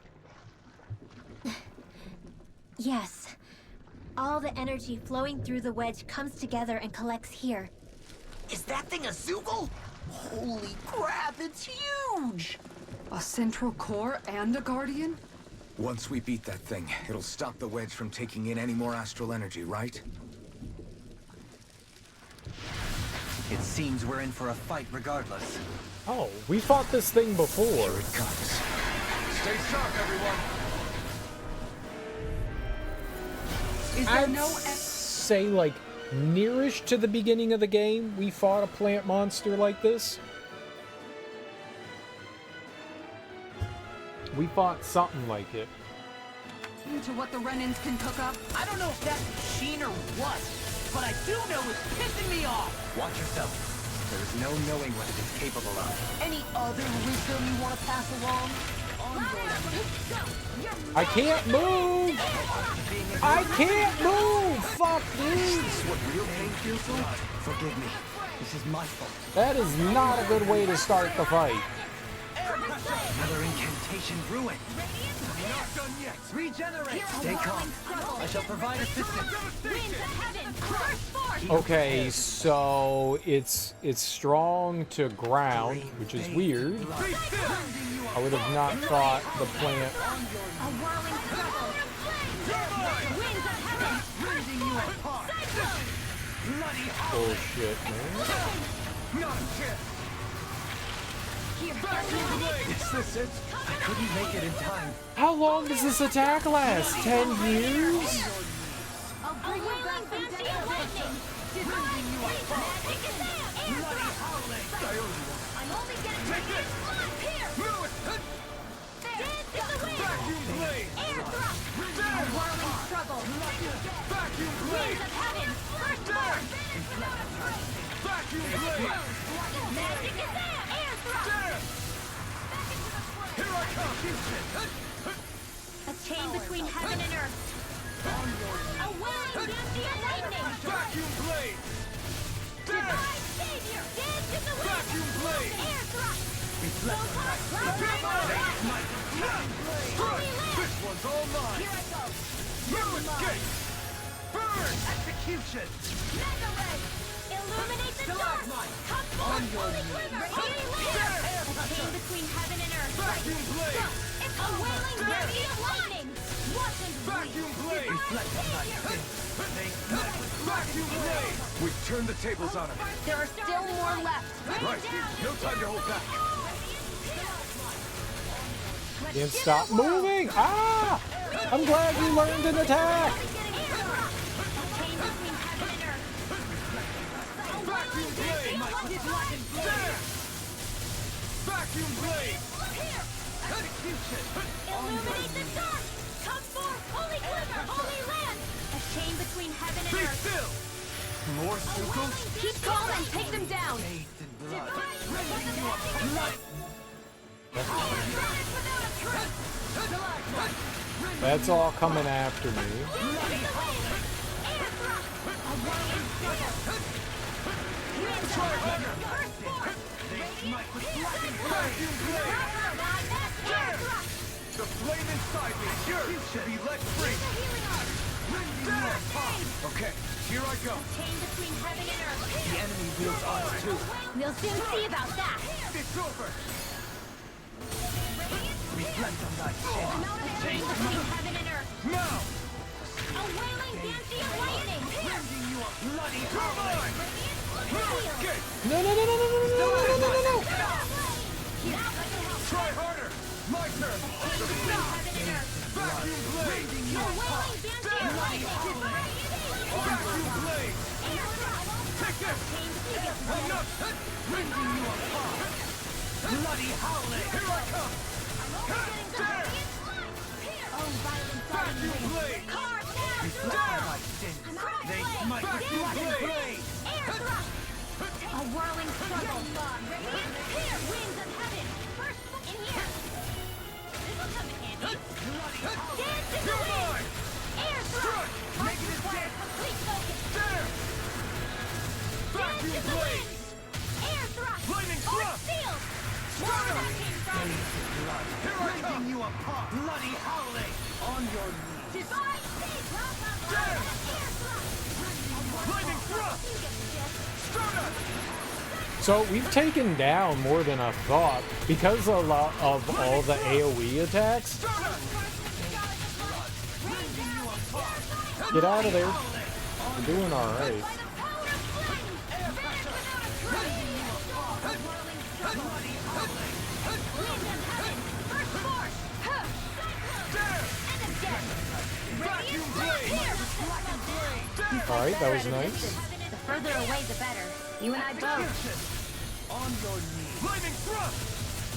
Yes. All the energy flowing through the wedge comes together and collects here. Is that thing a Zoogle? Holy crap, it's huge! A central core and a guardian? Once we beat that thing, it'll stop the wedge from taking in any more astral energy, right? It seems we're in for a fight regardless. Oh, we fought this thing before. Here it comes. Stay sharp, everyone! Is there I'd no say like nearish to the beginning of the game, we fought a plant monster like this. We fought something like it. to what the Renans can cook up? I don't know if that's machine or what, but I do know it's pissing me off. Watch yourself. There is no knowing what it is capable of. Any other wisdom you want to pass along? I can't move! I can't move! Fuck, dude! Is this what real pain feels like? Forgive me. This is my fault. That is not a good way to start the fight. Another incantation ruined. Not done yet. Regenerate. Stay calm. I shall provide assistance. Okay, so it's strong to ground, which is weird. I would have not thought the plant. Bullshit, man. Is this it? I couldn't make it in time. How long does this attack last? 10 years? A chain between heaven and earth. A whirling Dusty of lightning. Vacuum blade! Divine savior. Dance in the wind. Vacuum blade! Air thrust. This one's all mine! Here I go. You escape! Burn! Execution. Mega ray. Illuminate the dark. Come forth, holy glimmer. Holy land. A chain between heaven and earth. Vacuum blade! It's a whirling Dusty of lightning. Watch and Vacuum blade! savior. Vacuum blade! We've turned the tables on him. There are still more left. Right. No time to hold back. Can't stop moving! Ah! I'm glad you learned an attack! Vacuum blade! There! Vacuum blade! Execution! Illuminate the dark! Come forth, holy glimmer, holy land! A chain between heaven and Be earth. still! More Sukkos? Keep calm and take them down! That's all coming after me. Vacuum blade! The flame inside me, yours, should be let free! There! Okay, here I go. Chain between heaven and earth. The enemy wields ours too. We'll soon see about that. It's over! Reflect on thy sin. A chain between heaven and earth. Now! A wailing Dancy of lightning. Bloody turbine! Escape! No, no, no, no, no, no, no, no, no, no, no, no! Try harder! My turn! Vacuum blade! A wailing Dancy of lightning. Vacuum blade! Bloody howling! Here I come! There! Oh, violent Vacuum blade! Carve down Reflect on my sins. They smite with blood and blade. Air thrust! A whirling struggle! Here, winds of heaven! First, in here! This'll come in handy! Dance in the wind! Air thrust! Negative dance! Complete focus! There! Dance Vacuum in the blade! wind! Air thrust! Flaming Arc thrust! field! Strata! Where that came from! Here I come! You apart! Bloody howling! On your knees! Divine speed! There! Air thrust! Flaming thrust! You get the gist. Strata! So we've taken down more than I thought because a lot of all the AoE attacks. Strata! Get out of there. We're doing all right. By the power of flame! Vanish without a trace! Wind of heaven! First force! Cyclone! And again! Vacuum Radiant blade! here! All right, that was nice. The further away, the better. You and I both. On your knees! Flaming thrust!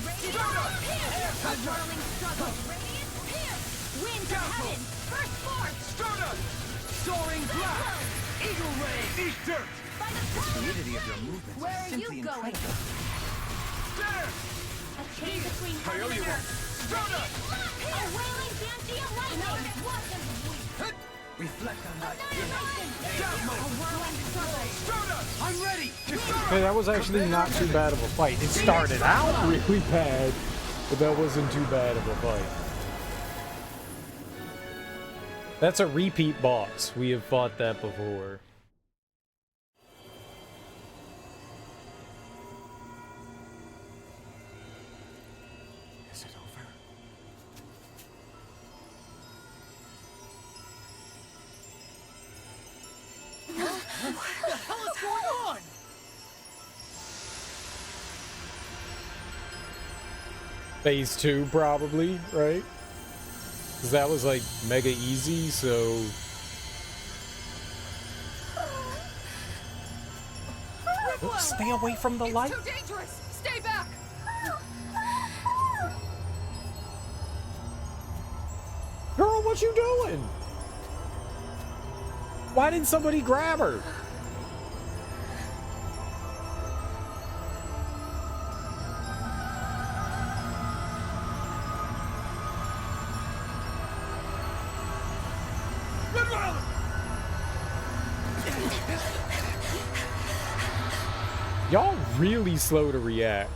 Radiant here! A whirling struggle! Radiant here! Winds of heaven! First force! Strata! Soaring blast! Eagle ray! Eat dirt! By the The power of fluidity of your flame! movements Where is are simply you going? incredible. There! A chain between heaven and earth! Strata! A wailing banshee of lightning! Reflect on my Annihilation! Down, A whirling struggle! Strata! I'm ready! Hey, that was actually not too bad of a fight. It started out really bad, but that wasn't too bad of a fight. That's a repeat boss. We have fought that before. Is it over? What the hell is going on? Phase 2, probably, right? Because that was like mega easy, so. Stay away from the light. Too dangerous! Stay back! Girl, what you doing? Why didn't somebody grab her? Y'all really slow to react.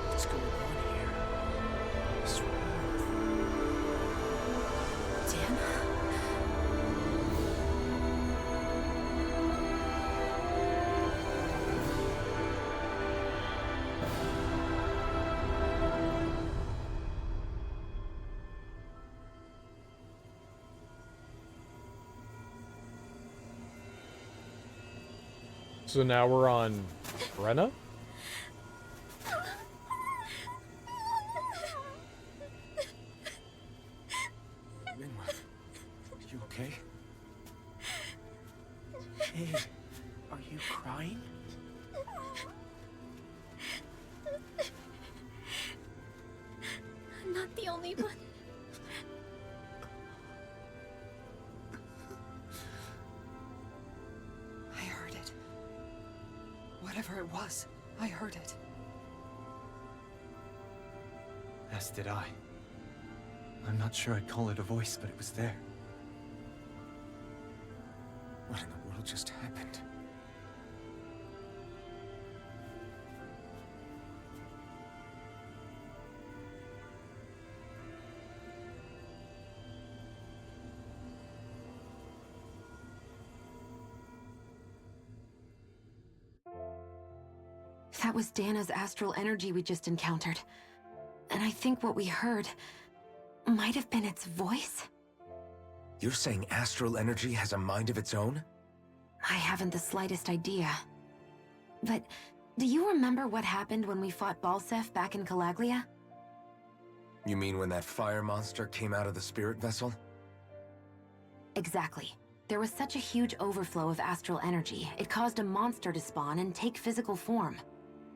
What's going on here? What's wrong? Dan? So now we're on Brenna? Rinwa, are you okay? Hey, are you crying? I'm not the only one. I heard it. Whatever it was, I heard it. As did I. I'm not sure I'd call it a voice, but it was there. What in the world just happened? That was Dana's astral energy we just encountered. And I think what we heard might have been its voice. You're saying astral energy has a mind of its own? I haven't the slightest idea. But do you remember what happened when we fought Balseph back in Calaglia? You mean when that fire monster came out of the spirit vessel? Exactly. There was such a huge overflow of astral energy, it caused a monster to spawn and take physical form.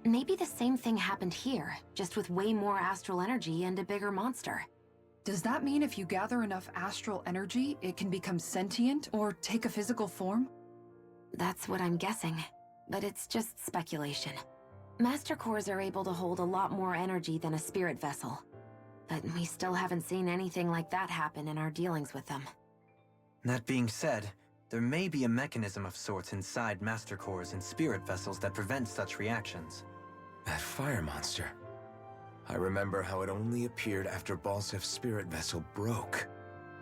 Maybe the same thing happened here, just with way more astral energy and a bigger monster. Does that mean if you gather enough astral energy, it can become sentient or take a physical form? That's what I'm guessing, but it's just speculation. Master Cores are able to hold a lot more energy than a spirit vessel, but we still haven't seen anything like that happen in our dealings with them. That being said, there may be a mechanism of sorts inside Master Cores and spirit vessels that prevent such reactions. That fire monster. I remember how it only appeared after Balseph's spirit vessel broke.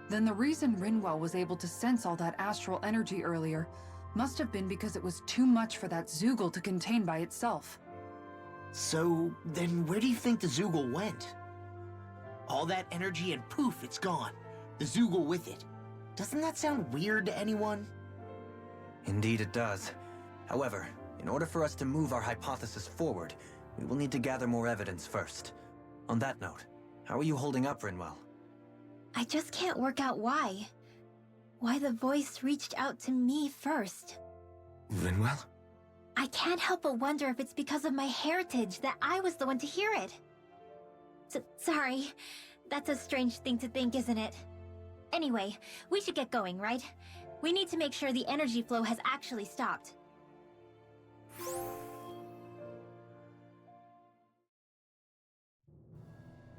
Then the reason Rinwell was able to sense all that astral energy earlier must have been because it was too much for that Zoogle to contain by itself. So, then where do you think the Zoogle went? All that energy and poof, it's gone. The Zoogle with it. Doesn't that sound weird to anyone? Indeed it does. However, in order for us to move our hypothesis forward, we will need to gather more evidence first. On that note, how are you holding up, Rinwell? I just can't work out why. Why the voice reached out to me first. Rinwell? I can't help but wonder if it's because of my heritage that I was the one to hear it. Sorry. That's a strange thing to think, isn't it? Anyway, we should get going, right? We need to make sure the energy flow has actually stopped.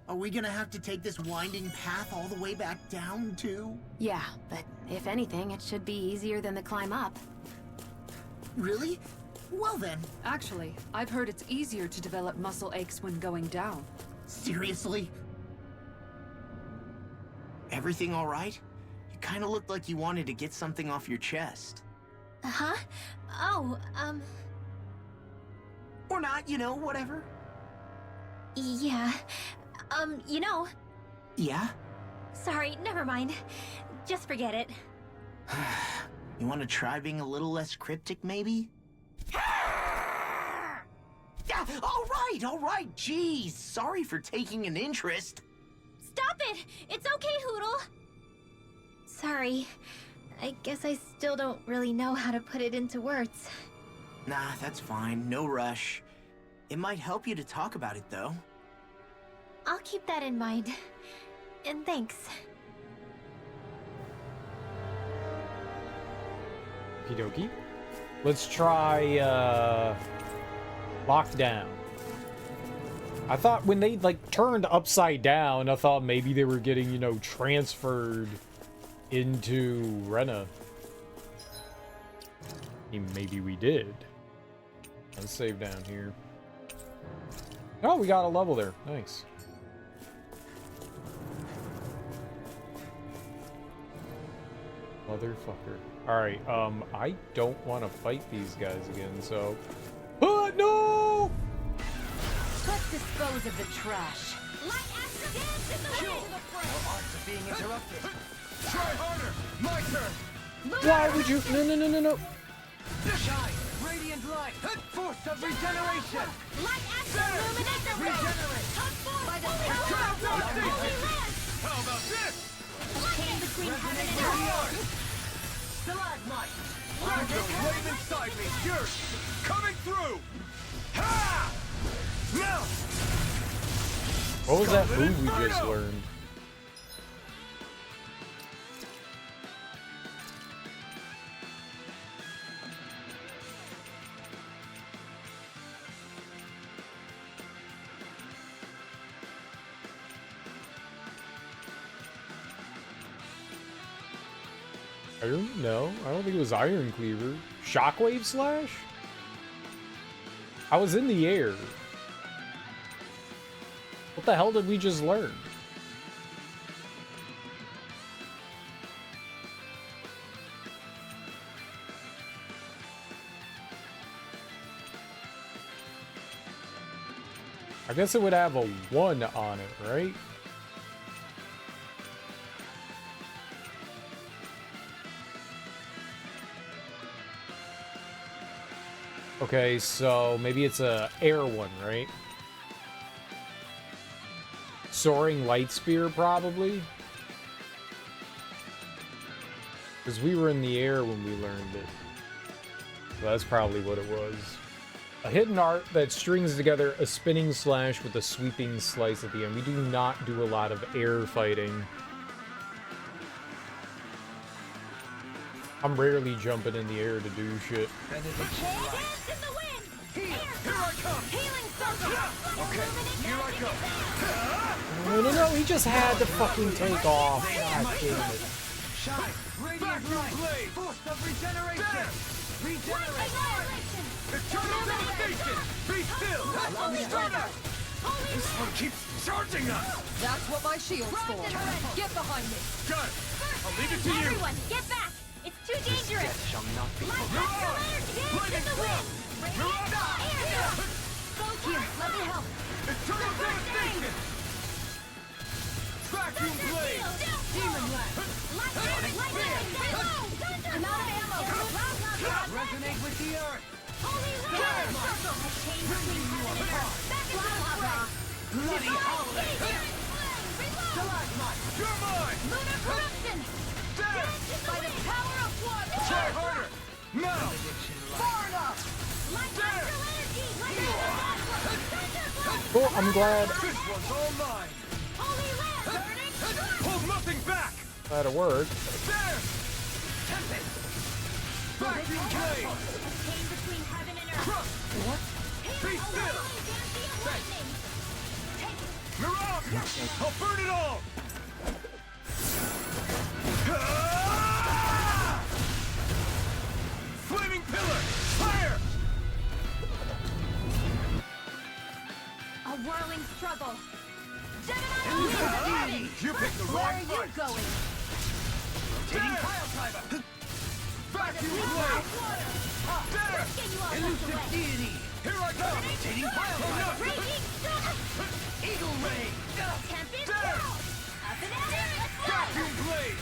Are we gonna have to take this winding path all the way back down, too? Yeah, but if anything, it should be easier than the climb up. Really? Well then. Actually, I've heard it's easier to develop muscle aches when going down. Seriously? Everything all right? You kinda looked like you wanted to get something off your chest. Huh? Oh, Or not, you know, whatever. yeah. You know... Yeah? Sorry, never mind. Just forget it. You wanna try being a little less cryptic, maybe? Yeah, all right, jeez. Sorry for taking an interest. Stop it! It's okay, Hootle! Sorry. I guess I still don't really know how to put it into words. Nah, that's fine. No rush. It might help you to talk about it, though. I'll keep that in mind. And thanks. Okie dokie. Let's try, Lockdown. I thought when they, like, turned upside down, I thought maybe they were getting, you know, transferred into Rena. Maybe we did. Let's save down here. Oh, we got a level there. Nice. Motherfucker. Alright, I don't want to fight these guys again, so... no! Let's dispose of the trash. Light Astral Dance in the wind! No arts are being interrupted. Try harder! My turn! Why would you... No. Shine! Radiant light! Force of regeneration! Light Astral Luminous Array! Regenerate! Come forth by the power Trap of Lord Darcy! Holy Land! How about this? Came between heaven and Resonate earth! with Stalagmite! Let the flame inside me! You're coming through! Ha! Melt! What was that Scarlet move we just Inferno! learned? Iron? No, I don't think it was Iron Cleaver. Shockwave Slash? I was in the air. What the hell did we just learn? I guess it would have a 1 on it, right? Okay, so maybe it's a air one, right? Soaring Light Spear, probably? Because we were in the air when we learned it. So that's probably what it was. A hidden art that strings together a spinning slash with a sweeping slice at the end. We do not do a lot of air fighting. I'm rarely jumping in the air to do shit. No, he just had to fucking take off. God damn it. Shine! Radiant light! Force of regeneration! Regeneration! Eternal devastation! Be still! Allow me to start. This one keeps charging us! That's what my shield's for. Get behind me. Got it! I'll leave it to you! Everyone, get back! It's too dangerous! Shall not be Light Mirage! after dance in the wind! Mirage! Here, let me help! Eternal devastation! Vacuum blade! Demon Land! I'm out of ammo! Resonate with the earth! Holy Land! I changed between heaven and earth! Back into the fray! Bloody holiday! Stalagmite! You're mine! Lunar corruption! There! By the power of one! Try harder! Now! Far enough! Light astral energy! Cool, I'm glad This one's all mine! Holy Land! Burning strike! Hold nothing back! that'll work. There! Tempest! Vacuum blade! Chain between heaven and earth! Crush! What? Be still! Mirage! I'll burn it all! Ah! Flaming pillar! Fire! A whirling struggle! You picked the Where wrong are you fight! going? Rotating pile driver! Vacuum blade! There! Get you all Elusive away! deity! Here I go! Rotating pile driver! Raging storm! Eagle ray! Tempest There! Girl! Up and at it! Let's go! Vacuum blade!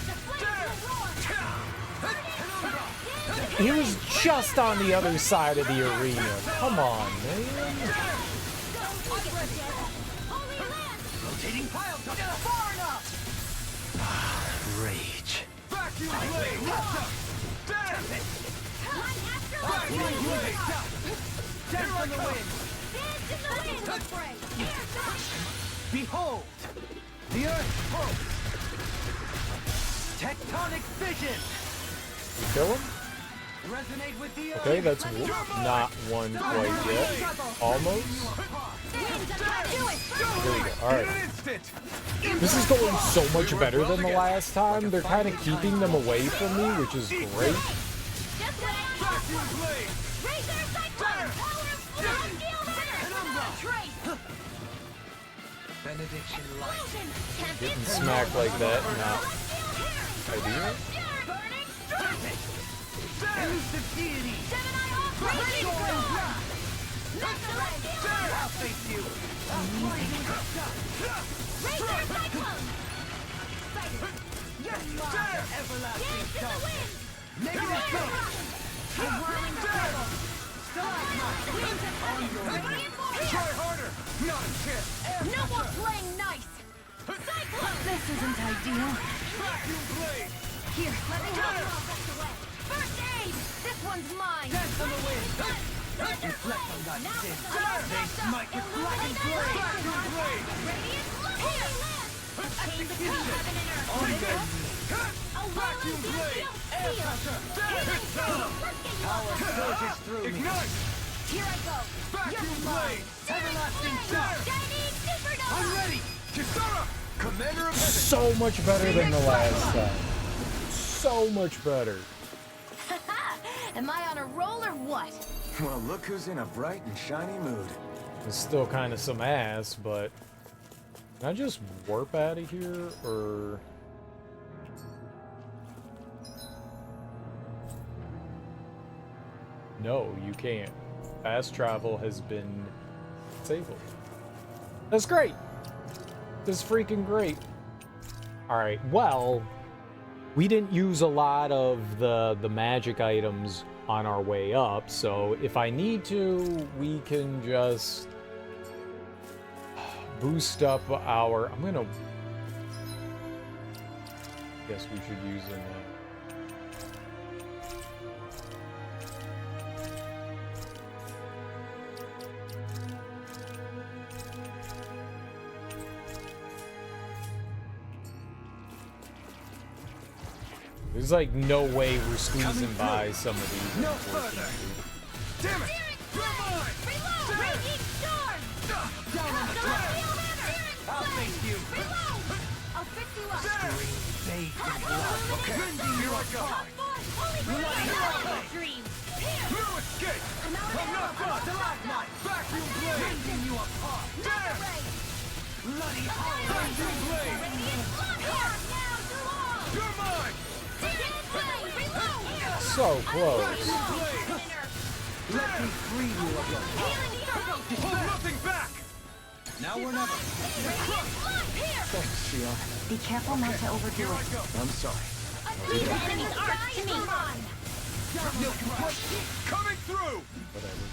The flames There! will roar! Penumbra! He was just on the other side of the arena. Come on, man. Holy Land! Rotating pile driver! Far enough! Rage. Vacuum blade! There! Light astral Vacuum energy! blade! Dance on the wind! Dance in the wind! Good spray! Air back! Behold! The earth pulse! Tectonic fission! Kill him? Resonate with the earth! Okay, that's not one quite yet. Almost. Do it! There we go. Alright. In an instant! This is going so much better than the last time. They're kind of keeping them away from me, which is great. Just what I Vacuum blade! Razor Cyclone! Power of Flood Steel Banner! Trace! Benediction light! Explosion! Getting smacked like that, not ideal. Burning strike! Elusive deity! Gemini off! Raging Storm! I'll face you! Razor Cyclone! There! Everlasting Dance in the dust! wind! Negative dust! A whirling struggle! Try harder! Not a chance! No more playing nice! Cyclone! This isn't ideal. Vacuum blade! Here, let me help you all back away. First aid! This one's mine! Dance on the wind! Reflect on that sin! They smite with blackened blade! Vacuum blade! Radiant here! Chain between heaven and earth. On them! A Vacuum whirling blade! steel Air steel. pressure! Let's get you all Power back. surges through me! Ignite! Here I go. Vacuum blade! Everlasting Flame. shock! Shining supernova. I'm ready! Kisara! Commander of heaven! So much better than the last time. So much better. Am I on a roll or what? Well, look who's in a bright and shiny mood. It's still kind of some ass, but can I just warp out of here, or no? You can't. Fast travel has been disabled. That's great. That's freaking great. All right. Well, we didn't use a lot of the magic items on our way up, so if I need to, we can just boost up our... I'm gonna... Guess we should use it now. There's like no way we're squeezing by some of these. No further. Damn it! Reload! Raging storm! Down on the ground. I'll face you. Reload! I'll fix you up. Bathed in blood. Okay, here I go. Dream. No escape. I'm not done. Vacuum blade. Rending you apart. Damn! Bloody vacuum blade. You're mine. So close. Let me free you again. Hold nothing back. Now or never. Thanks, Shion. Be careful not to overdo Here I it. go. I'm sorry. Enemies are to me. Coming through.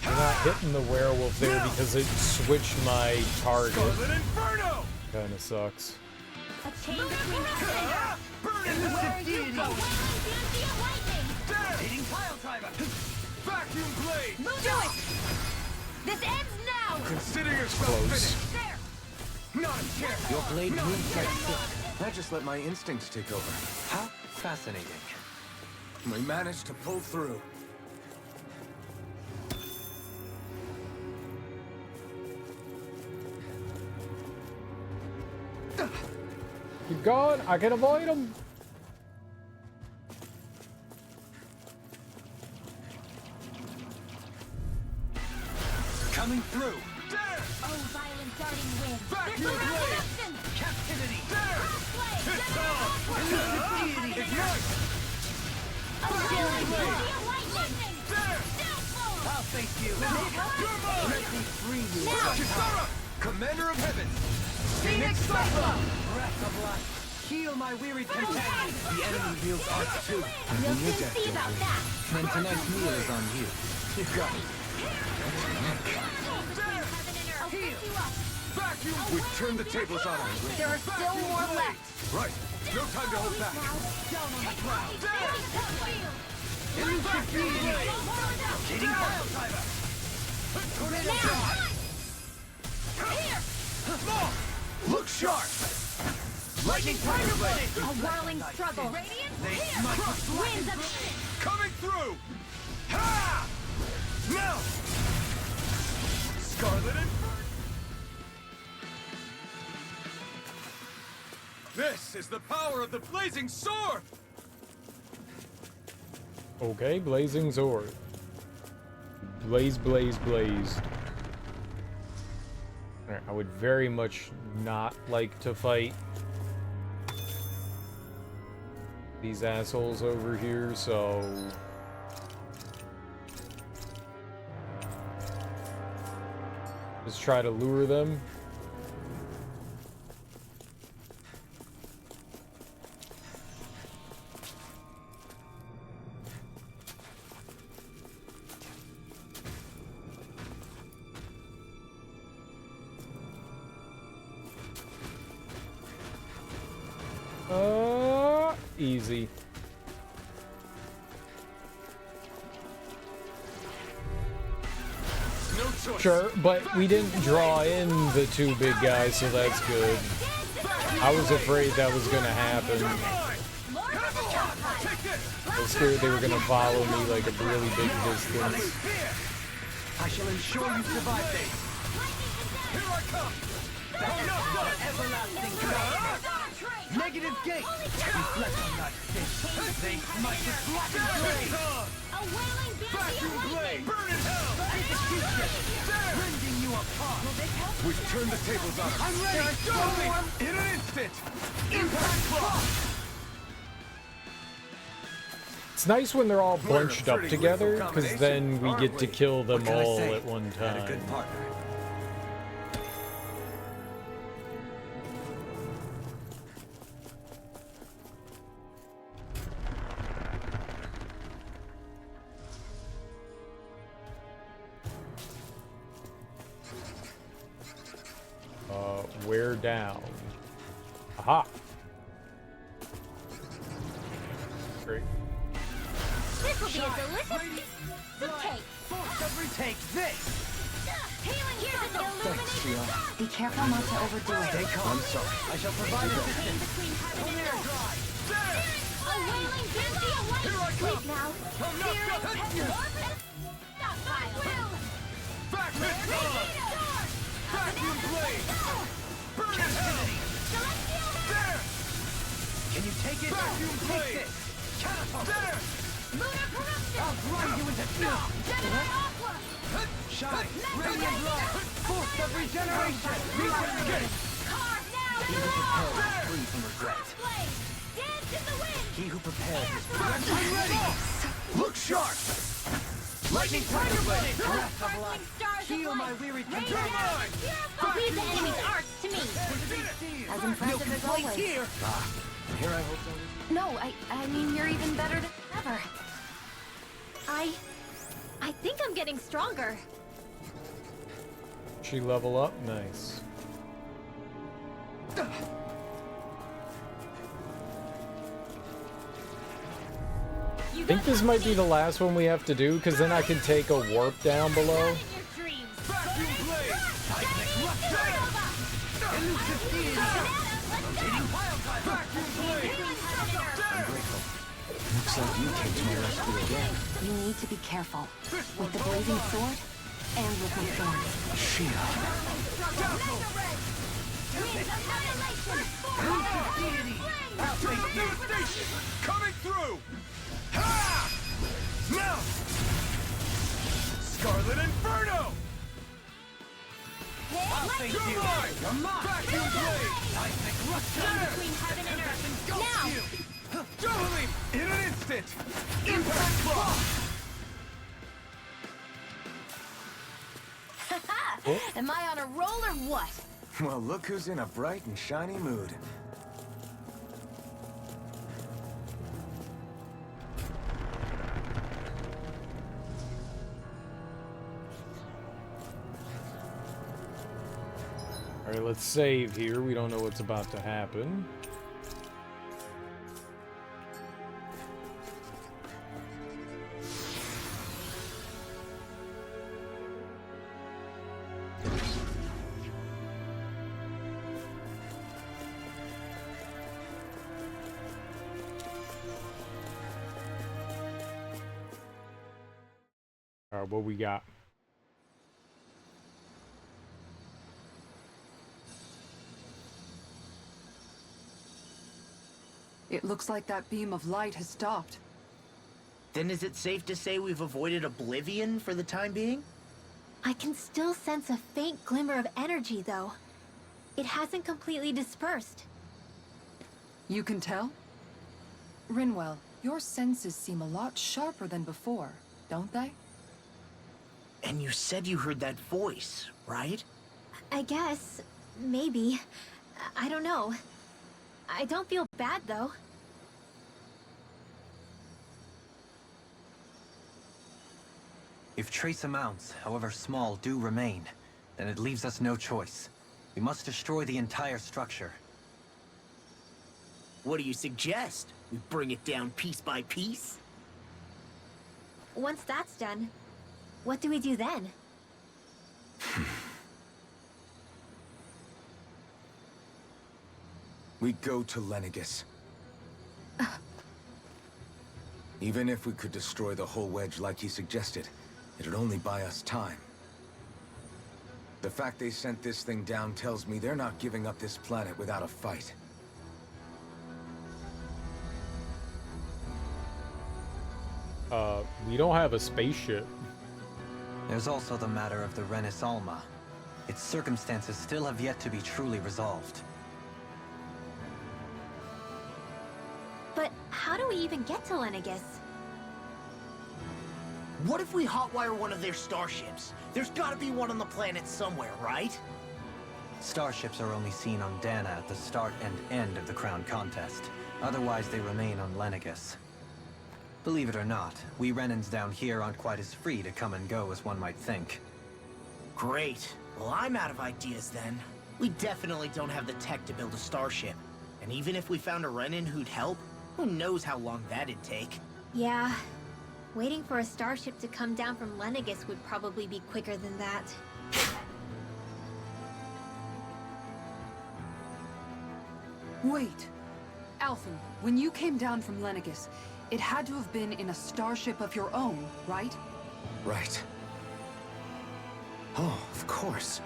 We're not hitting the werewolf there because it switched my target. Scarlet Inferno. Kinda sucks. A chain between us and Burn innocent deity. lightning. Damn. Hitting pile driver. Vacuum blade. Do it. This ends now. Consider yourself Close. finished. There. Not a chance. Your blade moves like silk. I just let my instincts take over. How fascinating. We managed to pull through. Keep going. I can avoid him. Coming through. Damn. Oh, violent darting wind. Vacuum There's no blade. reaction. Captivity. Damn. It's on. Ignite. A chilling beauty of lightning. Damn. I'll face you. You're mine. Let me free you. Kisara. Commander of Heaven. Phoenix Cyclone. Breath of life. Heal my wearied companion. The enemy wields arts too. We'll soon see about that. Then tonight's meal is on you. You got it. I'll fix you up. Vacuum. We've turned the tables on him. There are still more left. Right. No time to hold back. Down on the ground. Elusive deity. Hitting pile driver. Tornado drive. Look sharp. Lightning tiger blade. A whirling struggle. They smite with Winds of Coming through. Ha! Now. Scarlet Inferno. This is the power of the blazing sword. Okay, blazing sword. Blaze, blaze, blaze. Alright, I would very much not like to fight these assholes over here, so... Let's try to lure them. Easy. No choice. Sure, but we didn't draw in the two big guys, so that's good. I was afraid that was gonna happen. Take this. I was scared they were gonna follow me like a really big distance. I shall ensure you survive this. Here I come. Everlasting curse. Negative gate. Reflect on that fish. They smite with blackened blade. a wailing Vacuum of blade. lightning. Burn in hell. Execution. Rending you apart. We've turned the tables on him. I'm ready. Go in an instant. Impact block. It's nice when they're all We're a bunched up pretty together, lethal because then we combination, get to aren't we? kill them What can I all say? at one Had a good time. partner. down. Aha. Great. This will be a delicious piece of cake. Force of retake this! Healing here's an illuminated Be careful not to overdo it. Stay calm. I'm sorry. I shall provide assistance. between heaven and Air earth. drive! There! A wailing dizzy away. Here I Sleep come. now. I'm not Searing done. pestilence. Stockpile. Will. Back this time! Vacuum blade! Burn in hell! Celestial. There! Can you take it? Vacuum blade! Catapult! There! Lunar corruption. I'll grind you into dust! Gemini aqua. Shine! Radiant light! Force of regeneration! Regenerate! Carve now. He who prepares is free from regret. Blade. Dance in the wind. He who prepares is Vacuum ready! Look sharp! Lightning tiger blade! Breath of life! Heal my weary contempt! I'll leave the enemy's arts to me. As impressive as always. Here! Here I hope that is. No, I mean, you're even better than ever. I think I'm getting stronger. She level up? Nice. I think this might be the last one we have to do, because then I can take a warp down below. Vacuum blade! Elusive fiend! Rotating wild guy! Vacuum blade! I'm grateful. Looks like you came to my rescue again. You need to be careful. With the blazing sword, and with my thorns. Elusive deity! Outflank devastation! Coming through! Ha! Now! Scarlet Inferno! Outflank you! You're mine! Vacuum blade! Seismic rupture! Between heaven and earth. Engulf you! Jubilee! In an instant! Impact block! Am I on a roll or what? Well, look who's in a bright and shiny mood. Alright, let's save here. We don't know what's about to happen. Alright, what we got? It looks like that beam of light has stopped. Then is it safe to say we've avoided oblivion for the time being? I can still sense a faint glimmer of energy, though. It hasn't completely dispersed. You can tell? Rinwell, your senses seem a lot sharper than before, don't they? And you said you heard that voice, right? I guess. Maybe. I don't know. I don't feel bad, though. If trace amounts, however small, do remain, then it leaves us no choice. We must destroy the entire structure. What do you suggest? We bring it down piece by piece? Once that's done, what do we do then? We go to Lenegus. Even if we could destroy the whole wedge like he suggested, it'd only buy us time. The fact they sent this thing down tells me they're not giving up this planet without a fight. We don't have a spaceship. There's also the matter of the Renis Alma. Its circumstances still have yet to be truly resolved. But how do we even get to Lenegus? What if we hotwire one of their starships? There's gotta be one on the planet somewhere, right? Starships are only seen on Dana at the start and end of the Crown Contest. Otherwise, they remain on Lenegus. Believe it or not, we Renans down here aren't quite as free to come and go as one might think. Great. Well, I'm out of ideas then. We definitely don't have the tech to build a starship. And even if we found a Renin who'd help, who knows how long that'd take. Yeah. Waiting for a starship to come down from Lenegis would probably be quicker than that. Wait. Alphen, when you came down from Lenegis, it had to have been in a starship of your own, right? Right. Oh, of course.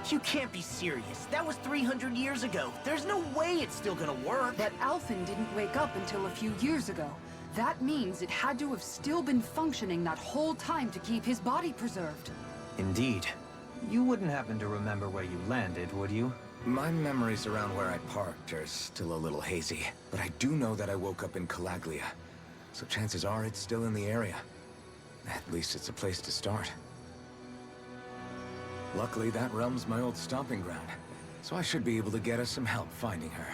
You can't be serious. That was 300 years ago. There's no way it's still gonna work. But Alphen didn't wake up until a few years ago. That means it had to have still been functioning that whole time to keep his body preserved. Indeed. You wouldn't happen to remember where you landed, would you? My memories around where I parked are still a little hazy, but I do know that I woke up in Calaglia, so chances are it's still in the area. At least it's a place to start. Luckily, that realm's my old stomping ground, so I should be able to get us some help finding her.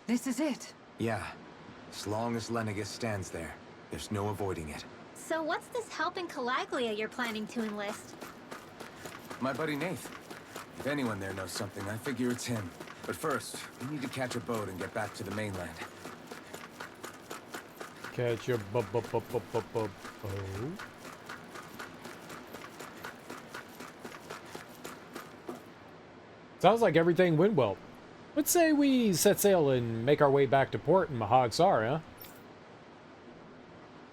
This is it. Yeah. As long as Lenegis stands there, there's no avoiding it. So what's this help in Calaglia you're planning to enlist? My buddy Nath. If anyone there knows something, I figure it's him. But first, we need to catch a boat and get back to the mainland. Catch a boat. Sounds like everything went well. Let's say we set sail and make our way back to port in Mahag Saar, huh?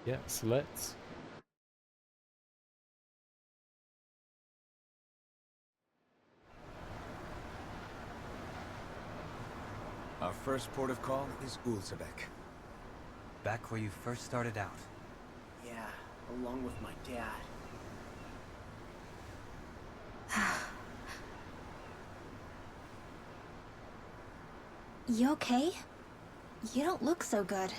Yes, let's. Our first port of call is Ulzebek. Back where you first started out. Yeah, along with my dad. You okay? You don't look so good.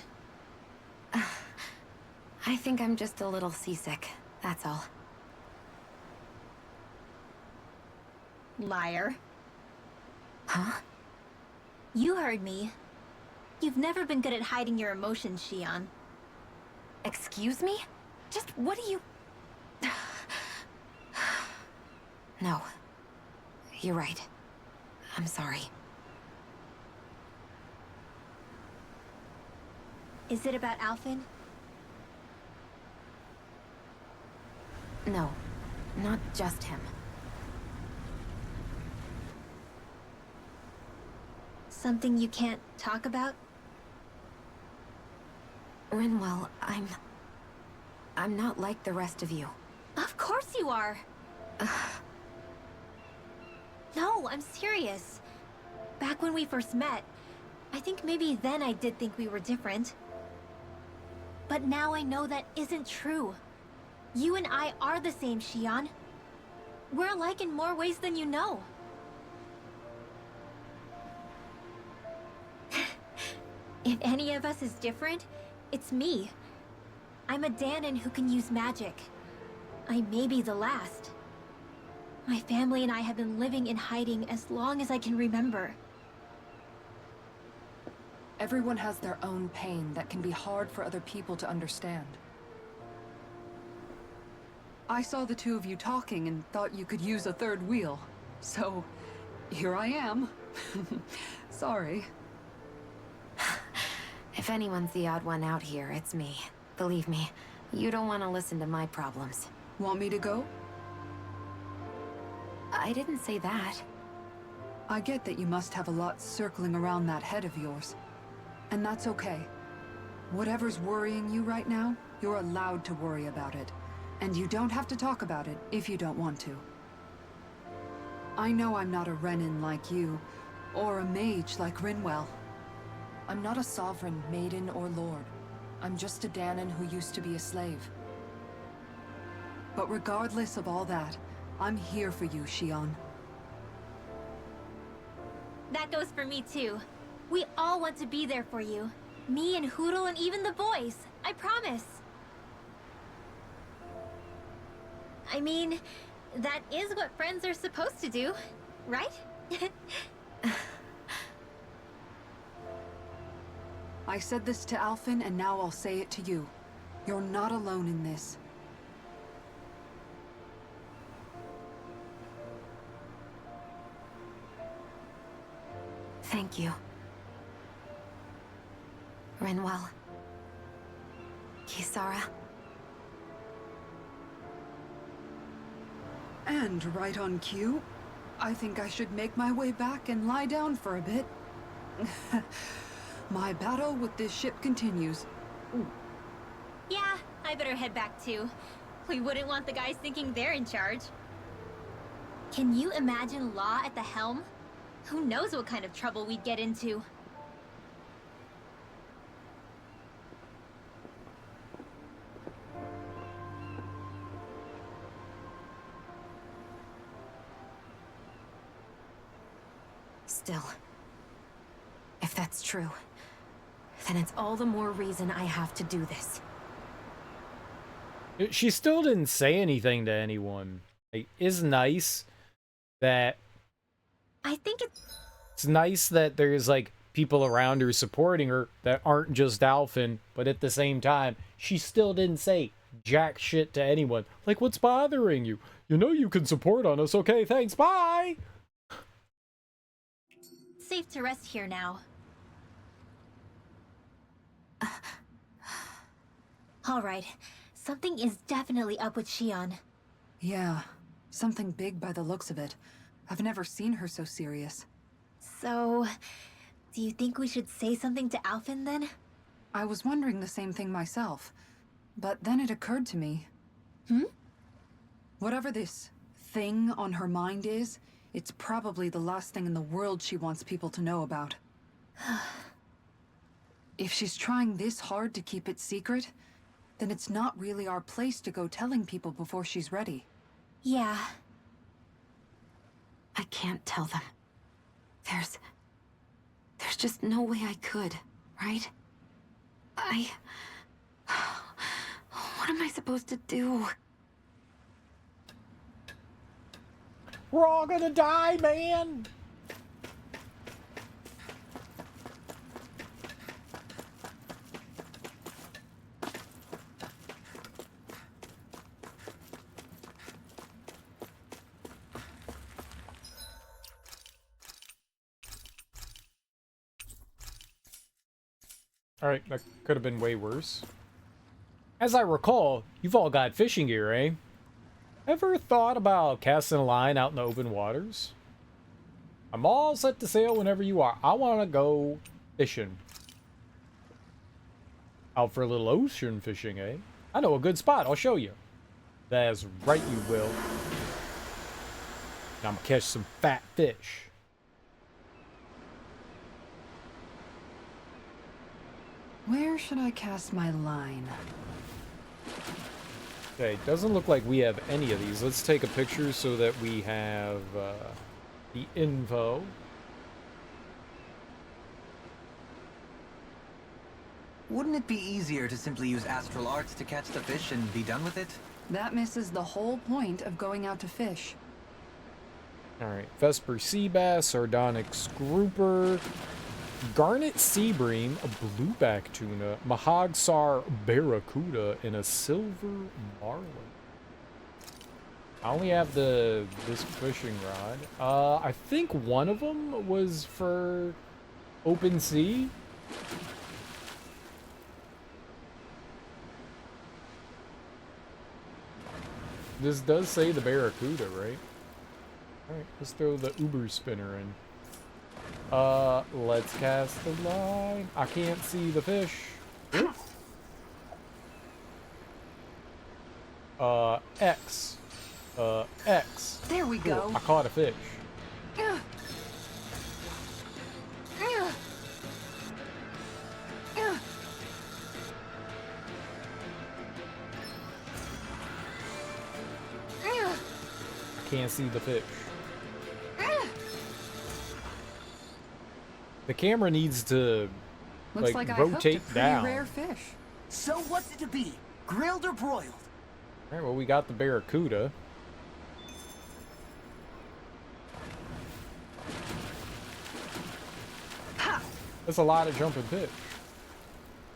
I think I'm just a little seasick, that's all. Liar. Huh? You heard me. You've never been good at hiding your emotions, Shion. Excuse me? Just what do you... No. You're right. I'm sorry. Is it about Alphen? No. Not just him. Something you can't talk about? Rinwell, I'm not like the rest of you. Of course you are! No, I'm serious. Back when we first met, I think maybe then I did think we were different. But now I know that isn't true. You and I are the same, Shion. We're alike in more ways than you know. If any of us is different, it's me. I'm a Dahnan who can use magic. I may be the last. My family and I have been living in hiding as long as I can remember. Everyone has their own pain that can be hard for other people to understand. I saw the two of you talking and thought you could use a third wheel. So, here I am. Sorry. If anyone's the odd one out here, it's me. Believe me, you don't want to listen to my problems. Want me to go? I didn't say that. I get that you must have a lot circling around that head of yours. And that's okay. Whatever's worrying you right now, you're allowed to worry about it. And you don't have to talk about it if you don't want to. I know I'm not a Renin like you, or a mage like Rinwell. I'm not a sovereign, maiden, or lord. I'm just a Dahnan who used to be a slave. But regardless of all that, I'm here for you, Shion. That goes for me too. We all want to be there for you. Me and Hootle and even the boys. I promise. I mean, that is what friends are supposed to do, right? I said this to Alphen, and now I'll say it to you. You're not alone in this. Thank you. Rinwell. Kisara. And right on cue, I think I should make my way back and lie down for a bit. My battle with this ship continues. Yeah, I better head back too. We wouldn't want the guys thinking they're in charge. Can you imagine Law at the helm? Who knows what kind of trouble we'd get into? Still, if that's true, then it's all the more reason I have to do this. She still didn't say anything to anyone. Like, it's nice that... I think It's nice that there's, like, people around her supporting her that aren't just Alphen, but at the same time, she still didn't say jack shit to anyone. Like, what's bothering you? You know you can support on us. Okay, thanks. Bye! safe to rest here now. Alright, something is definitely up with Shion. Yeah, something big by the looks of it. I've never seen her so serious. So, do you think we should say something to Alphen then? I was wondering the same thing myself, but then it occurred to me. Whatever this thing on her mind is, it's probably the last thing in the world she wants people to know about. If she's trying this hard to keep it secret, then it's not really our place to go telling people before she's ready. Yeah. I can't tell them. There's just no way I could, right? What am I supposed to do? We're all gonna die, man! Alright, that could have been way worse. As I recall, you've all got fishing gear, eh? Ever thought about casting a line out in the open waters? I'm all set to sail whenever you are. I want to go fishing. Out for a little ocean fishing, eh? I know a good spot. I'll show you. That's right, you will. I'm gonna catch some fat fish. Where should I cast my line? Okay, doesn't look like we have any of these. Let's take a picture so that we have the info. Wouldn't it be easier to simply use astral arts to catch the fish and be done with it? That misses the whole point of going out to fish. Alright, Vesper sea bass, sardonyx grouper, garnet sea bream, a blueback tuna, mahagsar barracuda, and a silver marlin. I only have this fishing rod. I think one of them was for open sea. This does say the barracuda, right? Alright, let's throw the uber spinner in. Let's cast the line. I can't see the fish. X. X. There we Cool. go. I caught a fish. I can't see the fish. The camera needs to Looks like I rotate hooked a pretty down. rare fish. So what's it to be? Grilled or broiled? Alright, well, we got the barracuda. That's a lot of jumping fish.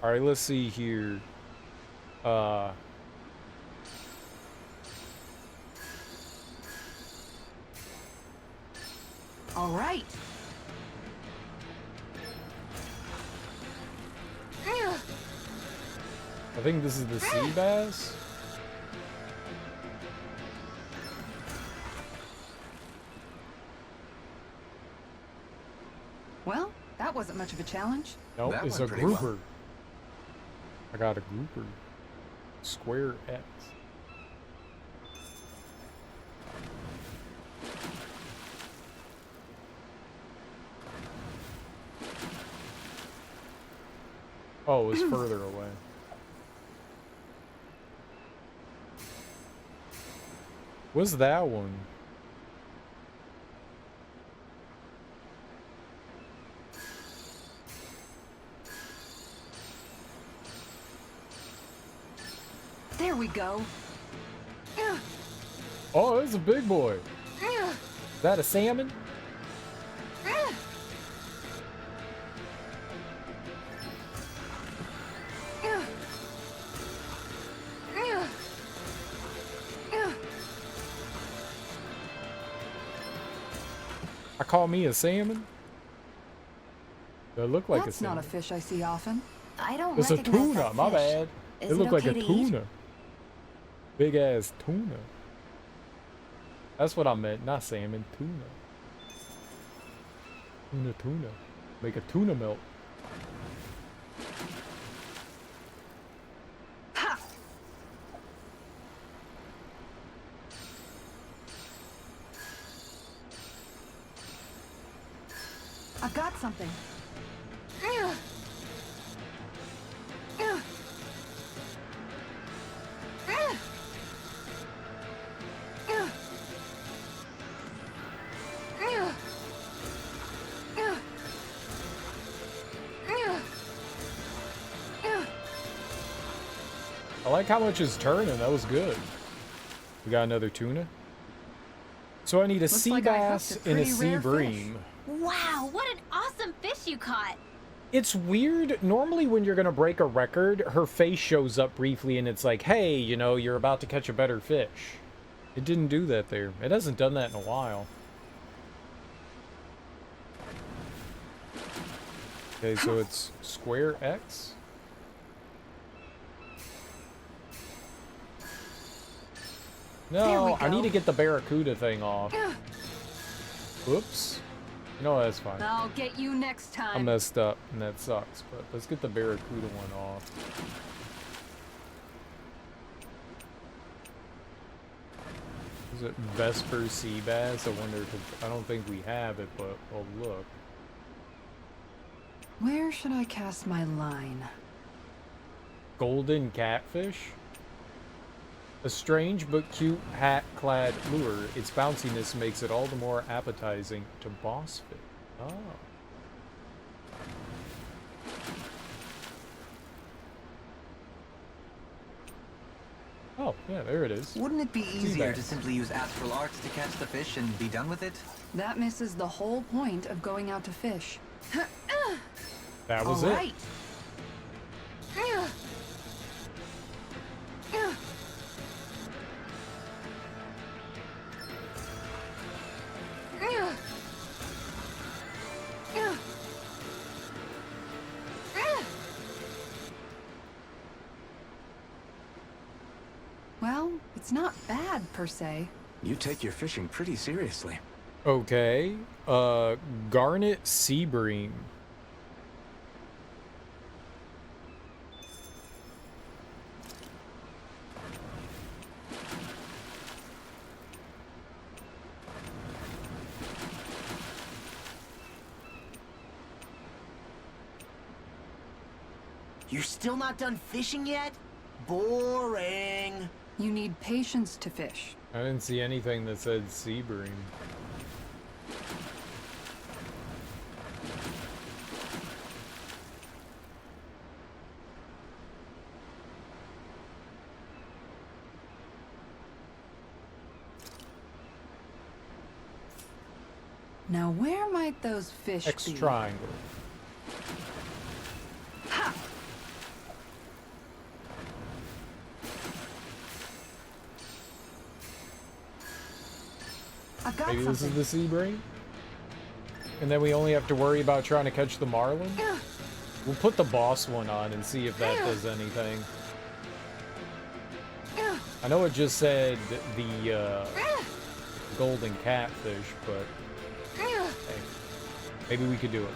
Alright, let's see here. All right. I think this is the sea bass. Well, that wasn't much of a challenge. Nope, That it's a went pretty well. grouper. I got a grouper. Square X. Oh, it's further away. What's that one? There we go. Oh, it's a big boy. Is that a salmon? I call me a salmon? That look like That's a not salmon. a fish I see often. I don't It's a recognize tuna, that my fish. bad. Is It looked like okay a to eat? tuna. Big ass tuna. That's what I meant, not salmon, tuna. Tuna. Make a tuna melt. Ha! I've got something. I like how much is turning. That was good. We got another tuna. So I need a Looks sea like I hooked bass a and a pretty sea rare bream. Wow, what an awesome fish you caught! It's weird. Normally when you're going to break a record, her face shows up briefly and it's like, hey, you know, you're about to catch a better fish. It didn't do that there. It hasn't done that in a while. Okay, so it's Square X. No, I need to get the Barracuda thing off. Whoops. No, that's fine. I'll get you next I time. messed up, and that sucks, but let's get the Barracuda one off. Is it Vesper Sea Bass? I wonder if I don't think we have it, but I'll look. Where should I cast my line? Golden Catfish? A strange but cute hat-clad lure. Its bounciness makes it all the more appetizing to boss fish. Oh. Oh, yeah, there it is. Wouldn't it be easier bass. to simply use astral arts to catch the fish and be done with it? That misses the whole point of going out to fish. That was All it. right. Well, it's not bad per se. You take your fishing pretty seriously. Okay. Garnet Sea Bream. You're still not done fishing yet? Boring. You need patience to fish. I didn't see anything that said Sea Bream. Now where might those fish X be? triangle. I've got Maybe this something. is the sea brain? And then we only have to worry about trying to catch the marlin? We'll put the boss one on and see if that does anything. I know it just said the golden catfish, but hey, maybe we could do it.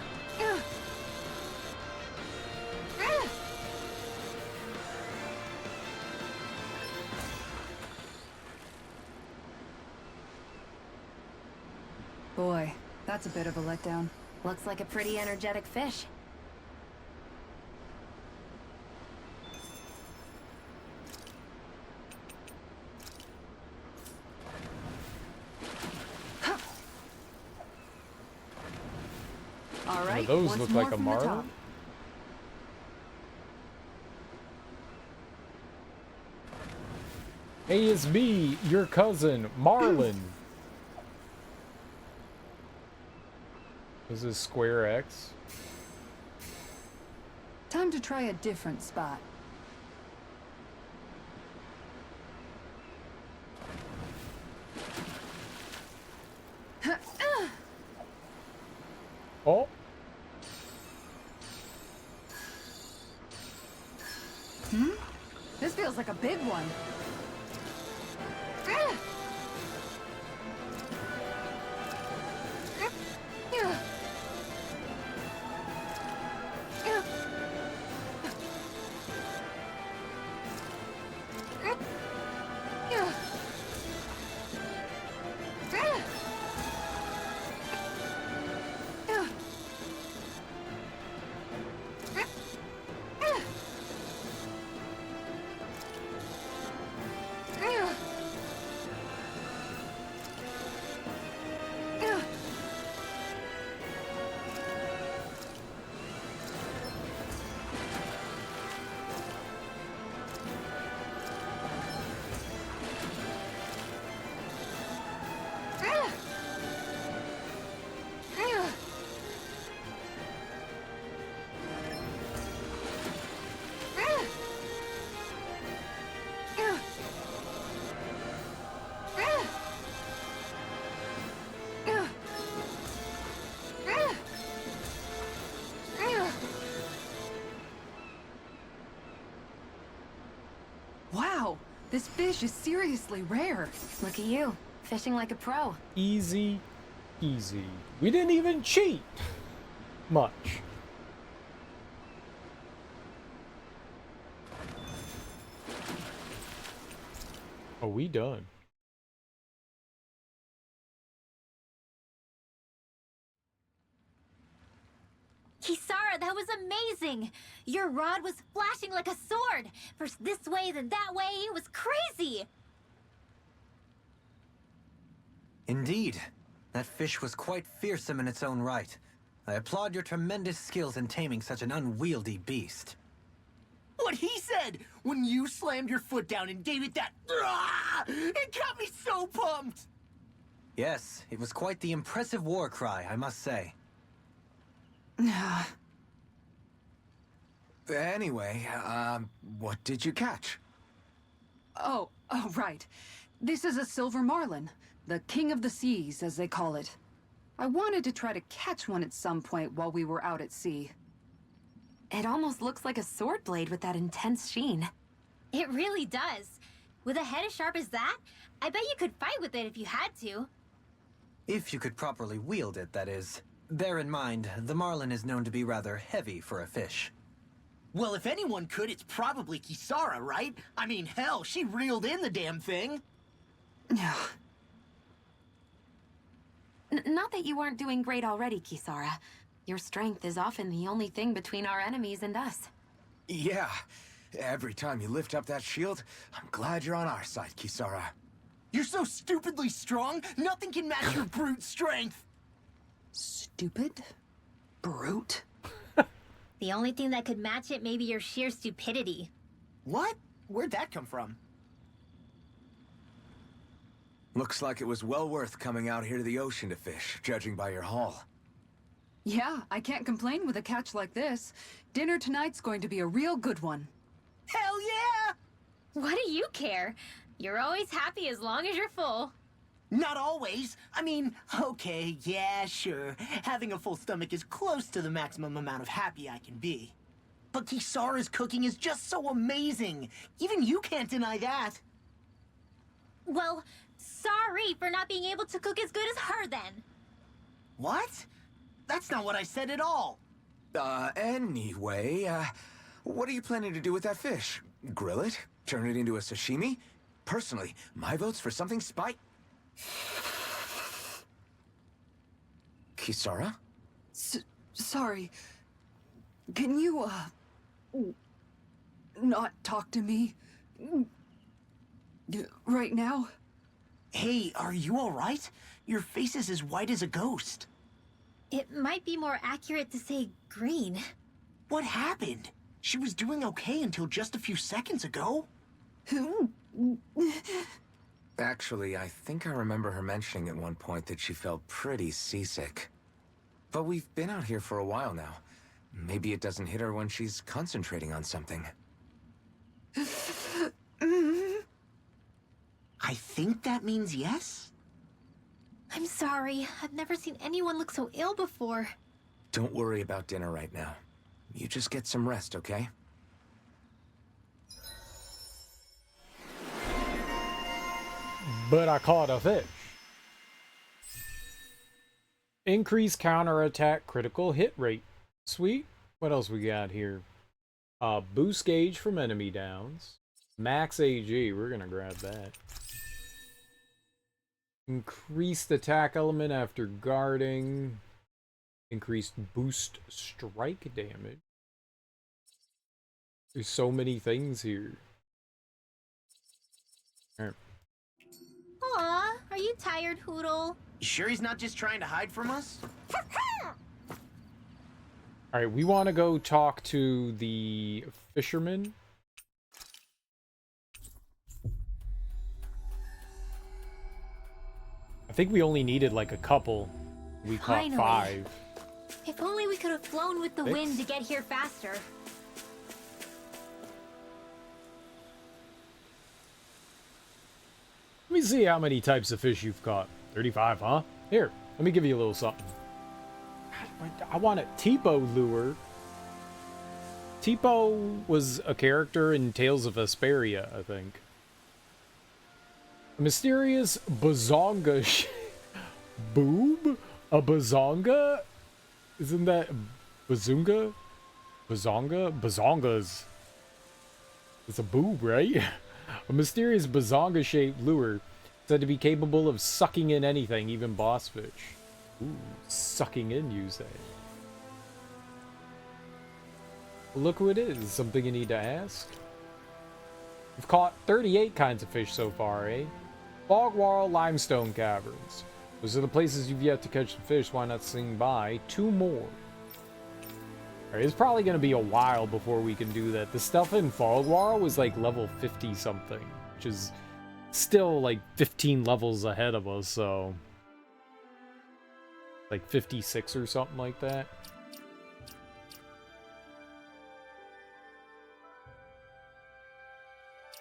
Boy, that's a bit of a letdown. Looks like a pretty energetic fish. All One right, of those once look more like a from the top. marlin. Hey, it's me, your cousin, Marlin. This is Square X. Time to try a different spot. Oh, This feels like a big one. Wow, this fish is seriously rare. Look at you, fishing like a pro. easy, easy. We didn't even cheat much. Are we done? Kisara, that was amazing! Your rod was flashing like a sword! First this way, then that way, it was crazy! Indeed. That fish was quite fearsome in its own right. I applaud your tremendous skills in taming such an unwieldy beast. What he said when you slammed your foot down and gave it that. It got me so pumped! Yes, it was quite the impressive war cry, I must say. Anyway, what did you catch? Oh, right. This is a silver marlin. The king of the seas, as they call it. I wanted to try to catch one at some point while we were out at sea. It almost looks like a sword blade with that intense sheen. It really does. With a head as sharp as that, I bet you could fight with it if you had to. If you could properly wield it, that is. Bear in mind, the marlin is known to be rather heavy for a fish. Well, if anyone could, it's probably Kisara, right? I mean, hell, she reeled in the damn thing. Not that you weren't doing great already, Kisara. Your strength is often the only thing between our enemies and us. Yeah. Every time you lift up that shield, I'm glad you're on our side, Kisara. You're so stupidly strong, nothing can match your brute strength. Stupid? Brute? The only thing that could match it may be your sheer stupidity. What? Where'd that come from? Looks like it was well worth coming out here to the ocean to fish, judging by your haul. Yeah, I can't complain with a catch like this. Dinner tonight's going to be a real good one. Hell yeah! What do you care? You're always happy as long as you're full. Not always. I mean, okay, yeah, sure. Having a full stomach is close to the maximum amount of happy I can be. But Kisara's cooking is just so amazing. Even you can't deny that. Well, sorry for not being able to cook as good as her then. What? That's not what I said at all. Anyway, what are you planning to do with that fish? Grill it? Turn it into a sashimi? Personally, my vote's for something Kisara? Sorry. Can you, not talk to me? Right now? Hey, are you alright? Your face is as white as a ghost. It might be more accurate to say green. What happened? She was doing okay until just a few seconds ago. Actually, I think I remember her mentioning at one point that she felt pretty seasick. But we've been out here for a while now. Maybe it doesn't hit her when she's concentrating on something. I think that means yes? I'm sorry. I've never seen anyone look so ill before. Don't worry about dinner right now. You just get some rest, okay? But I caught a fish. Increase counterattack critical hit rate. Sweet. What else we got here? Boost gauge from enemy downs. Max AG. We're gonna grab that. Increased attack element after guarding. Increased boost strike damage. There's so many things here. Alright. Aw, are you tired, Hootle? You sure he's not just trying to hide from us? Alright, we want to go talk to the fisherman. I think we only needed like a couple. We caught Finally. 5. If only we could have flown with the 6. wind to get here faster. Let me see how many types of fish you've caught. 35, huh? Here, let me give you a little something. I want a Tipo lure. Tipo was a character in Tales of Vesperia, I think. A mysterious bazonga boob? A bazonga? Isn't that bazunga? Bazonga? Bazongas. It's a boob, right? A mysterious bazonga-shaped lure said to be capable of sucking in anything, even boss fish. Ooh, sucking in, you say? Well, look who it is. Something you need to ask? We've caught 38 kinds of fish so far, eh? Fogwall Limestone Caverns. Those are the places you've yet to catch the fish. Why not swing by 2 more? Alright, it's probably going to be a while before we can do that. The stuff in Fogwall was like level 50 something, which is still like 15 levels ahead of us, so like 56 or something like that.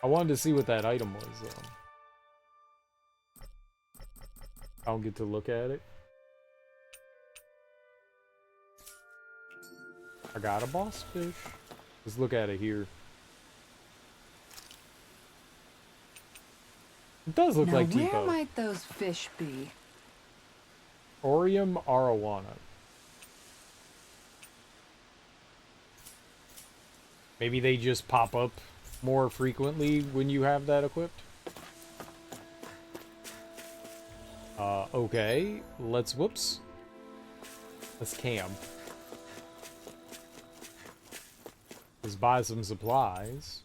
I wanted to see what that item was, though. I don't get to look at it. I got a boss fish. Let's look at it here. It does look now, like where Tipo. might those fish be? Orium Arowana. Maybe they just pop up more frequently when you have that equipped. Okay. Let's camp. Let's buy some supplies.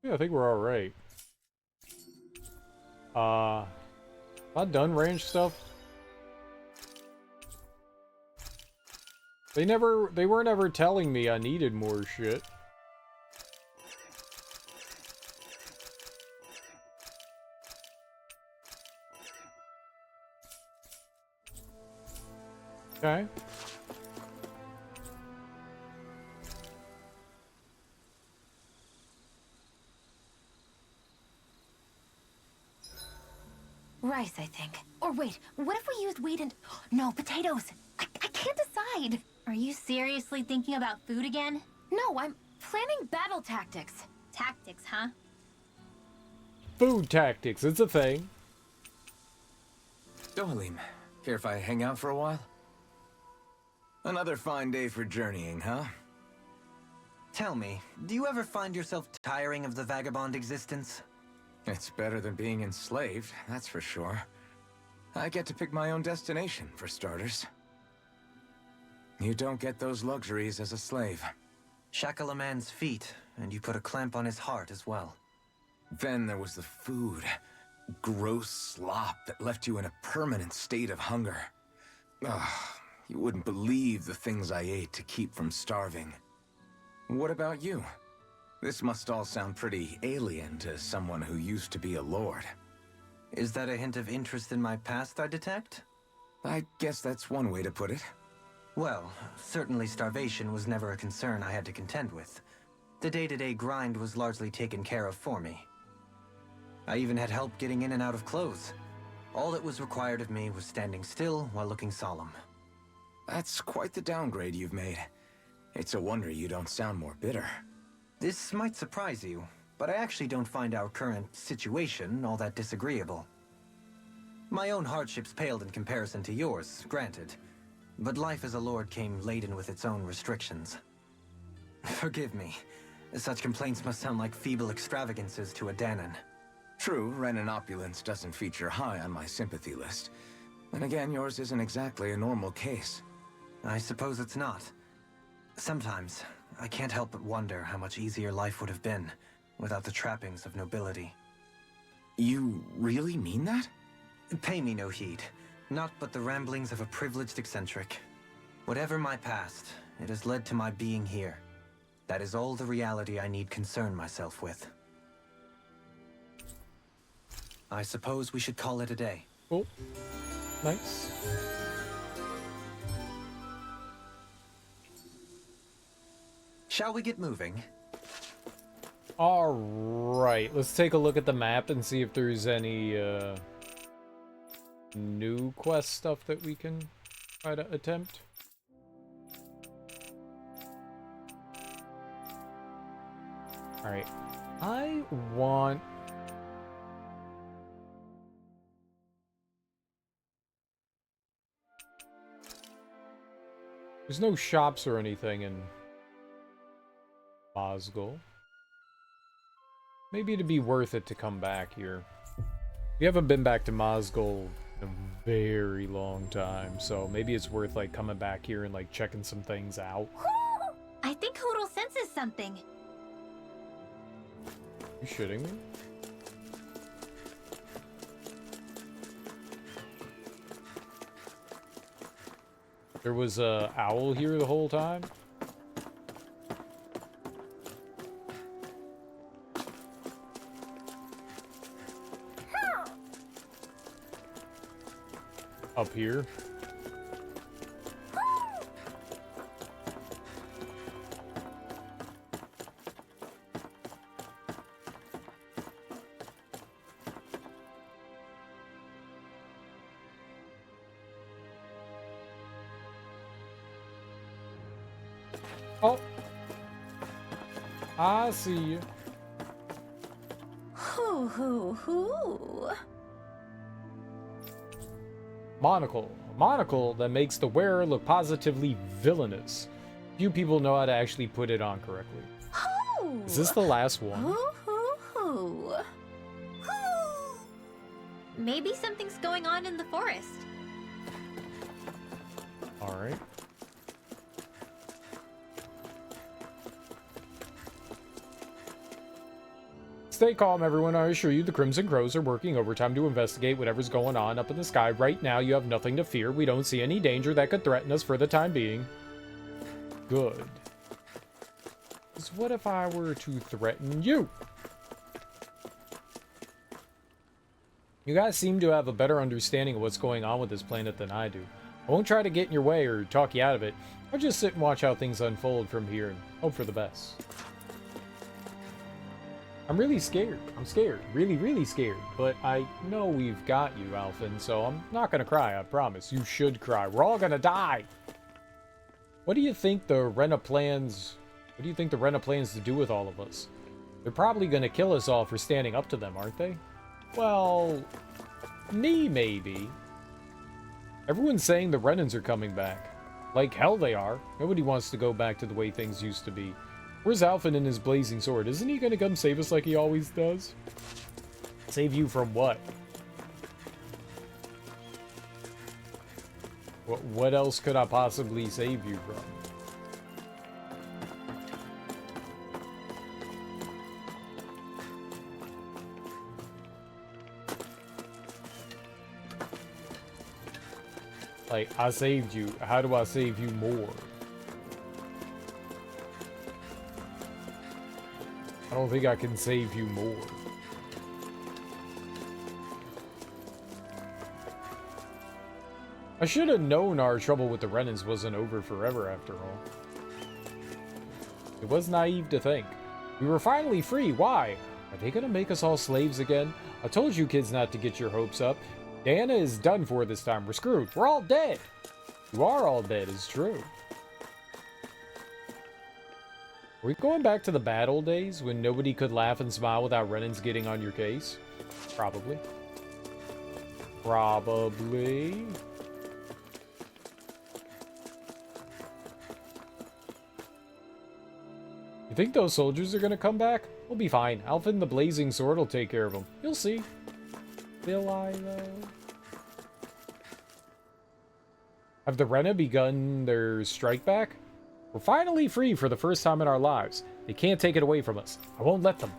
Yeah, I think we're all right. Am I done range stuff? They weren't ever telling me I needed more shit. Okay. rice, I think. Or wait, what if we used wheat and... No, potatoes! I can't decide! Are you seriously thinking about food again? No, I'm planning battle tactics. Tactics, huh? Food tactics, it's a thing. Dohalim, care if I hang out for a while? Another fine day for journeying, huh? Tell me, do you ever find yourself tiring of the vagabond existence? It's better than being enslaved, that's for sure. I get to pick my own destination, for starters. You don't get those luxuries as a slave. Shackle a man's feet, and you put a clamp on his heart as well. Then there was the food. Gross slop that left you in a permanent state of hunger. Ugh, you wouldn't believe the things I ate to keep from starving. What about you? This must all sound pretty alien to someone who used to be a lord. Is that a hint of interest in my past I detect? I guess that's one way to put it. Well, certainly starvation was never a concern I had to contend with. The day-to-day grind was largely taken care of for me. I even had help getting in and out of clothes. All that was required of me was standing still while looking solemn. That's quite the downgrade you've made. It's a wonder you don't sound more bitter. This might surprise you, but I actually don't find our current situation all that disagreeable. My own hardships paled in comparison to yours, granted. But life as a lord came laden with its own restrictions. Forgive me. Such complaints must sound like feeble extravagances to a Dahnan. True, Renan opulence doesn't feature high on my sympathy list. And again, yours isn't exactly a normal case. I suppose it's not. Sometimes, I can't help but wonder how much easier life would have been without the trappings of nobility. You really mean that? Pay me no heed. Not but the ramblings of a privileged eccentric. Whatever my past, it has led to my being here. That is all the reality I need concern myself with. I suppose we should call it a day. Cool. Nice. Shall we get moving? All right, let's take a look at the map and see if there's any new quest stuff that we can try to attempt. All right, I want... There's no shops or anything in Mosgul. Maybe it'd be worth it to come back here. We haven't been back to Mosgul in a very long time, so maybe it's worth like coming back here and like checking some things out. I think Hoodle senses something. You shitting me? There was a owl here the whole time? Up here? Oh, I see you. Hoo. Monocle. A monocle that makes the wearer look positively villainous. Few people know how to actually put it on correctly. Hoo. Is this the last one? Hoo. Maybe something's going on in the forest. Alright. Stay calm, everyone. I assure you the Crimson Crows are working overtime to investigate whatever's going on up in the sky. Right now, you have nothing to fear. We don't see any danger that could threaten us for the time being. Good. Because what if I were to threaten you? You guys seem to have a better understanding of what's going on with this planet than I do. I won't try to get in your way or talk you out of it. I'll just sit and watch how things unfold from here and hope for the best. I'm really scared. I'm scared. Really, really scared. But I know we've got you, Alphen, so I'm not gonna cry, I promise. You should cry. We're all gonna die! What do you think the Rena plans... What do you think the Rena plans to do with all of us? They're probably gonna kill us all for standing up to them, aren't they? Well... me, maybe. Everyone's saying the Renans are coming back. Like hell they are. Nobody wants to go back to the way things used to be. Where's Alphen and his blazing sword? Isn't he gonna come save us like he always does? Save you from what? What else could I possibly save you from? Like, I saved you. How do I save you more? I don't think I can save you more. I should have known our trouble with the Renans wasn't over forever after all. It was naive to think. We were finally free. Why? Are they gonna make us all slaves again? I told you kids not to get your hopes up. Diana is done for this time. We're screwed. We're all dead. You are all dead, it's true. Are we going back to the bad old days when nobody could laugh and smile without Renans getting on your case? Probably. Probably. You think those soldiers are gonna come back? We'll be fine. Alphen the Blazing Sword will take care of them. You'll see. Will I, though? Have the Rena begun their strike back? We're finally free for the first time in our lives. They can't take it away from us. I won't let them.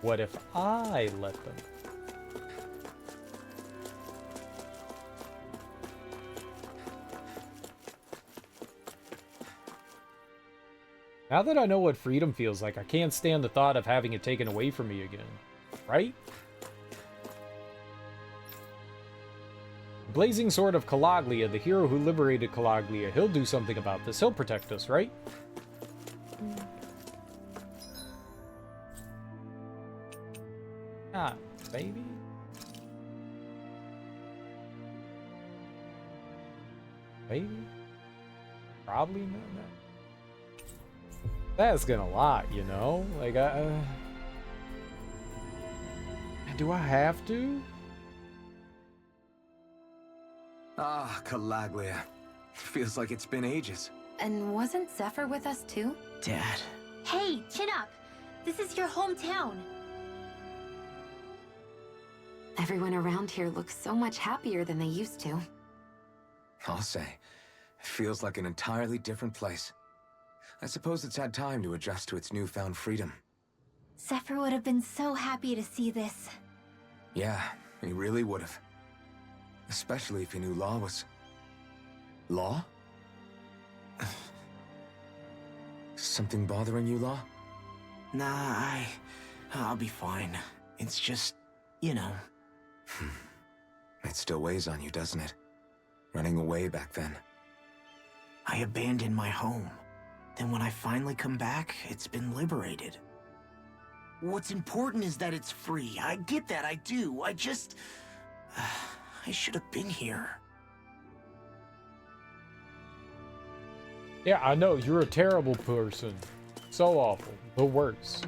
What if I let them? Now that I know what freedom feels like, I can't stand the thought of having it taken away from me again. Right? Blazing Sword of Calaglia, the hero who liberated Calaglia. He'll do something about this. He'll protect us, right? Ah, baby. Maybe? Probably not. That's gonna lie, you know? Like, do I have to? Ah, Calaglia. Feels like it's been ages. And wasn't Zephyr with us too? Dad. Hey, chin up. This is your hometown. Everyone around here looks so much happier than they used to. I'll say. It feels like an entirely different place. I suppose it's had time to adjust to its newfound freedom. Zephyr would have been so happy to see this. Yeah, he really would have. Especially if he knew Law was... Law? Something bothering you, Law? Nah, I'll be fine. It's just, you know. It still weighs on you, doesn't it? Running away back then. I abandoned my home. Then when I finally come back, it's been liberated. What's important is that it's free. I get that, I do. I just... I should have been here. Yeah, I know. You're a terrible person. So awful. The worst.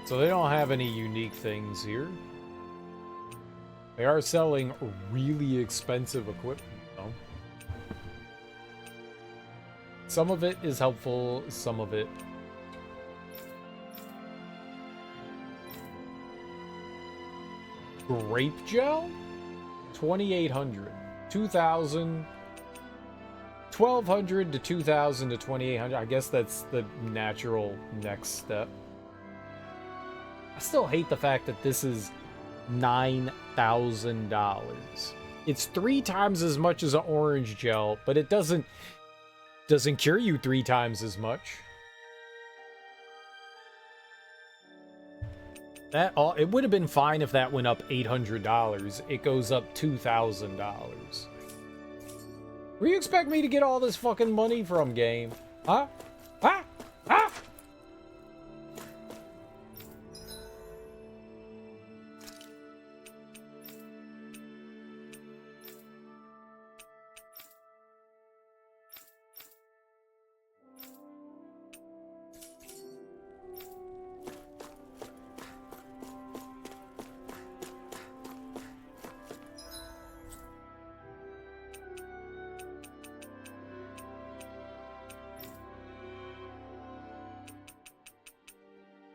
So they don't have any unique things here. They are selling really expensive equipment, though. Some of it is helpful, some of it... Grape gel? 2,800. 2,000... 1,200 to 2,000 to 2,800. I guess that's the natural next step. I still hate the fact that this is $9,000. It's 3 times as much as an orange gel, but it doesn't cure you 3 times as much. That all it would have been fine if that went up $800. It goes up $2,000. Where you expect me to get all this fucking money from, game? Huh? Huh? Huh?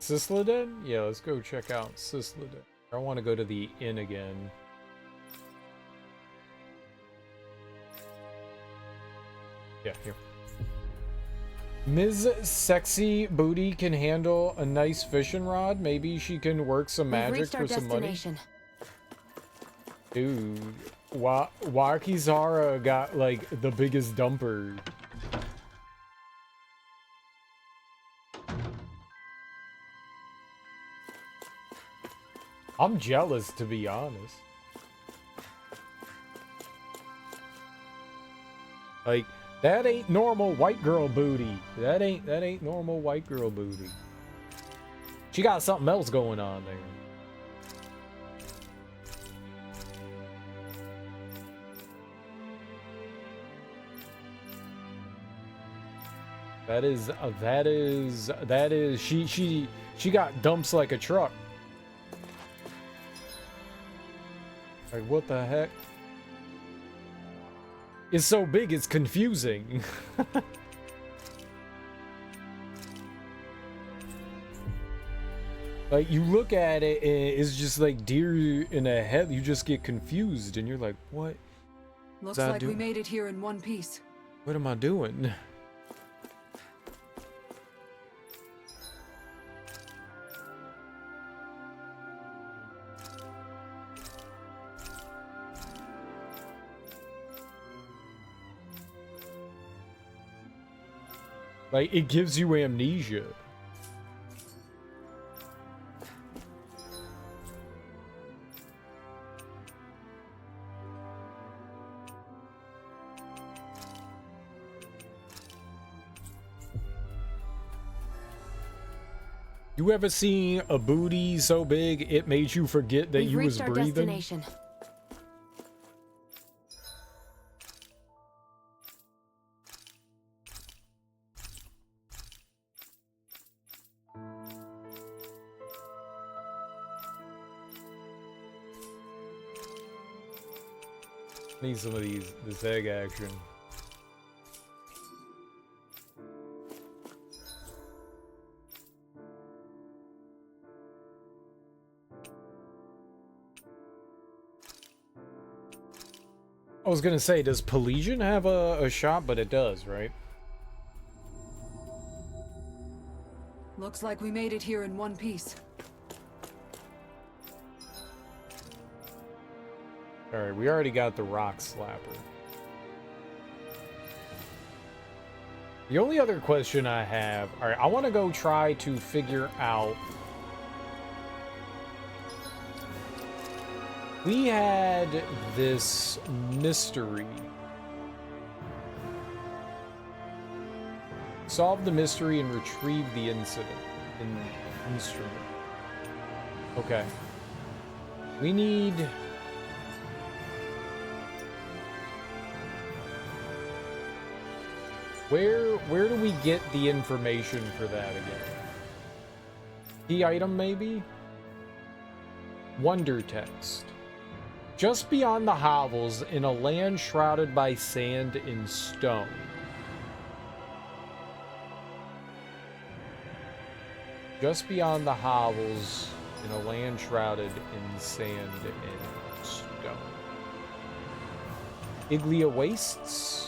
Sysleden? Yeah, let's go check out Sysleden. I want to go to the inn again. Yeah, here. Ms. Sexy Booty can handle a nice fishing rod. Maybe she can work some magic for some money. Dude, Wakizara got like the biggest dumper. I'm jealous, to be honest. Like, that ain't normal white girl booty. That ain't normal white girl booty. She got something else going on there. That is she got dumps like a truck. Like, what the heck? It's so big, it's confusing. Like, you look at it, and it's just like deer in a head. You just get confused, and you're like, what? Looks like we made it here in one piece. What am I doing? Like, it gives you amnesia. You ever seen a booty so big it made you forget that you was breathing? We've reached our destination. Need some of this egg action. I was gonna say, does Pelesian have a shop? But it does, right? Looks like we made it here in one piece. Alright, we already got the rock slapper. The only other question I have... Alright, I want to go try to figure out... We had this mystery. Solve the mystery and retrieve the instrument. Okay. We need... Where do we get the information for that again? Key item, maybe? Wonder text. Just beyond the hovels, in a land shrouded by sand and stone. Just beyond the hovels, in a land shrouded in sand and stone. Iglia Wastes?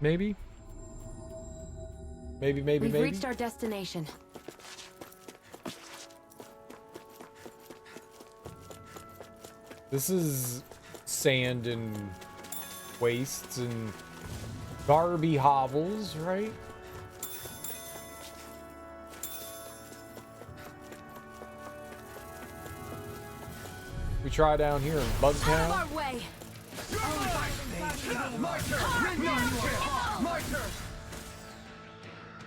Maybe? Maybe. We've reached our destination. This is sand and wastes and Garby hovels, right? We try down here in Bugtown. Our way. My turn! My turn!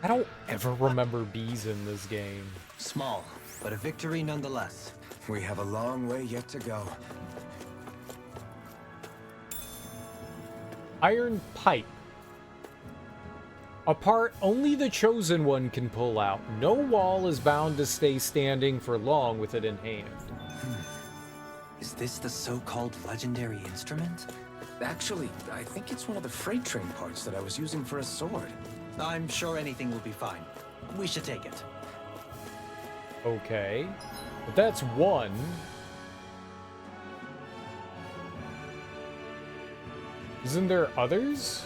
I don't ever remember bees in this game. Small, but a victory nonetheless. We have a long way yet to go. Iron pipe. A part only the Chosen One can pull out. No wall is bound to stay standing for long with it in hand. Is this the so-called legendary instrument? Actually, I think it's one of the freight train parts that I was using for a sword. I'm sure anything will be fine. We should take it. Okay. But that's one. Isn't there others?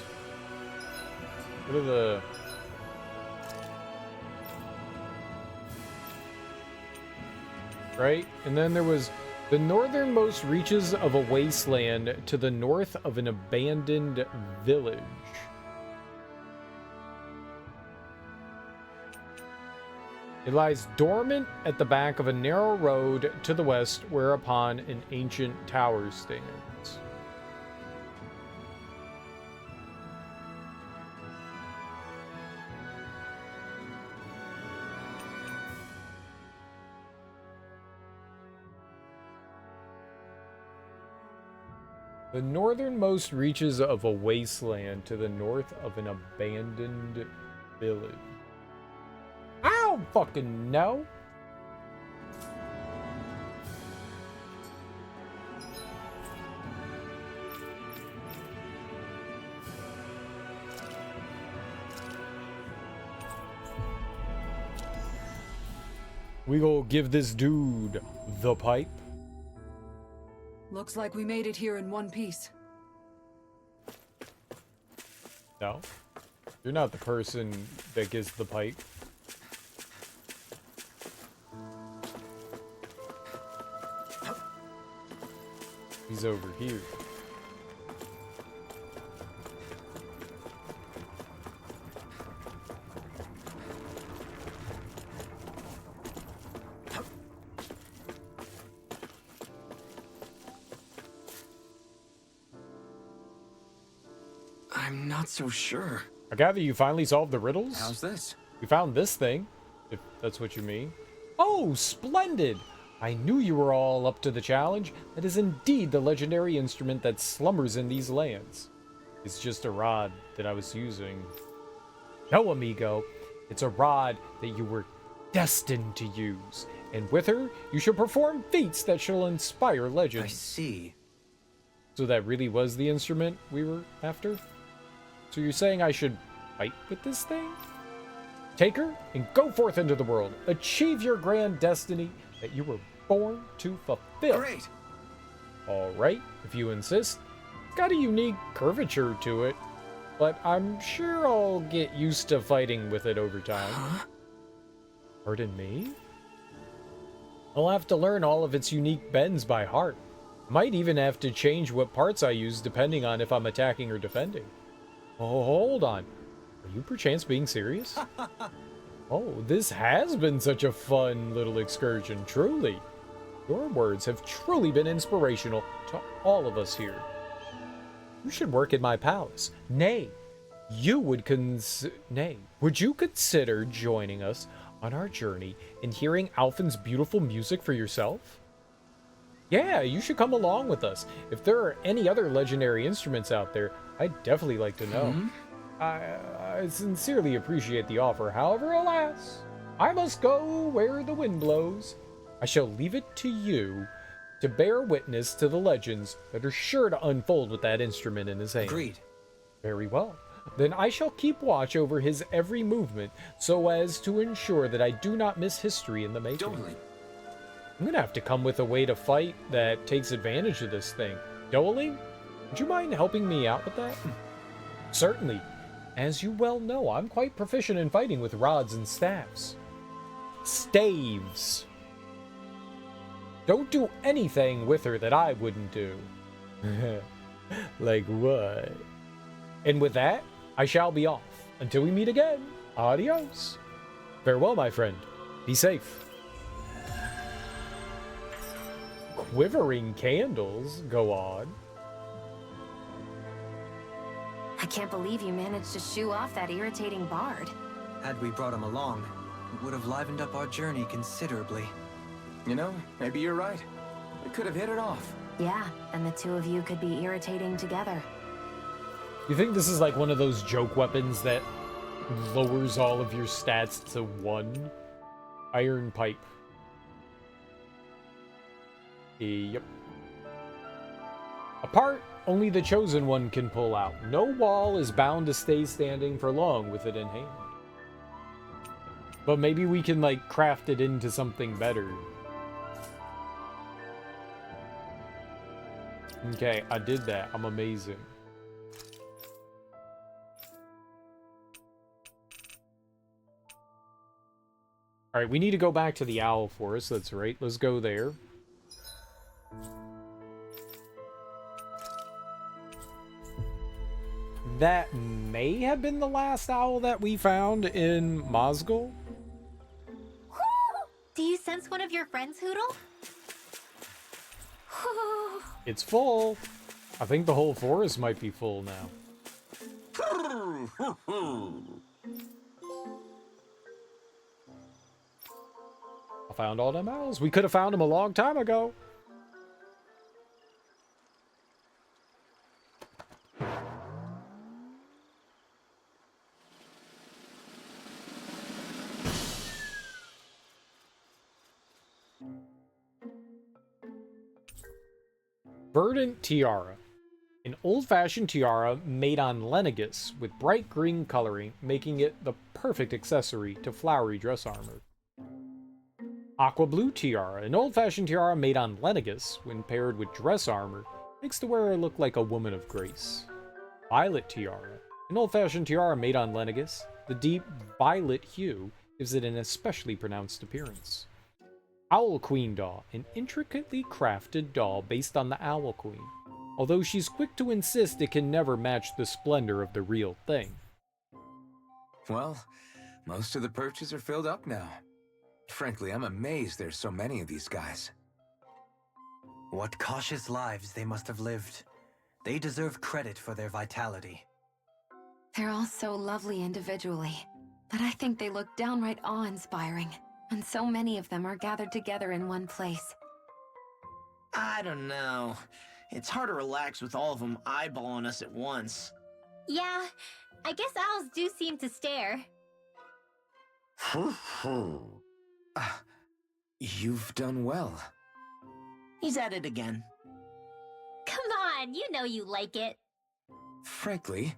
What are the... Right? And then there was the northernmost reaches of a wasteland to the north of an abandoned village. It lies dormant at the back of a narrow road to the west, whereupon an ancient tower stands. The northernmost reaches of a wasteland to the north of an abandoned village. I don't fucking know. We go give this dude the pipe. Looks like we made it here in one piece. No, you're not the person that gets the pipe. He's over here. I'm not so sure. I gather you finally solved the riddles? How's this? We found this thing, if that's what you mean. Oh, splendid! I knew you were all up to the challenge. That is indeed the legendary instrument that slumbers in these lands. It's just a rod that I was using. No, amigo. It's a rod that you were destined to use. And with her, you shall perform feats that shall inspire legends. I see. So that really was the instrument we were after? So you're saying I should fight with this thing? Take her and go forth into the world. Achieve your grand destiny that you were born to fulfill. Great. All right, if you insist. It's got a unique curvature to it, but I'm sure I'll get used to fighting with it over time. Huh? Pardon me? I'll have to learn all of its unique bends by heart. Might even have to change what parts I use depending on if I'm attacking or defending. Oh, hold on. Are you perchance being serious? Oh, this has been such a fun little excursion, truly. Your words have truly been inspirational to all of us here. You should work in my palace. Nay, would you consider joining us on our journey and hearing Alphen's beautiful music for yourself? Yeah, you should come along with us. If there are any other legendary instruments out there, I'd definitely like to know. I sincerely appreciate the offer. However, alas, I must go where the wind blows. I shall leave it to you to bear witness to the legends that are sure to unfold with that instrument in his hand. Agreed. Very well. Then I shall keep watch over his every movement so as to ensure that I do not miss history in the making. Totally. I'm gonna have to come with a way to fight that takes advantage of this thing. Doeling, would you mind helping me out with that? Certainly. As you well know, I'm quite proficient in fighting with rods and staves. Staves. Don't do anything with her that I wouldn't do. Like what? And with that, I shall be off. Until we meet again, adios. Farewell, my friend. Be safe. Quivering candles go on. I can't believe you managed to shoo off that irritating bard. Had we brought him along, it would have livened up our journey considerably. You know, maybe you're right. We could have hit it off. Yeah, and the two of you could be irritating together. You think this is like one of those joke weapons that lowers all of your stats to 1? Iron pipe. Yep. A part only the chosen one can pull out. No wall is bound to stay standing for long with it in hand. But maybe we can, like, craft it into something better. Okay, I did that. I'm amazing. Alright, we need to go back to the Owl Forest. That's right. Let's go there. That may have been the last owl that we found in Mosgul. Do you sense one of your friends, Hootle? It's full. I think the whole forest might be full now. I found all them owls. We could have found them a long time ago. Verdant Tiara. An old-fashioned tiara made on Lenegus with bright green coloring, making it the perfect accessory to flowery dress armor. Aqua Blue Tiara. An old-fashioned tiara made on Lenegus, when paired with dress armor, makes the wearer look like a woman of grace. Violet Tiara. An old-fashioned tiara made on Lenegus. The deep violet hue gives it an especially pronounced appearance. Owl Queen Doll, an intricately crafted doll based on the Owl Queen. Although she's quick to insist it can never match the splendor of the real thing. Well, most of the perches are filled up now. Frankly, I'm amazed there's so many of these guys. What cautious lives they must have lived. They deserve credit for their vitality. They're all so lovely individually, but I think they look downright awe-inspiring. And so many of them are gathered together in one place. I don't know. It's hard to relax with all of them eyeballing us at once. Yeah, I guess owls do seem to stare. You've done well. He's at it again. Come on, you know you like it. Frankly,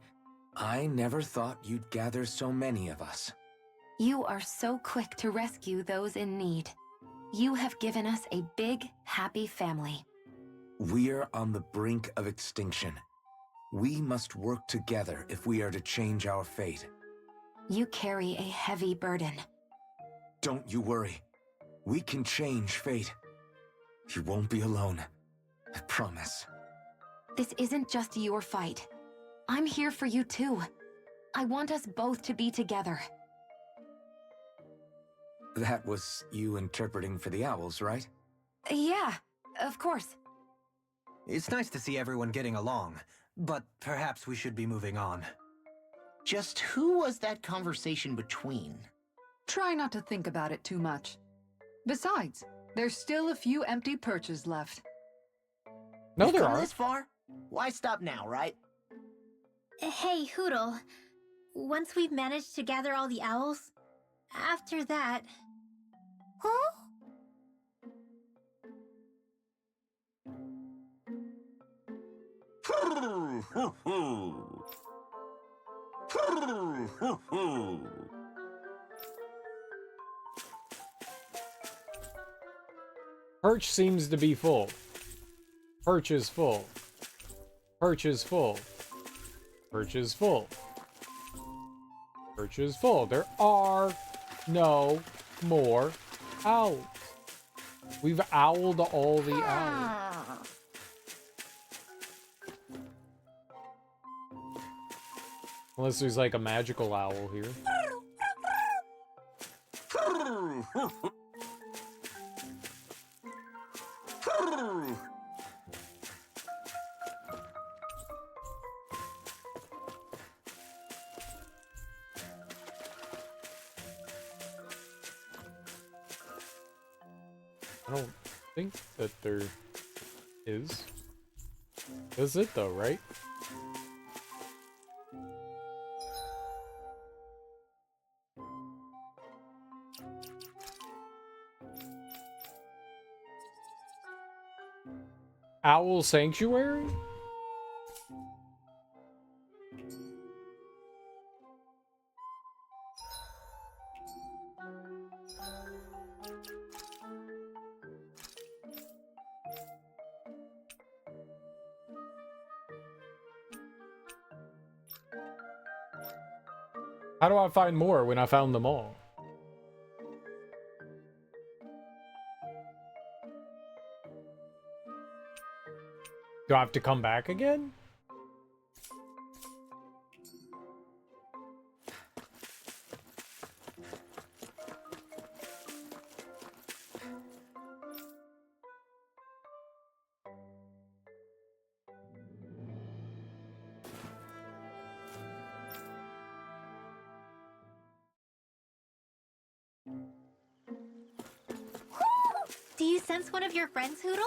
I never thought you'd gather so many of us. You are so quick to rescue those in need. You have given us a big, happy family. We're on the brink of extinction. We must work together if we are to change our fate. You carry a heavy burden. Don't you worry. We can change fate. You won't be alone. I promise. This isn't just your fight. I'm here for you too. I want us both to be together. That was you interpreting for the owls, right? Yeah, of course. It's nice to see everyone getting along, but perhaps we should be moving on. Just who was that conversation between? Try not to think about it too much. Besides, there's still a few empty perches left. No, We've there come are. this far? Why stop now, right? Hey, Hootle. Once we've managed to gather all the owls, after that... Huh? Perch seems to be full. Perch is full. Perch is full. Perch is full. Perch is full. There are no more owls. We've owled all the owls. Unless there's like a magical owl here. I don't think that there is. Is it though, right? Owl Sanctuary? How do I find more when I found them all? Do I have to come back again? Do you sense one of your friends, Hootle?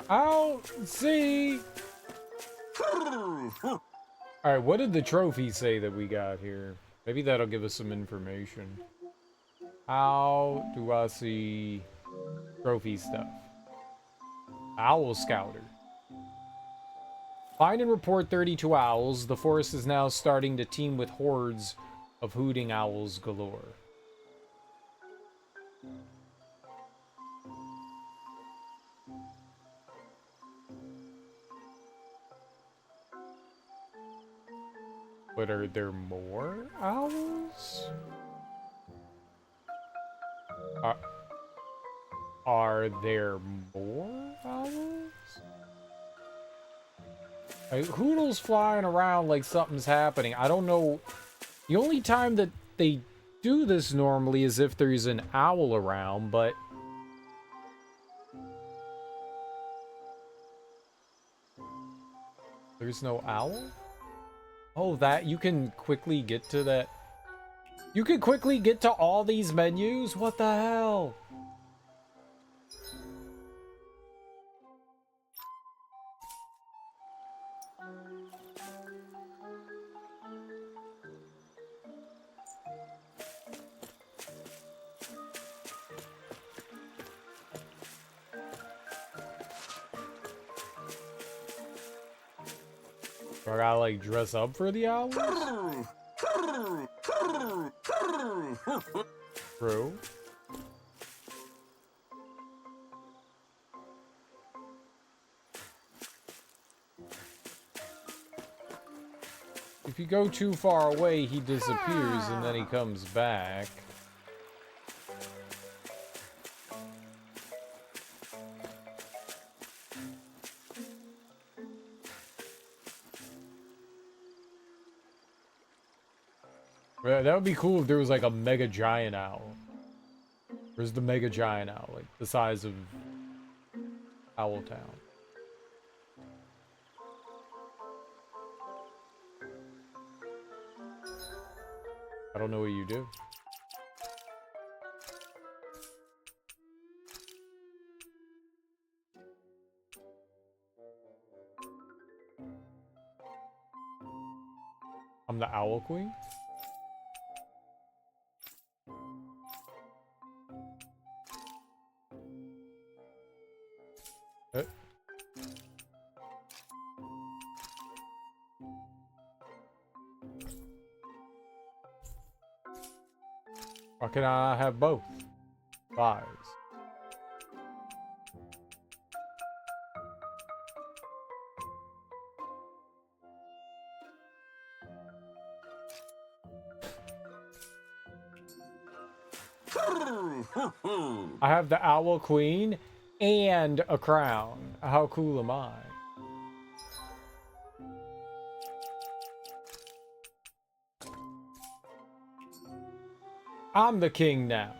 I'll see. Alright, what did the trophy say that we got here? Maybe that'll give us some information. How do I see trophy stuff? Owl Scouter. Find and report 32 owls. The forest is now starting to teem with hordes of hooting owls galore. But are there more owls? Are there more owls? Like, Hootle's flying around like something's happening. I don't know. The only time that they do this normally is if there's an owl around, but... There's no owl? Oh, that, you can quickly get to that. You can quickly get to all these menus? What the hell? Do I gotta, like, dress up for the owls? True. If you go too far away, he disappears and then he comes back. Yeah, that would be cool if there was like a mega giant owl. Where's the mega giant owl? Like the size of Owl Town. I don't know what you do. I'm the Owl Queen? Why can I have both? Fives. I have the Owl Queen and a crown. How cool am I? I'm the king now.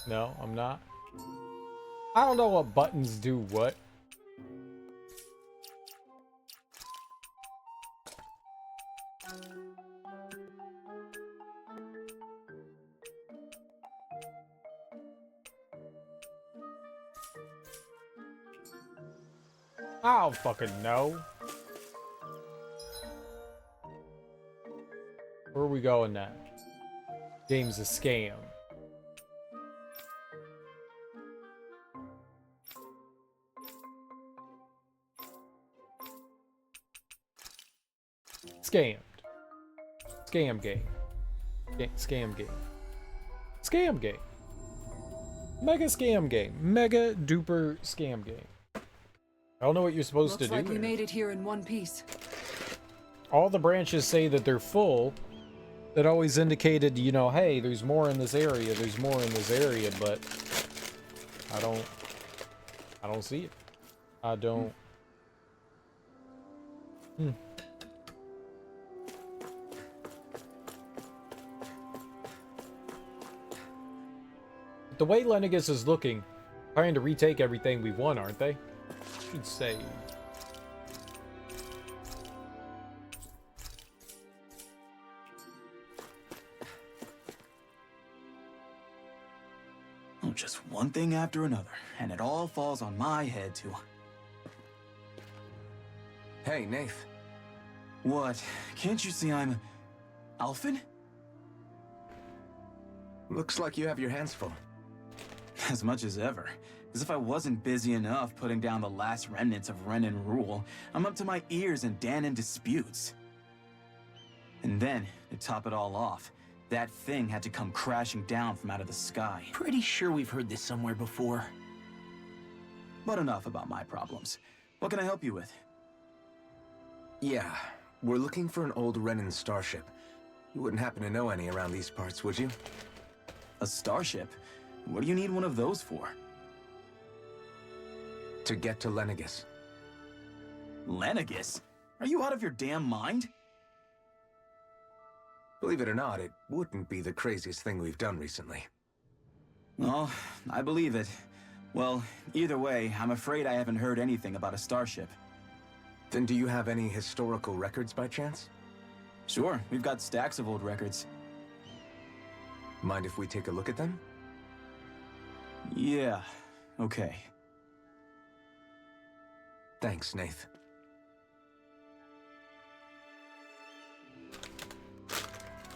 No, I'm not. I don't know what buttons do what. I don't fucking know. Where are we going now? Game's a scam. Scammed. Scam game. Scam game. Scam game. Mega scam game. Mega duper scam game. I don't know what you're supposed to do. Looks like we made it here in one piece. All the branches say that they're full. That always indicated, you know, hey, there's more in this area, there's more in this area, but I don't see it. I don't. The way Lenegis is looking, trying to retake everything we won, aren't they? I should say. Oh, just one thing after another, and it all falls on my head too. Hey, Nath. What? Can't you see I'm... Alphen? Looks like you have your hands full. As much as ever. As if I wasn't busy enough putting down the last remnants of Renan rule, I'm up to my ears in Danan disputes. And then, to top it all off, that thing had to come crashing down from out of the sky. Pretty sure we've heard this somewhere before. But enough about my problems. What can I help you with? Yeah, we're looking for an old Renan starship. You wouldn't happen to know any around these parts, would you? A starship? What do you need one of those for? To get to Lenegis. Lenegis? Are you out of your damn mind? Believe it or not, it wouldn't be the craziest thing we've done recently. Oh, I believe it. Well, either way, I'm afraid I haven't heard anything about a starship. Then do you have any historical records by chance? Sure, we've got stacks of old records. Mind if we take a look at them? Yeah, okay. Thanks, Nath.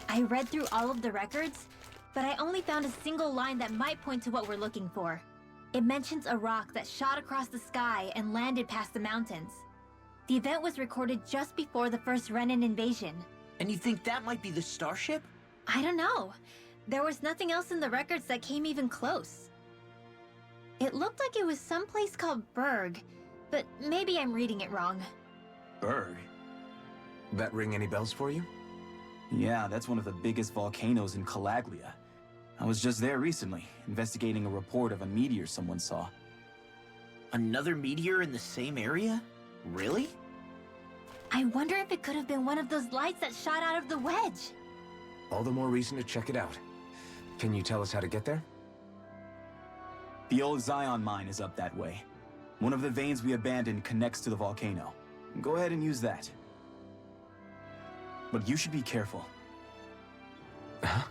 I read through all of the records, but I only found a single line that might point to what we're looking for. It mentions a rock that shot across the sky and landed past the mountains. The event was recorded just before the first Renan invasion. And you think that might be the starship? I don't know. There was nothing else in the records that came even close. It looked like it was someplace called Berg, but maybe I'm reading it wrong. Berg? That ring any bells for you? Yeah, that's one of the biggest volcanoes in Calaglia. I was just there recently, investigating a report of a meteor someone saw. Another meteor in the same area? Really? I wonder if it could have been one of those lights that shot out of the wedge. All the more reason to check it out. Can you tell us how to get there? The old Zion mine is up that way. One of the veins we abandoned connects to the volcano. Go ahead and use that. But you should be careful. Huh?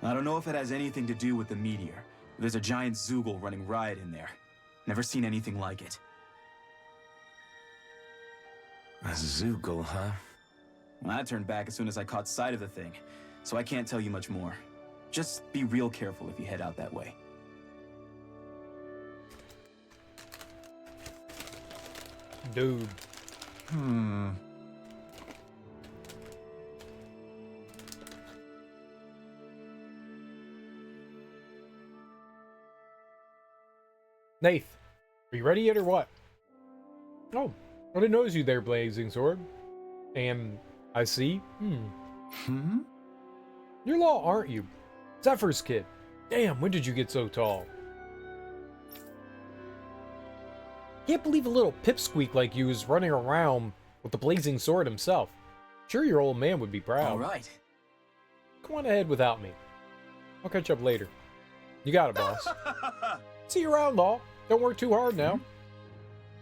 I don't know if it has anything to do with the meteor. There's a giant Zoogle running riot in there. Never seen anything like it. A Zoogle, huh? I turned back as soon as I caught sight of the thing, so I can't tell you much more. Just be real careful if you head out that way. Dude. Nath, are you ready yet or what? Oh, I didn't notice you there, Blazing Sword. And I see. You're Law, aren't you? Zephyr's kid. Damn, when did you get so tall? Can't believe a little pipsqueak like you is running around with the blazing sword himself. Sure, your old man would be proud. All right. Come on ahead without me. I'll catch up later. You got it, boss. See you around, Law. Don't work too hard now.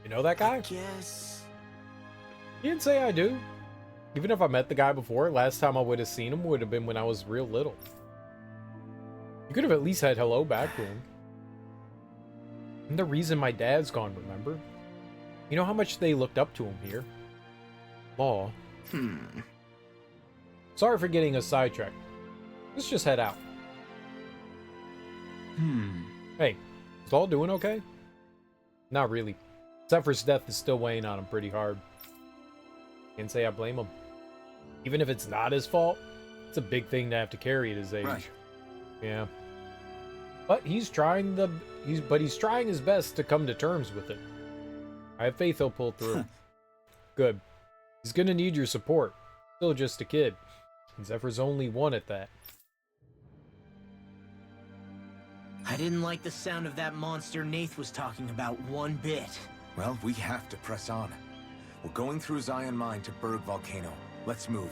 You know that guy? Yes. He didn't say I do. Even if I met the guy before, last time I would have seen him would have been when I was real little. You could have at least said hello back to him. I'm the reason my dad's gone, remember? You know how much they looked up to him here? Law. Sorry for getting us sidetracked. Let's just head out. Hey, is Law doing okay? Not really. Zephyr's death is still weighing on him pretty hard. Can't say I blame him. Even if it's not his fault, it's a big thing to have to carry at his age. Right. Yeah. But he's trying his best to come to terms with it. I have faith he'll pull through. Good. He's gonna need your support. Still just a kid. And Zephyr's only one at that. I didn't like the sound of that monster Nath was talking about one bit. Well, we have to press on. We're going through Zion Mine to Berg Volcano. Let's move.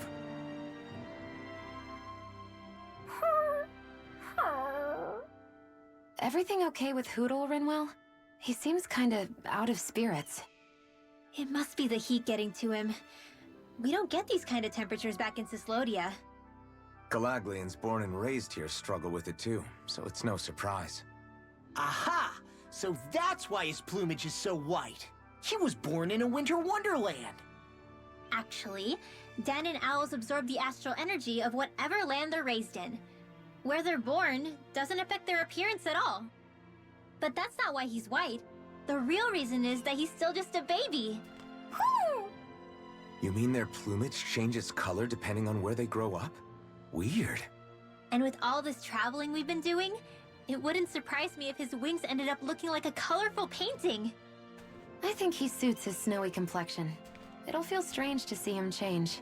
Everything okay with Hootle, Rinwell? He seems kinda out of spirits. It must be the heat getting to him. We don't get these kind of temperatures back in Cislodia. Galaglians born and raised here struggle with it too, so it's no surprise. Aha! So that's why his plumage is so white. He was born in a winter wonderland. Actually, Dan and owls absorb the astral energy of whatever land they're raised in. Where they're born doesn't affect their appearance at all. But that's not why he's white. The real reason is that he's still just a baby. Whew! You mean their plumage changes color depending on where they grow up? Weird. And with all this traveling we've been doing, it wouldn't surprise me if his wings ended up looking like a colorful painting. I think he suits his snowy complexion. It'll feel strange to see him change.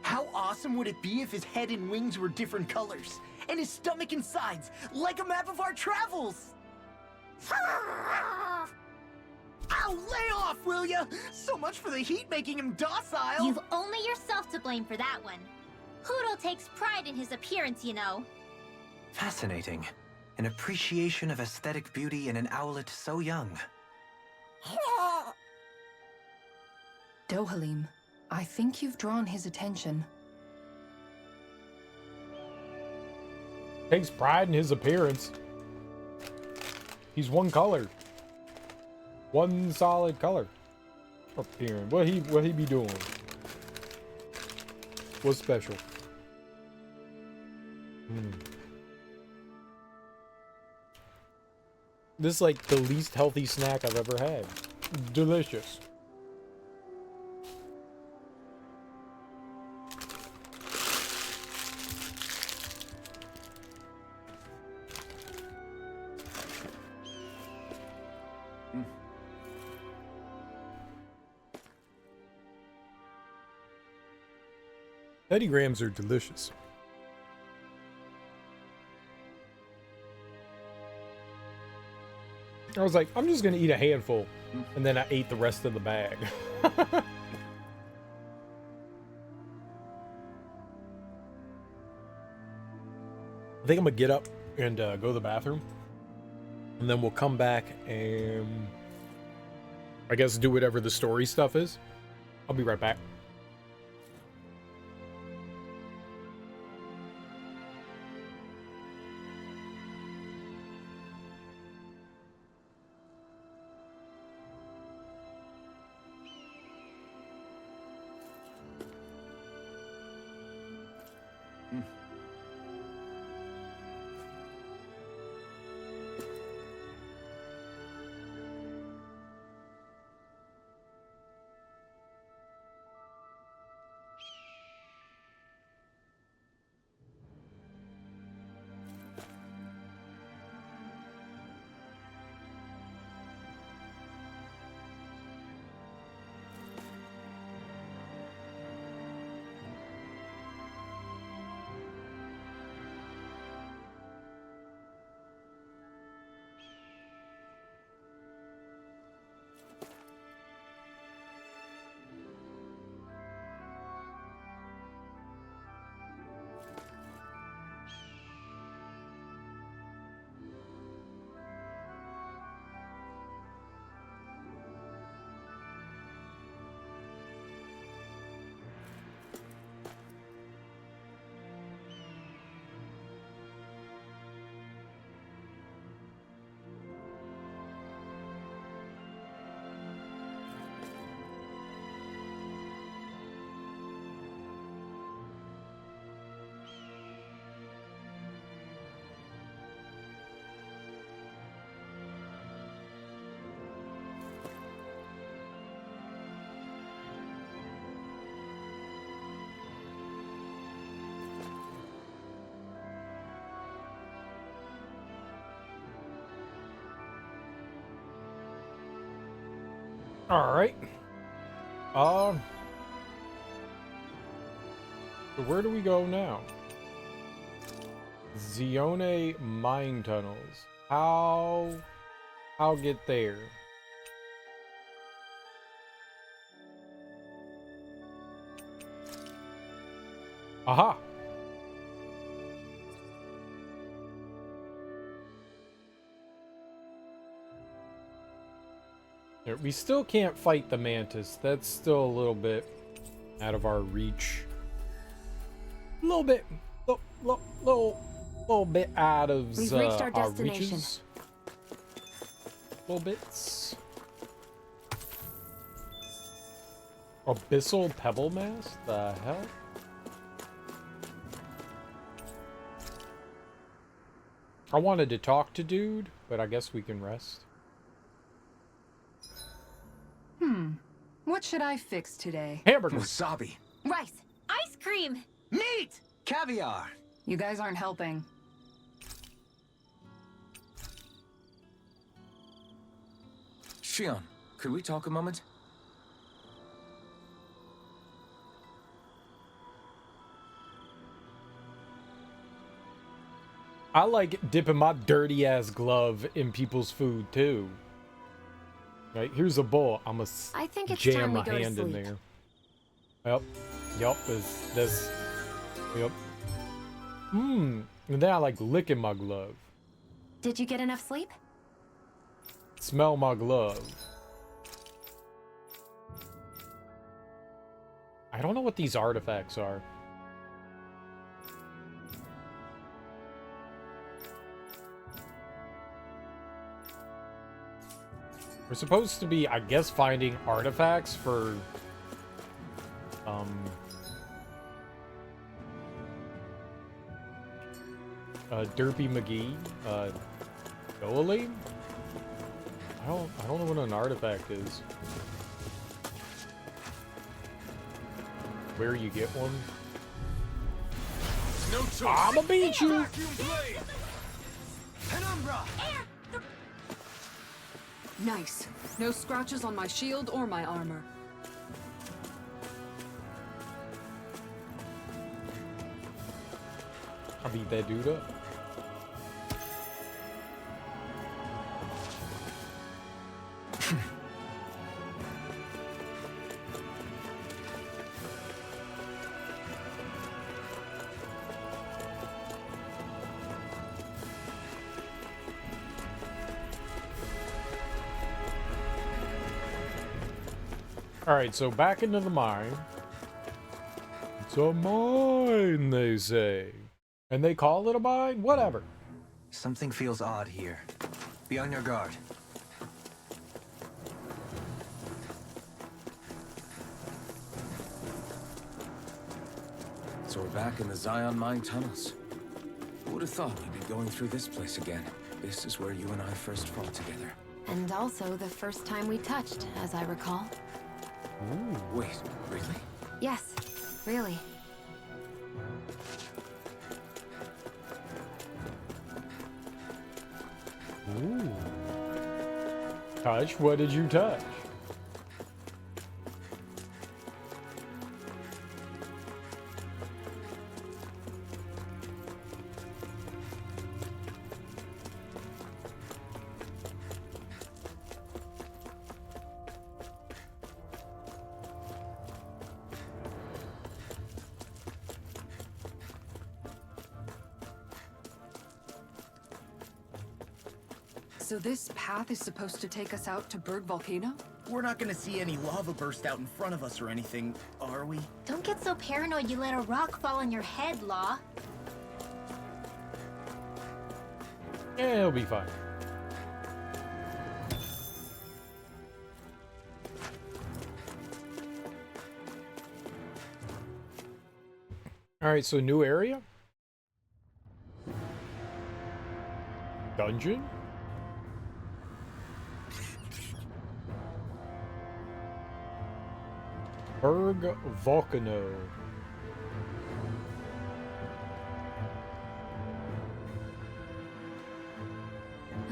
How awesome would it be if his head and wings were different colors? And his stomach and sides, like a map of our travels! Ow, lay off, will ya? So much for the heat making him docile! You've only yourself to blame for that one. Hootle takes pride in his appearance, you know. Fascinating. An appreciation of aesthetic beauty in an owlet so young. Dohalim, I think you've drawn his attention. Takes pride in his appearance. He's one color. One solid color. Appearance. What he be doing? What's special? This is like the least healthy snack I've ever had. Delicious. Teddy Grahams are delicious. I was like, I'm just gonna eat a handful, and then I ate the rest of the bag. I think I'm gonna get up and go to the bathroom, and then we'll come back and I guess do whatever the story stuff is. I'll be right back. All right. So where do we go now? Zione mine tunnels. How get there? Aha. We still can't fight the mantis. That's still a little bit out of our reach. A little bit, little bit out of We've reached our our destination. reaches. Little bits. Abyssal pebble mass? The hell? I wanted to talk to dude, but I guess we can rest. What should I fix today? Hamburger. Wasabi. Rice. Ice cream. Meat! Caviar! You guys aren't helping. Shion, could we talk a moment? I like dipping my dirty ass glove in people's food too. Right, here's a bowl. I'm gonna I think it's jam time we my go to hand in sleep. there. Yep, yep. And then I like licking my glove. Did you get enough sleep? Smell my glove. I don't know what these artifacts are. We're supposed to be, I guess, finding artifacts for, Derpy McGee, Doaline? I don't know what an artifact is. Where you get one? No choice. I'ma beat you! Vacuum blade. Penumbra! Nice. No scratches on my shield or my armor. I beat that dude up. Alright, so back into the mine. It's a mine, they say. And they call it a mine? Whatever. Something feels odd here. Be on your guard. So we're back in the Zion mine tunnels. Who would have thought we'd be going through this place again? This is where you and I first fought together. And also the first time we touched, as I recall. Ooh. Wait, really? Yes, really. Ooh. Touch? What did you touch? So this path is supposed to take us out to Berg Volcano? We're not gonna see any lava burst out in front of us or anything, are we? Don't get so paranoid you let a rock fall on your head, Law. Yeah, it'll be fine. Alright, so new area? Dungeon? Berg Volcano.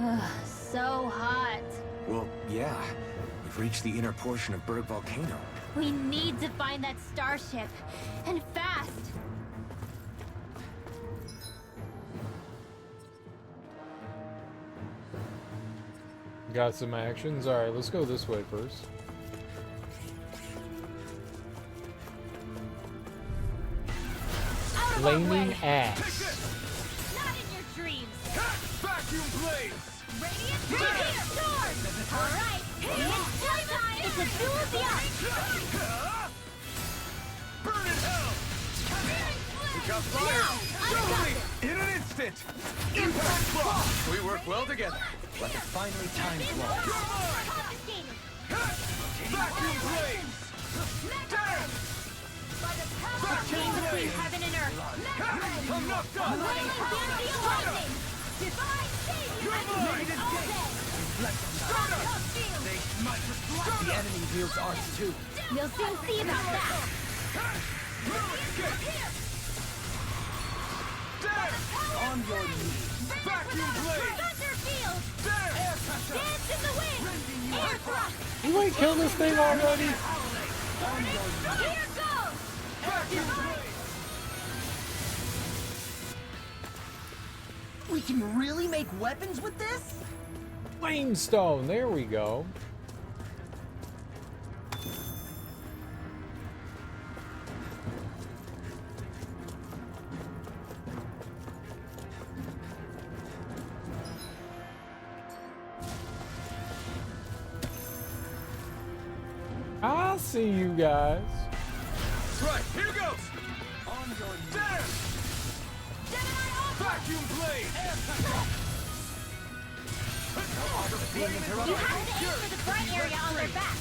Ugh, so hot. Well, yeah. If reach the inner portion of Berg Volcano. We need to find that starship. And fast. Got some actions. All right, let's go this way first. Out of our Flaming way. ass. Not in your dreams. Vacuum blades! Radiant storm! Alright, it's playtime! It's a duel of the arts! Burn in hell! We got fire! Totally! In an instant! Impact block! We work well together. Like a finely timed It's blow. confiscated! Vacuum blades! Damn! Between heaven and earth! I'm knocked up! Wailing Gandia lightning! Divine savior! Negative All day! Strong hook shield! The enemy wields arts too. We'll soon see about that! On your knees. Vacuum blades! Thunder field! Damn! Dance in the wind! Air thrust! You ain't killed this thing already? Here goes! Vacuum blades! We can really make weapons with this? Flamestone. There we go. I see you guys. That's right, here goes! On your knees. Damn! Vacuum blades! Being You interrupted. have to aim for the bright area on their back!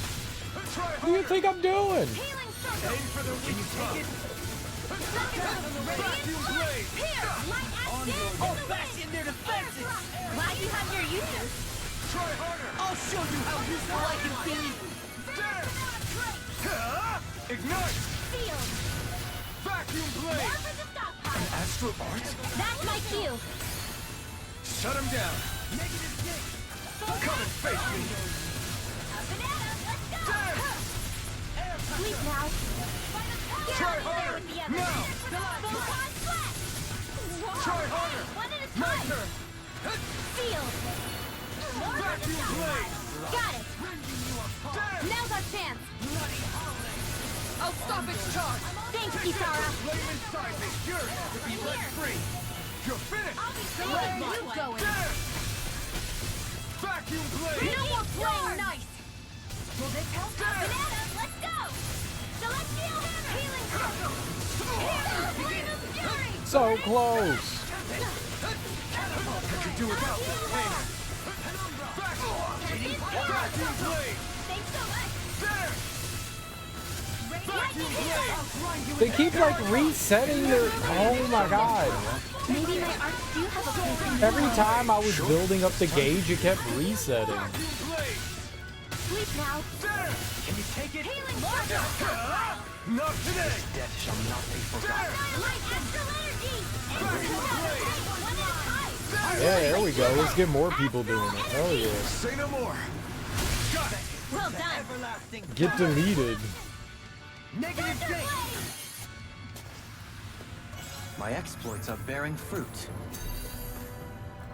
Try What do you harder! think I'm doing? Healing circle! Aim for their weak spot! Vacuum blades! Here! Light axe dance in the wind! in their defenses! Glad you have your uses! Try harder! I'll show you how useful I can be! Damn! Ignite! Field! Vacuum More blades! for the stockpile! Astral art? That's my cue! Shut him down! Come and face me! Banana, let's go! Damn! Sleep now! Try Get out harder! with the others! Now! Photon flash! Whoa. Try harder! One at a My time! turn! Field! More for the Vacuum stockpile! blades! Got it! Damn! Now's our chance! I'll stop its charge! Thanks, Kisara! Flame inside me! Yours to be let free! You're finished! I'll be where are you going? Damn! Vacuum blades! No more playing nice! Will this help? Banana, let's go! Celestial healing circle! Here, flame of fury! So close. I could do without this pain! Vacuum blades! Thanks so much! Damn! Vacuum blades! They keep like resetting their. Oh my god. Maybe my arts do have a place in Every time I was building up the gauge, it kept resetting. Vacuum blades! Sleep now! Damn! Can you take it? Healing circle! Not today! Death shall not be forgotten. Light astral energy! One at a time! Yeah, there we go. Let's get more people doing it. Oh yeah. Say no more! Got it! Well done! Everlasting Get deleted. negative Thunder gate! blade! My exploits are bearing fruit.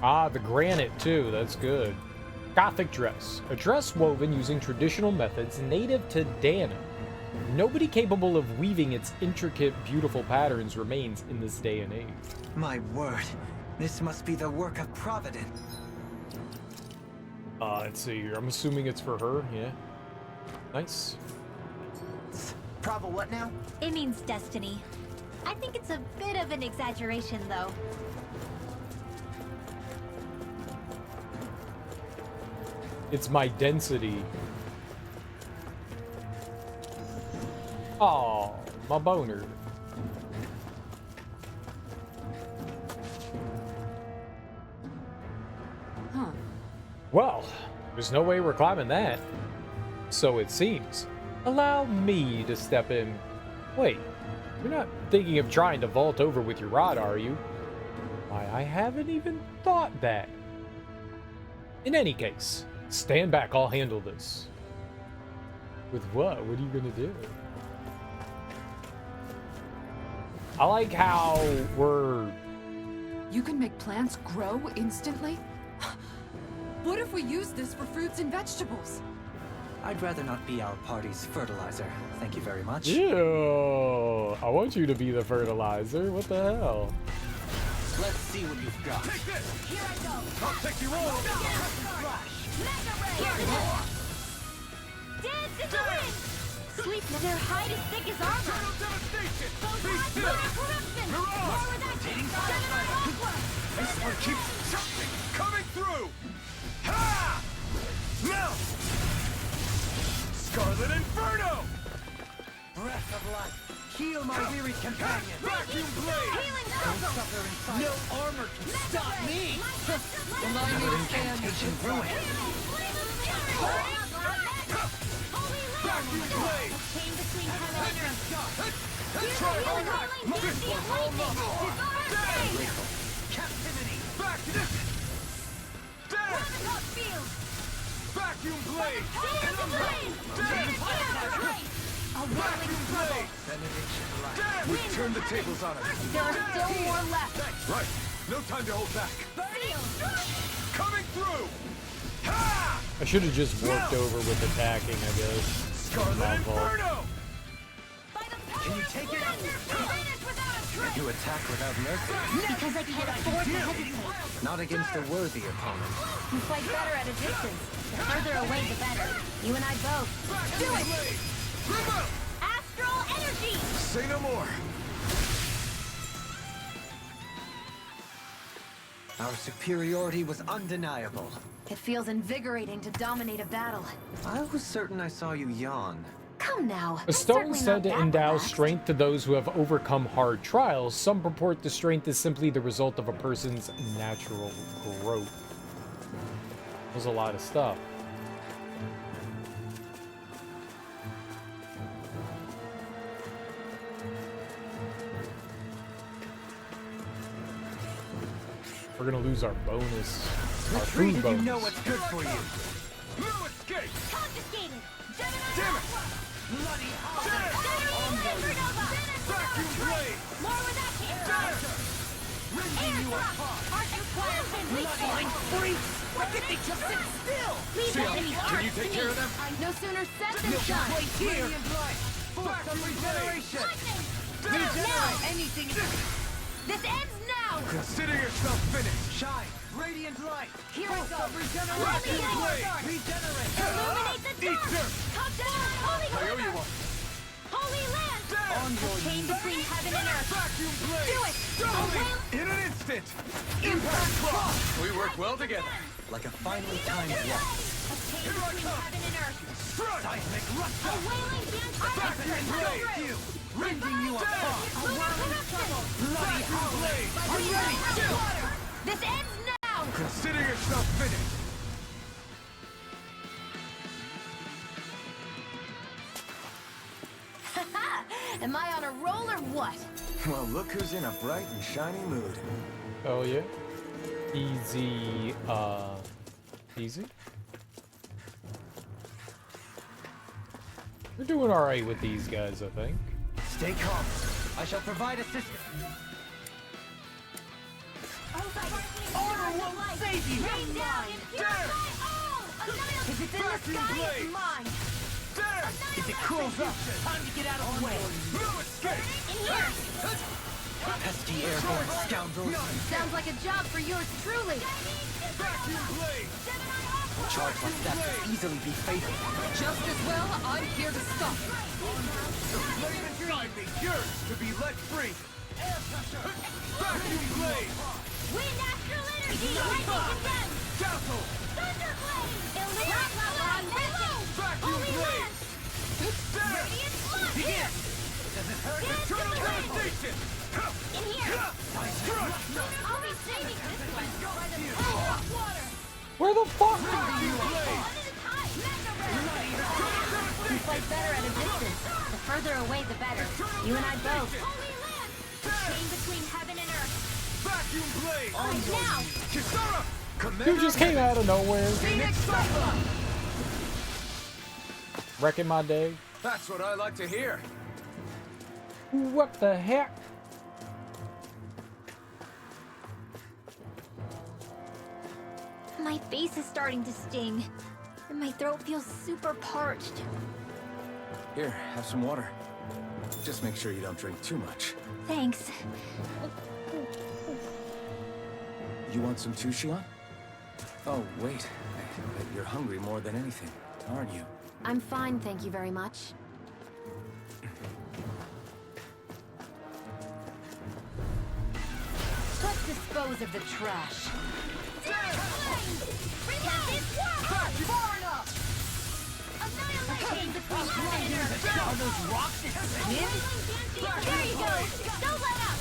Ah, the granite too. That's good. Gothic dress. A dress woven using traditional methods native to Dana. Nobody capable of weaving its intricate, beautiful patterns remains in this day and age. My word. This must be the work of Providence. Let's see here. I'm assuming it's for her. Yeah. Nice. Prava what now? It means destiny. I think it's a bit of an exaggeration, though. It's my density. Oh, my boner. Huh. Well, there's no way we're climbing that. So it seems. Allow me to step in. Wait, you're not thinking of trying to vault over with your rod, are you? Why, I haven't even thought that. In any case, stand back, I'll handle this. With what? What are you gonna do? I like how we're... You can make plants grow instantly? What if we use this for fruits and vegetables? I'd rather not be our party's fertilizer. Thank you very much. Ew, I want you to be the fertilizer. What the hell? Let's see what you've got. Take this! Here I go. I'll take you all! Mega Ray. Here it is. Dance in the wind. Sweep their hide as thick as armor. Eternal devastation! Be Photon still! lunar corruption. Mirage. More with that Gemini Aqua. This one keeps jumping! Coming through! Ha! Now! Scarlet Inferno! Breath of life. Heal my weary companion. Vacuum Blade! Healing Don't circle. suffer in silence. No armor can stop me. Allow me to stand Incantation ruin. Flame of fury. Holy Vacuum Land. Blade! Chain between heaven and earth. Try harder! This This one's all muscle! Damn! Captivity. Back to this! Damn! Field. Vacuum Blade! Feel the flame. Damn! A whirling Vacuum Blade! Benediction light. Damn! We turned the tables on us! There are still more left. Right! No time to hold back! Field. Coming through! Ha! I should have just worked over with attacking, I guess. Scarlet My fault. Inferno! By the power Can you take it? finish without a trick. You attack without mercy. Because I can't afford to hesitate. Not against a worthy opponent. You fight better at a distance. The further away, the better. You and I both. Do it! Blade! Come out! Astral energy! Say no more! Our superiority was undeniable. It feels invigorating to dominate a battle. I was certain I saw you yawn. Come now. A stone said to endow strength to those who have overcome hard trials. Some purport the strength is simply the result of a person's natural growth. There's a lot of stuff. We're gonna lose our bonus, our food Retreat if you bonus. know what's good for you. No escape! Confiscated! Gemini Damn it! Aqua! Bloody Supernova! Vacuum Blade! More with that Damn! Rending you Air apart. Archer Class and Bloody freaks. Why can't they just sit still? Leave the enemy's Can you take care of them? No sooner said than No done! place here. Force of regeneration. Now! Anything. This ends now! Consider yourself finished! Shine. Radiant light. Here I go! Regeneration. Holy Blade! Land! Regenerate. Illuminate the Eat dark! dirt! Come down! Holy I owe you River! one! Holy Land! Damn! On your Chain knees. between heaven and earth! Vacuum Blade! Do it! Doubling! In an instant! Impact Cross! We work well together! Like a finely timed walk. A chain between heaven and earth! Strike! Seismic A rush. wailing dance of Vacuum Blade! You. Rending you apart. A whirling trouble! Bloody Vacuum Blade! I'm ready! This ends now! Consider yourself finished! Am I on a roll or what? Well, look who's in a bright and shiny mood. Oh yeah. Easy, easy? We're doing alright with these guys, I think. Stay calm. I shall provide assistance. Honor won't save you. Rain down and purify all! If it's in the Vacuum sky, Blade. it's mine. Damn! If it cools up, time to get out of the way. No escape! In here! Pesky airborne scoundrels. Sounds like a job for yours truly. Vacuum Blade! Charge like that could easily be fatal. Just as well, I'm here to stop it. The flame inside me yearns to be let free! Vacuum Blade! Wind astral energy! Lightning condemned! Dazzle! Thunderblade! Illyric Cloud! Vacuum Holy Blade! Lance! Damn! Radiant Flood! Here! Does it hurt? Dance in Eternal the wind! devastation! In here! Strike! I'll be saving this one! By the power of water! Where the fuck? Vacuum Blade! Under the tide! You fight better at a distance. The further away, the better. You and I both. Holy Land! Chain between heaven and earth. Vacuum Blade! Now! Kisara! Dude just came out of nowhere. Phoenix Cyclone! Wrecking my day. That's what I like to hear. What the heck? My face is starting to sting, and my throat feels super parched. Here, have some water. Just make sure you don't drink too much. Thanks. You want some too, Shion? Oh, wait. I bet you're hungry more than anything, aren't you? I'm fine, thank you very much. Let's dispose of the trash. Far enough! Annihilation between Are those rocks that spin? There you go! Don't let up!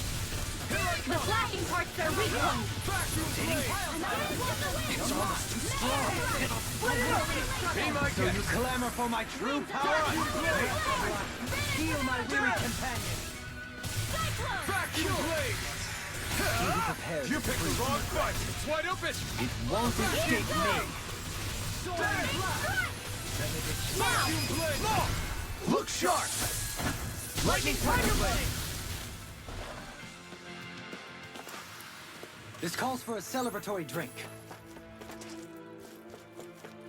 The flashing parts are weak ones! So you clamor for my true power? Heal my weary companion. Vacuum blade! You picked the wrong fight! It's wide open! It won't escape me. Vacuum blade! Look sharp! Lightning Tiger Blade! This calls for a celebratory drink.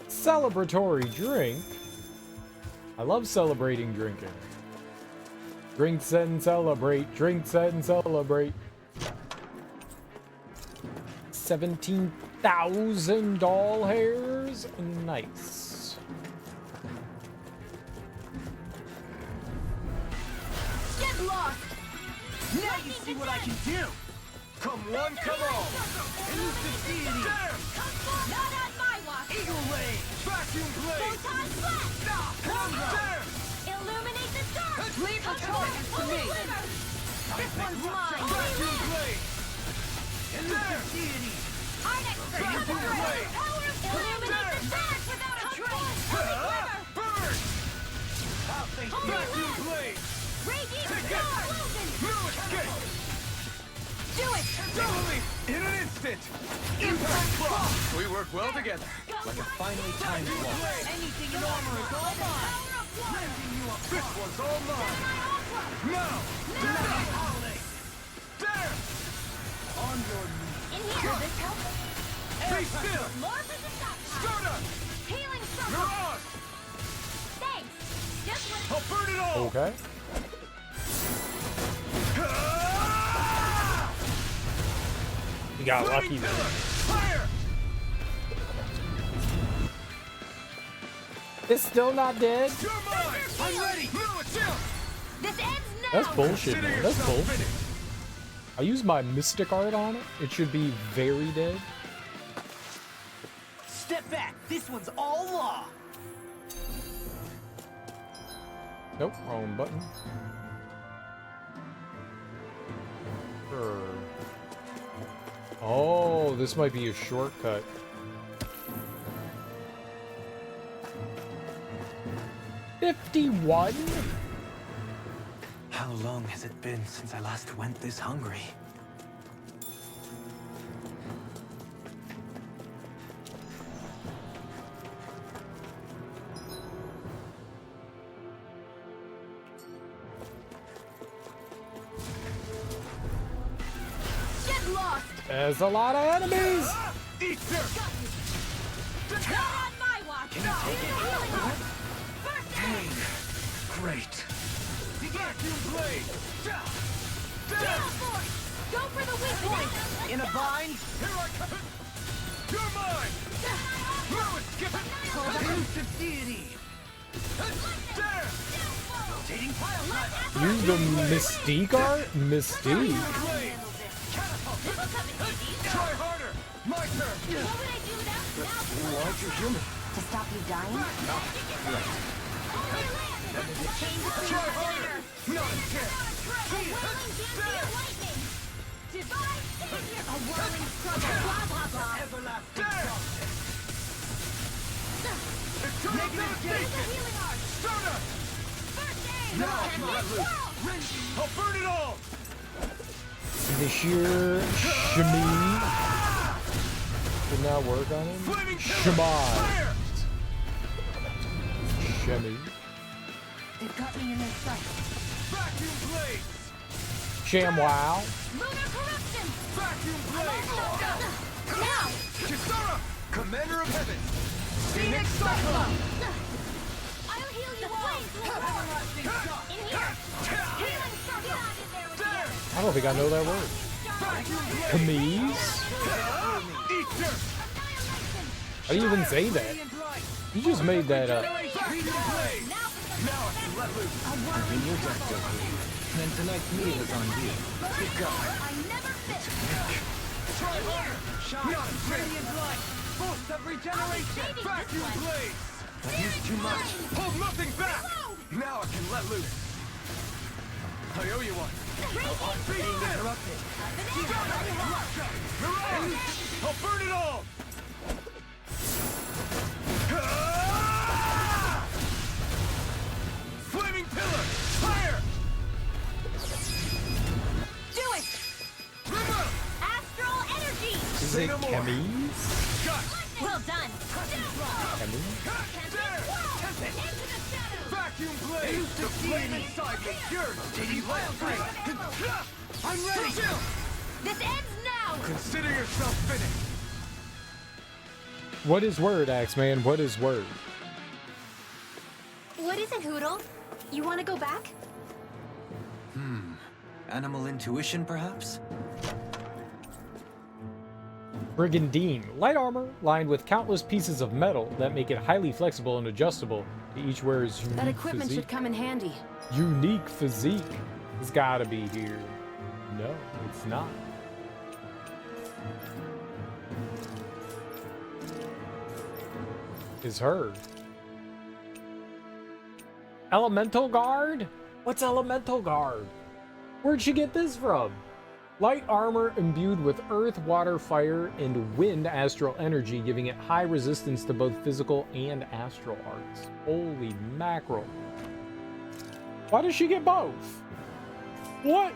Celebratory drink? I love celebrating drinking. Drinks and celebrate, drinks and celebrate. 17,000 doll hairs? Nice. Get lost! Now you see what I can do! Come one, come all! Elusive deity! Not on my watch! Eagle Ray! Vacuum blade! Photon flash! Illuminate the dark! Leave the torches to me! This one's mine! Vacuum blade! Elusive deity! Arnex Vacuum blade! Illuminate the dark without a trace! Burn! I'll face you! Vacuum blade! Radiant Take it! star! No escape! Do it! Double leap! In an instant! Impact block! We work well together. Like a finely timed walk. Anything in armor is all mine! This one's all mine! Now! There! On your knees! In here! This help? Be still! More for the stop! Stardust! Healing You're circle! on! Thanks! Just what I'll burn it all! Okay. You got lucky there. Fire! It's still not dead? You're mine! I'm ready! No, it's him! this ends now! That's bullshit, Consider man. That's yourself bullshit. finished. I use my mystic art on it. It should be very dead. Step back! This one's all law! Nope, wrong button. Oh, this might be a shortcut. $51? How long has it been since I last went this hungry? Get lost! There's a lot of enemies! Ether! Not on my watch! Here's the healing arm! First aid! Great! Vacuum blade! Gale Force! Go for the weak point! In a bind? Here I come! You're mine! No escape! Elusive deity! There! Rotating pile driver! Use the Mystique art? Mystique? Blade! This'll come in handy! Try harder! My turn! What would I do without now? Aren't you human? To stop you dying? Only land! Change the Try harder! Not again! A whirling Dancy of lightning! Divine savior! A whirling struggle! Blah blah blah! Everlasting There! Eternal Here's the devastation! healing arm! Stardust! First aid! Now And my this loot! world! I'll burn it all! The sheer shimmy did not work on him. Flaming pillar! Shimmy. Fire! Shimmy. They've got me in their sight. Vacuum blades! ShamWow. Lunar corruption! Vacuum blades! Now! Kisara! Commander of Heaven! Phoenix Cyclone! I'll heal you all! In here! Healing circle! I don't think I know that word. Camise? Eater! How do you even say that? You just made that up. Vacuum blades! Now I can let loose. In your deck, Goku. Then tonight's meal is on you. Good God. I never fit! Try harder! Not radiant light! Force of regeneration! Vacuum blades! I've used too much. Hold nothing back! Now I can let loose. I owe you one. Beat this! Interrupted. Mirage! I'll burn it all! Flaming pillar! Fire! Do it! River! Astral energy! Is it Camise? Got! Well done! Camise? Into the shadows! Vacuum blade! The flame inside me yearns to be let free! I'm ready! This ends now! Consider yourself finished! What is word, Axeman? What is word? What is it, Hoodle? You want to go back? Animal intuition, perhaps? Brigandine. Light armor lined with countless pieces of metal that make it highly flexible and adjustable to each wearer's unique That equipment physique. should come in handy. Unique physique. It's gotta be here. No, it's not. Is her. Elemental Guard? What's Elemental Guard? Where'd she get this from? Light armor imbued with earth, water, fire, and wind astral energy, giving it high resistance to both physical and astral arts. Holy mackerel. Why does she get both? What?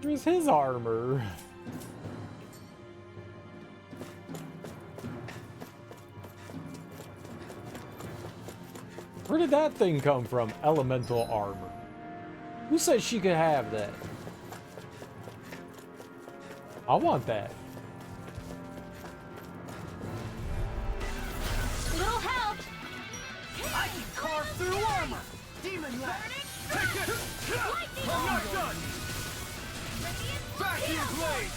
Where's his armor? Where did that thing come from? Elemental armor. Who said she could have that? I want that. Little help! I can carve through armor! Demon Lad! Take it! I'm not done! Vacuum blade!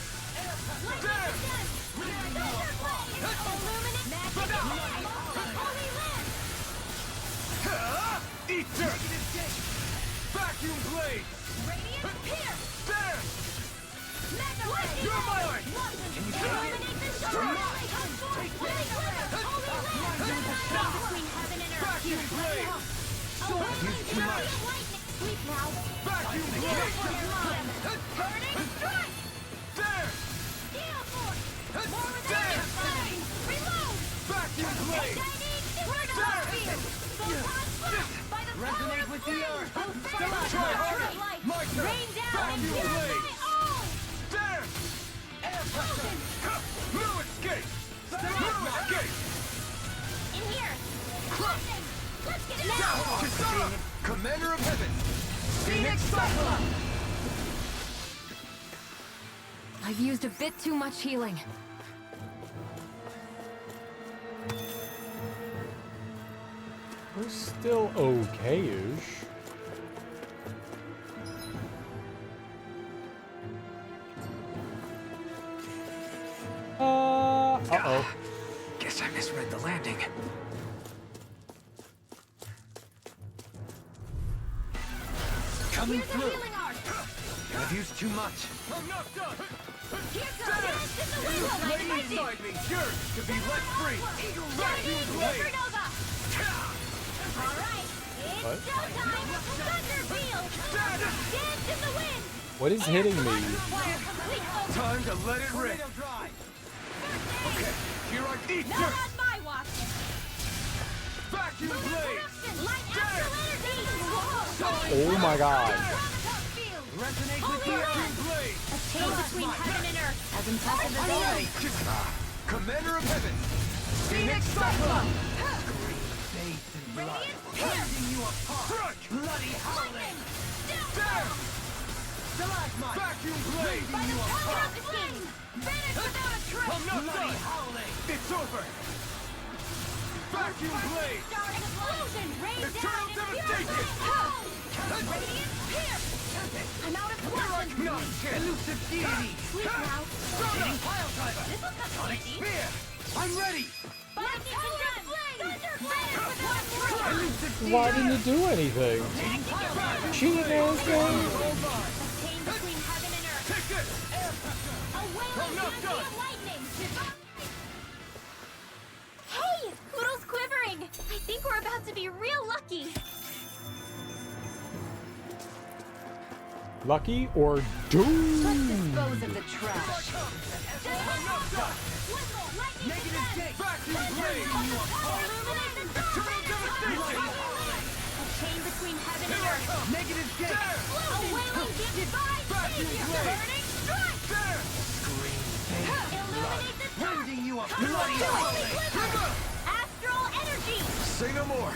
There! Eater! Vacuum blade! There! You're mine! Vacuum blade! Use too much. Vacuum blade! Burning strike! There! Steel force! More There! resistance! Reload! Vacuum blade! There! By the Resonate with the earth! Try harder! My turn! Rain down and Vacuum purify blade! all! There! Air pressure! No escape! No escape! In here! Closing! Let's get it now! Kisara! Commander of Heaven! Phoenix Cyclone! I've used a bit too much healing. We're still okay-ish. Uh-oh. Guess I misread the landing. Coming Here's a through. healing art! I've used too much. I'm not done! Here comes Dance in the Wind! The flame inside me yearns to be let free! Vacuum blade! Supernova! Alright, it's What? showtime! Thunder Field! Dance in the Wind! What is hitting me? Require complete focus! Time to let it rip! Tornado drive. Okay, here I eat Not dirt! on my watch! Vacuum Lunar blade! corruption! Light astral energy! Oh my god. Chronotope field! Resonate with the vacuum blade! A chain between heaven and earth! As impressive as always. Commander of Heaven! Phoenix Cyclone! Faith and blood, tearing you apart! Bloody howling! There! Stalagmite! Vacuum blade! By the you power apart! of the flame! Vanish without a trace! I'm not bloody howling! It's over! Vacuum blade! Star explosion! Rain Eternal down and devastation! Radiant pierce! I'm out of Mirage questions! notch! Elusive deity! Sleep now! Sonic pile driver! This will come Sonic easy! spear! I'm ready! Lightning and flame! Thunder flame! Without a trace! Elusive deity! Why didn't you do anything? Cheating ass game. Obtain between heaven and earth! Take this! A wailing I'm not frenzy done. of lightning! Hey! Poodle's quivering! I think we're about to be real lucky! Lucky or doomed? Dispose of the trash. Negative gate! Vacuum blade! You apart! Eternal devastation! Chain between heaven Here and I earth! come! Negative gate! A wailing divine Vacuum savior! blade! Burning strike! There! Scream faith and blood, Illuminate the dark! rending you a Come on, bloody holy howling! glitter! Astral energy! Say no more.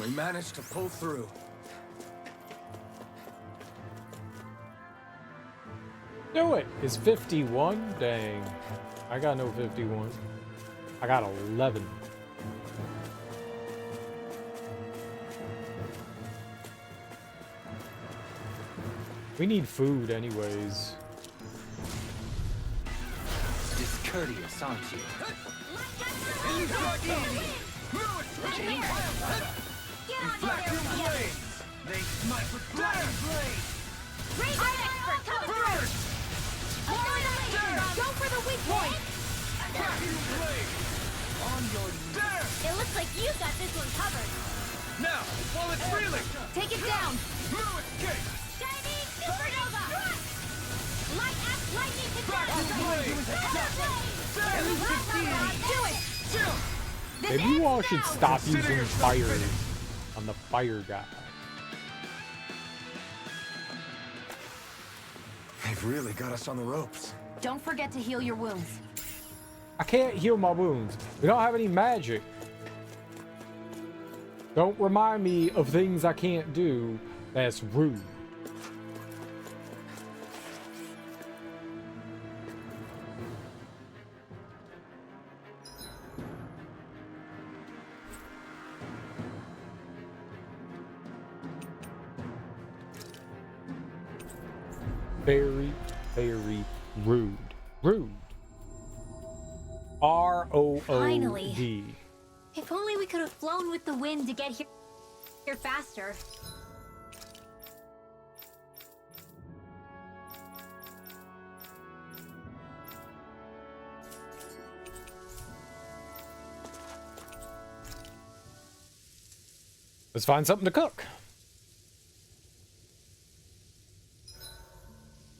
We managed to pull through. Do it. It's 51. Dang. I got no 51. I got 11. We need food anyways. Discourteous, aren't you? Elusive deity! Nightmare! Get on Vacuum there! blades! They smite with bloody blade! Raven expert coming through! Annihilation! Go for the weak point! Vacuum blade! On your knees! There! It looks like you got this one covered. Now, while it's reeling! Take it down! Blue escape! Shining supernova! Lightning to Vacuum blade! Elusive deity! Do it! Chill! Maybe you all should stop Consider using yourself fire finished. on the fire guy. They've really got us on the ropes. Don't forget to heal your wounds. I can't heal my wounds. We don't have any magic. Don't remind me of things I can't do. That's rude. Very, very rude. Rude. R-O-O-D. Finally. If only we could have flown with the wind to get here faster. Let's find something to cook.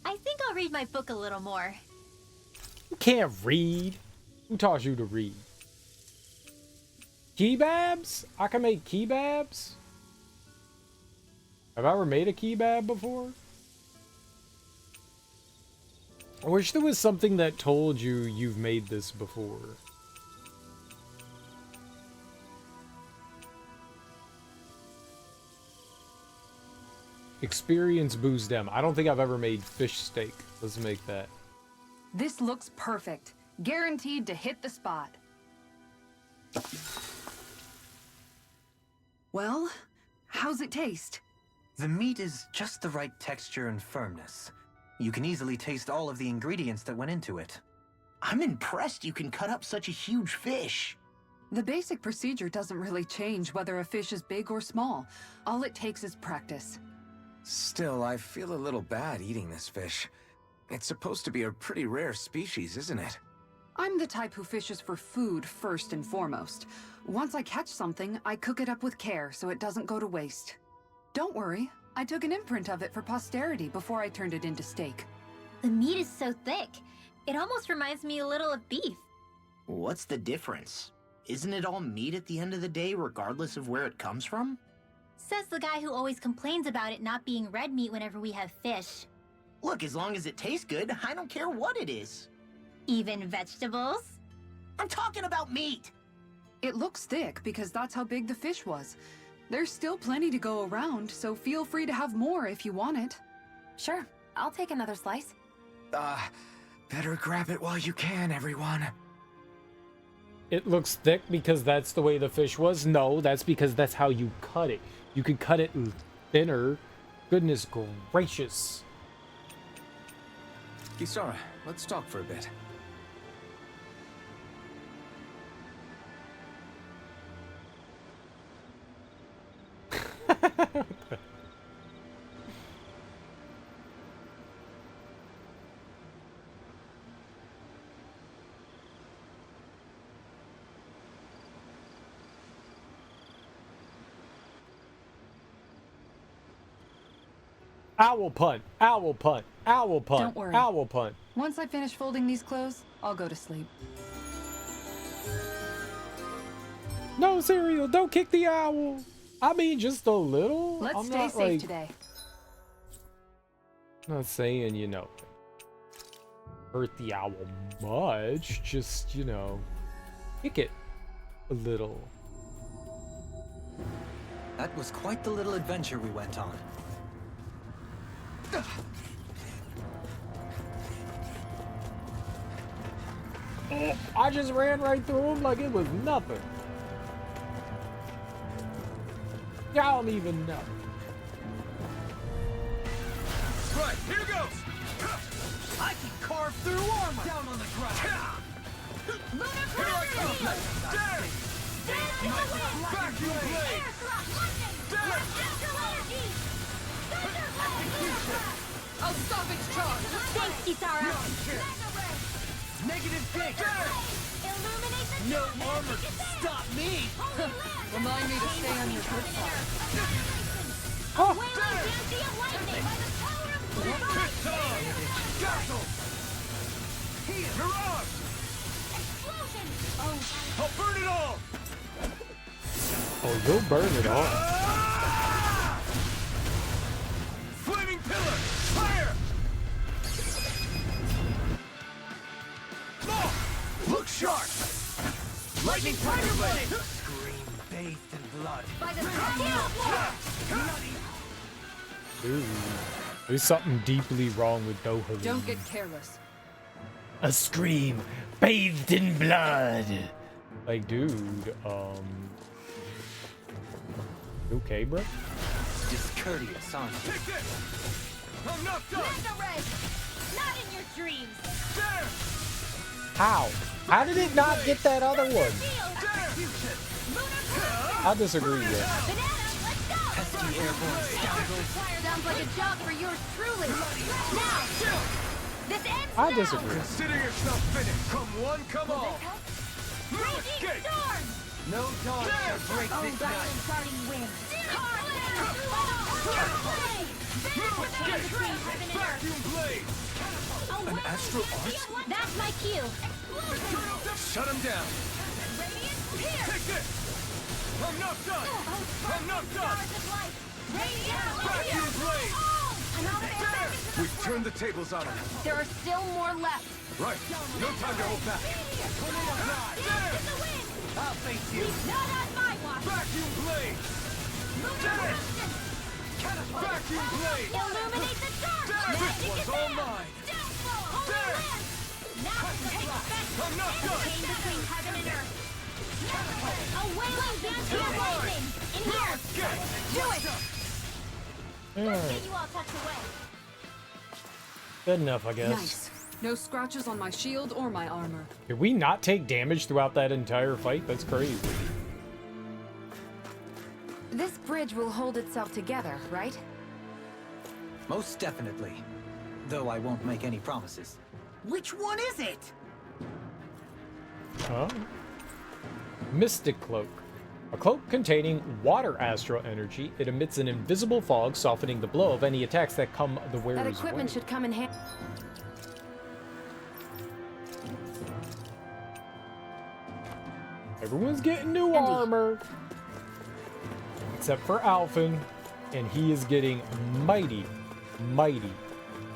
I think I'll read my book a little more. You can't read. Who taught you to read? Kebabs? I can make kebabs? Have I ever made a kebab before? I wish there was something that told you you've made this before. Experience booze dem. I don't think I've ever made fish steak. Let's make that. This looks perfect. Guaranteed to hit the spot. Well, how's it taste? The meat is just the right texture and firmness. You can easily taste all of the ingredients that went into it. I'm impressed you can cut up such a huge fish. The basic procedure doesn't really change whether a fish is big or small. All it takes is practice. Still, I feel a little bad eating this fish. It's supposed to be a pretty rare species, isn't it? I'm the type who fishes for food first and foremost. Once I catch something, I cook it up with care so it doesn't go to waste. Don't worry, I took an imprint of it for posterity before I turned it into steak. The meat is so thick. It almost reminds me a little of beef. What's the difference? Isn't it all meat at the end of the day, regardless of where it comes from? Says the guy who always complains about it not being red meat whenever we have fish. Look, as long as it tastes good, I don't care what it is. Even vegetables? I'm talking about meat! It looks thick because that's how big the fish was. There's still plenty to go around, so feel free to have more if you want it. Sure, I'll take another slice. Better grab it while you can, everyone. It looks thick because that's the way the fish was? No, that's because that's how you cut it. You could cut it thinner. Goodness gracious. Kisara, let's talk for a bit. Owl punt, owl punt, owl punt, Don't worry. owl punt. Once I finish folding these clothes, I'll go to sleep. No, cereal, don't kick the owl. I mean, just a little. Let's I'm stay not, safe like, today. Not saying, you know, hurt the owl much. Just, you know, kick it a little. That was quite the little adventure we went on. I just ran right through him like it was nothing. Y'all don't even know. Right, here goes! I can carve through armor! Down on the ground! Lunar Here I come! Damn! Dance in the wind! Vacuum blade! Air thrust lightning! Damn! Astral energy! Thunderclap! Lunar thrust! I'll stop its charge! Thanks, Kisara! Nonsense. Mega ray! Negative big! Illuminate the No dark armor magic can is stop me! Holy land! Remind me to stay on your good side. Oh, wailing Dancean lightning by the power of blue Piston! Dazzle! Mirage! explosion! Oh, I'll burn it all! Oh, you'll burn it all. Ah! Flaming pillar! Fire! Oh! Look sharp! Lightning tiger blade! Scream bathed in blood. by the power of Ooh, there's something deeply wrong with Dohalim. Don't get careless. A scream bathed in blood. Like, dude, you okay, bro? Discourteous, aren't you? Take this! I'm not done! Mega ray! Not in your dreams! There! How? How did it not get that other one? Shield! There! Lunar thrust! I disagree with Banana, let's go! Pesky airborne scoundrels. Sounds like a job for yours truly. Now! This ends I now! disagree. Consider yourself finished! Come one, come all! No Raging escape! storm! No dawn shall break Oh, this night. violent charting wind! Carve down! Blade! Vanish without between heaven and earth! Vacuum blade! An astral art? That's my cue! Explosion! Shut him down! Radiant pierce! Take this! I'm not done! I'm not done! Stars of light! Radiant Vacuum pierce! blade! Another There! We've turned the tables on him. There are still more left. Right. No time to hold back. Dance in the wind! I'll face you. Not on my watch! Vacuum blade! Lunar There! resistance! Vacuum blade! Illuminate the dark! There! Magic This one's is all there! mine! Downfall! Holy There! land! Now take effect! I'm not done! Chain between heaven and earth! A wailing Dancean lightning! In here! Do it! Let's get you all tucked away! Good enough, I guess. Nice. No scratches on my shield or my armor. Did we not take damage throughout that entire fight? That's crazy. This bridge will hold itself together, right? Most definitely. Though I won't make any promises. Which one is it? Huh? Mystic Cloak. A cloak containing water astral energy. It emits an invisible fog, softening the blow of any attacks that come the wearer's That equipment way. should come in handy. Everyone's getting new armor. Except for Alphen. And he is getting mighty, mighty,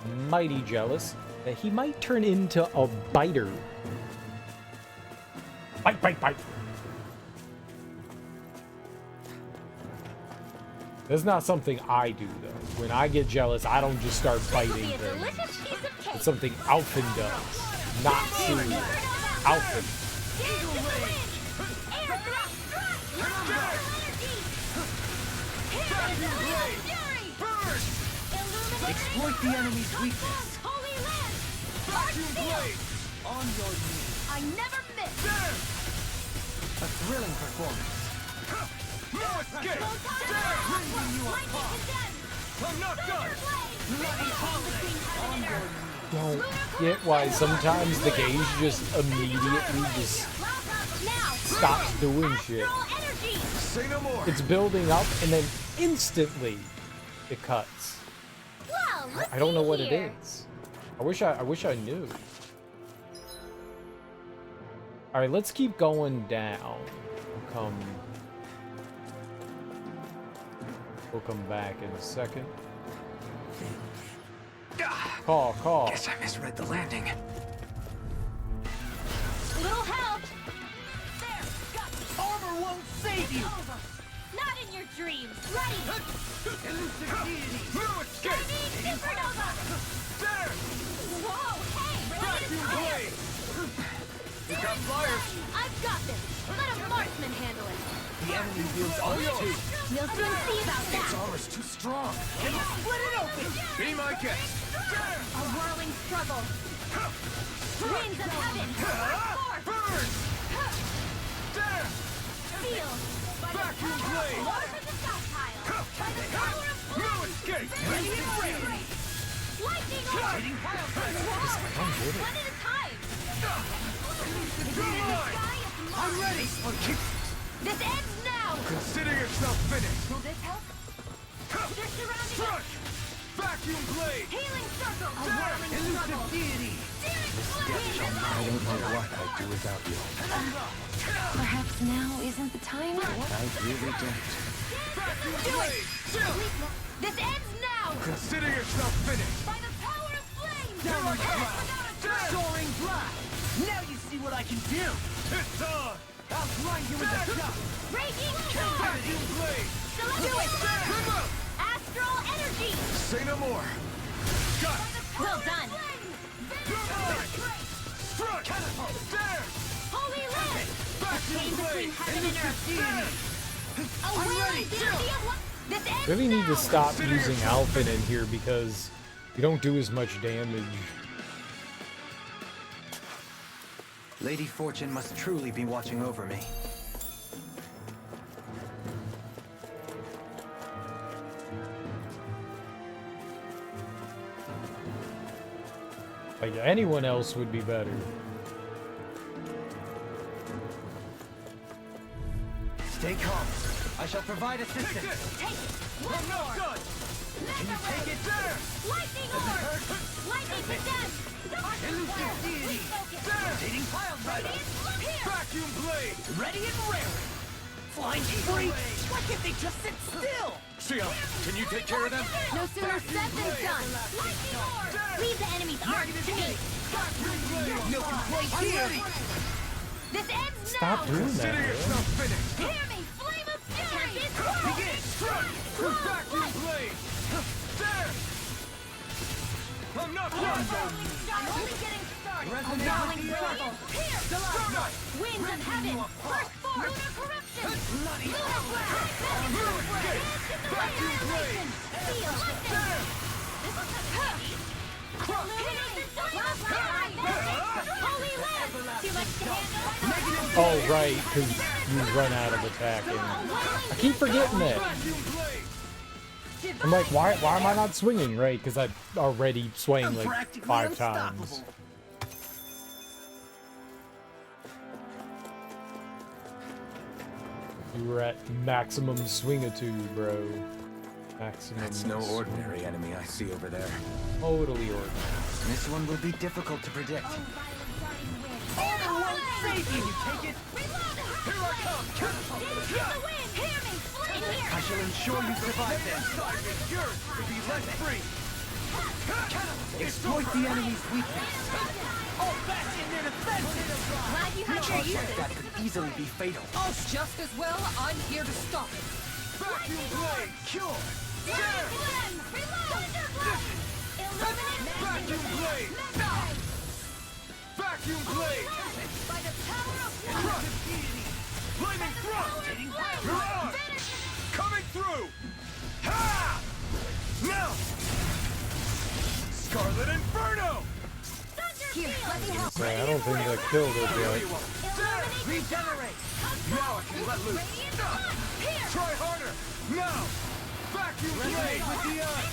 mighty jealous that he might turn into a biter. Bite, bite, bite. That's not something I do, though. When I get jealous, I don't just start biting things. It's something Alphen does, not Sue. Alphen. Exploit the enemy's weakness. Vacuum blade! On your knees. I never miss. A thrilling performance. No escape! Bringing you apart. I'm not done! Bloody holiday. On your knees. Don't get why sometimes the gauge just immediately just stops doing shit. Say no more! It's building up and then instantly it cuts. I don't know what it is. I wish I knew. All right, let's keep going down. We'll come back in a second. Call. Guess I misread the landing. Little help. Armor won't save you. Not in your dreams. Ready. Elusive deity. No escape! Supernova. There! Whoa, hey. Vacuum blade! You got flyers! I've got this. Let a marksman handle it. The enemy wields armor too. We'll soon see about Its that. armor's too strong! Can you split it open? Be my guest! A whirling struggle. Winds of heaven. Burn! There! Steel. Vacuum blade! Water to the stockpile. By the power of No escape! Ready and ready. Lightning orb. Whoa. One at a time. I'm ready! This ends now. Consider yourself finished! Will this help? They're surrounding us. Crush! Vacuum blade! Healing circle. A whirling struggle. Elusive deity. I don't know what I'd do without you. Perhaps now isn't the time? I really don't. Vacuum blade! This ends now. Consider yourself finished! By the power of flame. Here I come! Soaring blast. Now you see what I can do. It's on! I'll grind you into dust. Raging storm. Vacuum blade! Do it. Come up! Astral energy. Say no more! Got it! Well done. Struck! Catapult! There! Holy land. Vacuum blade! Heaven and earth. A wailing deity of what? This ends Really need now. to stop using Alphen in here because you don't do as much damage. Lady Fortune must truly be watching over me. Like anyone else would be better. Stay calm. I shall provide assistance. Take it. One I'm more. not done! Can you take it? There! Lightning orb. Lightning to death. Elusive deity. Rotating pile driver. Vacuum blade! Ready and raring. Flying free. Why can't they just sit still? Sia, can you take care of them? No sooner said than done. Lightning orb. Leave the enemy's arc to me. No complaint here. This ends now. Stop doing Consider that. yourself finished! Hear me, flame of fury. Begin! Struck! Vacuum blade! There! I'm not done! I'm only getting started. A whirling struggle. Here. Donut! Winds of heaven. Burst forth. Lunar corruption. Bloody Lunar blast. Vacuum blade! Steel. There! Illuminate the Holy land. Too much to handle. Oh, right, because you run out of attacking. I keep forgetting that. Vacuum blade! I'm like, why am I not swinging? Right, because I already swing I'm like practically 5 times. unstoppable. You were at maximum swingitude, bro. Maximum. That's no ordinary enemy I see over there. Totally ordinary. This one will be difficult to predict. Armor won't save you. Can you take it? Here I come! I shall ensure you survive this. Side is yours to be let free! Exploit the enemy's weakness. All back in their defenses. Glad you had your uses. That could easily be fatal. Oh, just as well, I'm here to stop it. Vacuum blade! Cure! Fire flame! Reload! Thunder blade! Illuminate Vacuum blade! Vacuum blade! by the power of one! Crush! Flaming thrust! Mirage! Coming through! Ha! Now! Scarlet Inferno! Here, let me help. Sorry, I don't think that killed it yet. Regenerate. Now I can let loose! Try harder! Now! Vacuum blade with the eye!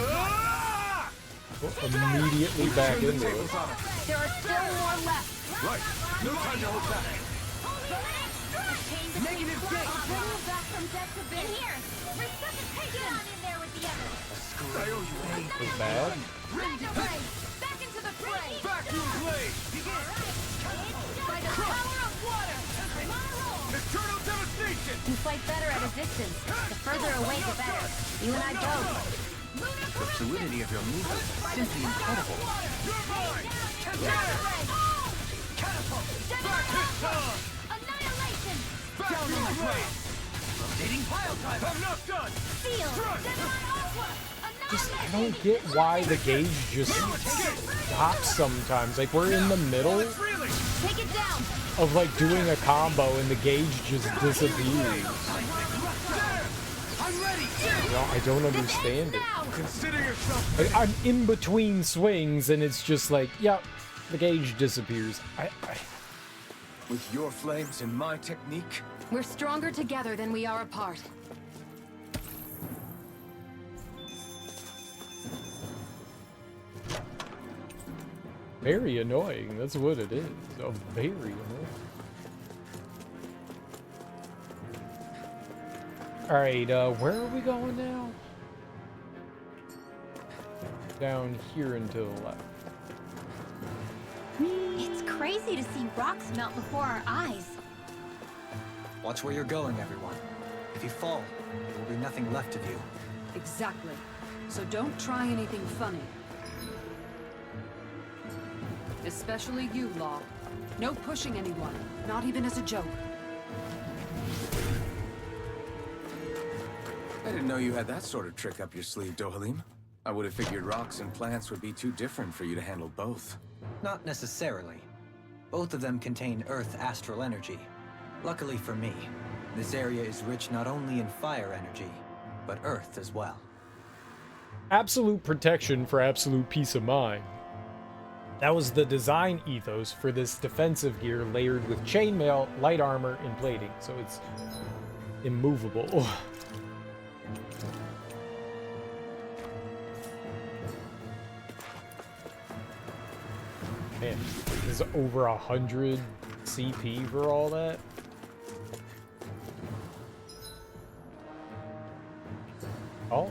Ah! Immediately back into it. There are still more left. Right! No time to hold back! Negative gate. Bring you back from death to in here. Resuscitation. Get on in there with the others. I owe you aid! Was bad? Regenerate. Back into the fray. Vacuum blade! By the power of water. I'm on a roll. Eternal devastation! You fight better at a distance. The further away, the better. You and I both. The fluidity of your movement is simply incredible. You're mine! Annihilation. Vacuum blade! Rotating pile driver. I'm not done! Seal. Just, I don't get why the gauge just stops sometimes. Like, we're in the middle Really? Take it down. of, like, doing a combo and the gauge just disappears. I'm ready! I don't understand it. Consider yourself... Like, I'm in between swings and it's just like, yep, the gauge disappears. With your flames and my technique, We're stronger together than we are apart. Very annoying. That's what it is. Oh, very annoying. Alright, where are we going now? Down here and to the left. It's crazy to see rocks melt before our eyes. Watch where you're going, everyone. If you fall, there will be nothing left of you. Exactly. So don't try anything funny. Especially you, Law. No pushing anyone, not even as a joke. I didn't know you had that sort of trick up your sleeve, Dohalim. I would have figured rocks and plants would be too different for you to handle both. Not necessarily. Both of them contain Earth astral energy. Luckily for me, this area is rich not only in fire energy, but Earth as well. Absolute protection for absolute peace of mind. That was the design ethos for this defensive gear layered with chainmail, light armor, and plating, so it's immovable. Man, this is over 100 CP for all that. Oh.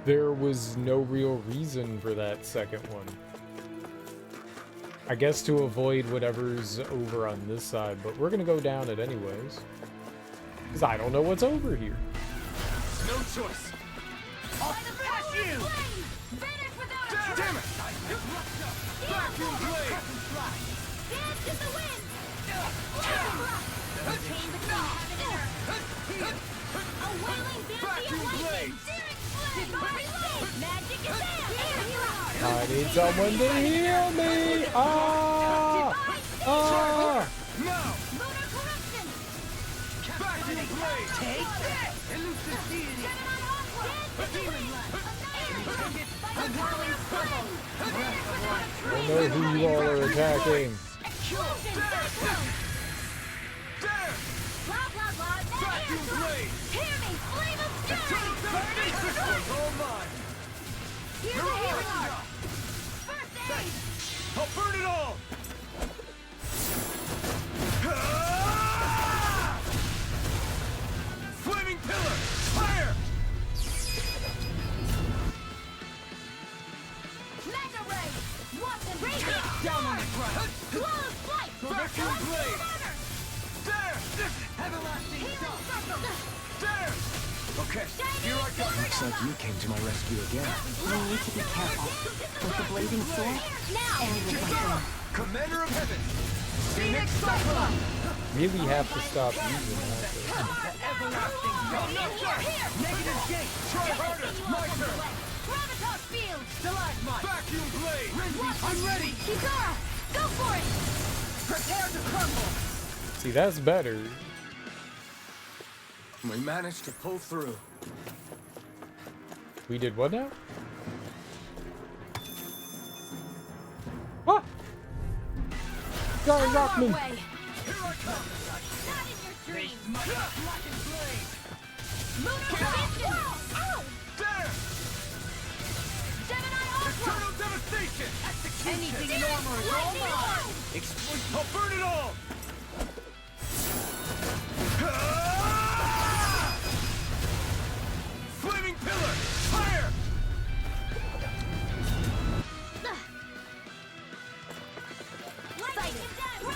There was no real reason for that second one. I guess to avoid whatever's over on this side, but we're gonna go down it anyways. Because I don't know what's over here. No choice! I'll smash you! Vanish without a Damn it! Vacuum blade! Dance in the wind! Retain between heaven and earth! A wailing Vacuum blade! Magic is there! I need someone to heal me! Ah! Ah! Now! Lunar corruption! Vacuum blade! Take that! I know who you all are attacking. Vacuum blade! Hear me! Flame of fury! This one's all mine! Here's the healing art! First aid! I'll burn it all! Flaming pillar! Fire! Mega ray! Watson! Radiant! Down on the ground! Close flight! Vacuum blade! There! Everlasting Healing dust! circle! There! Okay, here I go. Looks like you came to my rescue again. We need to be careful. With the blazing sword and with my sword. Commander of Heaven, Phoenix Cyclone. Really have to stop using that. Everlasting Sun. Negative gate. Try harder. My turn. Gravitas field! Stalagmite. Vacuum blade. I'm ready. Kizara, go for it! Prepare to crumble. See, that's better. We managed to pull through. We did what now? Ah! Sorry, Rockman. Way. Not in your dreams! Blackened blade. Lunar Vision! Ow! There. Gemini Aqua! Eternal devastation. Anything in armor is all mine! Exploit. I'll burn it all. Flaming pillar. Fire. Lightning and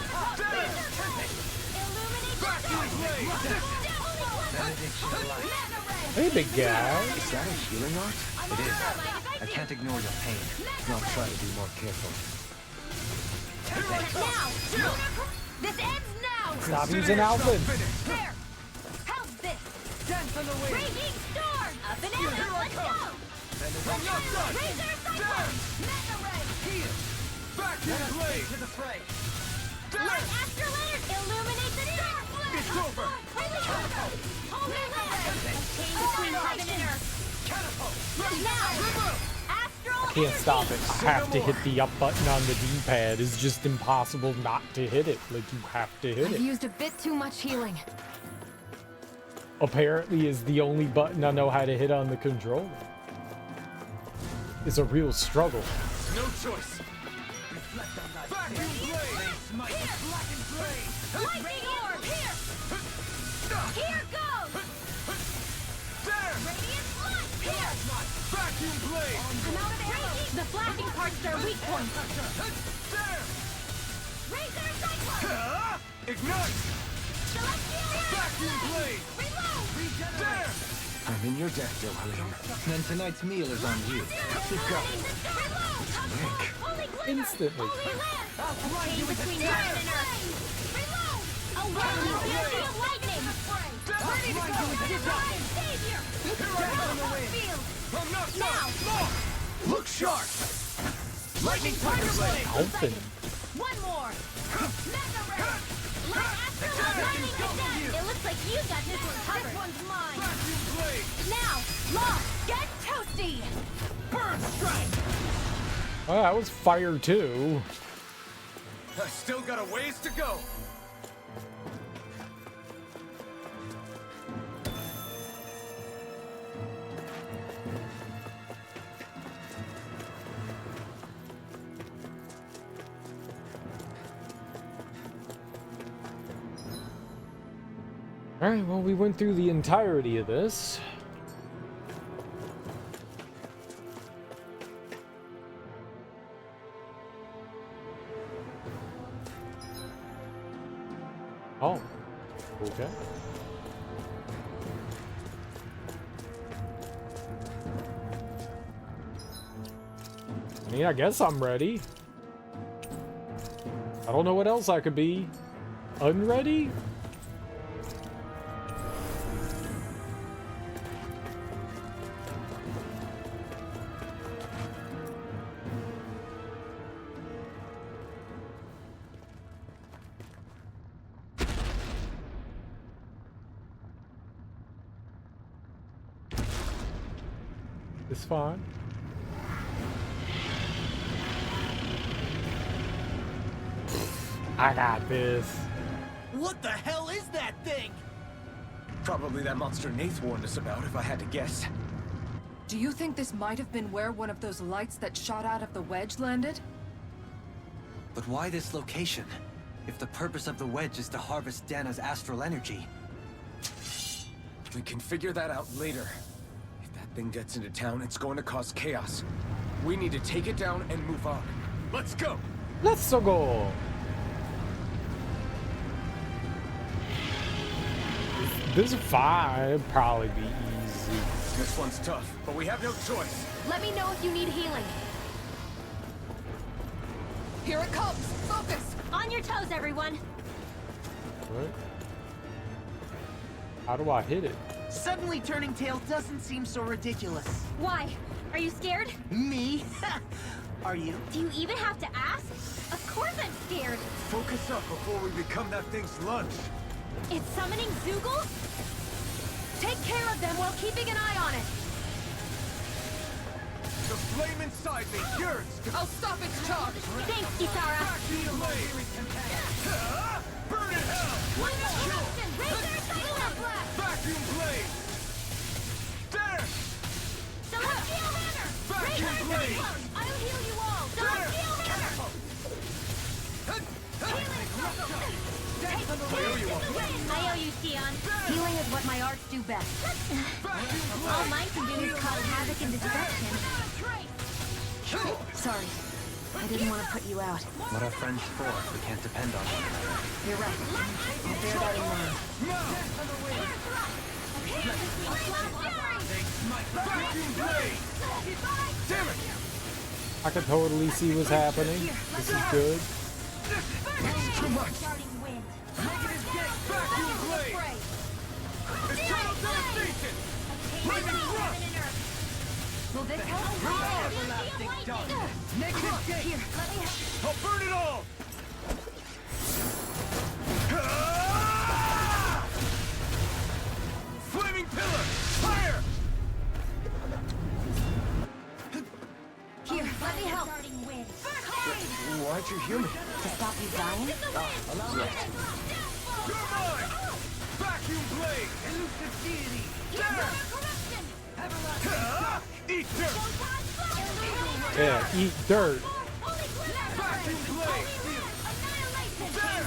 Vacuum blade. Hey, big guy. Is that a healing art? It is. I can't ignore your pain. I'll try to be more careful. Now! This ends now! Stop using Alvin. There! How's this? Dance on the wing. Raging storm! Up and in! Let's go! I'm not done. Razor Cyclone! Mega Ray! Here. Vacuum blade. To the fray. Light Astral Energy! Illuminate the dark! It's over. Holy Land! Chain between heaven and earth! Catapult. Now! Astral Can't stop it. I have to hit the up button on the D-pad. It's just impossible not to hit it. Like, you have to hit I've it. used a bit too much healing. Apparently is the only button I know how to hit on the controller. It's a real struggle. No choice. Reflect on that. Vacuum blade. Smite. Blackened blade. Lightning Orb! Here! Here goes! There. Radiant Flood! Here! Vacuum blade. I'm out of ammo! The flashing part's their weak point! There. Razor Cyclone! Ignite. Celestial Vacuum blade. Reload! There. I'm in your debt, Dohalim. Then tonight's meal is on you. Keep going. Reload! Holy glitter! Instantly. Holy land! Chain between heaven and earth! Reload! A whirling fury of lightning! Ready to go! Divine Savior! Gravitas field! I'm not Now! done. Look sharp. Lightning thunder blade. Alvin. One more! Mega Ray! Light Astral Lightning Cadet! It looks like you got this one covered! This one's mine! Vacuum blade. Now! Lost! Get toasty! Burn strike. Oh, that was fire too. I still got a ways to go. Alright, well, we went through the entirety of this. Oh, okay. I mean, I guess I'm ready. I don't know what else I could be. Unready? It's fine. I got this. What the hell is that thing? Probably that monster Nath warned us about, if I had to guess. Do you think this might have been where one of those lights that shot out of the wedge landed? But why this location? If the purpose of the wedge is to harvest Dana's astral energy. We can figure that out later. If that thing gets into town, it's going to cause chaos. We need to take it down and move on. Let's go! Let's go. This fight would probably be easy. This one's tough, but we have no choice. Let me know if you need healing. Here it comes! Focus! On your toes, everyone. What? How do I hit it? Suddenly turning tail doesn't seem so ridiculous. Why? Are you scared? Me? Are you? Do you even have to ask? Of course I'm scared. Focus up before we become that thing's lunch. It's summoning Zoogle? Take care of them while keeping an eye on it! The flame inside me yearns to I'll stop its charge! Thanks, Kisara. vacuum blade. Burn in hell! One more corruption! Razor Cyclone Blast! Vacuum blade. There! Celestial Hammer! Vacuum Razor blade. Cyclone! I'll heal you all! Celestial Hammer! Healing Circle! Take the wind! I owe you, Sion. Healing is what my arts do best. All mine can do is cause havoc and destruction. Sorry. I didn't want to put you out. What are friends for if we can't depend on one another? You're right. I'll bear that in mind. Vacuum blade. Damn it! I can totally see what's happening. This is good. Too much. Vacuum blade. Eternal devastation. Flaming thrust. Will this help? Everlasting darkness. Negative gate. I'll burn it all. Ah! Flaming pillar. Fire. Here, let me help. Why'd you heal me? To stop you dying? You're mine. Vacuum blade. Elusive deity. There. Eat dirt. Yeah, eat dirt. Vacuum blade. There.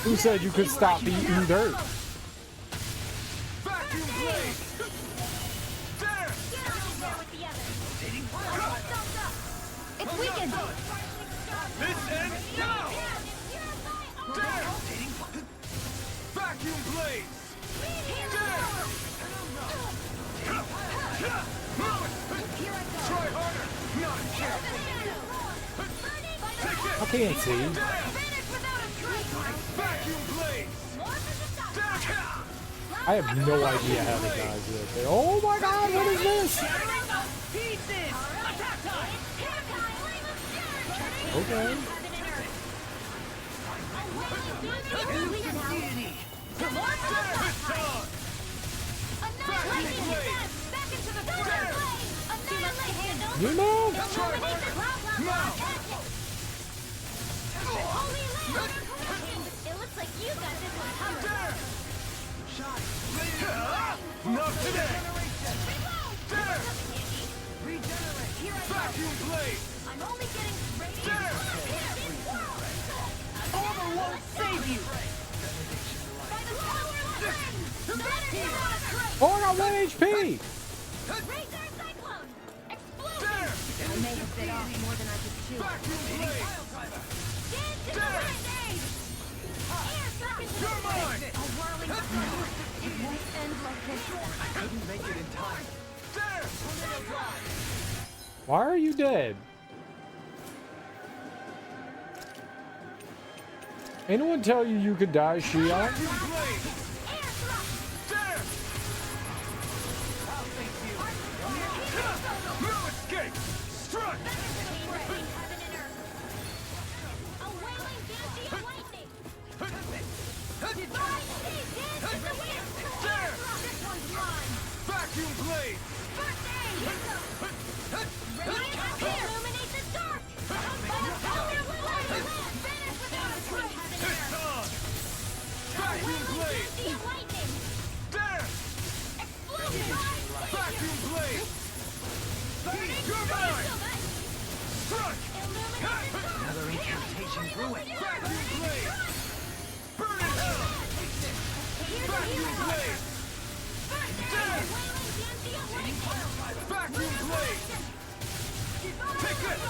Who said you could stop eating dirt? Vacuum blade. There. It's weakened! This ends now. There. Vacuum blade. Try harder! Not a chance! I can't see. Vacuum blade! I have no idea how to dodge this. Oh my god, what is this? Okay. You know? It looks like you got this one covered. Not today! There! Vacuum blade! I'm only getting ready. There! Armor won't save you! By the power of the ring! Oh, I got 1 HP! Razor Cyclone! Explosion! There! I may have bit off more than I could chew. Vacuum blade! Stand to the grenade! Air circuit! You're mine! A whirling storm! It won't end like this. I couldn't make it in time. There! Why are you dead? Anyone tell you you could die, Shion? Vacuum blade! There! No escape! Strike! A wailing banshee of lightning! There! This one's mine! Vacuum blade! First aid! Illuminate the dark! Vanish without a trace! It's on! Vacuum blade! Lightning! There! Explosion! Vacuum blade! You're mine! Strike! Another incantation ruined. Vacuum blade! Burn in hell! Vacuum blade! There! Vacuum blade! Take this!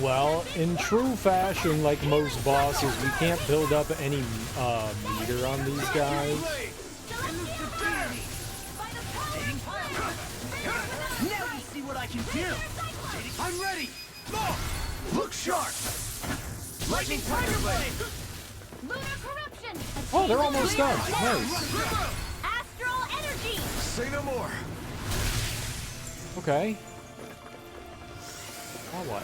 Well, in true fashion, like most bosses, we can't build up any meter on these guys. Now you see what I can do. I'm ready. Look sharp. Lightning Tiger Blade. Lunar corruption. Oh, they're almost done. Nice. Astral energy. Say no more. Okay. Now what?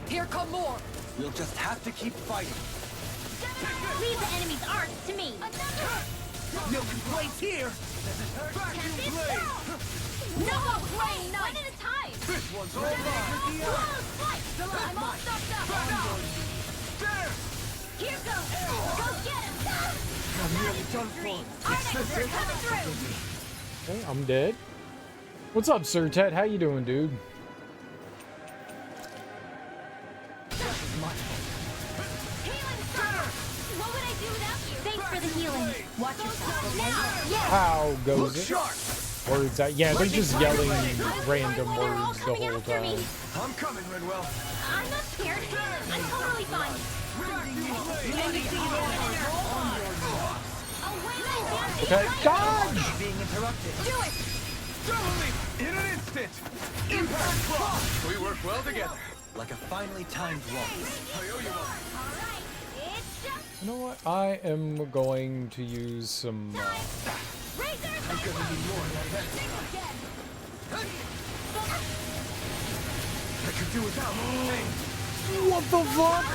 Here come more. We'll just have to keep fighting. Leave the enemy's arts to me. No complaints here. Vacuum blade. No, one at a time. This one's all mine. I'm all stocked up. There. Here goes. Go get him. I'm nearly done for. Our next are coming through. Okay, I'm dead. What's up, Sir Ted? How you doing, dude? Healing star. What would I do without you? Thanks for the healing. Watch yourself. Now. Yeah. How Look goes it? sharp. Words out. Yeah, they're just yelling random They're all words the coming whole after me. time. I'm coming, Redwell. I'm not scared. I'm totally fine. Okay, dodge! Being interrupted. Do it. Double leap in an instant. Impact block. We work well together. Like a finely timed waltz. I owe you one. All right. It's just You know what? I am going to use some. razor. I'm gonna need more than that. I could do without What the fuck?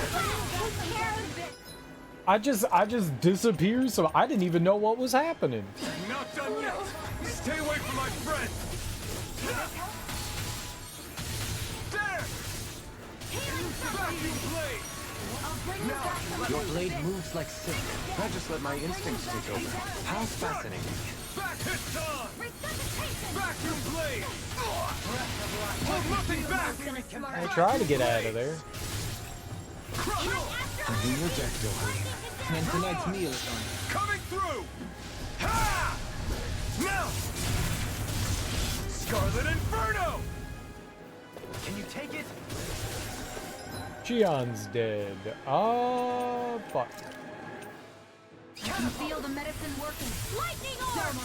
I just disappeared, so I didn't even know what was happening. Not done yet. Stay away from my friend. There. Vacuum blade. Your blade moves like silk. I just let my instincts take over. How fascinating. Back hits on. Vacuum blade. Hold nothing back. I tried to get out of there. Do your deck, Johan. And tonight's meal is on. Coming through. Ha! Now. Scarlet Inferno. Can you take it? Gion's dead. Fuck. You can feel the medicine working. Lightning orb!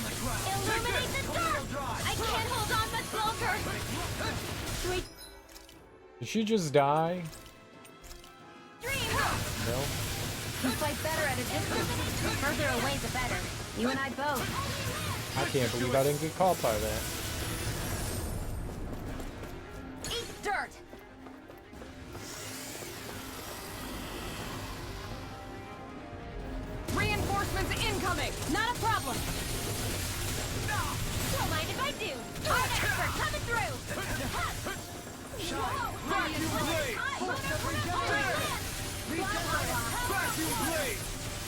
Illuminate the dark! I can't hold on much longer! Sweet Did she just die? dream! No. You fight better at a distance. The further away, the better. You and I both. I can't believe I didn't get caught by that. Eat dirt! Reinforcements incoming! Not a problem! Don't mind if I do! Our expert coming through! Vacuum blade. Vacuum blade.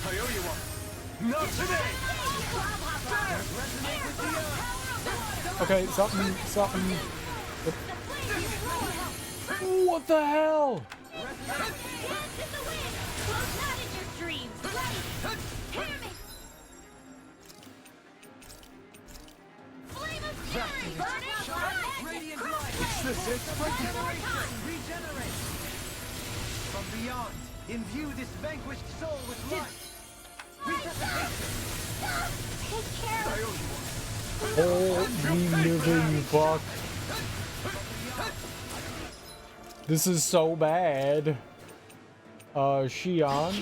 I owe you one. Not today. Okay, something. What the hell? Regenerate. From beyond, imbue this vanquished soul with light. Take care I of owe you one. Holy living fuck. This is so bad. Xion.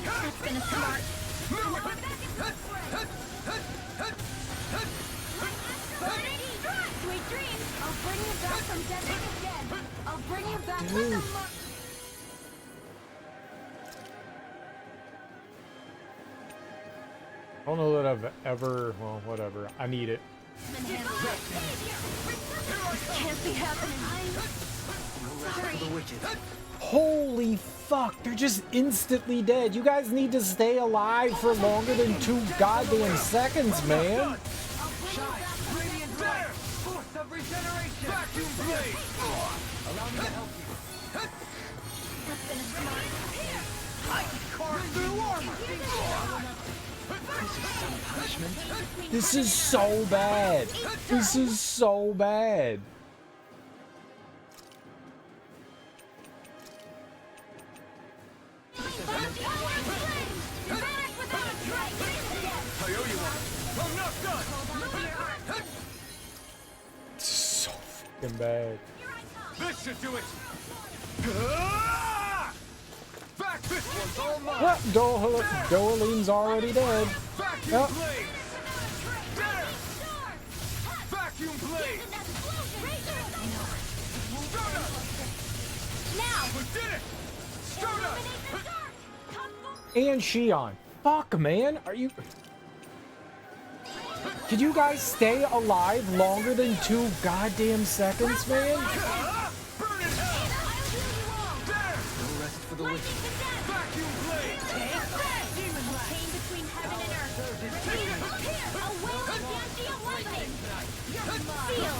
That's been a smart. Sweet dreams. I'll bring you back from dead again. I'll bring you back with the mark. I don't know that I've ever. Well, whatever. I need it. Can't be happening. Holy fuck, they're just instantly dead. You guys need to stay alive for longer than 2 goddamn seconds, man. Radiant light. Force of regeneration. Vacuum blade. Allow me to help you. That's been a smart. I can carve through armor. This is so bad. This is so bad. I owe you one. I'm not done. This is so fucking bad. This should do it. Ah! Back, this one's all mine. What? Dolene's already dead. Vacuum Yep. blade. There. Vacuum blade. Stroda. Now, We did it. Stroda. And Shion. Fuck, man. Are you... Could you guys stay alive longer than 2 goddamn seconds, man? Ah! Burn in hell. There. No rest for the wicked. Vacuum blade. Chain between heaven and earth. Ready? A wailing Gantia lightning. Feel.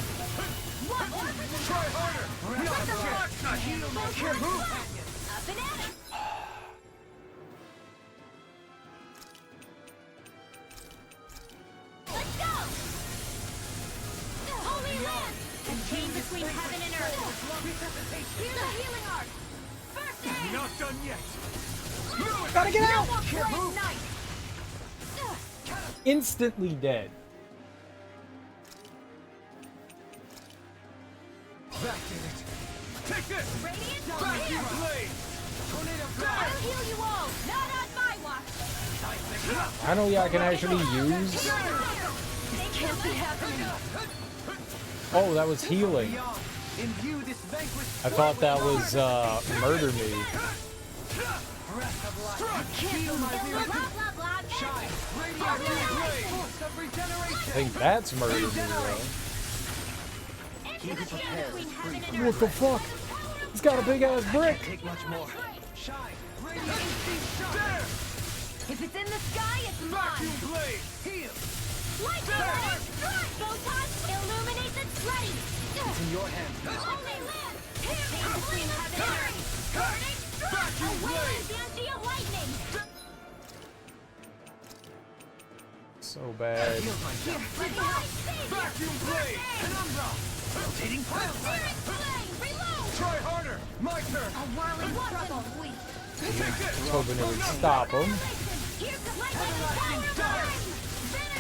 Try harder. Not the Can't move. Up and at it. Let's go. Holy land. A chain between heaven and earth. Here's the healing art. First aid. Not done yet. Gotta get out! Can't move. Night. Instantly dead. That did it. Take this. Radiant Vacuum here. blade. Tornado I'll blast. heal you all. Not on my watch. I know y'all can actually use... They can't be happening. Oh, that was healing. Imbue this vanquished I thought that was, murder me. breath of life. Feel my blah blah blah. Shine. Radiant Blade. Force of I regeneration. think that's murder me, though. Into the chain between heaven and What earth. the fuck? He's got a big ass brick. Take much more. Shine. Radiant There. If it's in the sky, it's mine. Vacuum blade. heal. Lightning strike. Photon, illuminate the ready. It's in your hands. Only land. Chain between heaven and earth. Burning strike. Vacuum A blade. wailing Gantia lightning. So bad. Here, let me help save you. Vacuum blade. Penumbra. Rotating pile. Spirit flame. Reload. Try harder. My turn. A whirling struggle. Take this. Hoping it would stop him. Here's the lightning power of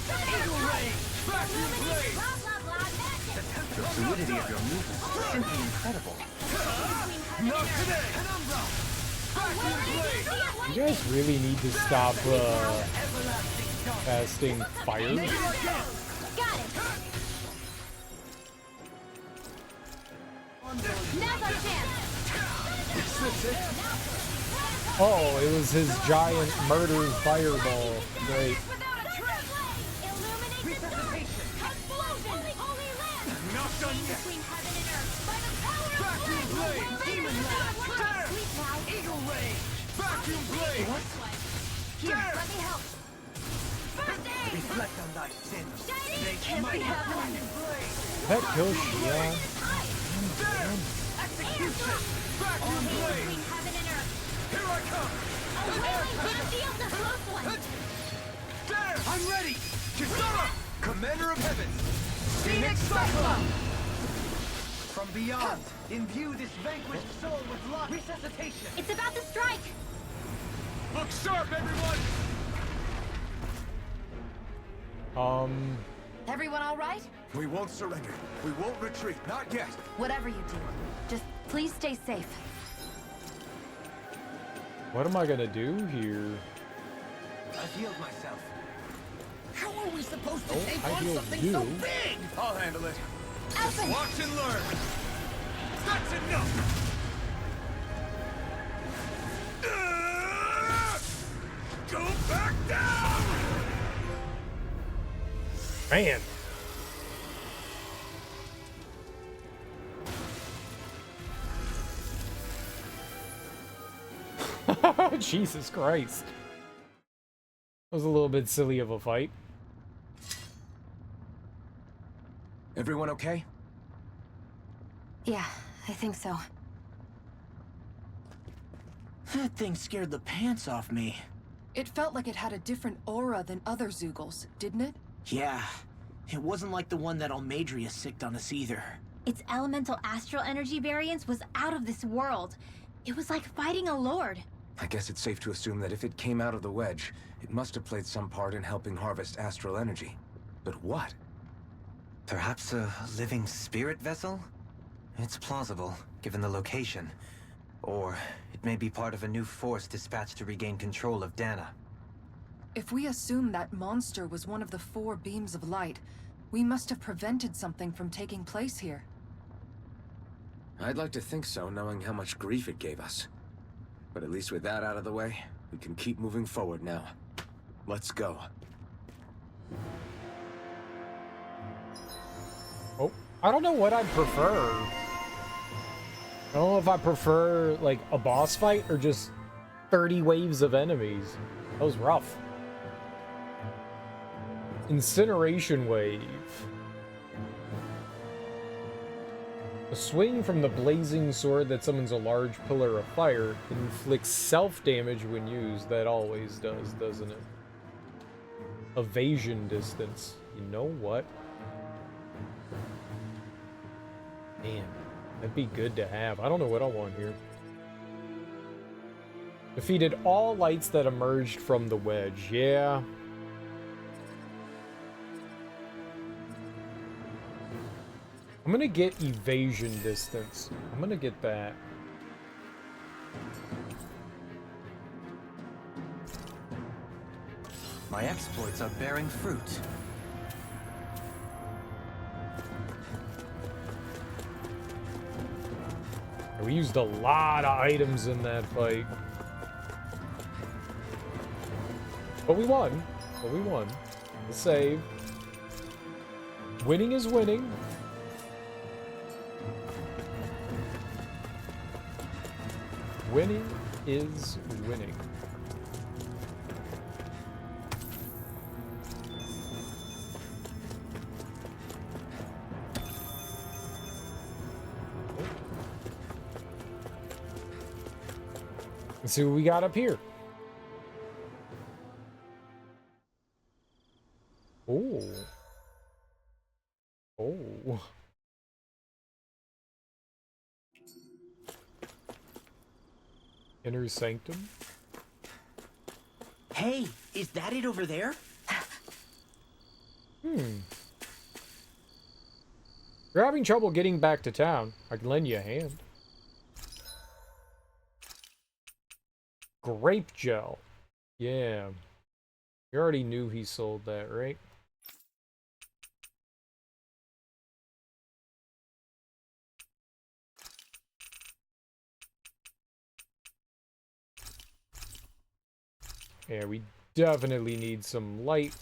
Eagle ray. Vacuum blade. blah blah blah. That's it. The fluidity of your movements is simply incredible. Not today. Penumbra. Vacuum blade. You guys really need to stop, casting fire. Got it. Now's our chance. Oh, it was his giant murder fireball. Great. Without a trace. Illuminate the dark. Explosion. Holy land. Not done yet. Between heaven and earth. By the power of Vacuum flame. blade. Demon land. There. Sleep now. Eagle ray. Vacuum blade. Here, There. let me help. First aid. Reflect on thy sins. Shiny. They Can't be happening. That kills Shion. Execution. Vacuum blade. Between heaven and earth. Here I come. A wailing Gantia of the close one. There. I'm ready. Kisara. Commander of Heaven. Phoenix Cyclone. From beyond, imbue this vanquished soul with life. Resuscitation. It's about to strike. Look sharp, everyone. Everyone all right? We won't surrender. We won't retreat. Not yet. Whatever you do, just please stay safe. What am I gonna do here? I've healed myself. How are we supposed to Oh, take I on healed something you. so big? I'll handle it. Just Open. watch and learn. That's enough. Go back down. Man. Jesus Christ. That was a little bit silly of a fight. Everyone okay? Yeah, I think so. That thing scared the pants off me. It felt like it had a different aura than other Zeugles, didn't it? Yeah, it wasn't like the one that Almadria sicked on us either. Its elemental astral energy variance was out of this world. It was like fighting a lord. I guess it's safe to assume that if it came out of the wedge, it must have played some part in helping harvest astral energy. But what? Perhaps a living spirit vessel? It's plausible, given the location. Or it may be part of a new force dispatched to regain control of Dana. If we assume that monster was one of the 4 beams of light, we must have prevented something from taking place here. I'd like to think so, knowing how much grief it gave us. But at least with that out of the way, we can keep moving forward now. Let's go. Oh, I don't know what I'd prefer. I don't know if I prefer, like, a boss fight or just 30 waves of enemies. That was rough. Incineration Wave. A swing from the blazing sword that summons a large pillar of fire inflicts self-damage when used. That always does, doesn't it? Evasion distance. You know what? Man, that'd be good to have. I don't know what I want here. Defeated all lights that emerged from the wedge. Yeah. I'm gonna get evasion distance. I'm gonna get that. My exploits are bearing fruit. We used a lot of items in that fight. But we won. But we won. The save. Winning is winning. Winning is winning. Let's see what we got up here. Oh. Oh. Inner Sanctum? Hey, is that it over there? You're having trouble getting back to town. I can lend you a hand. Grape gel. Yeah. You already knew he sold that, right? Yeah, we definitely need some light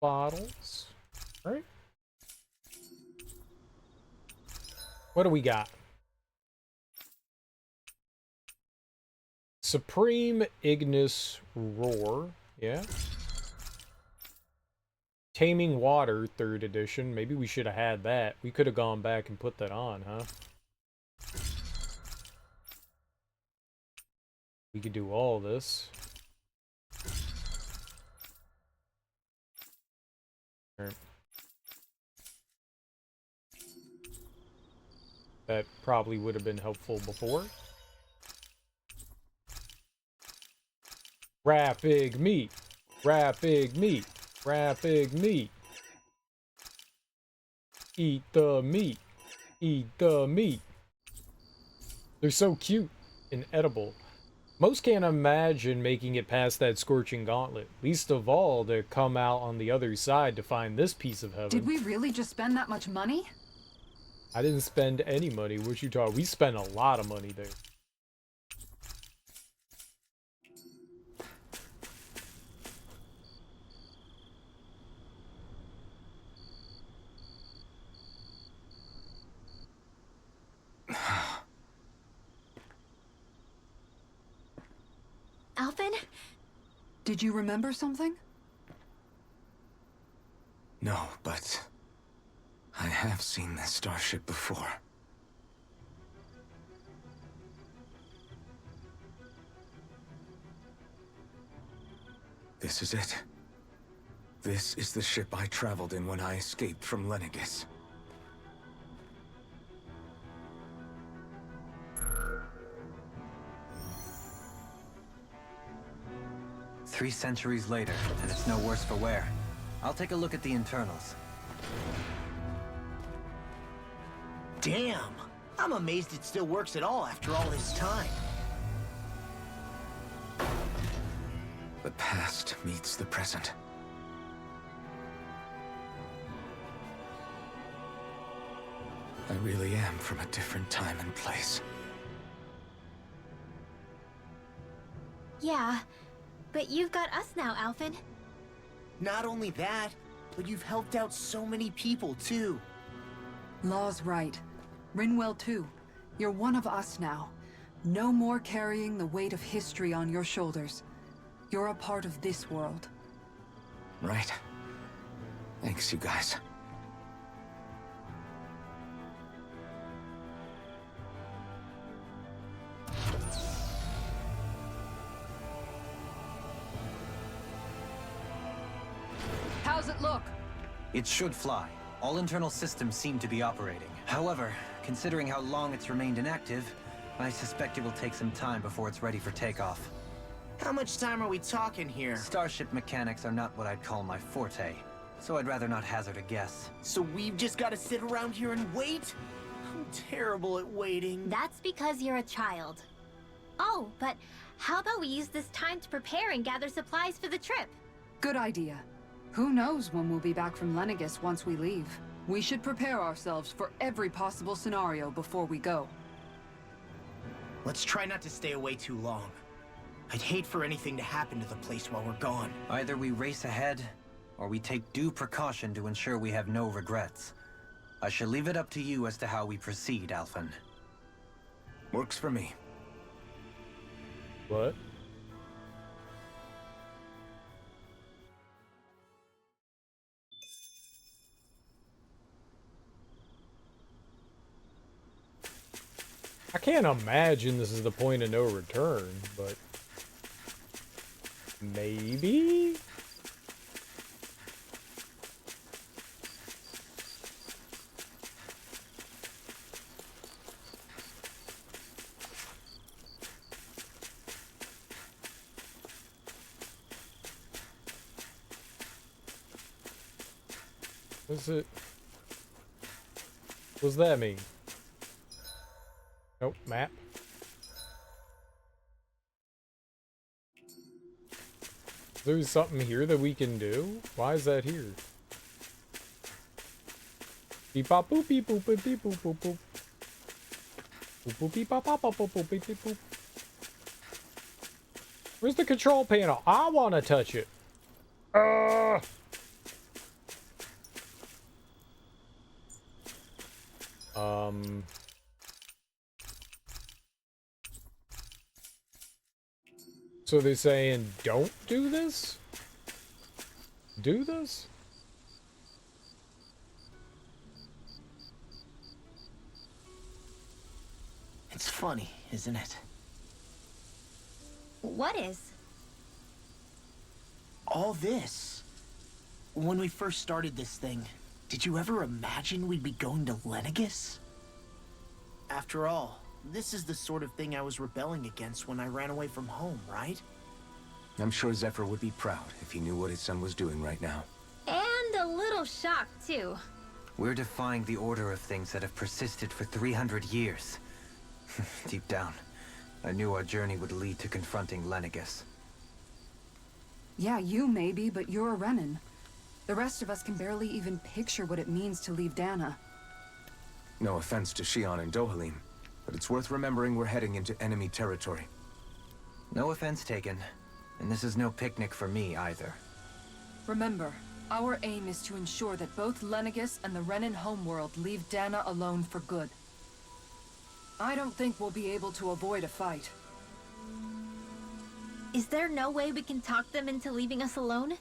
bottles. All right. What do we got? Supreme Ignis Roar. Yeah. Taming Water, 3rd edition. Maybe we should have had that. We could have gone back and put that on, huh? We could do all this. That probably would have been helpful before. Rapid meat. Rapid meat. Rapid meat. Eat the meat. Eat the meat. They're so cute and edible. Most can't imagine making it past that scorching gauntlet. Least of all to come out on the other side to find this piece of heaven. Did we really just spend that much money? I didn't spend any money. What you talking? We spent a lot of money there. Alphen? Did you remember something? No, but I have seen this starship before. This is it. This is the ship I traveled in when I escaped from Lenegis. Three centuries later, and it's no worse for wear. I'll take a look at the internals. Damn! I'm amazed it still works at all after all this time. The past meets the present. I really am from a different time and place. Yeah, but you've got us now, Alphen. Not only that, but you've helped out so many people, too. Law's right. Rinwell too. You're one of us now. No more carrying the weight of history on your shoulders. You're a part of this world. Right. Thanks, you guys. How's it look? It should fly. All internal systems seem to be operating. However, considering how long it's remained inactive, I suspect it will take some time before it's ready for takeoff. How much time are we talking here? Starship mechanics are not what I'd call my forte, so I'd rather not hazard a guess. So we've just got to sit around here and wait? I'm terrible at waiting. That's because you're a child. Oh, but how about we use this time to prepare and gather supplies for the trip? Good idea. Who knows when we'll be back from Lenegis once we leave. We should prepare ourselves for every possible scenario before we go. Let's try not to stay away too long. I'd hate for anything to happen to the place while we're gone. Either we race ahead, or we take due precaution to ensure we have no regrets. I shall leave it up to you as to how we proceed, Alphen. Works for me. What? I can't imagine this is the point of no return, but maybe? What's it? What's that mean? Nope, map. There's something here that we can do? Why is that here? Beep bop boop beep boop beep beep boop boop boop. Boop boop beep bop bop bop boop boop beep beep boop. Where's the control panel? I wanna touch it. So they're saying don't do this? Do this? It's funny, isn't it? What is? All this. When we first started this thing, did you ever imagine we'd be going to Lenegis? After all, this is the sort of thing I was rebelling against when I ran away from home, right? I'm sure Zephyr would be proud if he knew what his son was doing right now. And a little shocked, too. We're defying the order of things that have persisted for 300 years. Deep down, I knew our journey would lead to confronting Lenegis. Yeah, you maybe, but you're a Renan. The rest of us can barely even picture what it means to leave Dana. No offense to Shion and Dohalim, but it's worth remembering we're heading into enemy territory. No offense taken, and this is no picnic for me either. Remember, our aim is to ensure that both Lenegis and the Renan homeworld leave Dana alone for good. I don't think we'll be able to avoid a fight. Is there no way we can talk them into leaving us alone?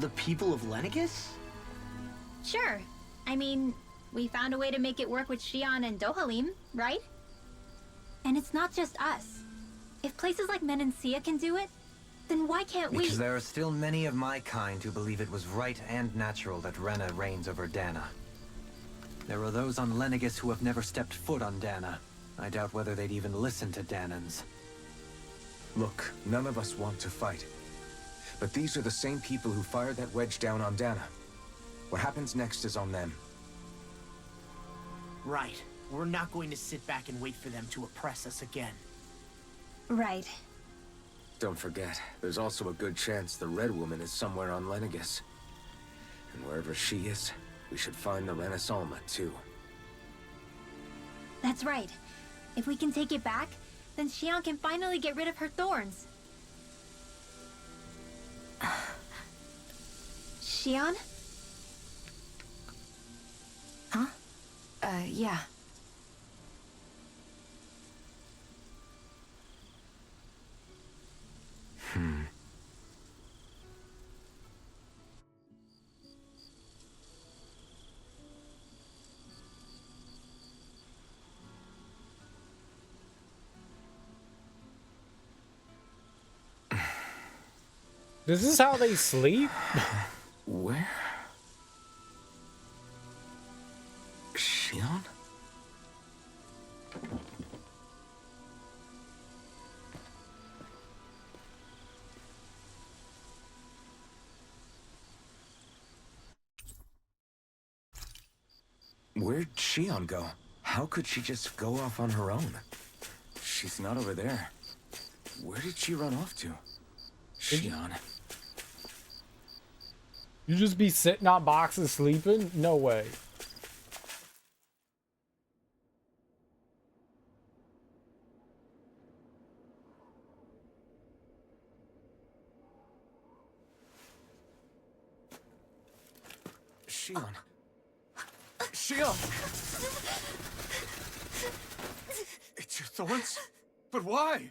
The people of Lenegis? Sure. I mean, we found a way to make it work with Shion and Dohalim, right? And it's not just us. If places like Menancia can do it, then why can't we? Because there are still many of my kind who believe it was right and natural that Rena reigns over Dana. There are those on Lenegis who have never stepped foot on Dana. I doubt whether they'd even listen to Danans. Look, none of us want to fight. But these are the same people who fired that wedge down on Dana. What happens next is on them. Right. We're not going to sit back and wait for them to oppress us again. Right. Don't forget, there's also a good chance the Red Woman is somewhere on Lenegis. And wherever she is, we should find the Renaissalma too. That's right. If we can take it back, then Xion can finally get rid of her thorns. Xion? Huh? Yeah. This is how they sleep? Where? Xion? Where'd Xion go? How could she just go off on her own? She's not over there. Where did she run off to? Xion. You just be sitting on boxes sleeping? No way. Xion. Xion! It's your thorns? But why?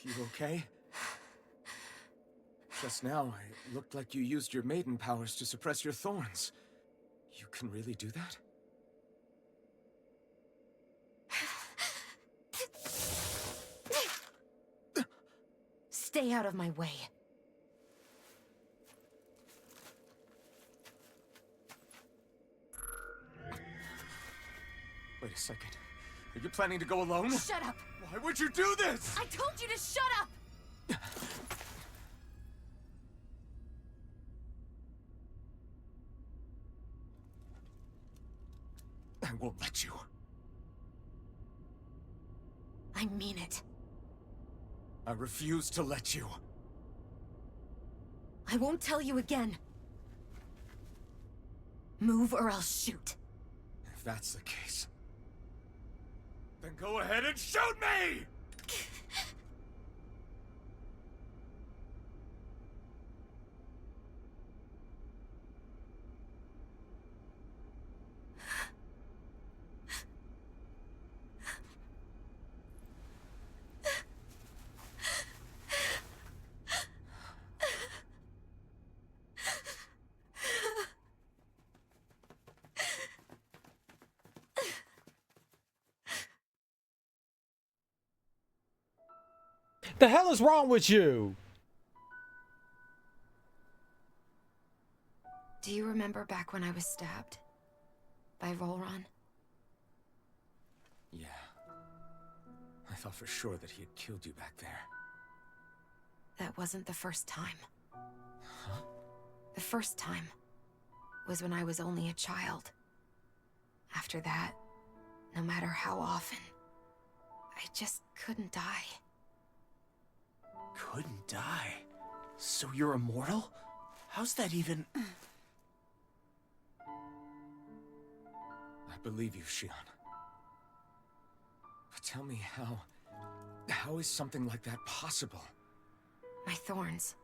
You okay? Just now, it looked like you used your maiden powers to suppress your thorns. You can really do that? Stay out of my way. Wait a second. Are you planning to go alone? Shut up! Why would you do this? I told you to shut up! I won't let you. I mean it. I refuse to let you. I won't tell you again. Move or I'll shoot. If that's the case, then go ahead and shoot me! The hell is wrong with you? Do you remember back when I was stabbed? By Volron? Yeah. I thought for sure that he had killed you back there. That wasn't the first time. Huh? The first time was when I was only a child. After that, no matter how often, I just couldn't die. Couldn't die? So you're immortal? How's that even... I believe you, Xion. But tell me how is something like that possible? My thorns.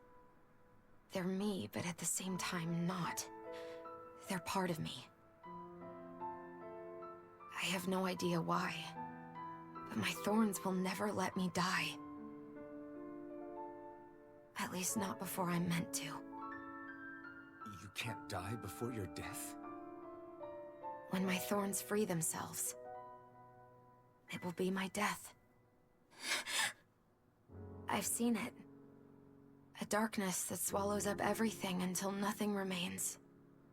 They're me, but at the same time not. They're part of me. I have no idea why, but my thorns will never let me die. At least not before I'm meant to. You can't die before your death? When my thorns free themselves, it will be my death. I've seen it. A darkness that swallows up everything until nothing remains.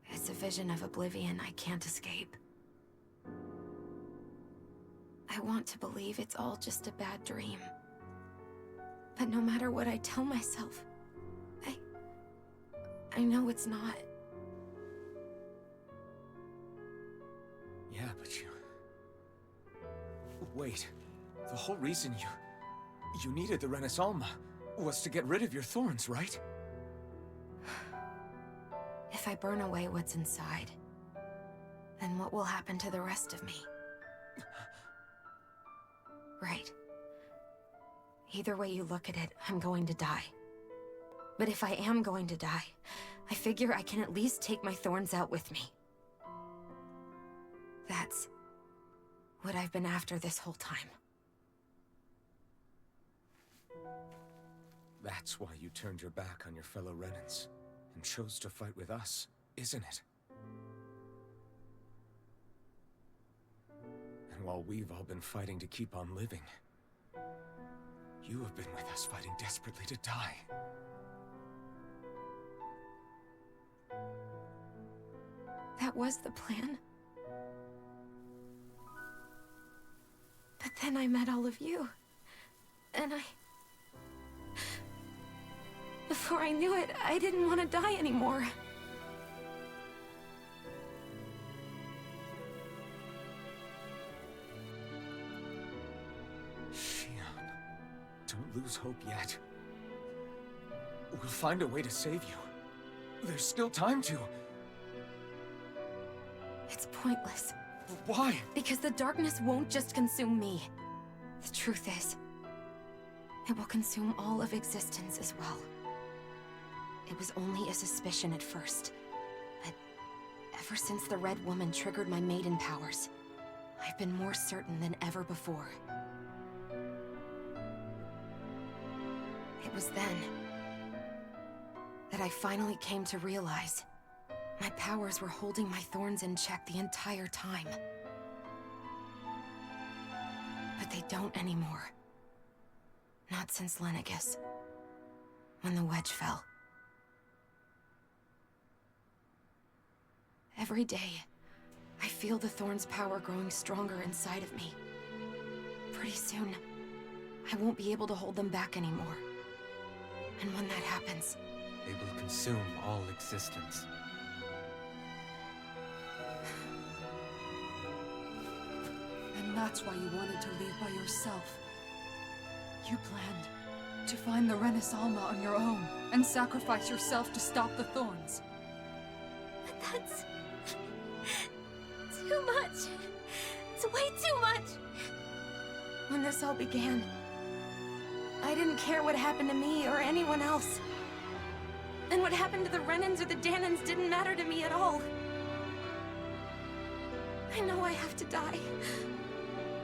It's a vision of oblivion I can't escape. I want to believe it's all just a bad dream. But no matter what I tell myself, I know it's not. Yeah, but you... Wait. The whole reason you needed the Renaissance was to get rid of your thorns, right? If I burn away what's inside, then what will happen to the rest of me? Right. Either way you look at it, I'm going to die. But if I am going to die, I figure I can at least take my thorns out with me. That's what I've been after this whole time. That's why you turned your back on your fellow Renans and chose to fight with us, isn't it? And while we've all been fighting to keep on living, you have been with us fighting desperately to die. That was the plan. But then I met all of you. And before I knew it, I didn't want to die anymore. Shion, don't lose hope yet. We'll find a way to save you. There's still time to. It's pointless. Why? Because the darkness won't just consume me. The truth is, it will consume all of existence as well. It was only a suspicion at first, but ever since the Red Woman triggered my maiden powers, I've been more certain than ever before. It was then that I finally came to realize my powers were holding my thorns in check the entire time. But they don't anymore. Not since Lenegis, when the wedge fell. Every day, I feel the thorn's power growing stronger inside of me. Pretty soon, I won't be able to hold them back anymore. And when that happens, They will consume all existence. And that's why you wanted to leave by yourself. You planned to find the Renaissance on your own and sacrifice yourself to stop the thorns. But that's... too much. It's way too much. when this all began, I didn't care what happened to me or anyone else. And what happened to the Renans or the Dahnans didn't matter to me at all. I know I have to die,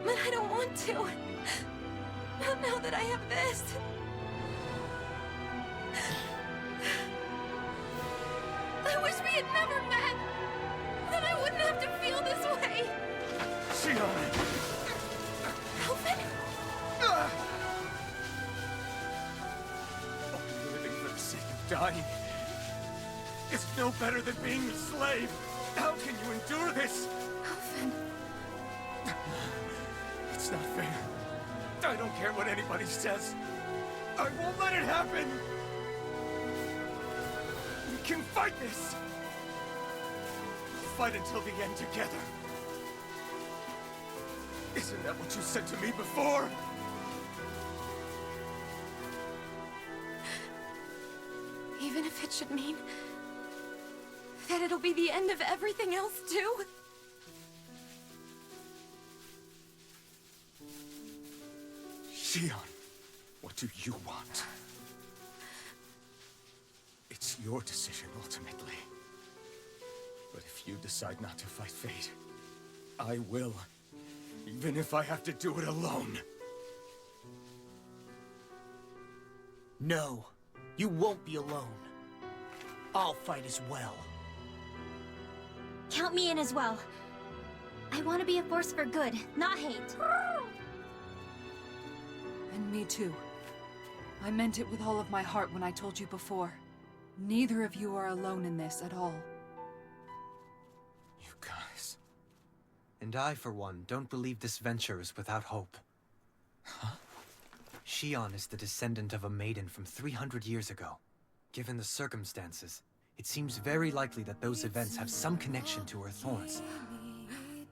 but I don't want to. Not now that I have this. I wish we had never met. Then I wouldn't have to feel this way. Shion! Alvin? Only living for the sake of dying is no better than being a slave. How can you endure this? Alvin. It's not fair. I don't care what anybody says. I won't let it happen! We can fight this! We'll fight until the end together. Isn't that what you said to me before? Even if it should mean that it'll be the end of everything else, too? Shion, what do you want? It's your decision, ultimately. But if you decide not to fight fate, I will. Even if I have to do it alone. No, you won't be alone. I'll fight as well. Count me in as well. I want to be a force for good, not hate. And me too. I meant it with all of my heart when I told you before. Neither of you are alone in this at all. You guys... And I, for one, don't believe this venture is without hope. Huh? Shion is the descendant of a maiden from 300 years ago. Given the circumstances, it seems very likely that those events have some connection to her thorns.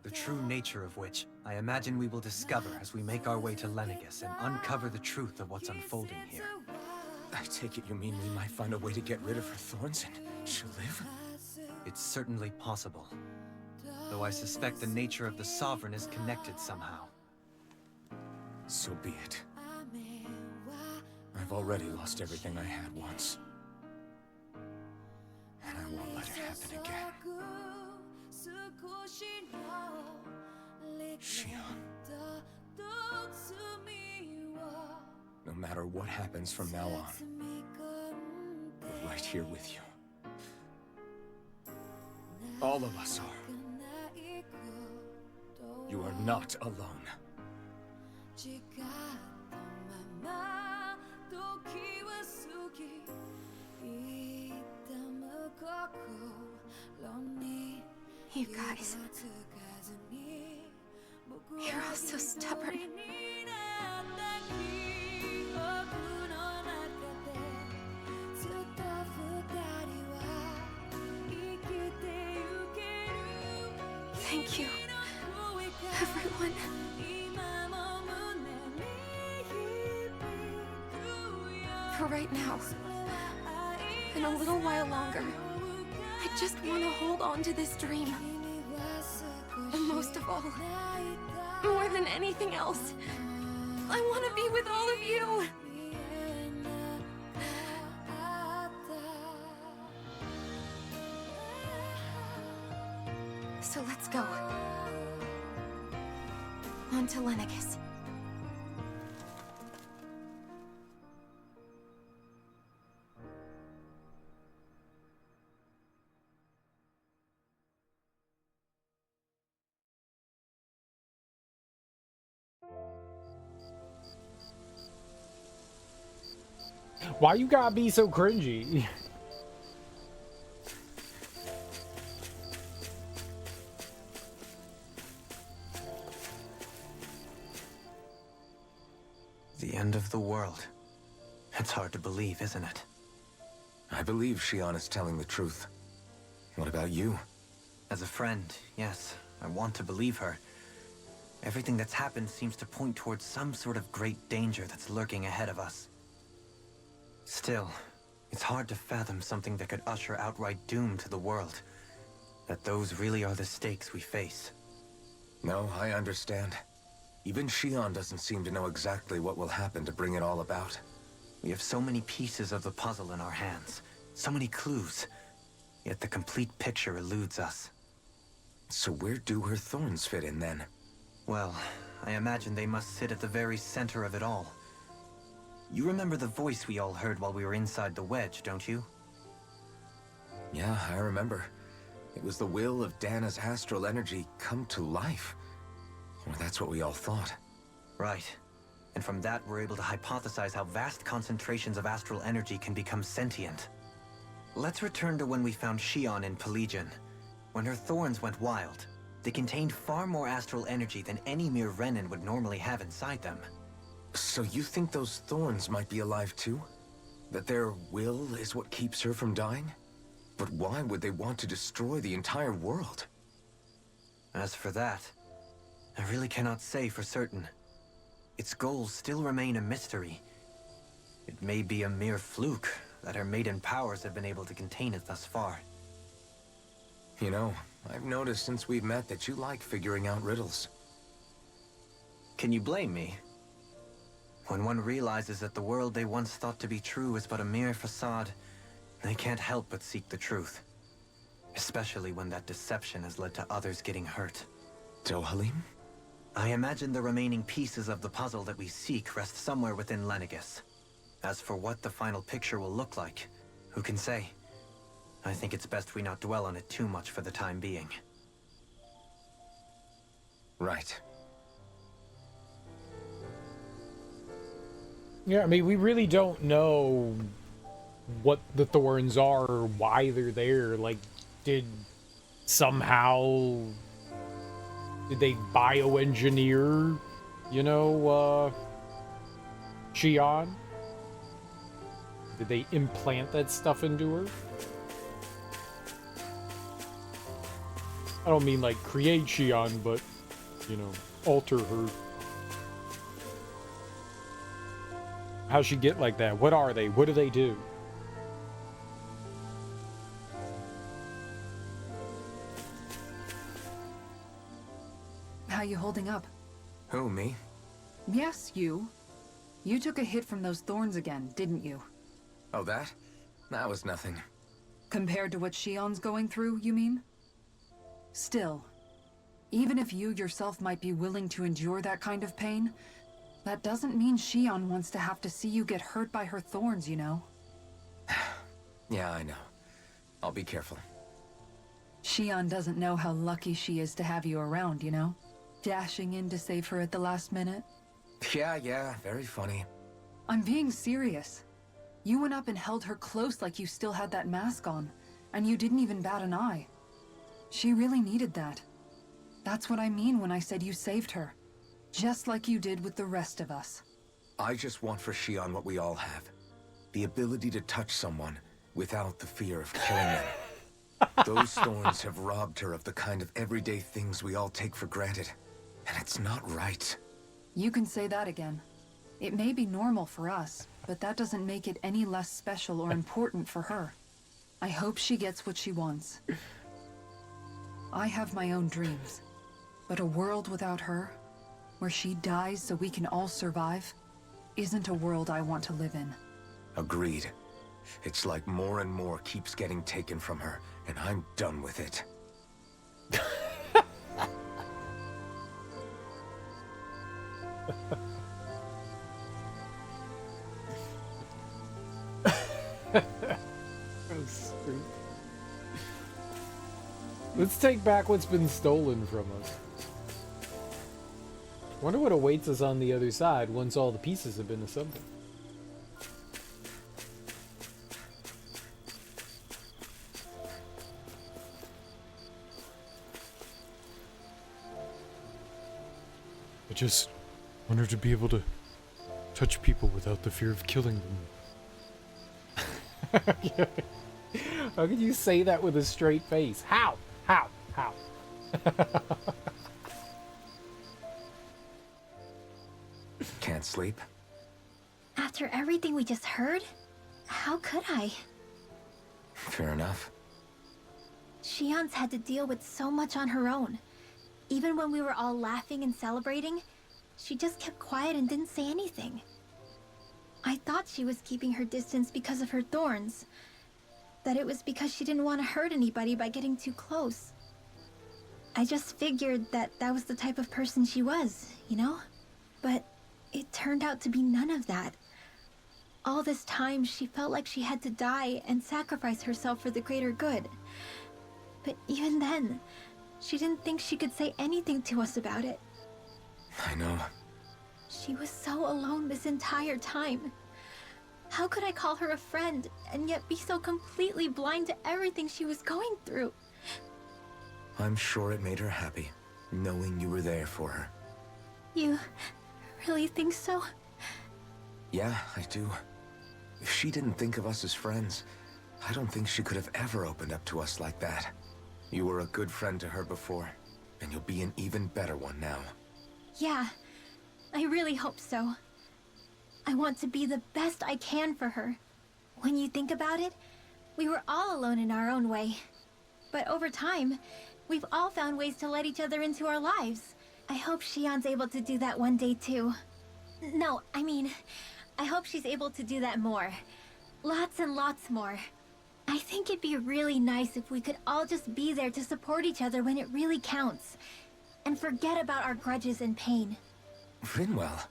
The true nature of which, I imagine we will discover as we make our way to Lenegis and uncover the truth of what's unfolding here. I take it you mean we might find a way to get rid of her thorns and she'll live? It's certainly possible. Though I suspect the nature of the Sovereign is connected somehow. So be it. I've already lost everything I had once. And I won't let it happen again. Shion. No matter what happens from now on, we're right here with you. All of us are. You are not alone. You guys... You're all so stubborn. Thank you, everyone. For right now, and a little while longer, I just want to hold on to this dream. And most of all, more than anything else, I want to be with all of you! So let's go. On to Lenegis. Why you gotta be so cringy? The end of the world. It's hard to believe, isn't it? I believe Shion is telling the truth. What about you? As a friend, yes, I want to believe her. Everything that's happened seems to point towards some sort of great danger that's lurking ahead of us. Still, it's hard to fathom something that could usher outright doom to the world. That those really are the stakes we face. No, I understand. Even Shion doesn't seem to know exactly what will happen to bring it all about. We have so many pieces of the puzzle in our hands, so many clues, yet the complete picture eludes us. So where do her thorns fit in then? Well, I imagine they must sit at the very center of it all. You remember the voice we all heard while we were inside the wedge, don't you? Yeah, I remember. It was the will of Dana's astral energy come to life. Or that's what we all thought. Right. And from that, we're able to hypothesize how vast concentrations of astral energy can become sentient. Let's return to when we found Shion in Pelegion. When her thorns went wild, they contained far more astral energy than any mere Renin would normally have inside them. So you think those thorns might be alive too? That their will is what keeps her from dying? But why would they want to destroy the entire world? As for that, I really cannot say for certain. Its goals still remain a mystery. It may be a mere fluke that her maiden powers have been able to contain it thus far. You know, I've noticed since we've met that you like figuring out riddles. Can you blame me? When one realizes that the world they once thought to be true is but a mere facade, they can't help but seek the truth. Especially when that deception has led to others getting hurt. Dohalim? I imagine the remaining pieces of the puzzle that we seek rest somewhere within Lenegis. As for what the final picture will look like, who can say? I think it's best we not dwell on it too much for the time being. Right. Yeah, I mean, we really don't know what the thorns are or why they're there. Like, did they bioengineer, Xion? Did they implant that stuff into her? I don't mean like create Xion, but, alter her. How'd she get like that? What are they? What do they do? How you holding up? Who, me? Yes, you. You took a hit from those thorns again, didn't you? Oh, that? That was nothing. Compared to what Xion's going through, you mean? Still, even if you yourself might be willing to endure that kind of pain, that doesn't mean Xion wants to have to see you get hurt by her thorns, you know? Yeah, I know. I'll be careful. Xion doesn't know how lucky she is to have you around, you know? Dashing in to save her at the last minute. Yeah, very funny. I'm being serious. You went up and held her close like you still had that mask on, and you didn't even bat an eye. She really needed that. That's what I mean when I said you saved her. Just like you did with the rest of us. I just want for Xion what we all have. The ability to touch someone without the fear of killing them. Those thorns have robbed her of the kind of everyday things we all take for granted. And it's not right. You can say that again. It may be normal for us, but that doesn't make it any less special or important for her. I hope she gets what she wants. I have my own dreams, but a world without her, where she dies so we can all survive, isn't a world I want to live in. Agreed. It's like more and more keeps getting taken from her, and I'm done with it. Let's take back what's been stolen from us. Wonder what awaits us on the other side once all the pieces have been assembled. I just wanted to be able to touch people without the fear of killing them. How could you say that with a straight face? How? Can't sleep? After everything we just heard, how could I? Fair enough. Xion's had to deal with so much on her own. Even when we were all laughing and celebrating, she just kept quiet and didn't say anything. I thought she was keeping her distance because of her thorns. That it was because she didn't want to hurt anybody by getting too close. I just figured that that was the type of person she was, you know? But it turned out to be none of that. All this time, she felt like she had to die and sacrifice herself for the greater good. But even then, she didn't think she could say anything to us about it. I know. She was so alone this entire time. How could I call her a friend and yet be so completely blind to everything she was going through? I'm sure it made her happy, knowing you were there for her. You really think so? Yeah, I do. If she didn't think of us as friends, I don't think she could have ever opened up to us like that. You were a good friend to her before, and you'll be an even better one now. Yeah, I really hope so. I want to be the best I can for her. When you think about it, we were all alone in our own way. But over time, we've all found ways to let each other into our lives. I hope Xion's able to do that one day too. No, I mean, I hope she's able to do that more. Lots and lots more. I think it'd be really nice if we could all just be there to support each other when it really counts. And forget about our grudges and pain. Rinwell.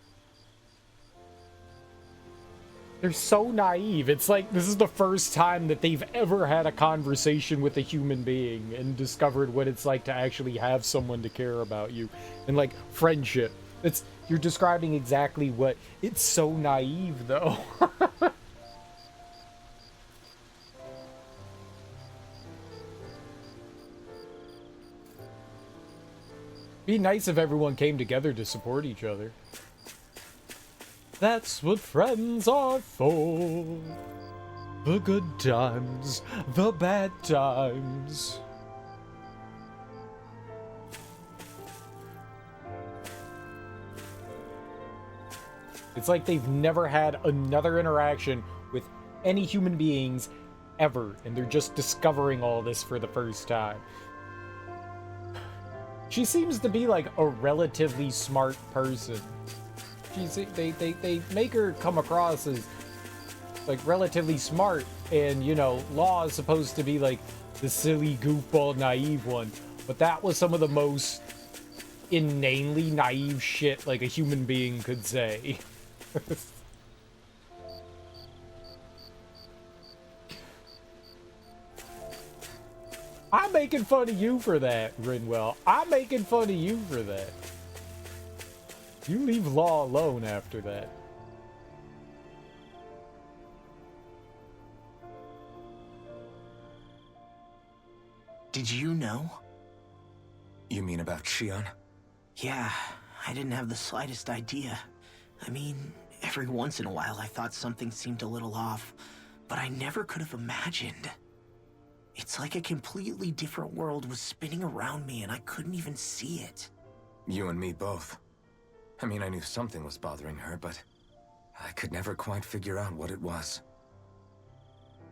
They're so naive. It's like this is the first time that they've ever had a conversation with a human being and discovered what it's like to actually have someone to care about you. And like friendship. You're describing exactly what it's so naive though. Be nice if everyone came together to support each other. That's what friends are for. The good times, the bad times. It's like they've never had another interaction with any human beings ever, and they're just discovering all this for the first time. She seems to be like a relatively smart person. They make her come across as like relatively smart, and you know, Law is supposed to be like the silly goofball naive one, but that was some of the most inanely naive shit like a human being could say. I'm making fun of you for that, Rinwell. I'm making fun of you for that. You leave Law alone after that. Did you know? You mean about Shion? Yeah, I didn't have the slightest idea. I mean, every once in a while I thought something seemed a little off, but I never could have imagined. It's like a completely different world was spinning around me and I couldn't even see it. You and me both. I mean, I knew something was bothering her, but I could never quite figure out what it was.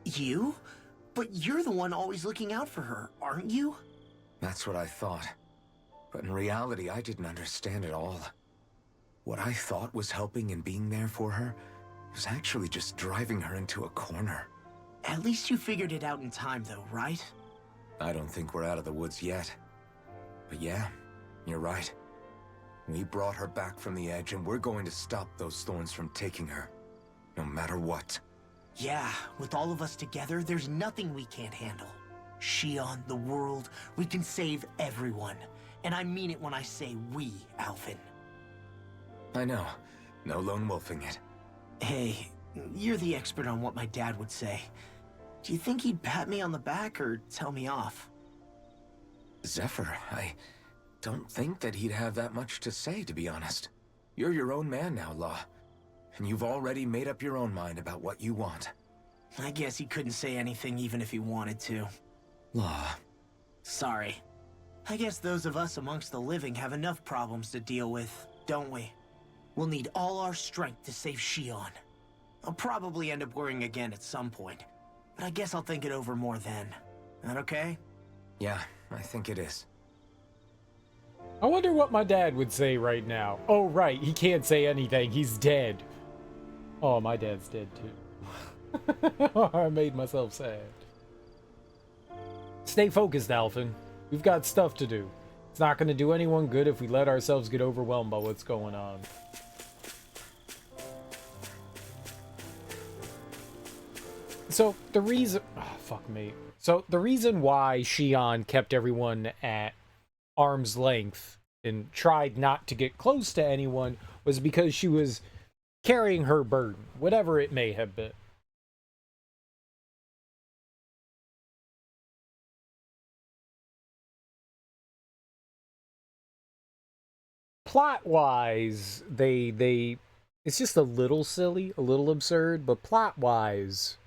You? But you're the one always looking out for her, aren't you? That's what I thought. But in reality, I didn't understand it all. What I thought was helping and being there for her was actually just driving her into a corner. At least you figured it out in time, though, right? I don't think we're out of the woods yet. But yeah, you're right. We brought her back from the edge, and we're going to stop those thorns from taking her. No matter what. Yeah, with all of us together, there's nothing we can't handle. Shion, the world, we can save everyone. And I mean it when I say we, Alphen. I know. No lone wolfing it. Hey, you're the expert on what my dad would say. Do you think he'd pat me on the back or tell me off? Zephyr, I don't think that he'd have that much to say, to be honest. You're your own man now, Law. And you've already made up your own mind about what you want. I guess he couldn't say anything even if he wanted to. Law. Sorry. I guess those of us amongst the living have enough problems to deal with, don't we? We'll need all our strength to save Shion. I'll probably end up worrying again at some point, but I guess I'll think it over more then. That okay? Yeah, I think it is. I wonder what my dad would say right now. Oh, right, he can't say anything. He's dead. Oh, my dad's dead too. I made myself sad. Stay focused, Alphen. We've got stuff to do. It's not going to do anyone good if we let ourselves get overwhelmed by what's going on. So, the reason... Oh, fuck me. So, the reason why Shion kept everyone at arm's length and tried not to get close to anyone was because she was carrying her burden, whatever it may have been. Plot-wise, it's just a little silly, a little absurd, but plot-wise,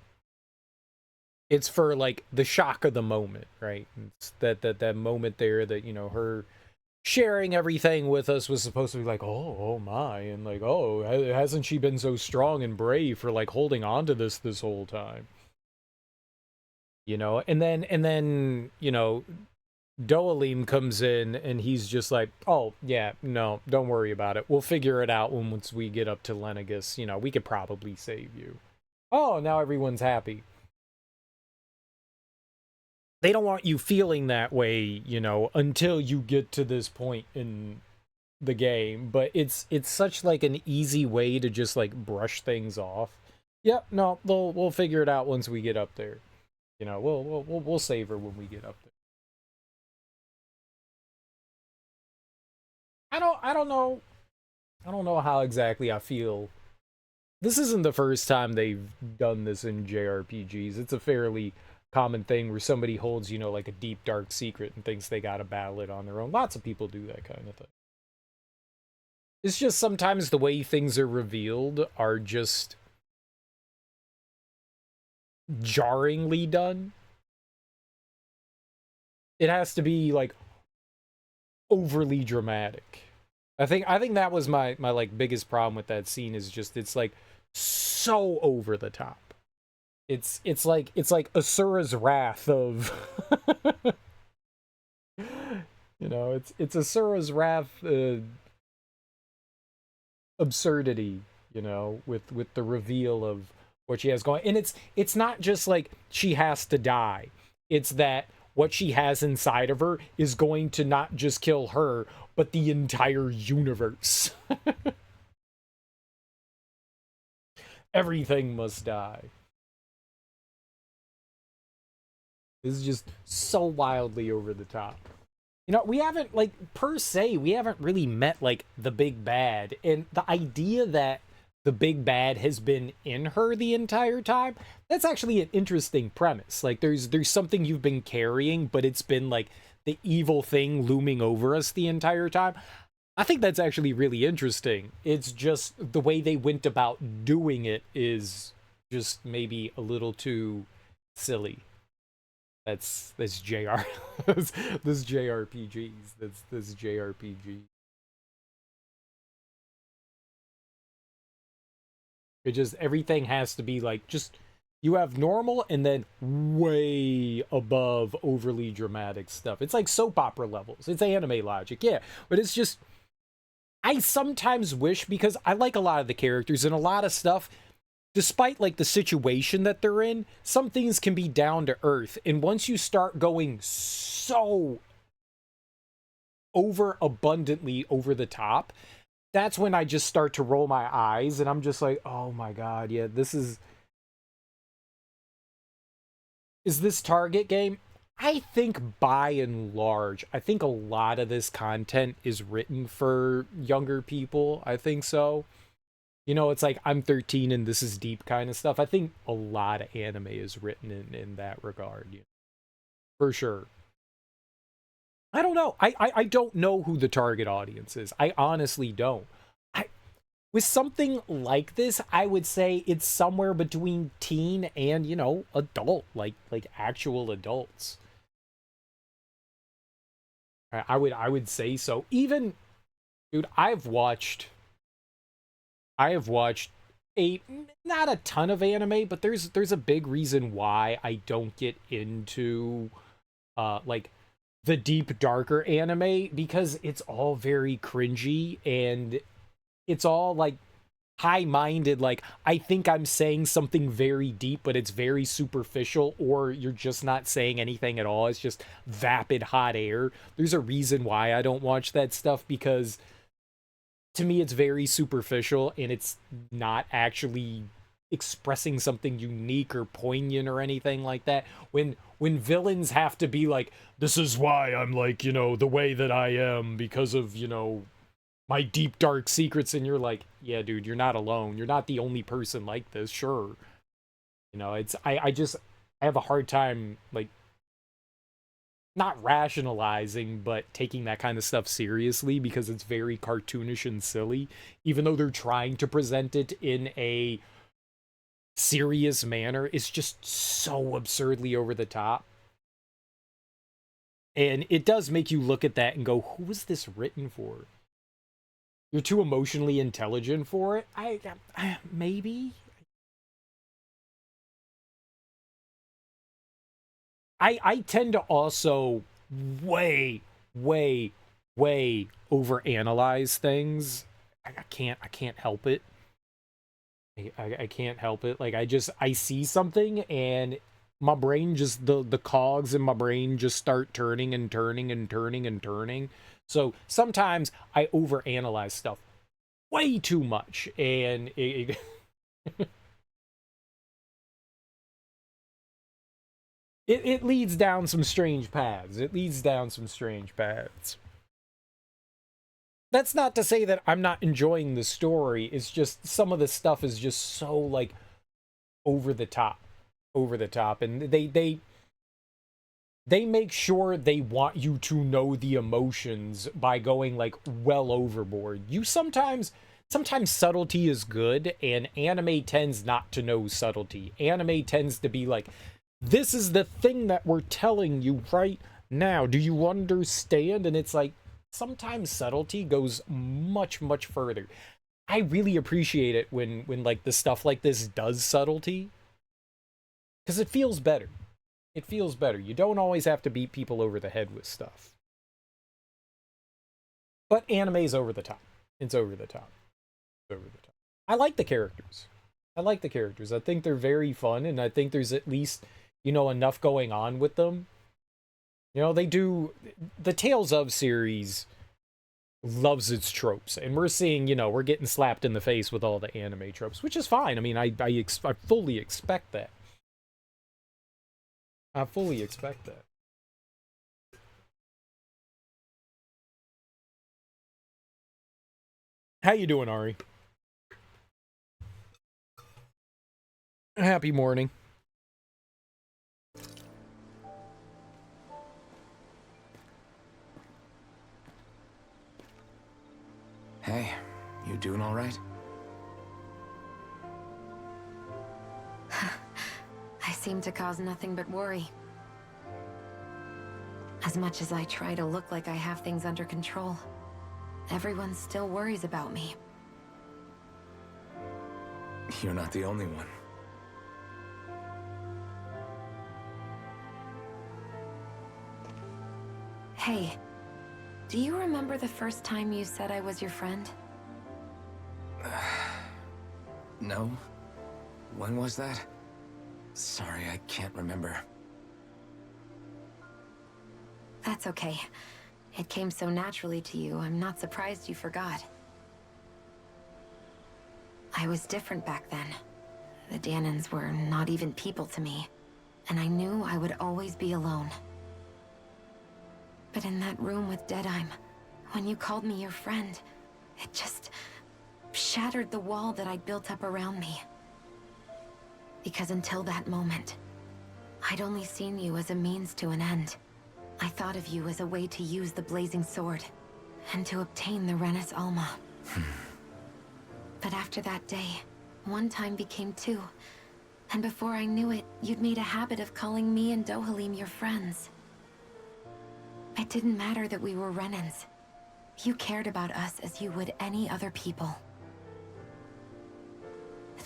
it's for, like, the shock of the moment, right? It's that moment there that, you know, her sharing everything with us was supposed to be like, oh my, and like, oh, hasn't she been so strong and brave for, like, holding on to this whole time? You know, and then, you know, Dohalim comes in and he's just like, oh, yeah, no, don't worry about it. We'll figure it out once we get up to Lenegis. You know, we could probably save you. Oh, now everyone's happy. They don't want you feeling that way, you know, until you get to this point in the game. But it's such like an easy way to just like brush things off. Yep, no, we'll figure it out once we get up there. You know, we'll save her when we get up there. I don't know. I don't know how exactly I feel. This isn't the first time they've done this in JRPGs. It's a fairly common thing where somebody holds, you know, like a deep dark secret and thinks they gotta battle it on their own. Lots of people do that kind of thing. It's just sometimes the way things are revealed are just jarringly done. It has to be like overly dramatic. I think that was my like biggest problem with that scene is just it's like so over the top. It's like Asura's wrath of you know, it's Asura's wrath absurdity, you know, with the reveal of what she has going. And it's not just like she has to die. It's that what she has inside of her is going to not just kill her, but the entire universe. Everything must die. This is just so wildly over the top. You know, we haven't, like, per se, we haven't really met, like, the big bad. And the idea that the big bad has been in her the entire time, that's actually an interesting premise. Like, there's something you've been carrying, but it's been, like, the evil thing looming over us the entire time. I think that's actually really interesting. It's just the way they went about doing it is just maybe a little too silly. That's JR. This JRPGs. That's JRPG. It just everything has to be like just you have normal and then way above overly dramatic stuff. It's like soap opera levels. It's anime logic, yeah. But it's just I sometimes wish because I like a lot of the characters and a lot of stuff. Despite like the situation that they're in, some things can be down to earth. And once you start going so over abundantly over the top, that's when I just start to roll my eyes and I'm just like, oh my God, yeah, this is this Target game? I think by and large, I think a lot of this content is written for younger people. I think so. You know, it's like I'm 13 and this is deep kind of stuff. I think a lot of anime is written in that regard, you know, for sure. I don't know. I don't know who the target audience is. I honestly don't. With something like this, I would say it's somewhere between teen and, you know, adult, like actual adults. I would say so. Even, dude, I have watched not a ton of anime, but there's a big reason why I don't get into like the deep darker anime because it's all very cringy and it's all like high-minded, like I think I'm saying something very deep but it's very superficial, or you're just not saying anything at all. It's just vapid hot air. There's a reason why I don't watch that stuff, because to me it's very superficial and it's not actually expressing something unique or poignant or anything like that. When villains have to be like, this is why I'm like, you know, the way that I am because of, you know, my deep dark secrets, and you're like, yeah, dude, you're not alone. You're not the only person like this, sure. You know, it's I have a hard time like not rationalizing, but taking that kind of stuff seriously because it's very cartoonish and silly, even though they're trying to present it in a serious manner. It's just so absurdly over the top. And it does make you look at that and go, who was this written for? You're too emotionally intelligent for it? I maybe? I tend to also way overanalyze things. I can't help it. I can't help it. Like I see something and my brain just the cogs in my brain just start turning and turning and turning and turning. So sometimes I overanalyze stuff way too much, and it leads down some strange paths. It leads down some strange paths. That's not to say that I'm not enjoying the story. It's just some of the stuff is just so, like, over the top. Over the top. And they make sure they want you to know the emotions by going, like, well overboard. You sometimes subtlety is good, and anime tends not to know subtlety. Anime tends to be like, this is the thing that we're telling you right now. Do you understand? And it's like, sometimes subtlety goes much, much further. I really appreciate it when like the stuff like this does subtlety, because it feels better. It feels better. You don't always have to beat people over the head with stuff. But anime's over the top. It's over the top. It's over the top. I like the characters. I like the characters. I think they're very fun, and I think there's at least, you know, enough going on with them. You know, they do... The Tales of series loves its tropes, and we're seeing, you know, we're getting slapped in the face with all the anime tropes, which is fine. I mean, I fully expect that. I fully expect that. How you doing, Ari? Happy morning. Hey, you doing all right? I seem to cause nothing but worry. As much as I try to look like I have things under control, everyone still worries about me. You're not the only one. Hey, do you remember the first time you said I was your friend? No? When was that? Sorry, I can't remember. That's okay. It came so naturally to you, I'm not surprised you forgot. I was different back then. The Dahnans were not even people to me, and I knew I would always be alone. But in that room with Deadheim, when you called me your friend, it just shattered the wall that I'd built up around me. Because until that moment, I'd only seen you as a means to an end. I thought of you as a way to use the Blazing Sword, and to obtain the Renis Alma. But after that day, one time became two, and before I knew it, you'd made a habit of calling me and Dohalim your friends. It didn't matter that we were Renins. You cared about us as you would any other people.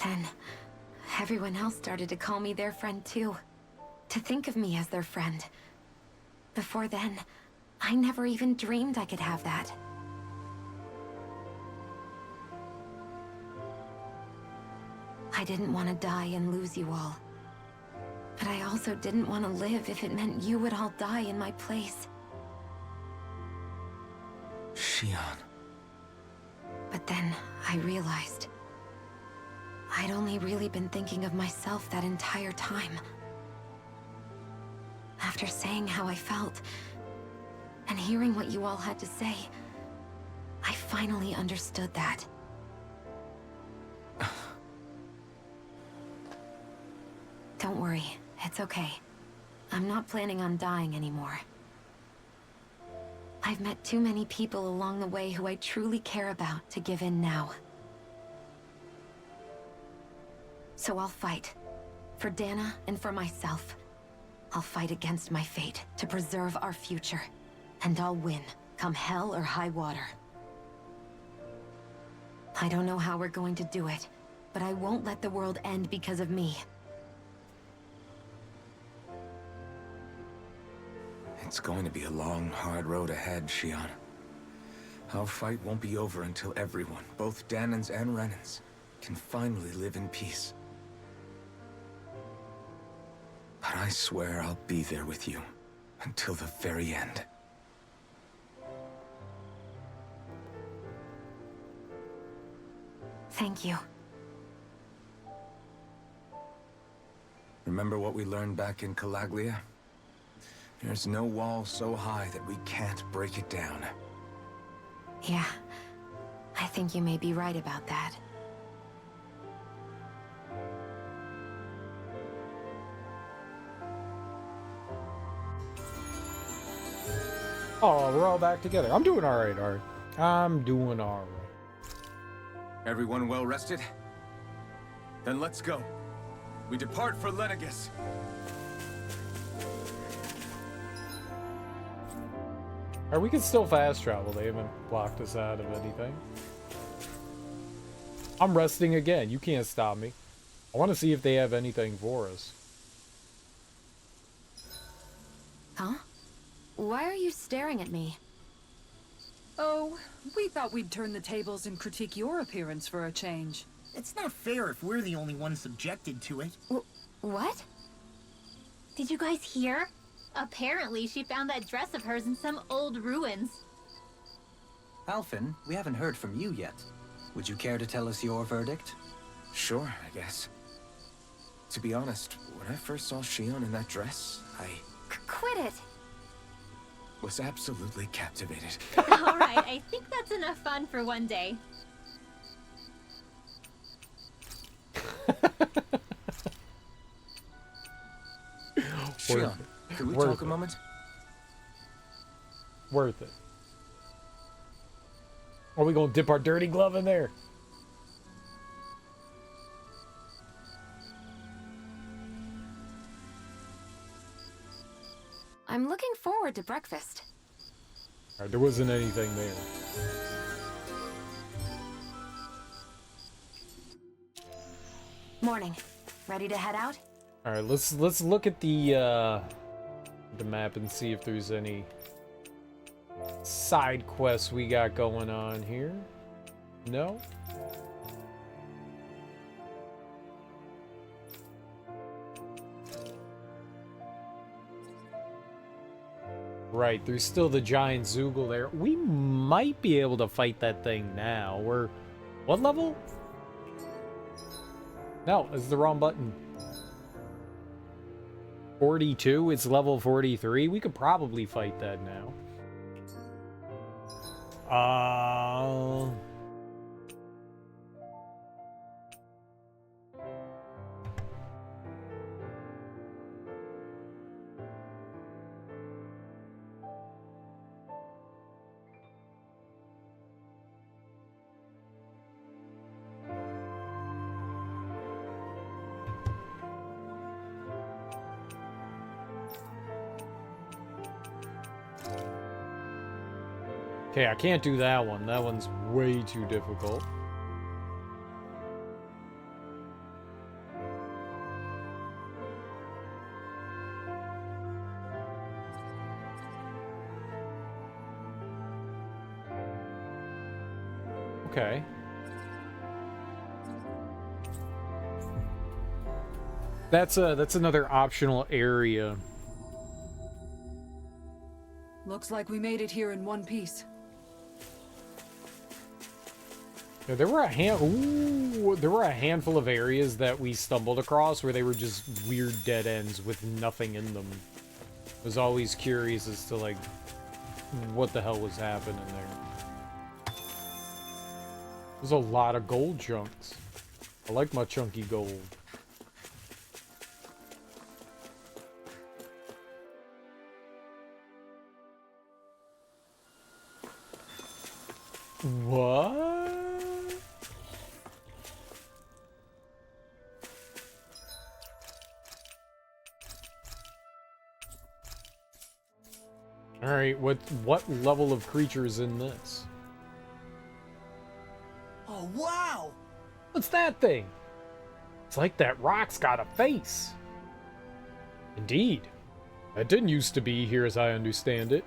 Then, everyone else started to call me their friend too. To think of me as their friend. Before then, I never even dreamed I could have that. I didn't want to die and lose you all. But I also didn't want to live if it meant you would all die in my place. Shion. But then, I realized I'd only really been thinking of myself that entire time. After saying how I felt, and hearing what you all had to say, I finally understood that. Don't worry, it's okay. I'm not planning on dying anymore. I've met too many people along the way who I truly care about to give in now. So I'll fight. For Dana and for myself. I'll fight against my fate to preserve our future. And I'll win, come hell or high water. I don't know how we're going to do it, but I won't let the world end because of me. It's going to be a long, hard road ahead, Shion. Our fight won't be over until everyone, both Dahnans and Renins, can finally live in peace. But I swear I'll be there with you until the very end. Thank you. Remember what we learned back in Calaglia? There's no wall so high that we can't break it down. Yeah, I think you may be right about that. Oh, we're all back together. I'm doing all right, Art. I'm doing all right. Everyone well rested? Then let's go. We depart for Lenegis. Or we can still fast travel. They haven't blocked us out of anything. I'm resting again. You can't stop me. I want to see if they have anything for us. Huh? Why are you staring at me? Oh, we thought we'd turn the tables and critique your appearance for a change. It's not fair if we're the only ones subjected to it. What? Did you guys hear? Apparently, she found that dress of hers in some old ruins. Alphen, we haven't heard from you yet. Would you care to tell us your verdict? Sure, I guess. To be honest, when I first saw Shion in that dress, I Quit it! was absolutely captivated. Alright, I think that's enough fun for one day. Shion, could we talk a moment? Worth it. Are we gonna dip our dirty glove in there? I'm looking forward to breakfast. Alright, there wasn't anything there. Morning. Ready to head out? Alright, let's look at the map and see if there's any side quests we got going on here. No? Right, there's still the giant Zoogle there. We might be able to fight that thing now. We're... what level? No, it's the wrong button. 42? It's level 43? We could probably fight that now. Okay, I can't do that one. That one's way too difficult. Okay. That's another optional area. Looks like we made it here in one piece. Yeah, there were a handful of areas that we stumbled across where they were just weird dead ends with nothing in them. I was always curious as to like what the hell was happening there. There's a lot of gold chunks. I like my chunky gold. What? Alright, what level of creature is in this? Oh, wow! What's that thing? It's like that rock's got a face. Indeed. That didn't used to be here as I understand it.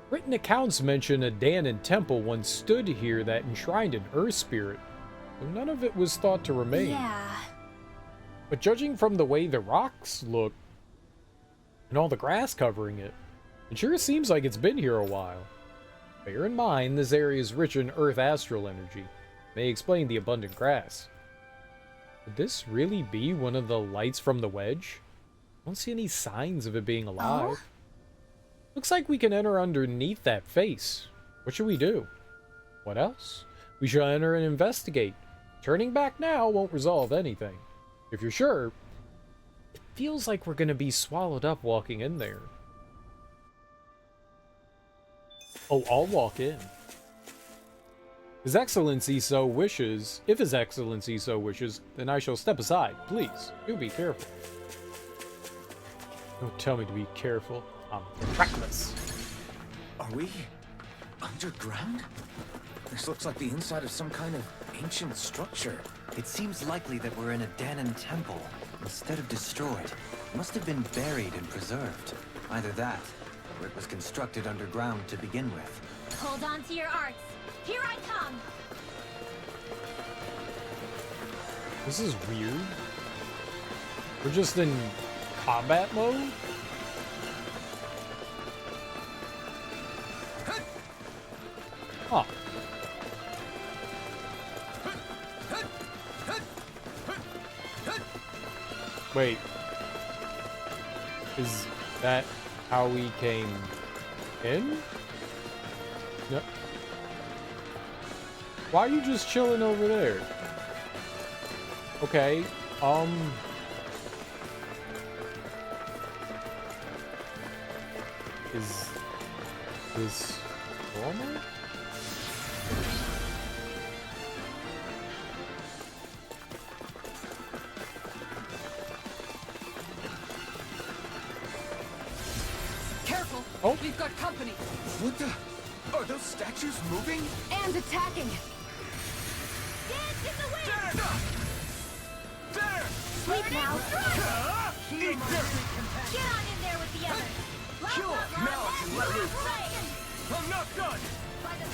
Written accounts mention a Dahnan temple once stood here that enshrined an earth spirit, though none of it was thought to remain. Yeah. But judging from the way the rocks look, and all the grass covering it, it sure seems like it's been here a while. Bear in mind, this area is rich in earth astral energy. May explain the abundant grass. Could this really be one of the lights from the wedge? I don't see any signs of it being alive. Looks like we can enter underneath that face. What should we do? What else? We shall enter and investigate. Turning back now won't resolve anything. If you're sure, it feels like we're gonna be swallowed up walking in there. Oh, I'll walk in. His Excellency so wishes. If His Excellency so wishes, then I shall step aside. Please, do be careful. Don't tell me to be careful. I'm reckless. Are we underground? This looks like the inside of some kind of ancient structure. It seems likely that we're in a Danon temple. Instead of destroyed, it must have been buried and preserved. Either that, or it was constructed underground to begin with. Hold on to your arts. Here I come. This is weird. We're just in combat mode? Huh. Wait. Is that how we came in? No. Why are you just chilling over there? Okay, is this normal? Careful! Oh. We've got company! What the? Are those statues moving? And attacking! Dance in the wind. There! Sleep now. Eat dirt! Get on in there with the others. Kill him! Now I can let loose! I'm not done!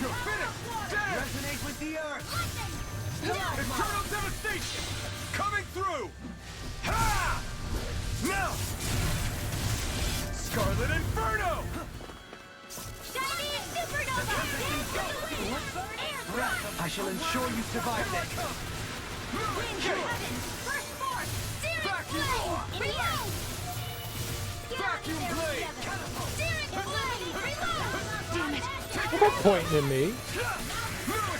You're finished! There! Resonate with the earth! Eternal devastation! Coming through! Ha! Now! Scarlet Inferno! Shiny supernova. Dance in the wind. Air thrust. I shall ensure you survive this! Wind to heaven. First force. Searing flame. Reload. Get on in Vacuum there with blade. the others. Searing flame. Reload. Damn it. What about pointing at me?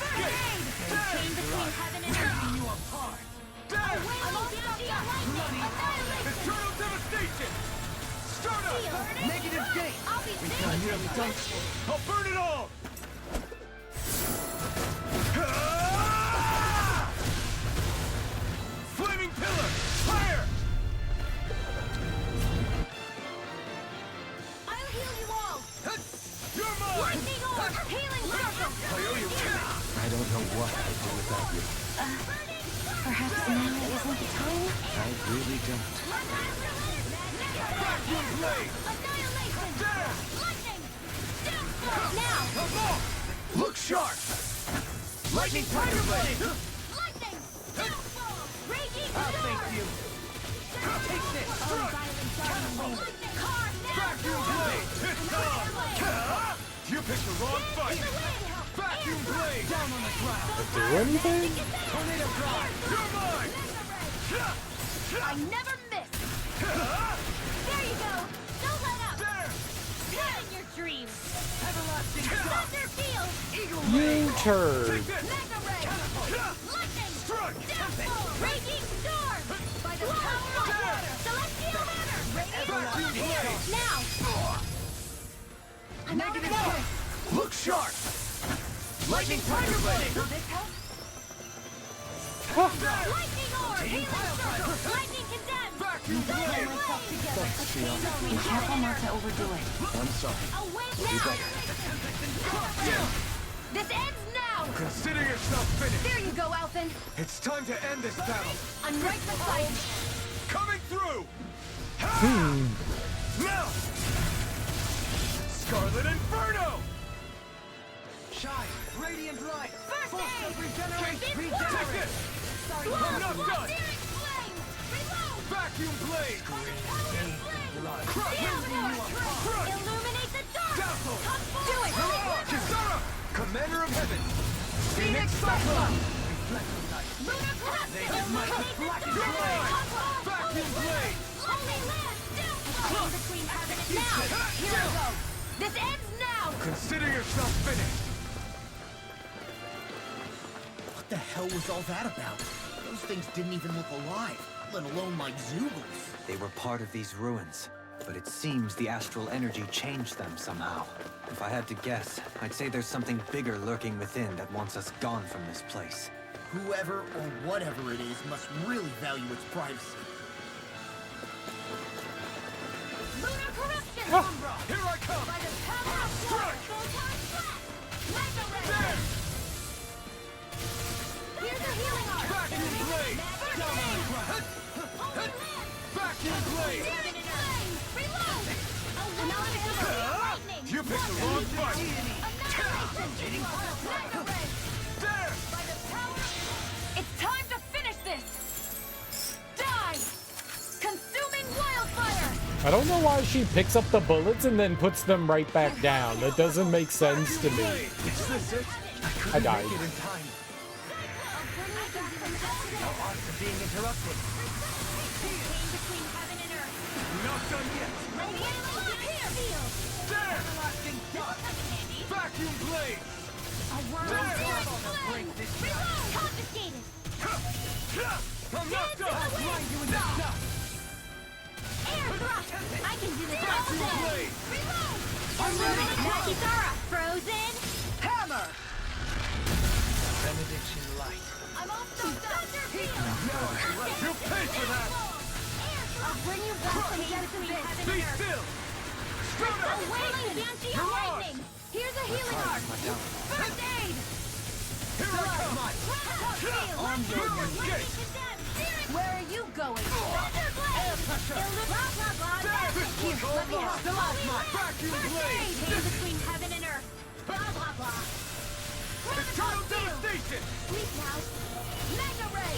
Grenade. Chain between heaven and earth. There! Wailing down the lightning. Annihilation. Eternal devastation! Start up! Seal. Negative gate! I'll be We've safe. nearly done. I'll burn it all! Flaming pillar! Fire! I'll heal you all. You're mine! Lightning orb. Healing circle. I don't know what I'd do without you. Perhaps now isn't the time? I really don't. Vacuum blade! Annihilation. There! Lightning. Death now. I'm off! Look sharp! Lightning tiger blade! Lightning. Downfall. Raging I'll storm. thank you! Take this! Unviolent darting wind. Car now. Vacuum blade! It's on! You picked the wrong fight! Vacuum blade! Down on the ground! Do anything? Tornado drive! You're mine! I never miss. There you go. Don't let up. There! Get in your dreams. Everlasting Thunder field. You turd. Mega ray. Lightning. Strike! Downfall. Raging storm. By the power of water. Celestial hammer. Radiant here. Now. negative gate! Look sharp! Lightning tiger blade! Will this help? Lightning orb. Healing circle. Lightning condemned. Vacuum Thunder blade! blade. Be careful not to overdo it. I'm sorry. Away now. This ends now. Consider yourself finished! There you go, Alphen. It's time to end this battle! Unright the fight. Coming through! Ha! Now! Scarlet Inferno! Shine! Radiant light! First Force aid. of regenerate! Take Take this. it! Sorry, I'm not done! Searing flame. Reload. Vacuum blade! Crush. Illuminate the dark. Dazzle. Come forward. Do it. Kisara! Commander of Heaven! Phoenix Cyclone. Lunar Crest. my Illuminate the black dark. Vacuum blade! Only land. Down. Between heaven and now. Here I go. This ends now! Consider yourself finished. What the hell was all that about? Those things didn't even look alive, let alone my Zoogles. They were part of these ruins, but it seems the astral energy changed them somehow. If I had to guess, I'd say there's something bigger lurking within that wants us gone from this place. Whoever or whatever it is must really value its privacy. Lunar corruption! Umbra, here I come! By the power of Strike! Photon Blast! Mega Ray! There! Here's a healing arc! Vacuum blade! Dominant blast! Vacuum blade! Diamond flame! Reload! Annihilation! Lightning! You picked the wrong fight! Annihilation! Mega Ray! There! By the power of... It's time to finish this! Die! Consuming wildfire! I don't know why she picks up the bullets and then puts them right back down. That doesn't make sense to me. Is this it? I died. Make it in time. No odds of being interrupted. Between heaven and earth. Not done yet. There! Everlasting shot. Vacuum blade! A world Break this Reload! Confiscated! I'm not done! I'll grind you in the dust! Air thrust! I can do this all Vacuum day! blade! Reload! Illuminate Nakitara! Frozen! Hammer! Benediction light. I'm off the Thunder Field! You pay for that! I'll bring you back when you between heaven Be and earth! still! A wailing Banshee of lightning! Here's a healing arc! First aid! Here I come! On your way! Where are you going? Thunder Blade! Blah, blah, blah, that's it. Here, let me help. Vacuum First blade! aid! Came between heaven and earth. Blah, blah, blah. Eternal devastation! Sleep now. Mega Ray!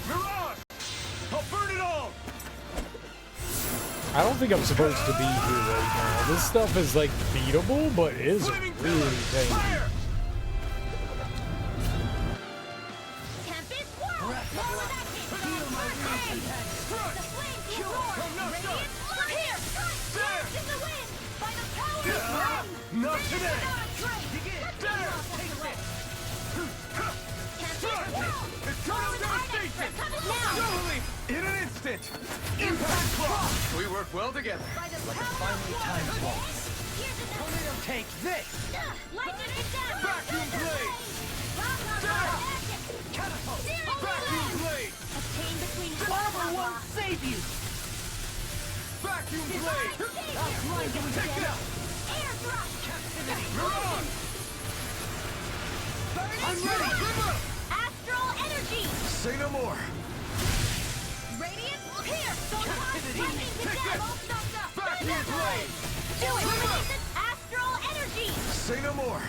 Mirage! I'll burn it all! I don't think I'm supposed to be here right now. This stuff is like beatable, but it is Flaming really pillars! tanky. Fire! Tempest Whirl! Roll with action! First aid! The flames will roar! Radiant look here! There! In the wind! By the power of flame! Not today! There! Tempest Whirl! Eternal devastation! Now! Totally! In an instant! Impact cross! We work well together. By the power of time water! waltz. Here's another! Tornado take this! Lightning it down! Vacuum blade! Blah, blah, blah! Action! Catapult! Searing Vacuum blade! blade! A chain between Armor blah, won't blah, save you! Vacuum blade! Savior! I'll grind you into dust! Air thrust! Captivity! Mirage! I'm ready! Come up! Astral energy! Say no more! Radiant, look here! Captivity! Lightning to Take death! this! All snuffed up! Vacuum blade! Do it! Release this astral energy! Say no more!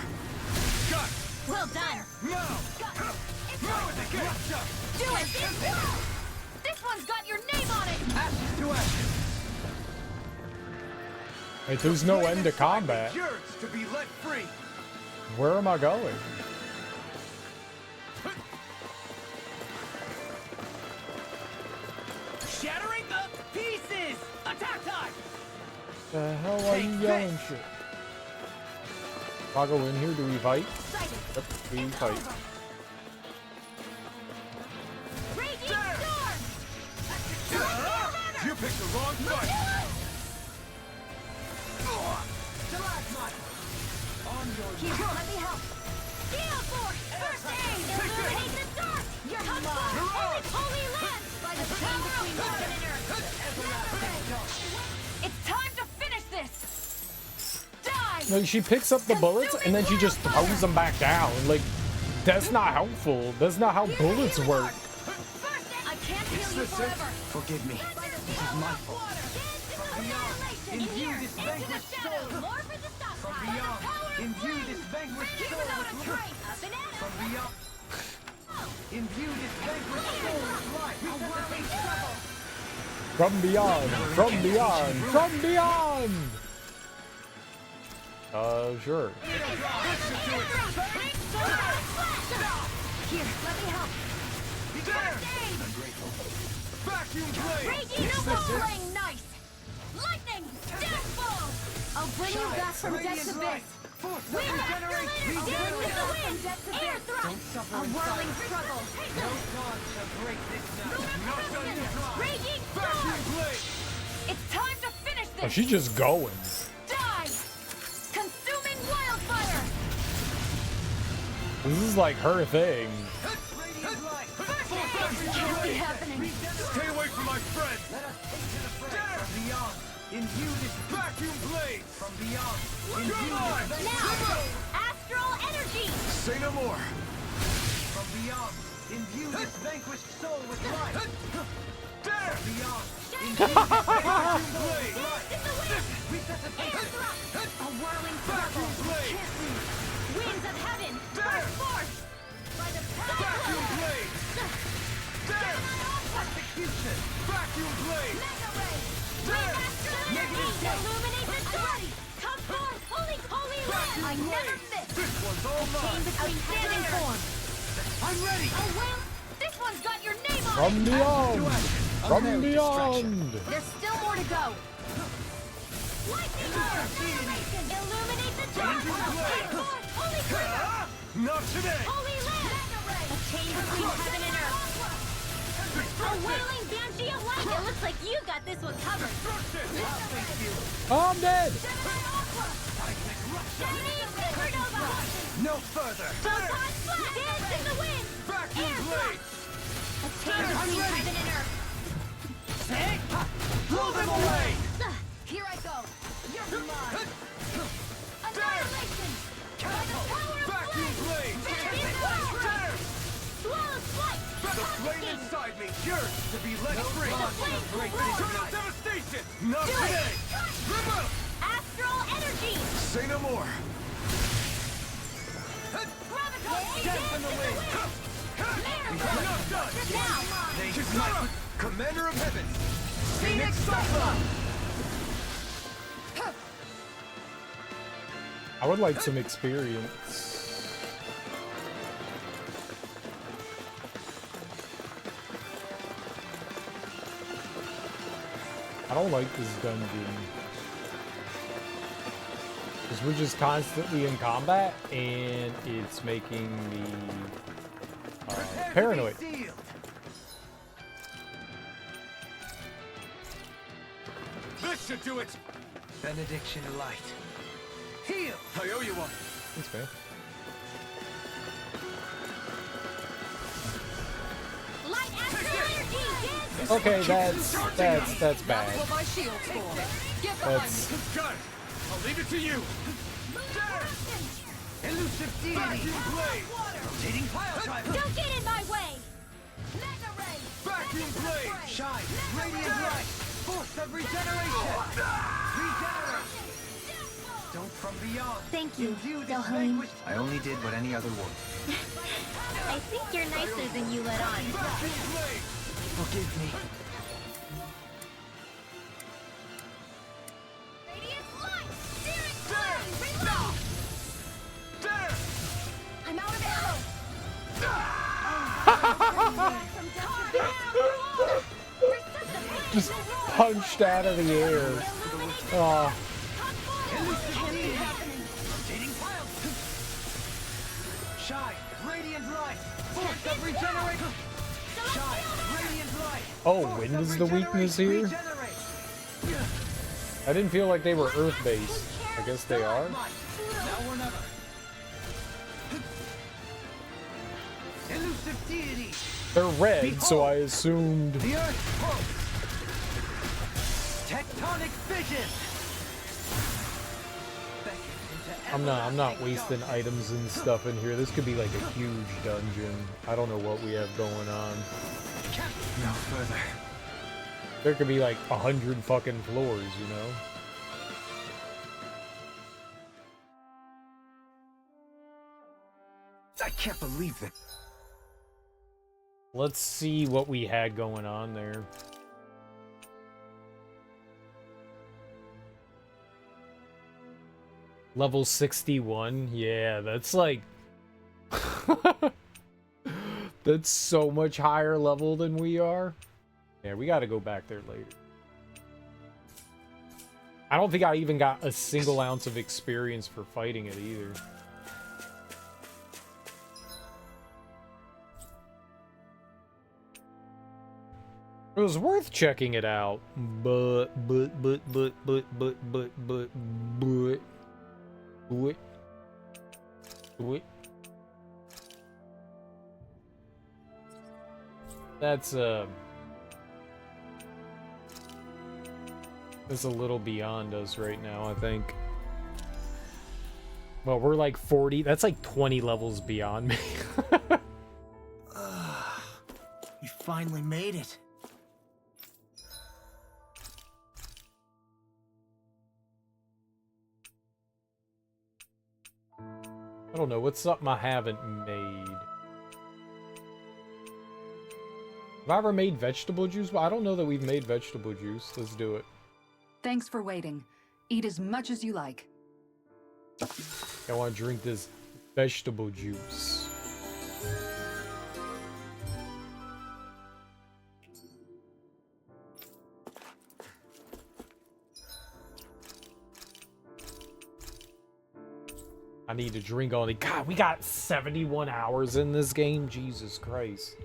Got it! Well done! Now! Now at the gate! Do it! This one's got your name on it! Ashes to ashes! Wait, there's no end to combat. Yours to be let free! Where am I going? Shattering the pieces! Attack time! The hell are you yelling shit? If I go in here, do we fight? Yep, we fight. Raging storm! You picked the wrong fight! Here, let me help! Gale Force! First aid! Take the start! Your hunt holy land! By the power of heaven and earth! It's time to finish this! Die! Like, she picks up the bullets and then she just throws them back down. Like, that's not helpful. That's not how bullets work. First aid! I can't heal you forever! Forgive me. This is my fault! In here! Into the shadow! More for the stop From sign! beyond, imbue this vanquished Here soul without with a life! trace! A banana! From beyond, imbue this vanquished soul with life! A whirling struggle! From beyond, from beyond, from beyond! Sure. Listen to it! Here, let me help! There! Vacuum blade! Raging no more playing nice! Lightning! Death ball! I'll bring you back from death's abyss. Wind after later, dance with the wind. Air thrust. A whirling struggle. No dawn shall break this night. Not done yet. Raging Vacuum storm. blade. It's time to finish Oh, this. she's just going. Die. Consuming wildfire. This is like her thing. Radiant light. This can't be happening. Stay away from my friend. Let us take to the fray. From beyond. Imbue this vacuum blade. From beyond. Imbue this Now, astral energy. Say no more. From beyond. Imbue this vanquished soul with life. There. Beyond. Imbue this vacuum blade. Dance in the wind. Air thrust. A whirling struggle. Vacuum blade. Winds of heaven. There. Burst forth. By the Vacuum power. blade. There. Execution. Vacuum blade. Mega ray. There. Wind astral energy. Illuminate the dark. Come forth. Holy land. I never miss. This one's all mine. Outstanding form. I'm ready. Oh well, this one's got your name on From it. beyond. From beyond. There's still more to go. Lightning acceleration. Illuminate the dark. Come forth. Holy Krita. Not today. Holy land. A chain between heaven and earth. A wailing banshee of light. It looks like you got this one covered. I'm dead. Shining supernova. No further. Photon flash. Dance in the wind. Vacuum Air blade. thrust. A chain between heaven and earth. Blow them away. Here I go. You're mine. Annihilation. By the power of Vacuum blade. Vacuum blade. Swallow's flight. The flame inside me yearns to be let free. Break Eternal devastation. Not today. Remove. Astral energy. Say no more. Graviton. Death in the wind. We're not done. Now. Kisara, Commander of Heaven. Phoenix Cyclone. I would like some experience. I don't like this dungeon. Because we're just constantly in combat, and it's making me paranoid. This should do it. Benediction light. Heal. I owe you one. That's fair. Light astral energy. Okay, that's bad. My shield for. Get That's Got it. I'll leave it to you. Elusive deity. Vacuum blade. Rotating pile driver. Don't get in my way. Mega ray. Vacuum blade. Shine. Radiant light. Force of regeneration. Regenerate. Don't from beyond. Thank you, Imbue this Dohalim. vanquished. I only did what any other would. I think you're nicer than you let on. Vacuum blade. Forgive me. Radiant light. Searing flame. Reload. There. I'm out of ammo. just punched out of the air. Oh, Rotating pile. Shine. Radiant light. Force of regeneration. Shine. Radiant light. oh, wind is the weakness here? Regenerate. I didn't feel like they were Earth-based. I guess they are. Now or never. Elusive deity. They're red, so I assumed. The Earth pulse. Tectonic fission. I'm not wasting items and stuff in here. This could be like a huge dungeon. I don't know what we have going on. No further. There could be like 100 fucking floors, you know? I can't believe that. Let's see what we had going on there. Level 61? Yeah, that's like... that's so much higher level than we are. Yeah, we gotta go back there later. I don't think I even got a single ounce of experience for fighting it either. It was worth checking it out, but. That's a little beyond us right now, I think. Well, we're like 40. That's like 20 levels beyond me. You finally made it. I don't know, what's something I haven't made? Have I ever made vegetable juice? Well, I don't know that we've made vegetable juice. Let's do it. Thanks for waiting. Eat as much as you like. I want to drink this vegetable juice. I need to drink all the... God, we got 71 hours in this game? Jesus Christ.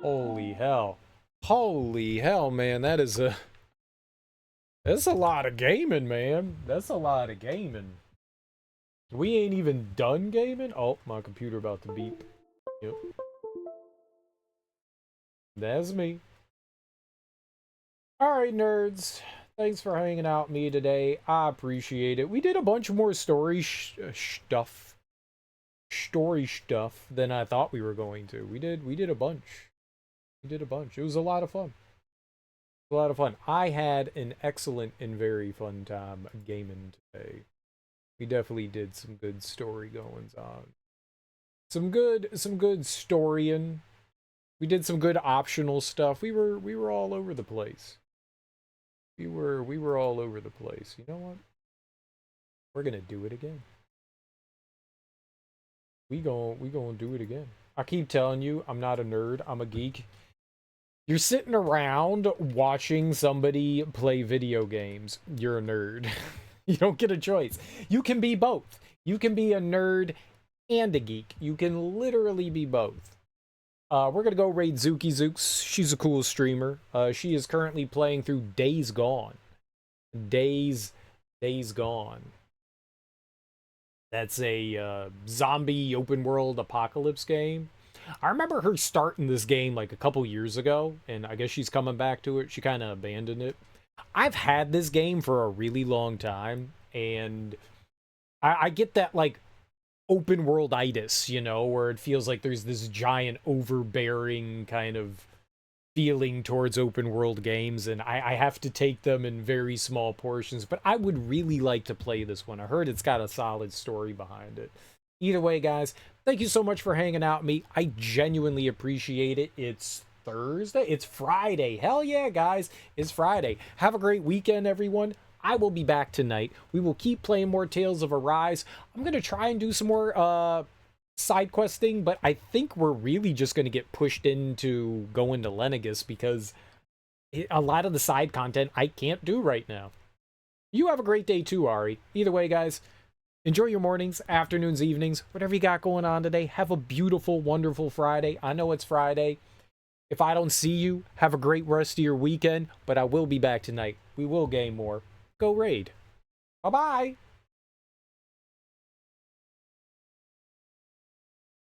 Holy hell. Holy hell, man. That's a lot of gaming, man. That's a lot of gaming. We ain't even done gaming? Oh, my computer about to beep. Yep. That's me. Alright, nerds. Thanks for hanging out with me today. I appreciate it. We did a bunch more story stuff than I thought we were going to. We did a bunch. We did a bunch. It was a lot of fun. A lot of fun. I had an excellent and very fun time gaming today. We definitely did some good story goings on. Some good storying. We did some good optional stuff. We were all over the place. We were all over the place. You know what? We're gonna do it again. We gonna do it again. I keep telling you, I'm not a nerd. I'm a geek. You're sitting around watching somebody play video games. You're a nerd. You don't get a choice. You can be both. You can be a nerd and a geek. You can literally be both. We're gonna go raid Zuki Zooks. She's a cool streamer. She is currently playing through Days Gone. Days Gone. That's a zombie open world apocalypse game. I remember her starting this game like a couple years ago, and I guess she's coming back to it. She kind of abandoned it. I've had this game for a really long time, and I get that like open world-itis, you know, where it feels like there's this giant overbearing kind of feeling towards open world games, and I have to take them in very small portions, but I would really like to play this one. I heard it's got a solid story behind it. Either way, guys, thank you so much for hanging out with me. I genuinely appreciate it. It's Thursday. It's Friday. Hell yeah, guys. It's Friday. Have a great weekend, everyone. I will be back tonight. We will keep playing more Tales of Arise. I'm going to try and do some more side questing, but I think we're really just going to get pushed into going to Lenegus because a lot of the side content I can't do right now. You have a great day too, Ari. Either way, guys, enjoy your mornings, afternoons, evenings, whatever you got going on today. Have a beautiful, wonderful Friday. I know it's Friday. If I don't see you, have a great rest of your weekend, but I will be back tonight. We will game more. Go raid. Bye-bye.